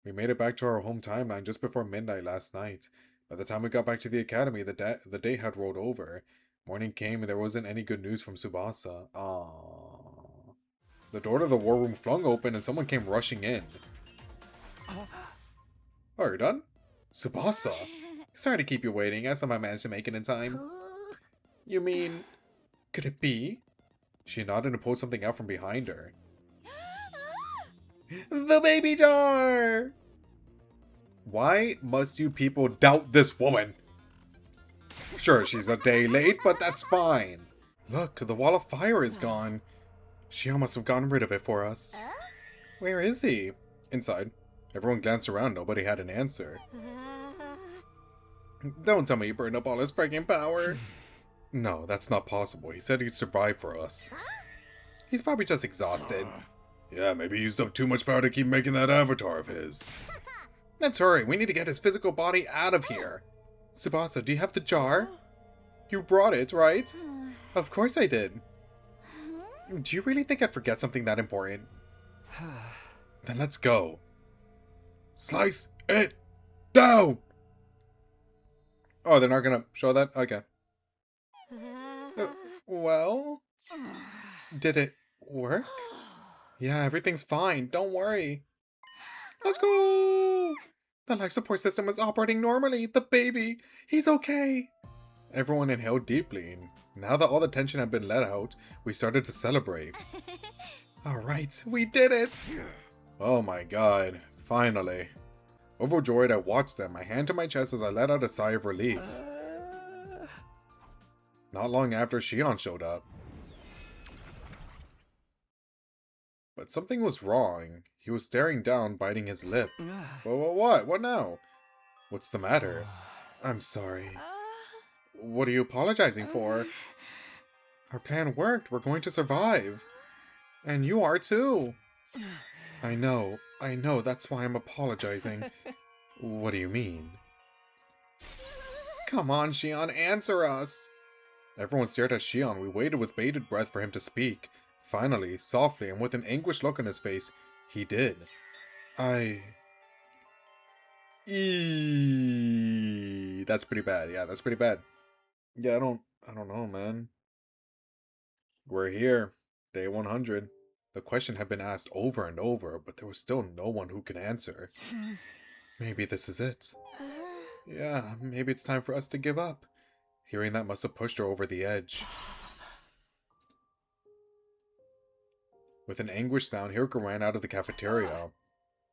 A: We made it back to our home timeline just before midnight last night. By the time we got back to the academy, the day had rolled over. Morning came and there wasn't any good news from Tsubasa. Aww. The door to the war room flung open and someone came rushing in. Oh, you're done? Tsubasa? Sorry to keep you waiting. I somehow managed to make it in time. You mean... could it be? She nodded and pulled something out from behind her. The baby jar! Why must you people doubt this woman? Sure, she's a day late, but that's fine. Look, the wall of fire is gone. She must have gotten rid of it for us. Where is he? Inside. Everyone glanced around. Nobody had an answer. Don't tell me he burned up all his freaking power. No, that's not possible. He said he'd survive for us. He's probably just exhausted. Yeah, maybe he used up too much power to keep making that avatar of his. Let's hurry. We need to get his physical body out of here. Tsubasa, do you have the jar? You brought it, right? Of course I did. Do you really think I'd forget something that important? Then let's go. Slice it down! Oh, they're not gonna show that? Okay. Well? Did it work? Yeah, everything's fine. Don't worry. Let's go! The life support system is operating normally. The baby, he's okay. Everyone inhaled deeply. Now that all the tension had been let out, we started to celebrate. Alright, we did it! Oh my god, finally. Overjoyed, I watched them, my hand to my chest as I let out a sigh of relief. Not long after, Shion showed up. But something was wrong. He was staring down, biting his lip. What? What now? What's the matter? I'm sorry. What are you apologizing for? Our plan worked. We're going to survive. And you are too. I know. That's why I'm apologizing. What do you mean? Come on, Shion, answer us. Everyone stared at Shion. We waited with bated breath for him to speak. Finally, softly, and with an anguished look on his face, he did. That's pretty bad. Yeah, that's pretty bad. Yeah, I don't know, man. We're here. Day 100. The question had been asked over and over, but there was still no one who could answer. Maybe this is it. Yeah, maybe it's time for us to give up. Hearing that must have pushed her over the edge. With an anguished sound, Hiroko ran out of the cafeteria.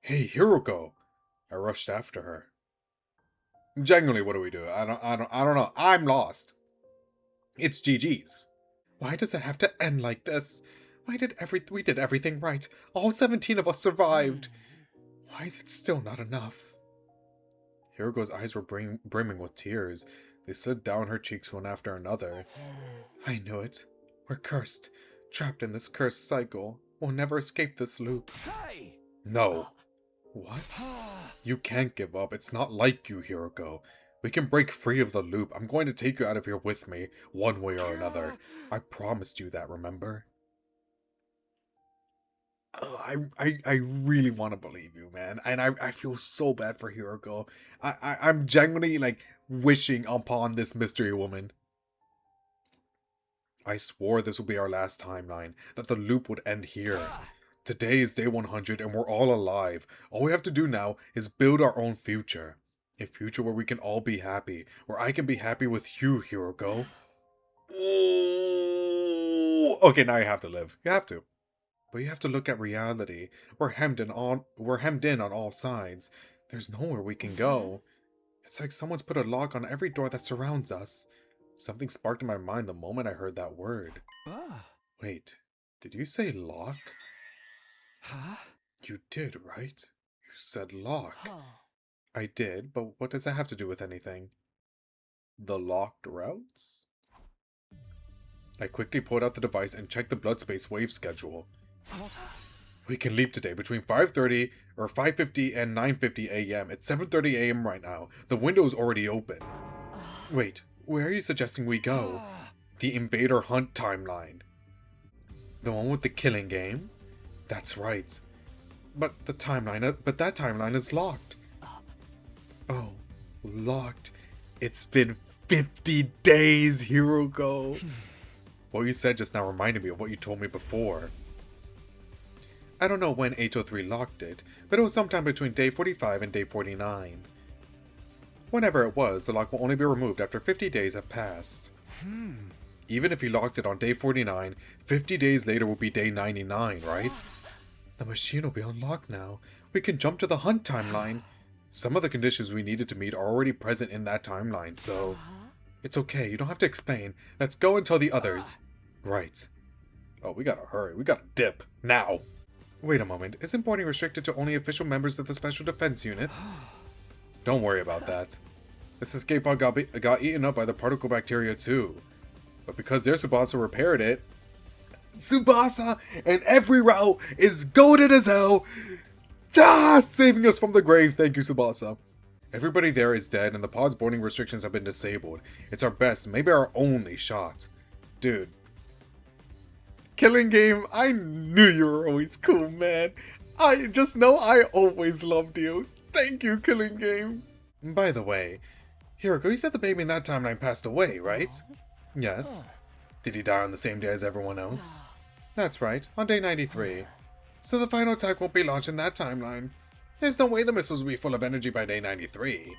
A: Hey, Hiroko! I rushed after her. Genuinely, what do we do? I don't know. I'm lost. It's GG's. Why does it have to end like this? We did everything right. All 17 of us survived. Why is it still not enough? Hiroko's eyes were brimming with tears. They slid down her cheeks one after another. I knew it. We're cursed. Trapped in this cursed cycle. We'll never escape this loop.
I: Hey!
A: No. What? You can't give up. It's not like you, Hiroko. We can break free of the loop. I'm going to take you out of here with me, one way or another. I promised you that, remember? Oh, I really want to believe you, man. And I feel so bad for Hiroko. I'm genuinely, like, wishing upon this mystery woman. I swore this would be our last timeline, that the loop would end here. Today is day 100 and we're all alive. All we have to do now is build our own future. A future where we can all be happy. Where I can be happy with you, Hiroko. Ooh. Okay, now you have to live. You have to. But you have to look at reality. We're hemmed in on all sides. There's nowhere we can go. It's like someone's put a lock on every door that surrounds us. Something sparked in my mind the moment I heard that word.
D: Ah.
A: Wait, did you say lock?
D: Huh?
A: You did, right? You said lock.
E: Huh.
A: I did, but what does that have to do with anything? The locked routes? I quickly pulled out the device and checked the blood space wave schedule. We can leap today between 5:30 or 5:50 and 9:50 a.m. It's 7:30 a.m. right now. The window is already open. Wait, where are you suggesting we go? The Invader Hunt timeline. The one with the killing game? That's right. But that timeline is locked. Oh, locked. It's been 50 days, Hiroko. What you said just now reminded me of what you told me before. I don't know when 803 locked it, but it was sometime between day 45 and day 49. Whenever it was, the lock will only be removed after 50 days have passed. Even if he locked it on day 49, 50 days later will be day 99, right? The machine will be unlocked now. We can jump to the Hunt timeline. Some of the conditions we needed to meet are already present in that timeline, so... It's okay, you don't have to explain. Let's go and tell the others. Right. Oh, we gotta hurry. We gotta dip. Now! Wait a moment. Isn't boarding restricted to only official members of the Special Defense Unit? Don't worry about that. This escape pod got eaten up by the particle bacteria too. But because their Tsubasa repaired it... Tsubasa and every route is goated as hell! Saving us from the grave, thank you, Tsubasa. Everybody there is dead and the pod's boarding restrictions have been disabled. It's our best, maybe our only shot. Dude. Killing Game, I knew you were always cool, man. I just know I always loved you. Thank you, Killing Game. By the way, Hiroko, you said the baby in that timeline passed away, right? Yes. Did he die on the same day as everyone else? That's right, on day 93. So the final attack won't be launched in that timeline. There's no way the missiles will be full of energy by day 93.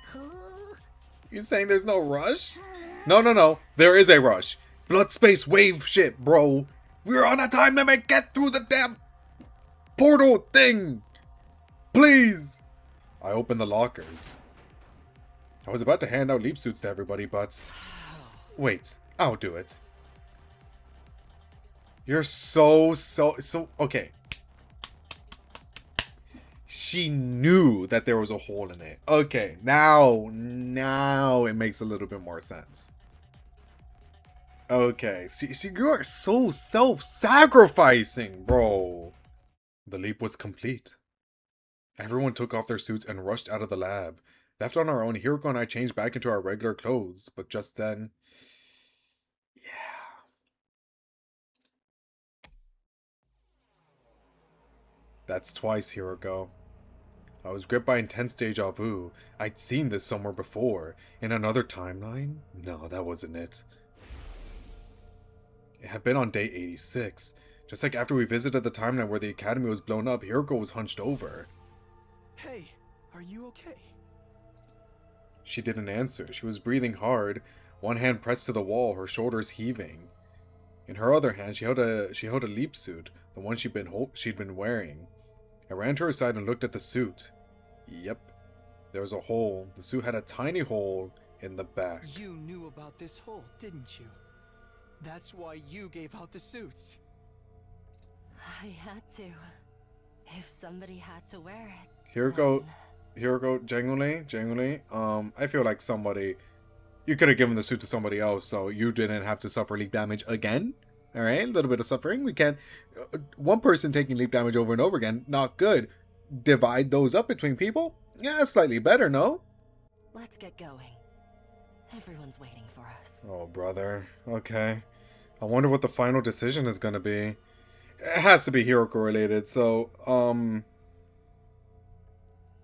A: You saying there's no rush? No. There is a rush. Blood space wave shit, bro. We're on a time limit. Get through the damn portal thing. Please. I opened the lockers. I was about to hand out leap suits to everybody, but... Wait, I'll do it. You're so... Okay. She knew that there was a hole in it. Okay, now it makes a little bit more sense. Okay, see, you are so self-sacrificing, bro. The leap was complete. Everyone took off their suits and rushed out of the lab. Left on our own, Hiroko and I changed back into our regular clothes, but just then... Yeah. That's twice, Hiroko. I was gripped by intense deja vu. I'd seen this somewhere before. In another timeline? No, that wasn't it. It had been on day 86. Just like after we visited the timeline where the academy was blown up, Hiroko was hunched over.
D: Hey, are you okay?
A: She didn't answer. She was breathing hard, one hand pressed to the wall, her shoulders heaving. In her other hand, she held a leap suit, the one she'd been wearing. I ran to her side and looked at the suit. Yep, there was a hole. The suit had a tiny hole in the back.
D: You knew about this hole, didn't you? That's why you gave out the suits.
E: I had to. If somebody had to wear it.
A: Hiroko, genuinely, I feel like you could have given the suit to somebody else so you didn't have to suffer leak damage again. Alright, a little bit of suffering. We can't... one person taking leap damage over and over again, not good. Divide those up between people? Yeah, slightly better, no?
E: Let's get going. Everyone's waiting for us.
A: Oh, brother. Okay. I wonder what the final decision is gonna be. It has to be Hiroko related, so, oh,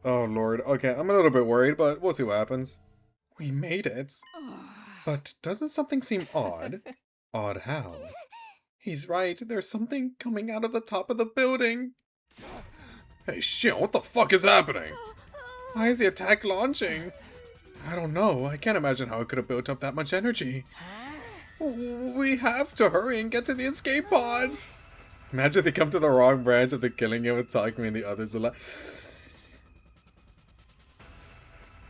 A: Lord. Okay, I'm a little bit worried, but we'll see what happens. We made it. But doesn't something seem odd? Odd how? He's right, there's something coming out of the top of the building. Hey shit, what the fuck is happening? Why is the attack launching? I don't know, I can't imagine how it could have built up that much energy. We have to hurry and get to the escape pod. Imagine they come to the wrong branch of the killing him and talking and the others are like...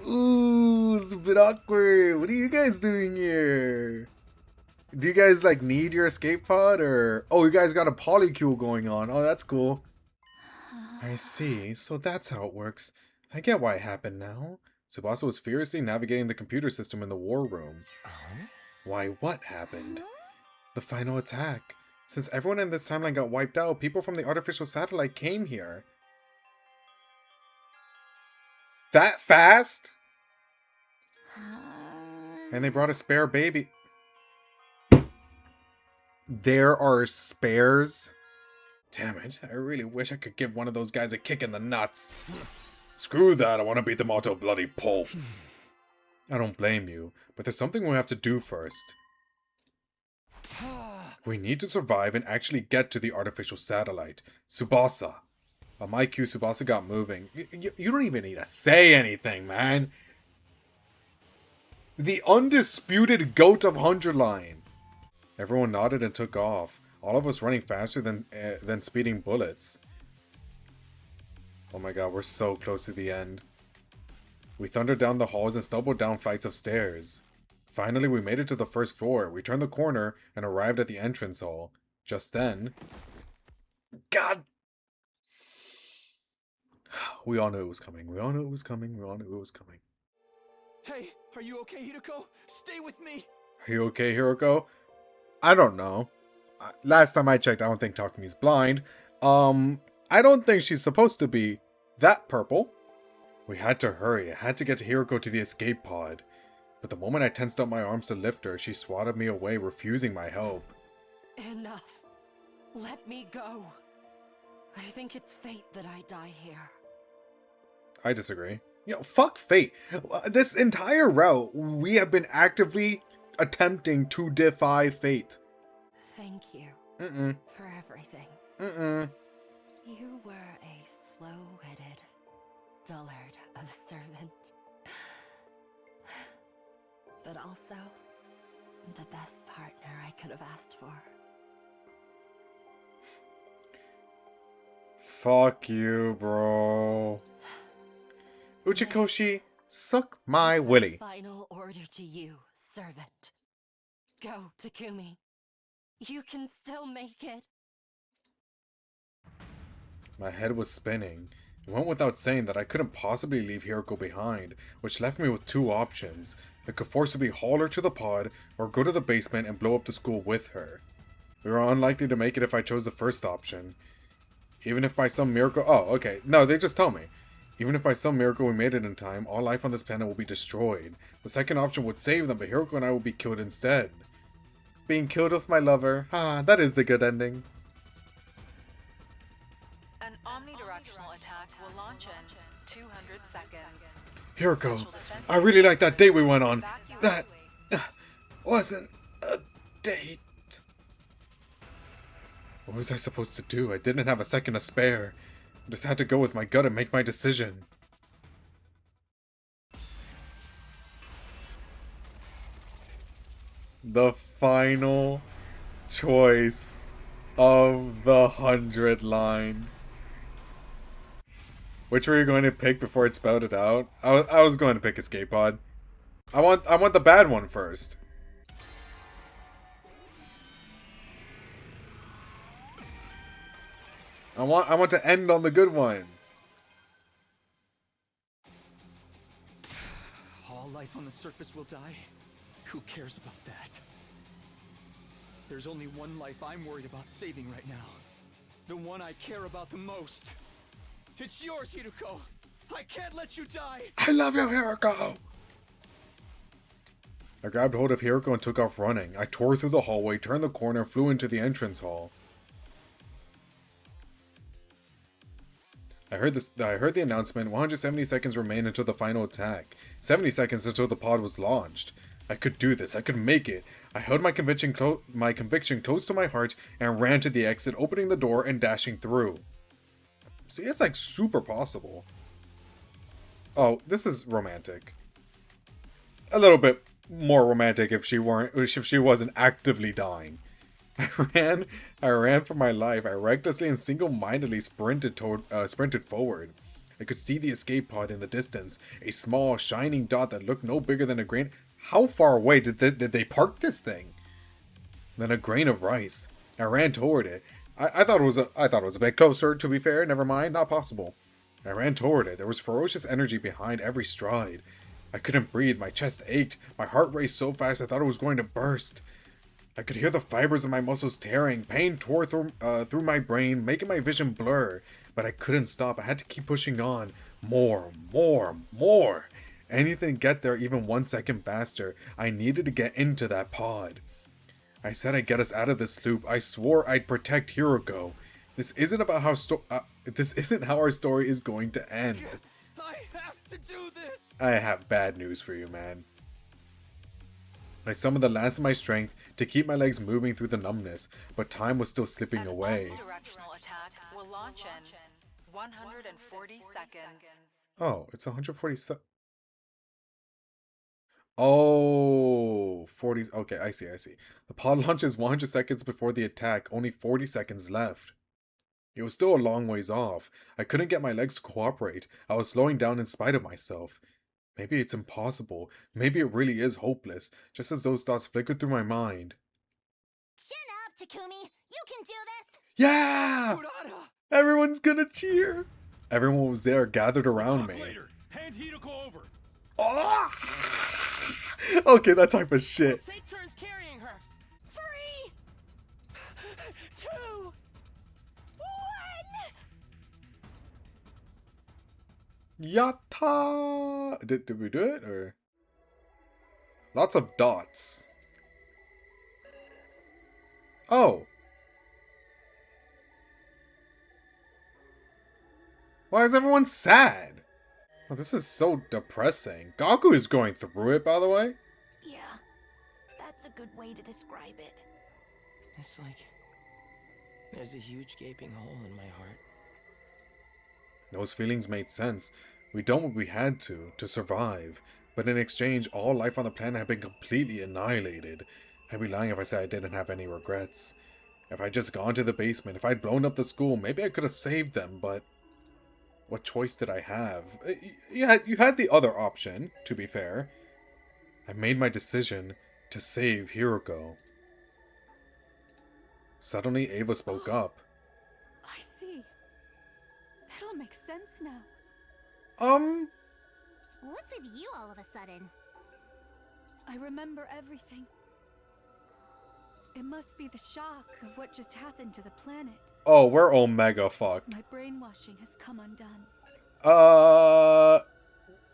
A: Ooh, it's a bit awkward. What are you guys doing here? Do you guys, like, need your escape pod, or... Oh, you guys got a polycule going on. Oh, that's cool. I see. So that's how it works. I get why it happened now. Tsubasa was furiously navigating the computer system in the war room. Why, what happened? The final attack. Since everyone in this timeline got wiped out, people from the artificial satellite came here. That fast? And they brought a spare baby. There are spares? Damn it, I really wish I could give one of those guys a kick in the nuts. Screw that, I want to beat them all to a bloody pulp. I don't blame you, but there's something we have to do first. We need to survive and actually get to the artificial satellite. Tsubasa. On my cue, Tsubasa got moving. You don't even need to say anything, man. The undisputed GOAT of 100 line. Everyone nodded and took off. All of us running faster than speeding bullets. Oh my god, we're so close to the end. We thundered down the halls and stumbled down flights of stairs. Finally, we made it to the first floor. We turned the corner and arrived at the entrance hall. Just then... God! We all knew it was coming. We all knew it was coming. We all knew it was coming.
D: Hey, are you okay, Hideko? Stay with me!
A: Are you okay, Hiroko? I don't know. Last time I checked, I don't think Takumi's blind. I don't think she's supposed to be that purple. We had to hurry. I had to get Hiroko to the escape pod. But the moment I tensed up my arms to lift her, she swatted me away, refusing my help.
E: Enough. Let me go. I think it's fate that I die here.
A: I disagree. Yo, fuck fate. This entire route, we have been actively attempting to defy fate.
E: Thank you for everything. You were a slow-witted dullard of a servant. But also, the best partner I could have asked for.
A: Fuck you, bro. Uchikoshi, suck my willy.
E: Final order to you, servant. Go, Takumi. You can still make it.
A: My head was spinning. It went without saying that I couldn't possibly leave Hiroko behind, which left me with two options. I could forcibly haul her to the pod, or go to the basement and blow up the school with her. We were unlikely to make it if I chose the first option. Even if by some miracle... Oh, okay. No, they just told me. Even if by some miracle we made it in time, all life on this planet will be destroyed. The second option would save them, but Hiroko and I will be killed instead. Being killed with my lover. That is the good ending.
H: An omnidirectional attack will launch in 200 seconds.
A: Hiroko, I really like that date we went on. That wasn't a date. What was I supposed to do? I didn't have a second to spare. I just had to go with my gut and make my decision. The final choice of the 100 line. Which were you going to pick before it spelled it out? I was going to pick Escape Pod. I want the bad one first. I want to end on the good one.
D: All life on the surface will die. Who cares about that? There's only one life I'm worried about saving right now. The one I care about the most. It's yours, Hiruko! I can't let you die!
A: I love you, Hiroko! I grabbed hold of Hiroko and took off running. I tore through the hallway, turned the corner, and flew into the entrance hall. I heard the announcement. 170 seconds remain until the final attack. 70 seconds until the pod was launched. I could do this. I could make it. I held my conviction close to my heart and ran to the exit, opening the door and dashing through. See, it's like super possible. Oh, this is romantic. A little bit more romantic if she wasn't actively dying. I ran for my life. I recklessly and single-mindedly sprinted forward. I could see the escape pod in the distance, a small, shining dot that looked no bigger than a grain. How far away did they park this thing? Than a grain of rice. I ran toward it. I thought it was a bit closer. To be fair, never mind, not possible. I ran toward it. There was ferocious energy behind every stride. I couldn't breathe. My chest ached. My heart raced so fast I thought it was going to burst. I could hear the fibers of my muscles tearing. Pain tore through my brain, making my vision blur. But I couldn't stop. I had to keep pushing on. More. Anything to get there even 1 second faster. I needed to get into that pod. I said I'd get us out of this loop. I swore I'd protect Hiroko. This isn't about how this isn't how our story is going to end.
D: I have to do this.
A: I have bad news for you, man. I summoned the last of my strength to keep my legs moving through the numbness, but time was still slipping away.
J: Directional attack will launch in 140 seconds.
A: Oh, it's 140 Oh, 40. Okay, I see. The pod launches 100 seconds before the attack, only 40 seconds left. It was still a long ways off. I couldn't get my legs to cooperate. I was slowing down in spite of myself. Maybe it's impossible. Maybe it really is hopeless, just as those thoughts flickered through my mind.
C: Chin up, Takumi! You can do this!
A: Yeah! Everyone's gonna cheer! Everyone was there, gathered around me.
G: Later. Hand Hideko over.
A: Oh! Okay, that type of shit.
I: Take turns carrying her.
H: 3, 2, 1.
A: Yatta! Did we do it, or? Lots of dots. Oh. Why is everyone sad? Oh, this is so depressing. Gaku is going through it, by the way.
E: Yeah, that's a good way to describe it.
I: It's like there's a huge gaping hole in my heart.
A: Those feelings made sense. We'd done what we had to survive. But in exchange, all life on the planet had been completely annihilated. I'd be lying if I said I didn't have any regrets. If I'd just gone to the basement, if I'd blown up the school, maybe I could have saved them, but what choice did I have? Yeah, you had the other option, to be fair. I made my decision to save Hiroko. Suddenly, Ava spoke up.
H: I see. It all makes sense now.
C: What's with you all of a sudden?
H: I remember everything. It must be the shock of what just happened to the planet.
A: Oh, we're Omega fucked.
H: My brainwashing has come undone.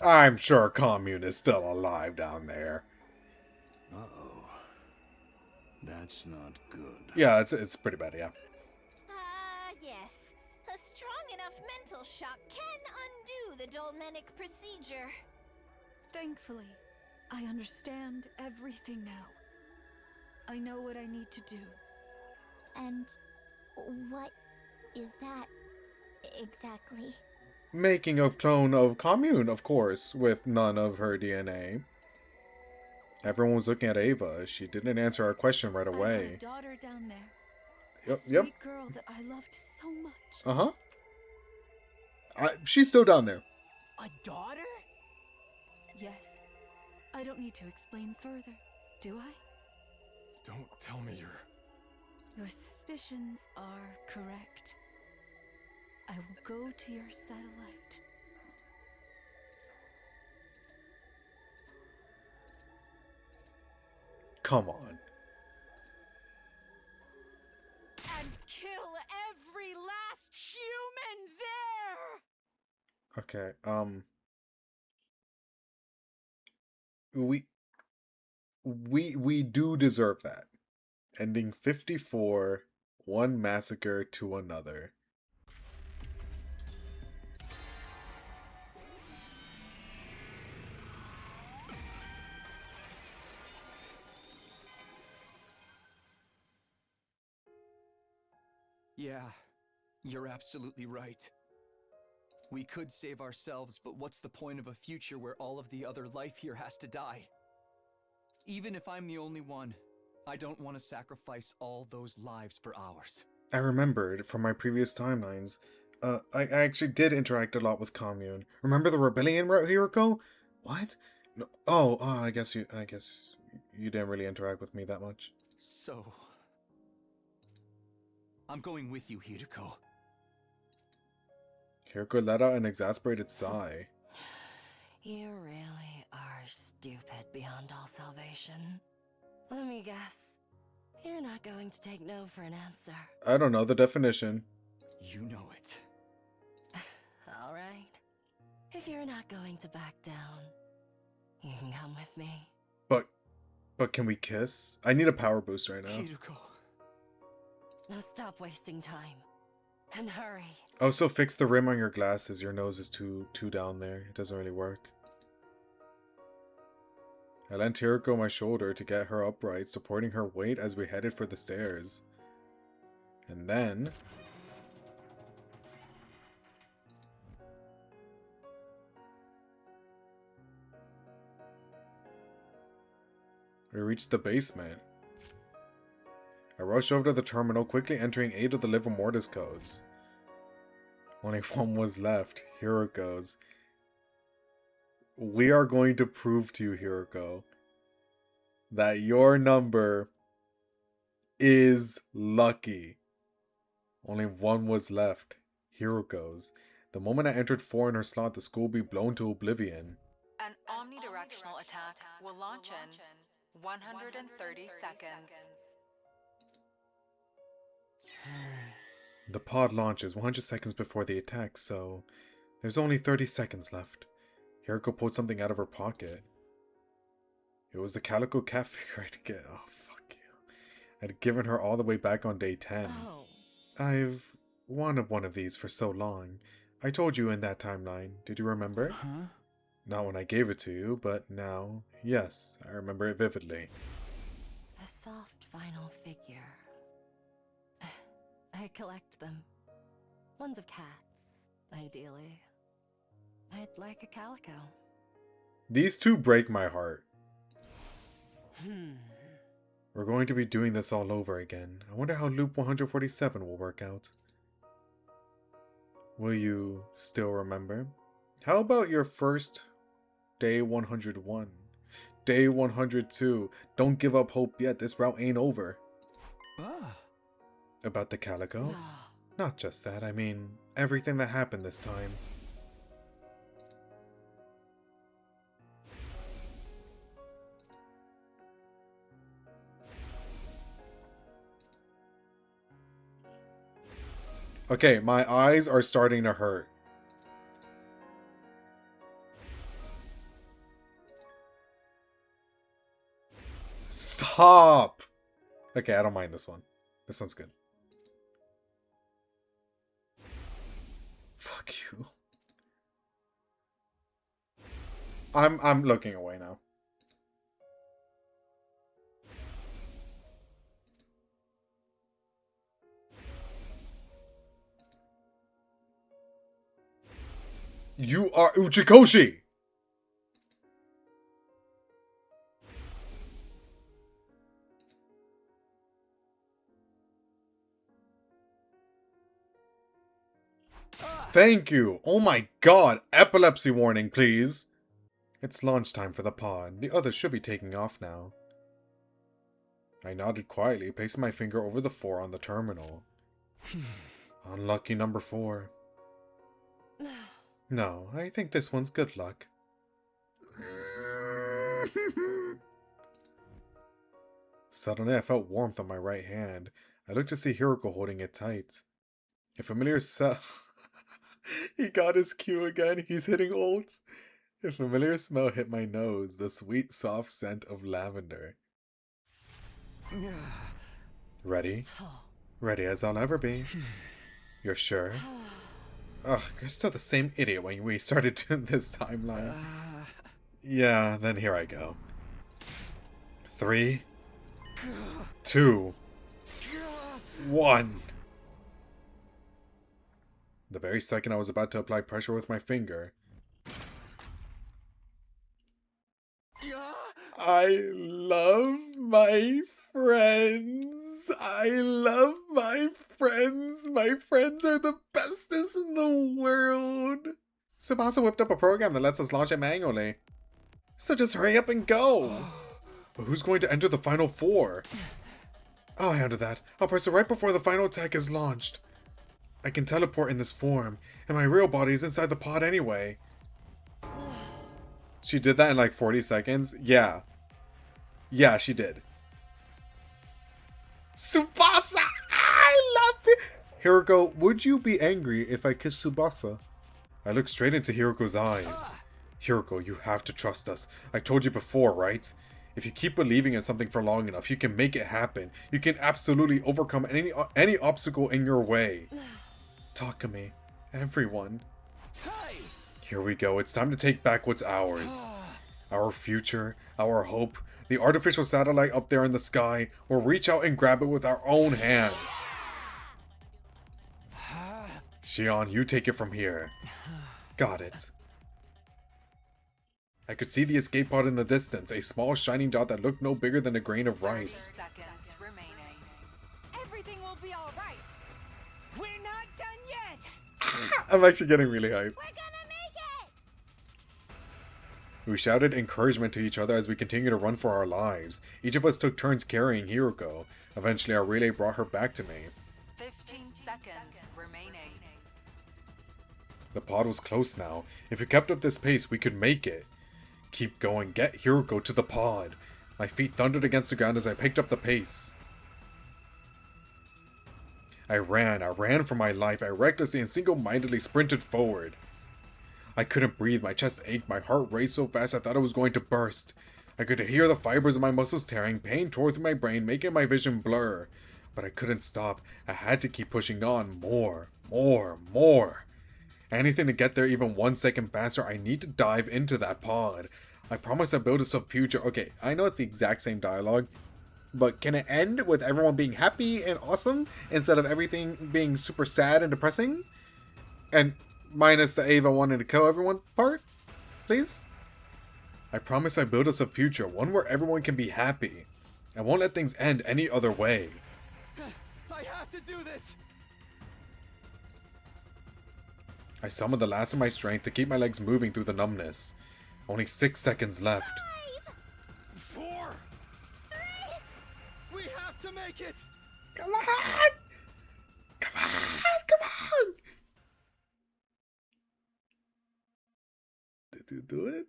A: I'm sure Commune is still alive down there.
G: Uh-oh. That's not good.
A: Yeah, it's pretty bad, yeah.
C: Yes. A strong enough mental shock can undo the dolmenic procedure.
H: Thankfully, I understand everything now. I know what I need to do.
C: And what is that exactly?
A: Making a clone of Commune, of course, with none of her DNA. Everyone was looking at Ava. She didn't answer our question right
H: I had
A: away.
H: a daughter down there.
A: Yep,
H: A sweet
A: yep.
H: girl that I loved so much.
A: Uh-huh. She's still down there.
F: A daughter?
H: Yes. I don't need to explain further, do I?
G: Don't tell me you're...
H: Your suspicions are correct. I will go to your satellite.
A: Come on.
H: And kill every last human there!
A: Okay, we do deserve that. Ending 54, one massacre to another.
D: Yeah, you're absolutely right. We could save ourselves, but what's the point of a future where all of the other life here has to die? Even if I'm the only one, I don't want to sacrifice all those lives for ours.
A: I remembered from my previous timelines. I actually did interact a lot with Commune. Remember the rebellion route, Hiroko? What? No, I guess you didn't really interact with me that much.
D: So... I'm going with you, Hiroko.
A: Hiroko let out an exasperated sigh.
E: You really are stupid beyond all salvation. Let me guess. You're not going to take no for an answer.
A: I don't know the definition.
D: You know it.
E: Alright. If you're not going to back down, you can come with me.
A: But can we kiss? I need a power boost right now.
D: Hiroko.
E: Now stop wasting time. And hurry.
A: Also, fix the rim on your glasses. Your nose is too down there. It doesn't really work. I lent Hiroko my shoulder to get her upright, supporting her weight as we headed for the stairs. And then... we reached the basement. I rushed over to the terminal, quickly entering 8 of the livor mortis codes. Only one was left. Here it goes. We are going to prove to you, Hiroko, that your number is lucky. Only one was left. Here it goes. The moment I entered 4 in her slot, the school will be blown to oblivion.
J: An omnidirectional attack will launch in 130 seconds.
A: The pod launches 100 seconds before the attack, so there's only 30 seconds left. Hiroko pulled something out of her pocket. It was the calico cat figure I'd get. Oh, fuck you. I'd given her all the way back on day 10.
E: Oh.
A: I've wanted one of these for so long. I told you in that timeline. Did you remember?
D: Huh?
A: Not when I gave it to you, but now, yes, I remember it vividly.
E: A soft vinyl figure. I collect them. Ones of cats, ideally. I'd like a calico.
A: These two break my heart. We're going to be doing this all over again. I wonder how loop 147 will work out. Will you still remember? How about your first day 101? Day 102. Don't give up hope yet. This route ain't over.
D: Ah.
A: About the calico? Not just that. I mean, everything that happened this time. Okay, my eyes are starting to hurt. Stop! Okay, I don't mind this one. This one's good. Fuck you. I'm looking away now. You are Uchikoshi! Thank you! Oh my god! Epilepsy warning, please! It's launch time for the pod. The others should be taking off now. I nodded quietly, placing my finger over the 4 on the terminal. Unlucky number 4. No, I think this one's good luck. Suddenly I felt warmth on my right hand. I looked to see Hiroko holding it tight. A familiar He got his cue again. He's hitting ults. A familiar smell hit my nose. The sweet, soft scent of lavender. Ready? Ready as I'll ever be. You're sure? Ugh, you're still the same idiot when we started this timeline. Yeah, then here I go. 3, 2, 1. The very second I was about to apply pressure with my finger, I love my friends. I love my friends. My friends are the bestest in the world. Tsubasa whipped up a program that lets us launch it manually. So just hurry up and go. But who's going to enter the final 4? I'll handle that. I'll press it right before the final attack is launched. I can teleport in this form, and my real body is inside the pod anyway. She did that in like 40 seconds? Yeah. Yeah, she did. Tsubasa! I love it! Hiroko, would you be angry if I kissed Tsubasa? I looked straight into Hiroko's eyes. Hiroko, you have to trust us. I told you before, right? If you keep believing in something for long enough, you can make it happen. You can absolutely overcome any obstacle in your way. Takumi, everyone. Here we go. It's time to take back what's ours. Our future, our hope, the artificial satellite up there in the sky. We'll reach out and grab it with our own hands. Shion, you take it from here. Got it. I could see the escape pod in the distance, a small shining dot that looked no bigger than a grain of rice.
J: Seconds remaining.
F: Everything will be all right. We're not done yet.
A: I'm actually getting really hyped.
C: We're gonna make it!
A: We shouted encouragement to each other as we continued to run for our lives. Each of us took turns carrying Hiroko. Eventually, our relay brought her back to me.
J: 15 seconds remaining.
A: The pod was close now. If we kept up this pace, we could make it. Keep going. Get Hiroko to the pod. My feet thundered against the ground as I picked up the pace. I ran for my life. I recklessly and single-mindedly sprinted forward. I couldn't breathe. My chest ached. My heart raced so fast I thought it was going to burst. I could hear the fibers of my muscles tearing. Pain tore through my brain, making my vision blur. But I couldn't stop. I had to keep pushing on. More. Anything to get there even 1 second faster. I need to dive into that pod. I promise I'll build us a future. Okay, I know it's the exact same dialogue, but can it end with everyone being happy and awesome instead of everything being super sad and depressing? And minus the Ava wanting to kill everyone part, please? I promise I build us a future, one where everyone can be happy. I won't let things end any other way.
D: I have to do this!
A: I summoned the last of my strength to keep my legs moving through the numbness. Only 6 seconds left.
D: 4! 3! We have to make it!
A: Come on! Come on! Did you do it?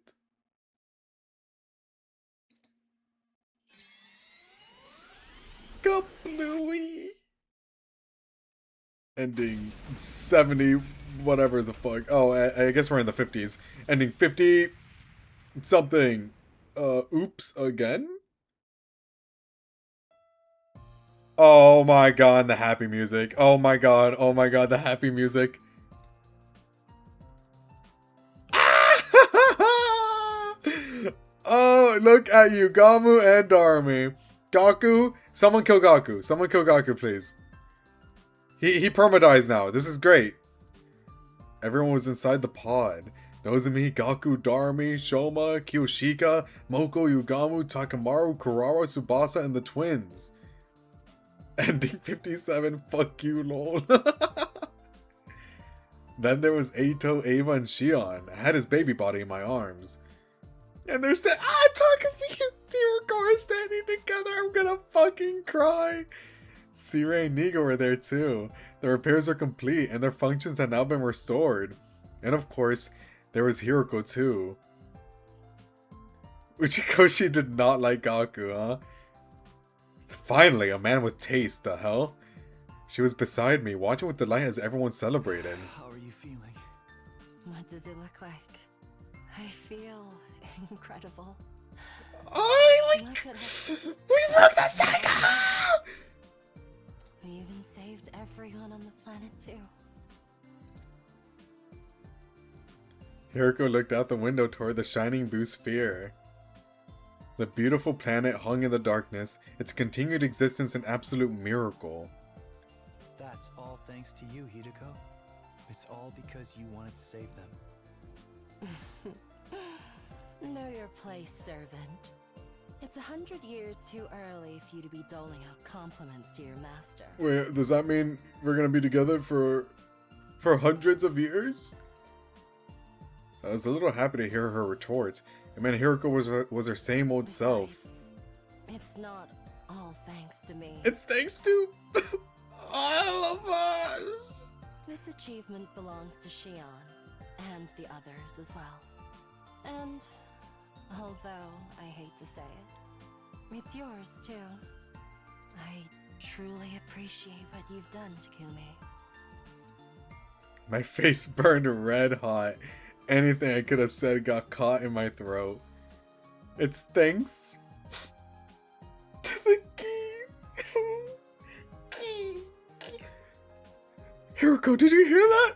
A: Go Bluey! Ending 70, whatever the fuck. Oh, I guess we're in the 50s. Ending 50 something. Oops again? Oh my god, the happy music. Oh my god, the happy music. Oh, look at you, Gamu and Darmi. Gaku, someone kill Gaku. Someone kill Gaku, please. He perma-dies now. This is great. Everyone was inside the pod. Nozomi, Gaku, Darmi, Shoma, Kiyoshika, Moko, Yugamu, Takamaru, Kurara, Tsubasa, and the twins. Ending 57, fuck you, lol. Then there was Eito, Ava, and Shion. I had his baby body in my arms. And they're saying, Takumi and Hiroko are standing together. I'm gonna fucking cry. Sire and Nigo were there too. The repairs are complete and their functions have now been restored. And of course, there was Hiroko too. Uchikoshi did not like Gaku, huh? Finally, a man with taste, the hell? She was beside me, watching with delight as everyone celebrated.
D: How are you feeling?
E: What does it look like? I feel incredible.
A: Oh, we broke the cycle!
E: We even saved everyone on the planet too.
A: Hiroko looked out the window toward the shining blue sphere. The beautiful planet hung in the darkness, its continued existence an absolute miracle.
D: That's all thanks to you, Hideko. It's all because you wanted to save them.
E: Know your place, servant. It's 100 years too early for you to be doling out compliments to your master.
A: Wait, does that mean we're gonna be together for hundreds of years? I was a little happy to hear her retort. It meant Hiroko was her same old self.
E: Besides, it's not all thanks to me.
A: It's thanks to all of us.
E: This achievement belongs to Shion, and the others as well. And, although I hate to say it, it's yours too. I truly appreciate what you've done, Takumi.
A: My face burned red hot. Anything I could have said got caught in my throat. It's thanks to the key. Hiroko, did you hear that?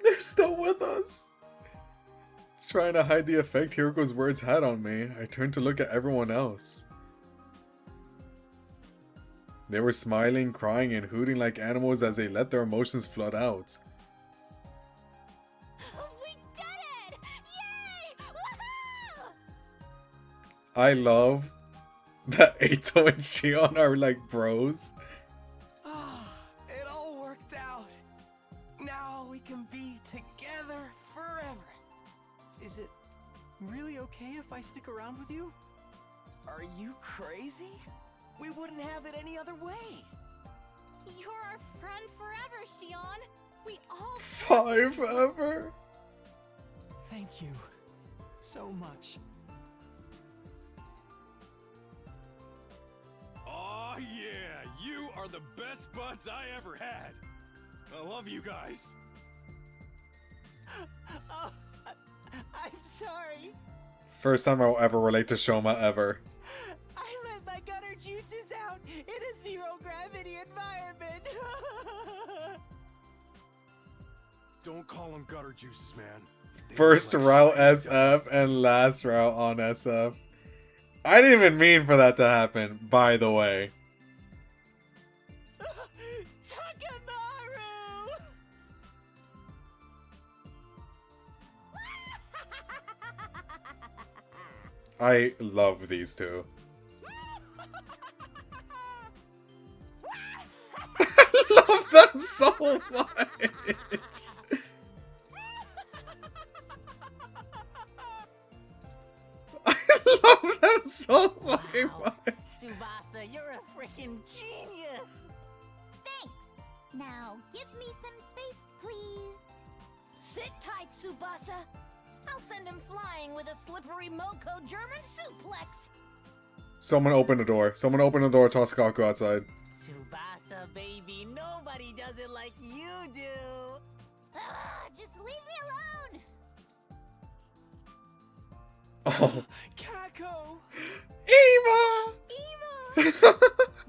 A: They're still with us. Trying to hide the effect Hiroko's words had on me, I turned to look at everyone else. They were smiling, crying, and hooting like animals as they let their emotions flood out.
C: We did it! Yay! Woohoo!
A: I love that Eito and Shion are like bros.
I: Ah, it all worked out. Now we can be together forever.
F: Is it really okay if I stick around with you?
I: Are you crazy? We wouldn't have it any other way.
H: You're our friend forever, Shion. We all
A: Five ever.
F: Thank you so much.
G: Aw, yeah, you are the best buds I ever had. I love you guys.
F: Oh, I'm sorry.
A: First time I'll ever relate to Shoma ever.
F: I let my gutter juices out in a zero-gravity environment.
G: Don't call them gutter juices, man. They
A: First
G: look like
A: route
G: shiny
A: SF
G: dust.
A: and last route on SF. I didn't even mean for that to happen, by the way.
F: Takamaru!
A: I love these two. I love them so much. I love them so fucking much.
F: Tsubasa, you're a freaking genius!
C: Thanks! Now, give me some space, please.
E: Sit tight, Tsubasa. I'll send him flying with a slippery Moko German suplex.
A: Someone open the door. Someone open the door. Toss Kaku outside.
F: Tsubasa, baby, nobody does it like you do!
C: Ah, just leave me alone!
A: Oh,
F: Kako!
A: Eva!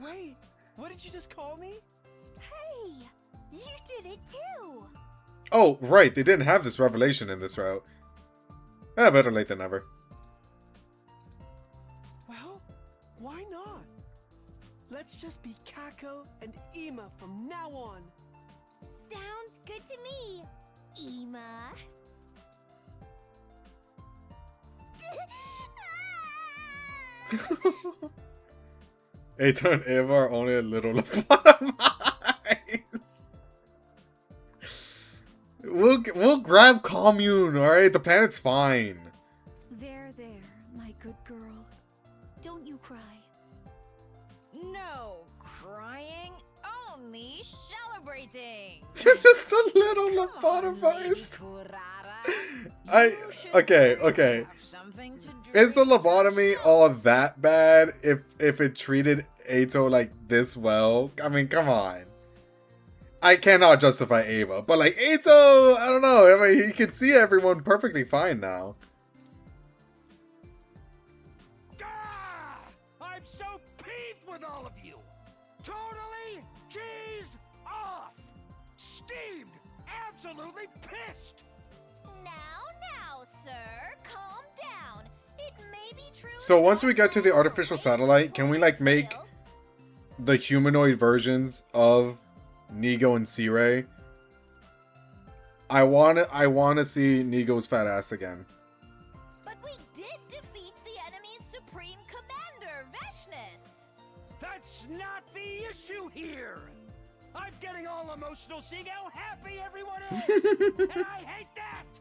F: Wait, what did you just call me?
C: Hey, you did it too!
A: Oh, right. They didn't have this revelation in this route. Better late than never.
F: Well, why not? Let's just be Kako and Ima from now on.
C: Sounds good to me, Ema.
A: Eito and Eva are only a little lobotomized. We'll grab commune, alright? The planet's fine.
H: There, my good girl. Don't you cry.
E: No crying, only celebrating.
A: You're just a little lobotomized. Okay. Is the lobotomy all that bad if it treated Eito like this well? I mean, come on. I cannot justify Ava, but like Eito, I don't know. I mean, he can see everyone perfectly fine now.
G: Ah! I'm so peeved with all of you. Totally cheesed off. Steamed. Absolutely pissed.
C: Now, sir, calm down. It may be true.
A: So once we get to the artificial satellite, can we like make the humanoid versions of Nigo and C-Ray? I wanna see Nigo's fat ass again.
C: But we did defeat the enemy's supreme
I: That's not the issue here! I'm getting all emotional seeing how happy everyone is! And I hate that!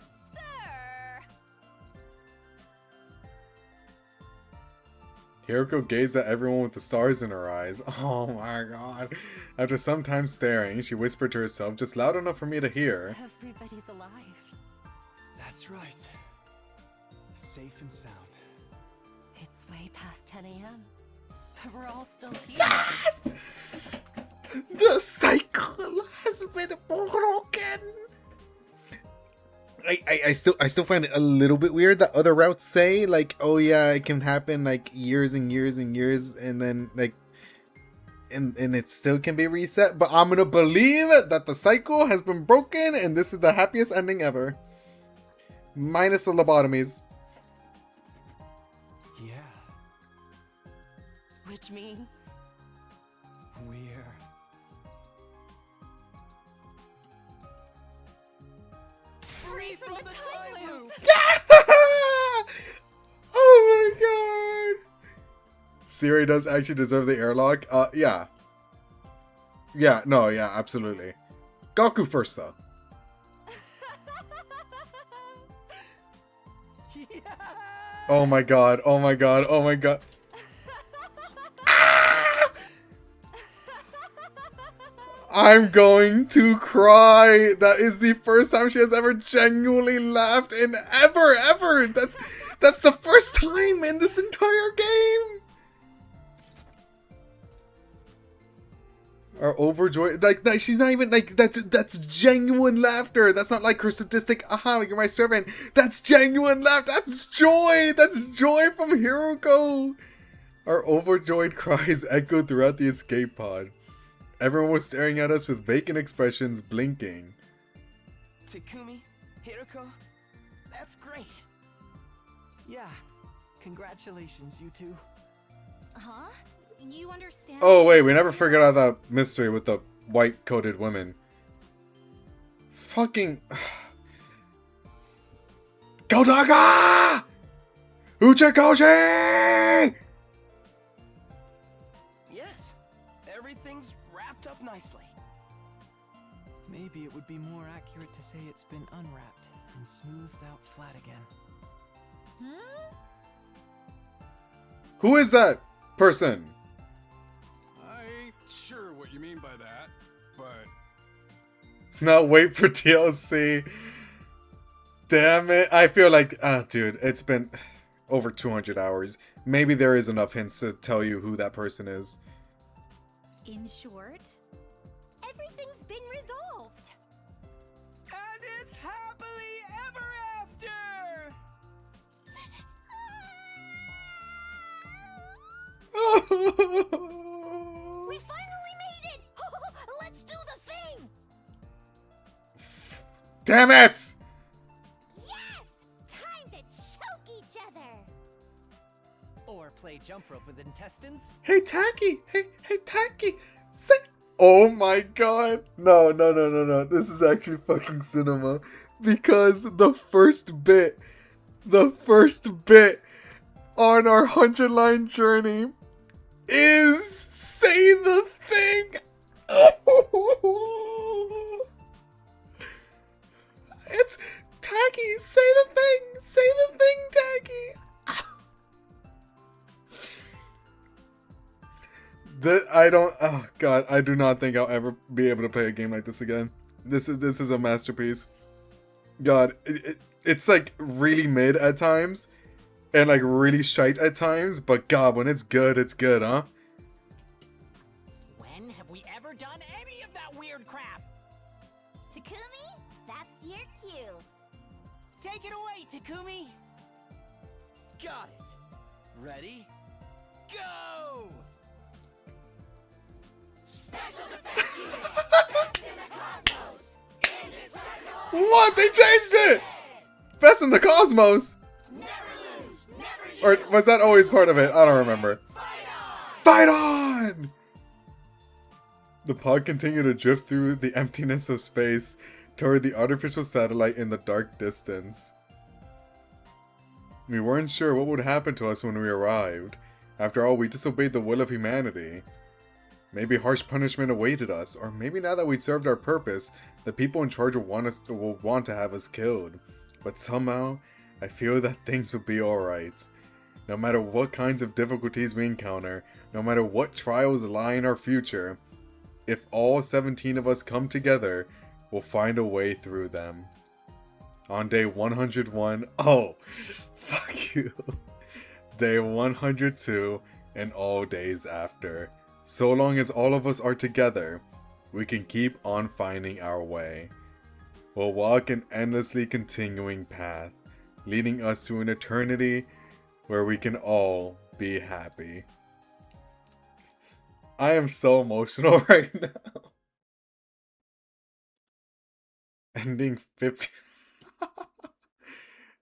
H: Sir!
A: Hiroko gazed at everyone with the stars in her eyes. Oh my god. After some time staring, she whispered to herself, just loud enough for me to hear.
E: Everybody's alive.
D: That's right. Safe and sound.
E: It's way past 10 a.m. We're all still here.
A: Yes! The cycle has been broken! I still find it a little bit weird that other routes say, like, oh yeah, it can happen, like, years and years and years, and then, like, and it still can be reset, but I'm gonna believe that the cycle has been broken, and this is the happiest ending ever. Minus the lobotomies.
D: Yeah,
E: Which means...
D: we're...
E: free from the time loop!
A: Oh my god! Siri does actually deserve the airlock. Yeah. Yeah, no, yeah, absolutely. Goku first, though.
I: Yes!
A: Oh my god, oh my god, oh my god. I'm going to cry. That is the first time she has ever genuinely laughed in ever. That's the first time in this entire game. Are overjoyed, like she's not even like that's genuine laughter. That's not like her sadistic aha, you're my servant. That's genuine laughter. That's joy from Hiroko. Our overjoyed cries echoed throughout the escape pod. Everyone was staring at us with vacant expressions, blinking.
I: Takumi, Hiroko, that's great. Yeah, congratulations, you two.
C: Huh? You understand?
A: Oh wait, we never figured out that mystery with the white-coated women. Fucking... Godaga! Uchakoshi!
I: Yes, everything's wrapped up nicely.
B: Maybe it would be more accurate to say it's been unwrapped and smoothed out flat again.
A: Who is that person?
G: I ain't sure what you mean by that, but
A: No, wait for DLC. Damn it. I feel like, dude, it's been over 200 hours. Maybe there is enough hints to tell you who that person is.
H: In short,
C: Everything's been resolved.
I: And it's happily ever after!
C: We finally made it! Let's do the thing!
A: Damn it!
C: Yes! Time to choke each other!
B: Or play jump rope with intestines?
A: Hey, Taki! Hey, Taki! Say... Oh my god! No. This is actually fucking cinema. Because the first bit on our 100-line journey is say the thing! It's Taki! Say the thing! Say the thing, Taki! I don't. Oh god, I do not think I'll ever be able to play a game like this again. This is a masterpiece. God, it's like really mid at times, and like really shite at times. But God, when it's good, huh?
F: When have we ever done any of that weird crap?
C: Takumi, that's your cue.
F: Take it away, Takumi!
I: Got it. Ready? Go!
A: What? They changed it. Best in the cosmos. Or was that always part of it? I don't remember. Fight on! The pod continued to drift through the emptiness of space toward the artificial satellite in the dark distance. We weren't sure what would happen to us when we arrived. After all, we disobeyed the will of humanity. Maybe harsh punishment awaited us, or maybe now that we served our purpose, the people in charge will want to have us killed. But somehow, I feel that things will be alright. No matter what kinds of difficulties we encounter, no matter what trials lie in our future, if all 17 of us come together, we'll find a way through them. On day 101, oh, fuck you. Day 102, and all days after. So long as all of us are together, we can keep on finding our way. We'll walk an endlessly continuing path, leading us to an eternity where we can all be happy. I am so emotional right now. Ending 50...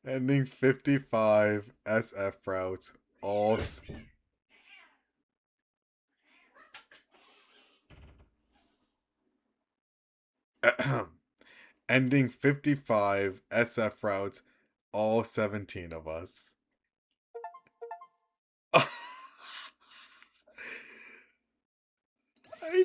A: Ending 55 SF routes. All... Ending 55 SF routes. All 17 of us. I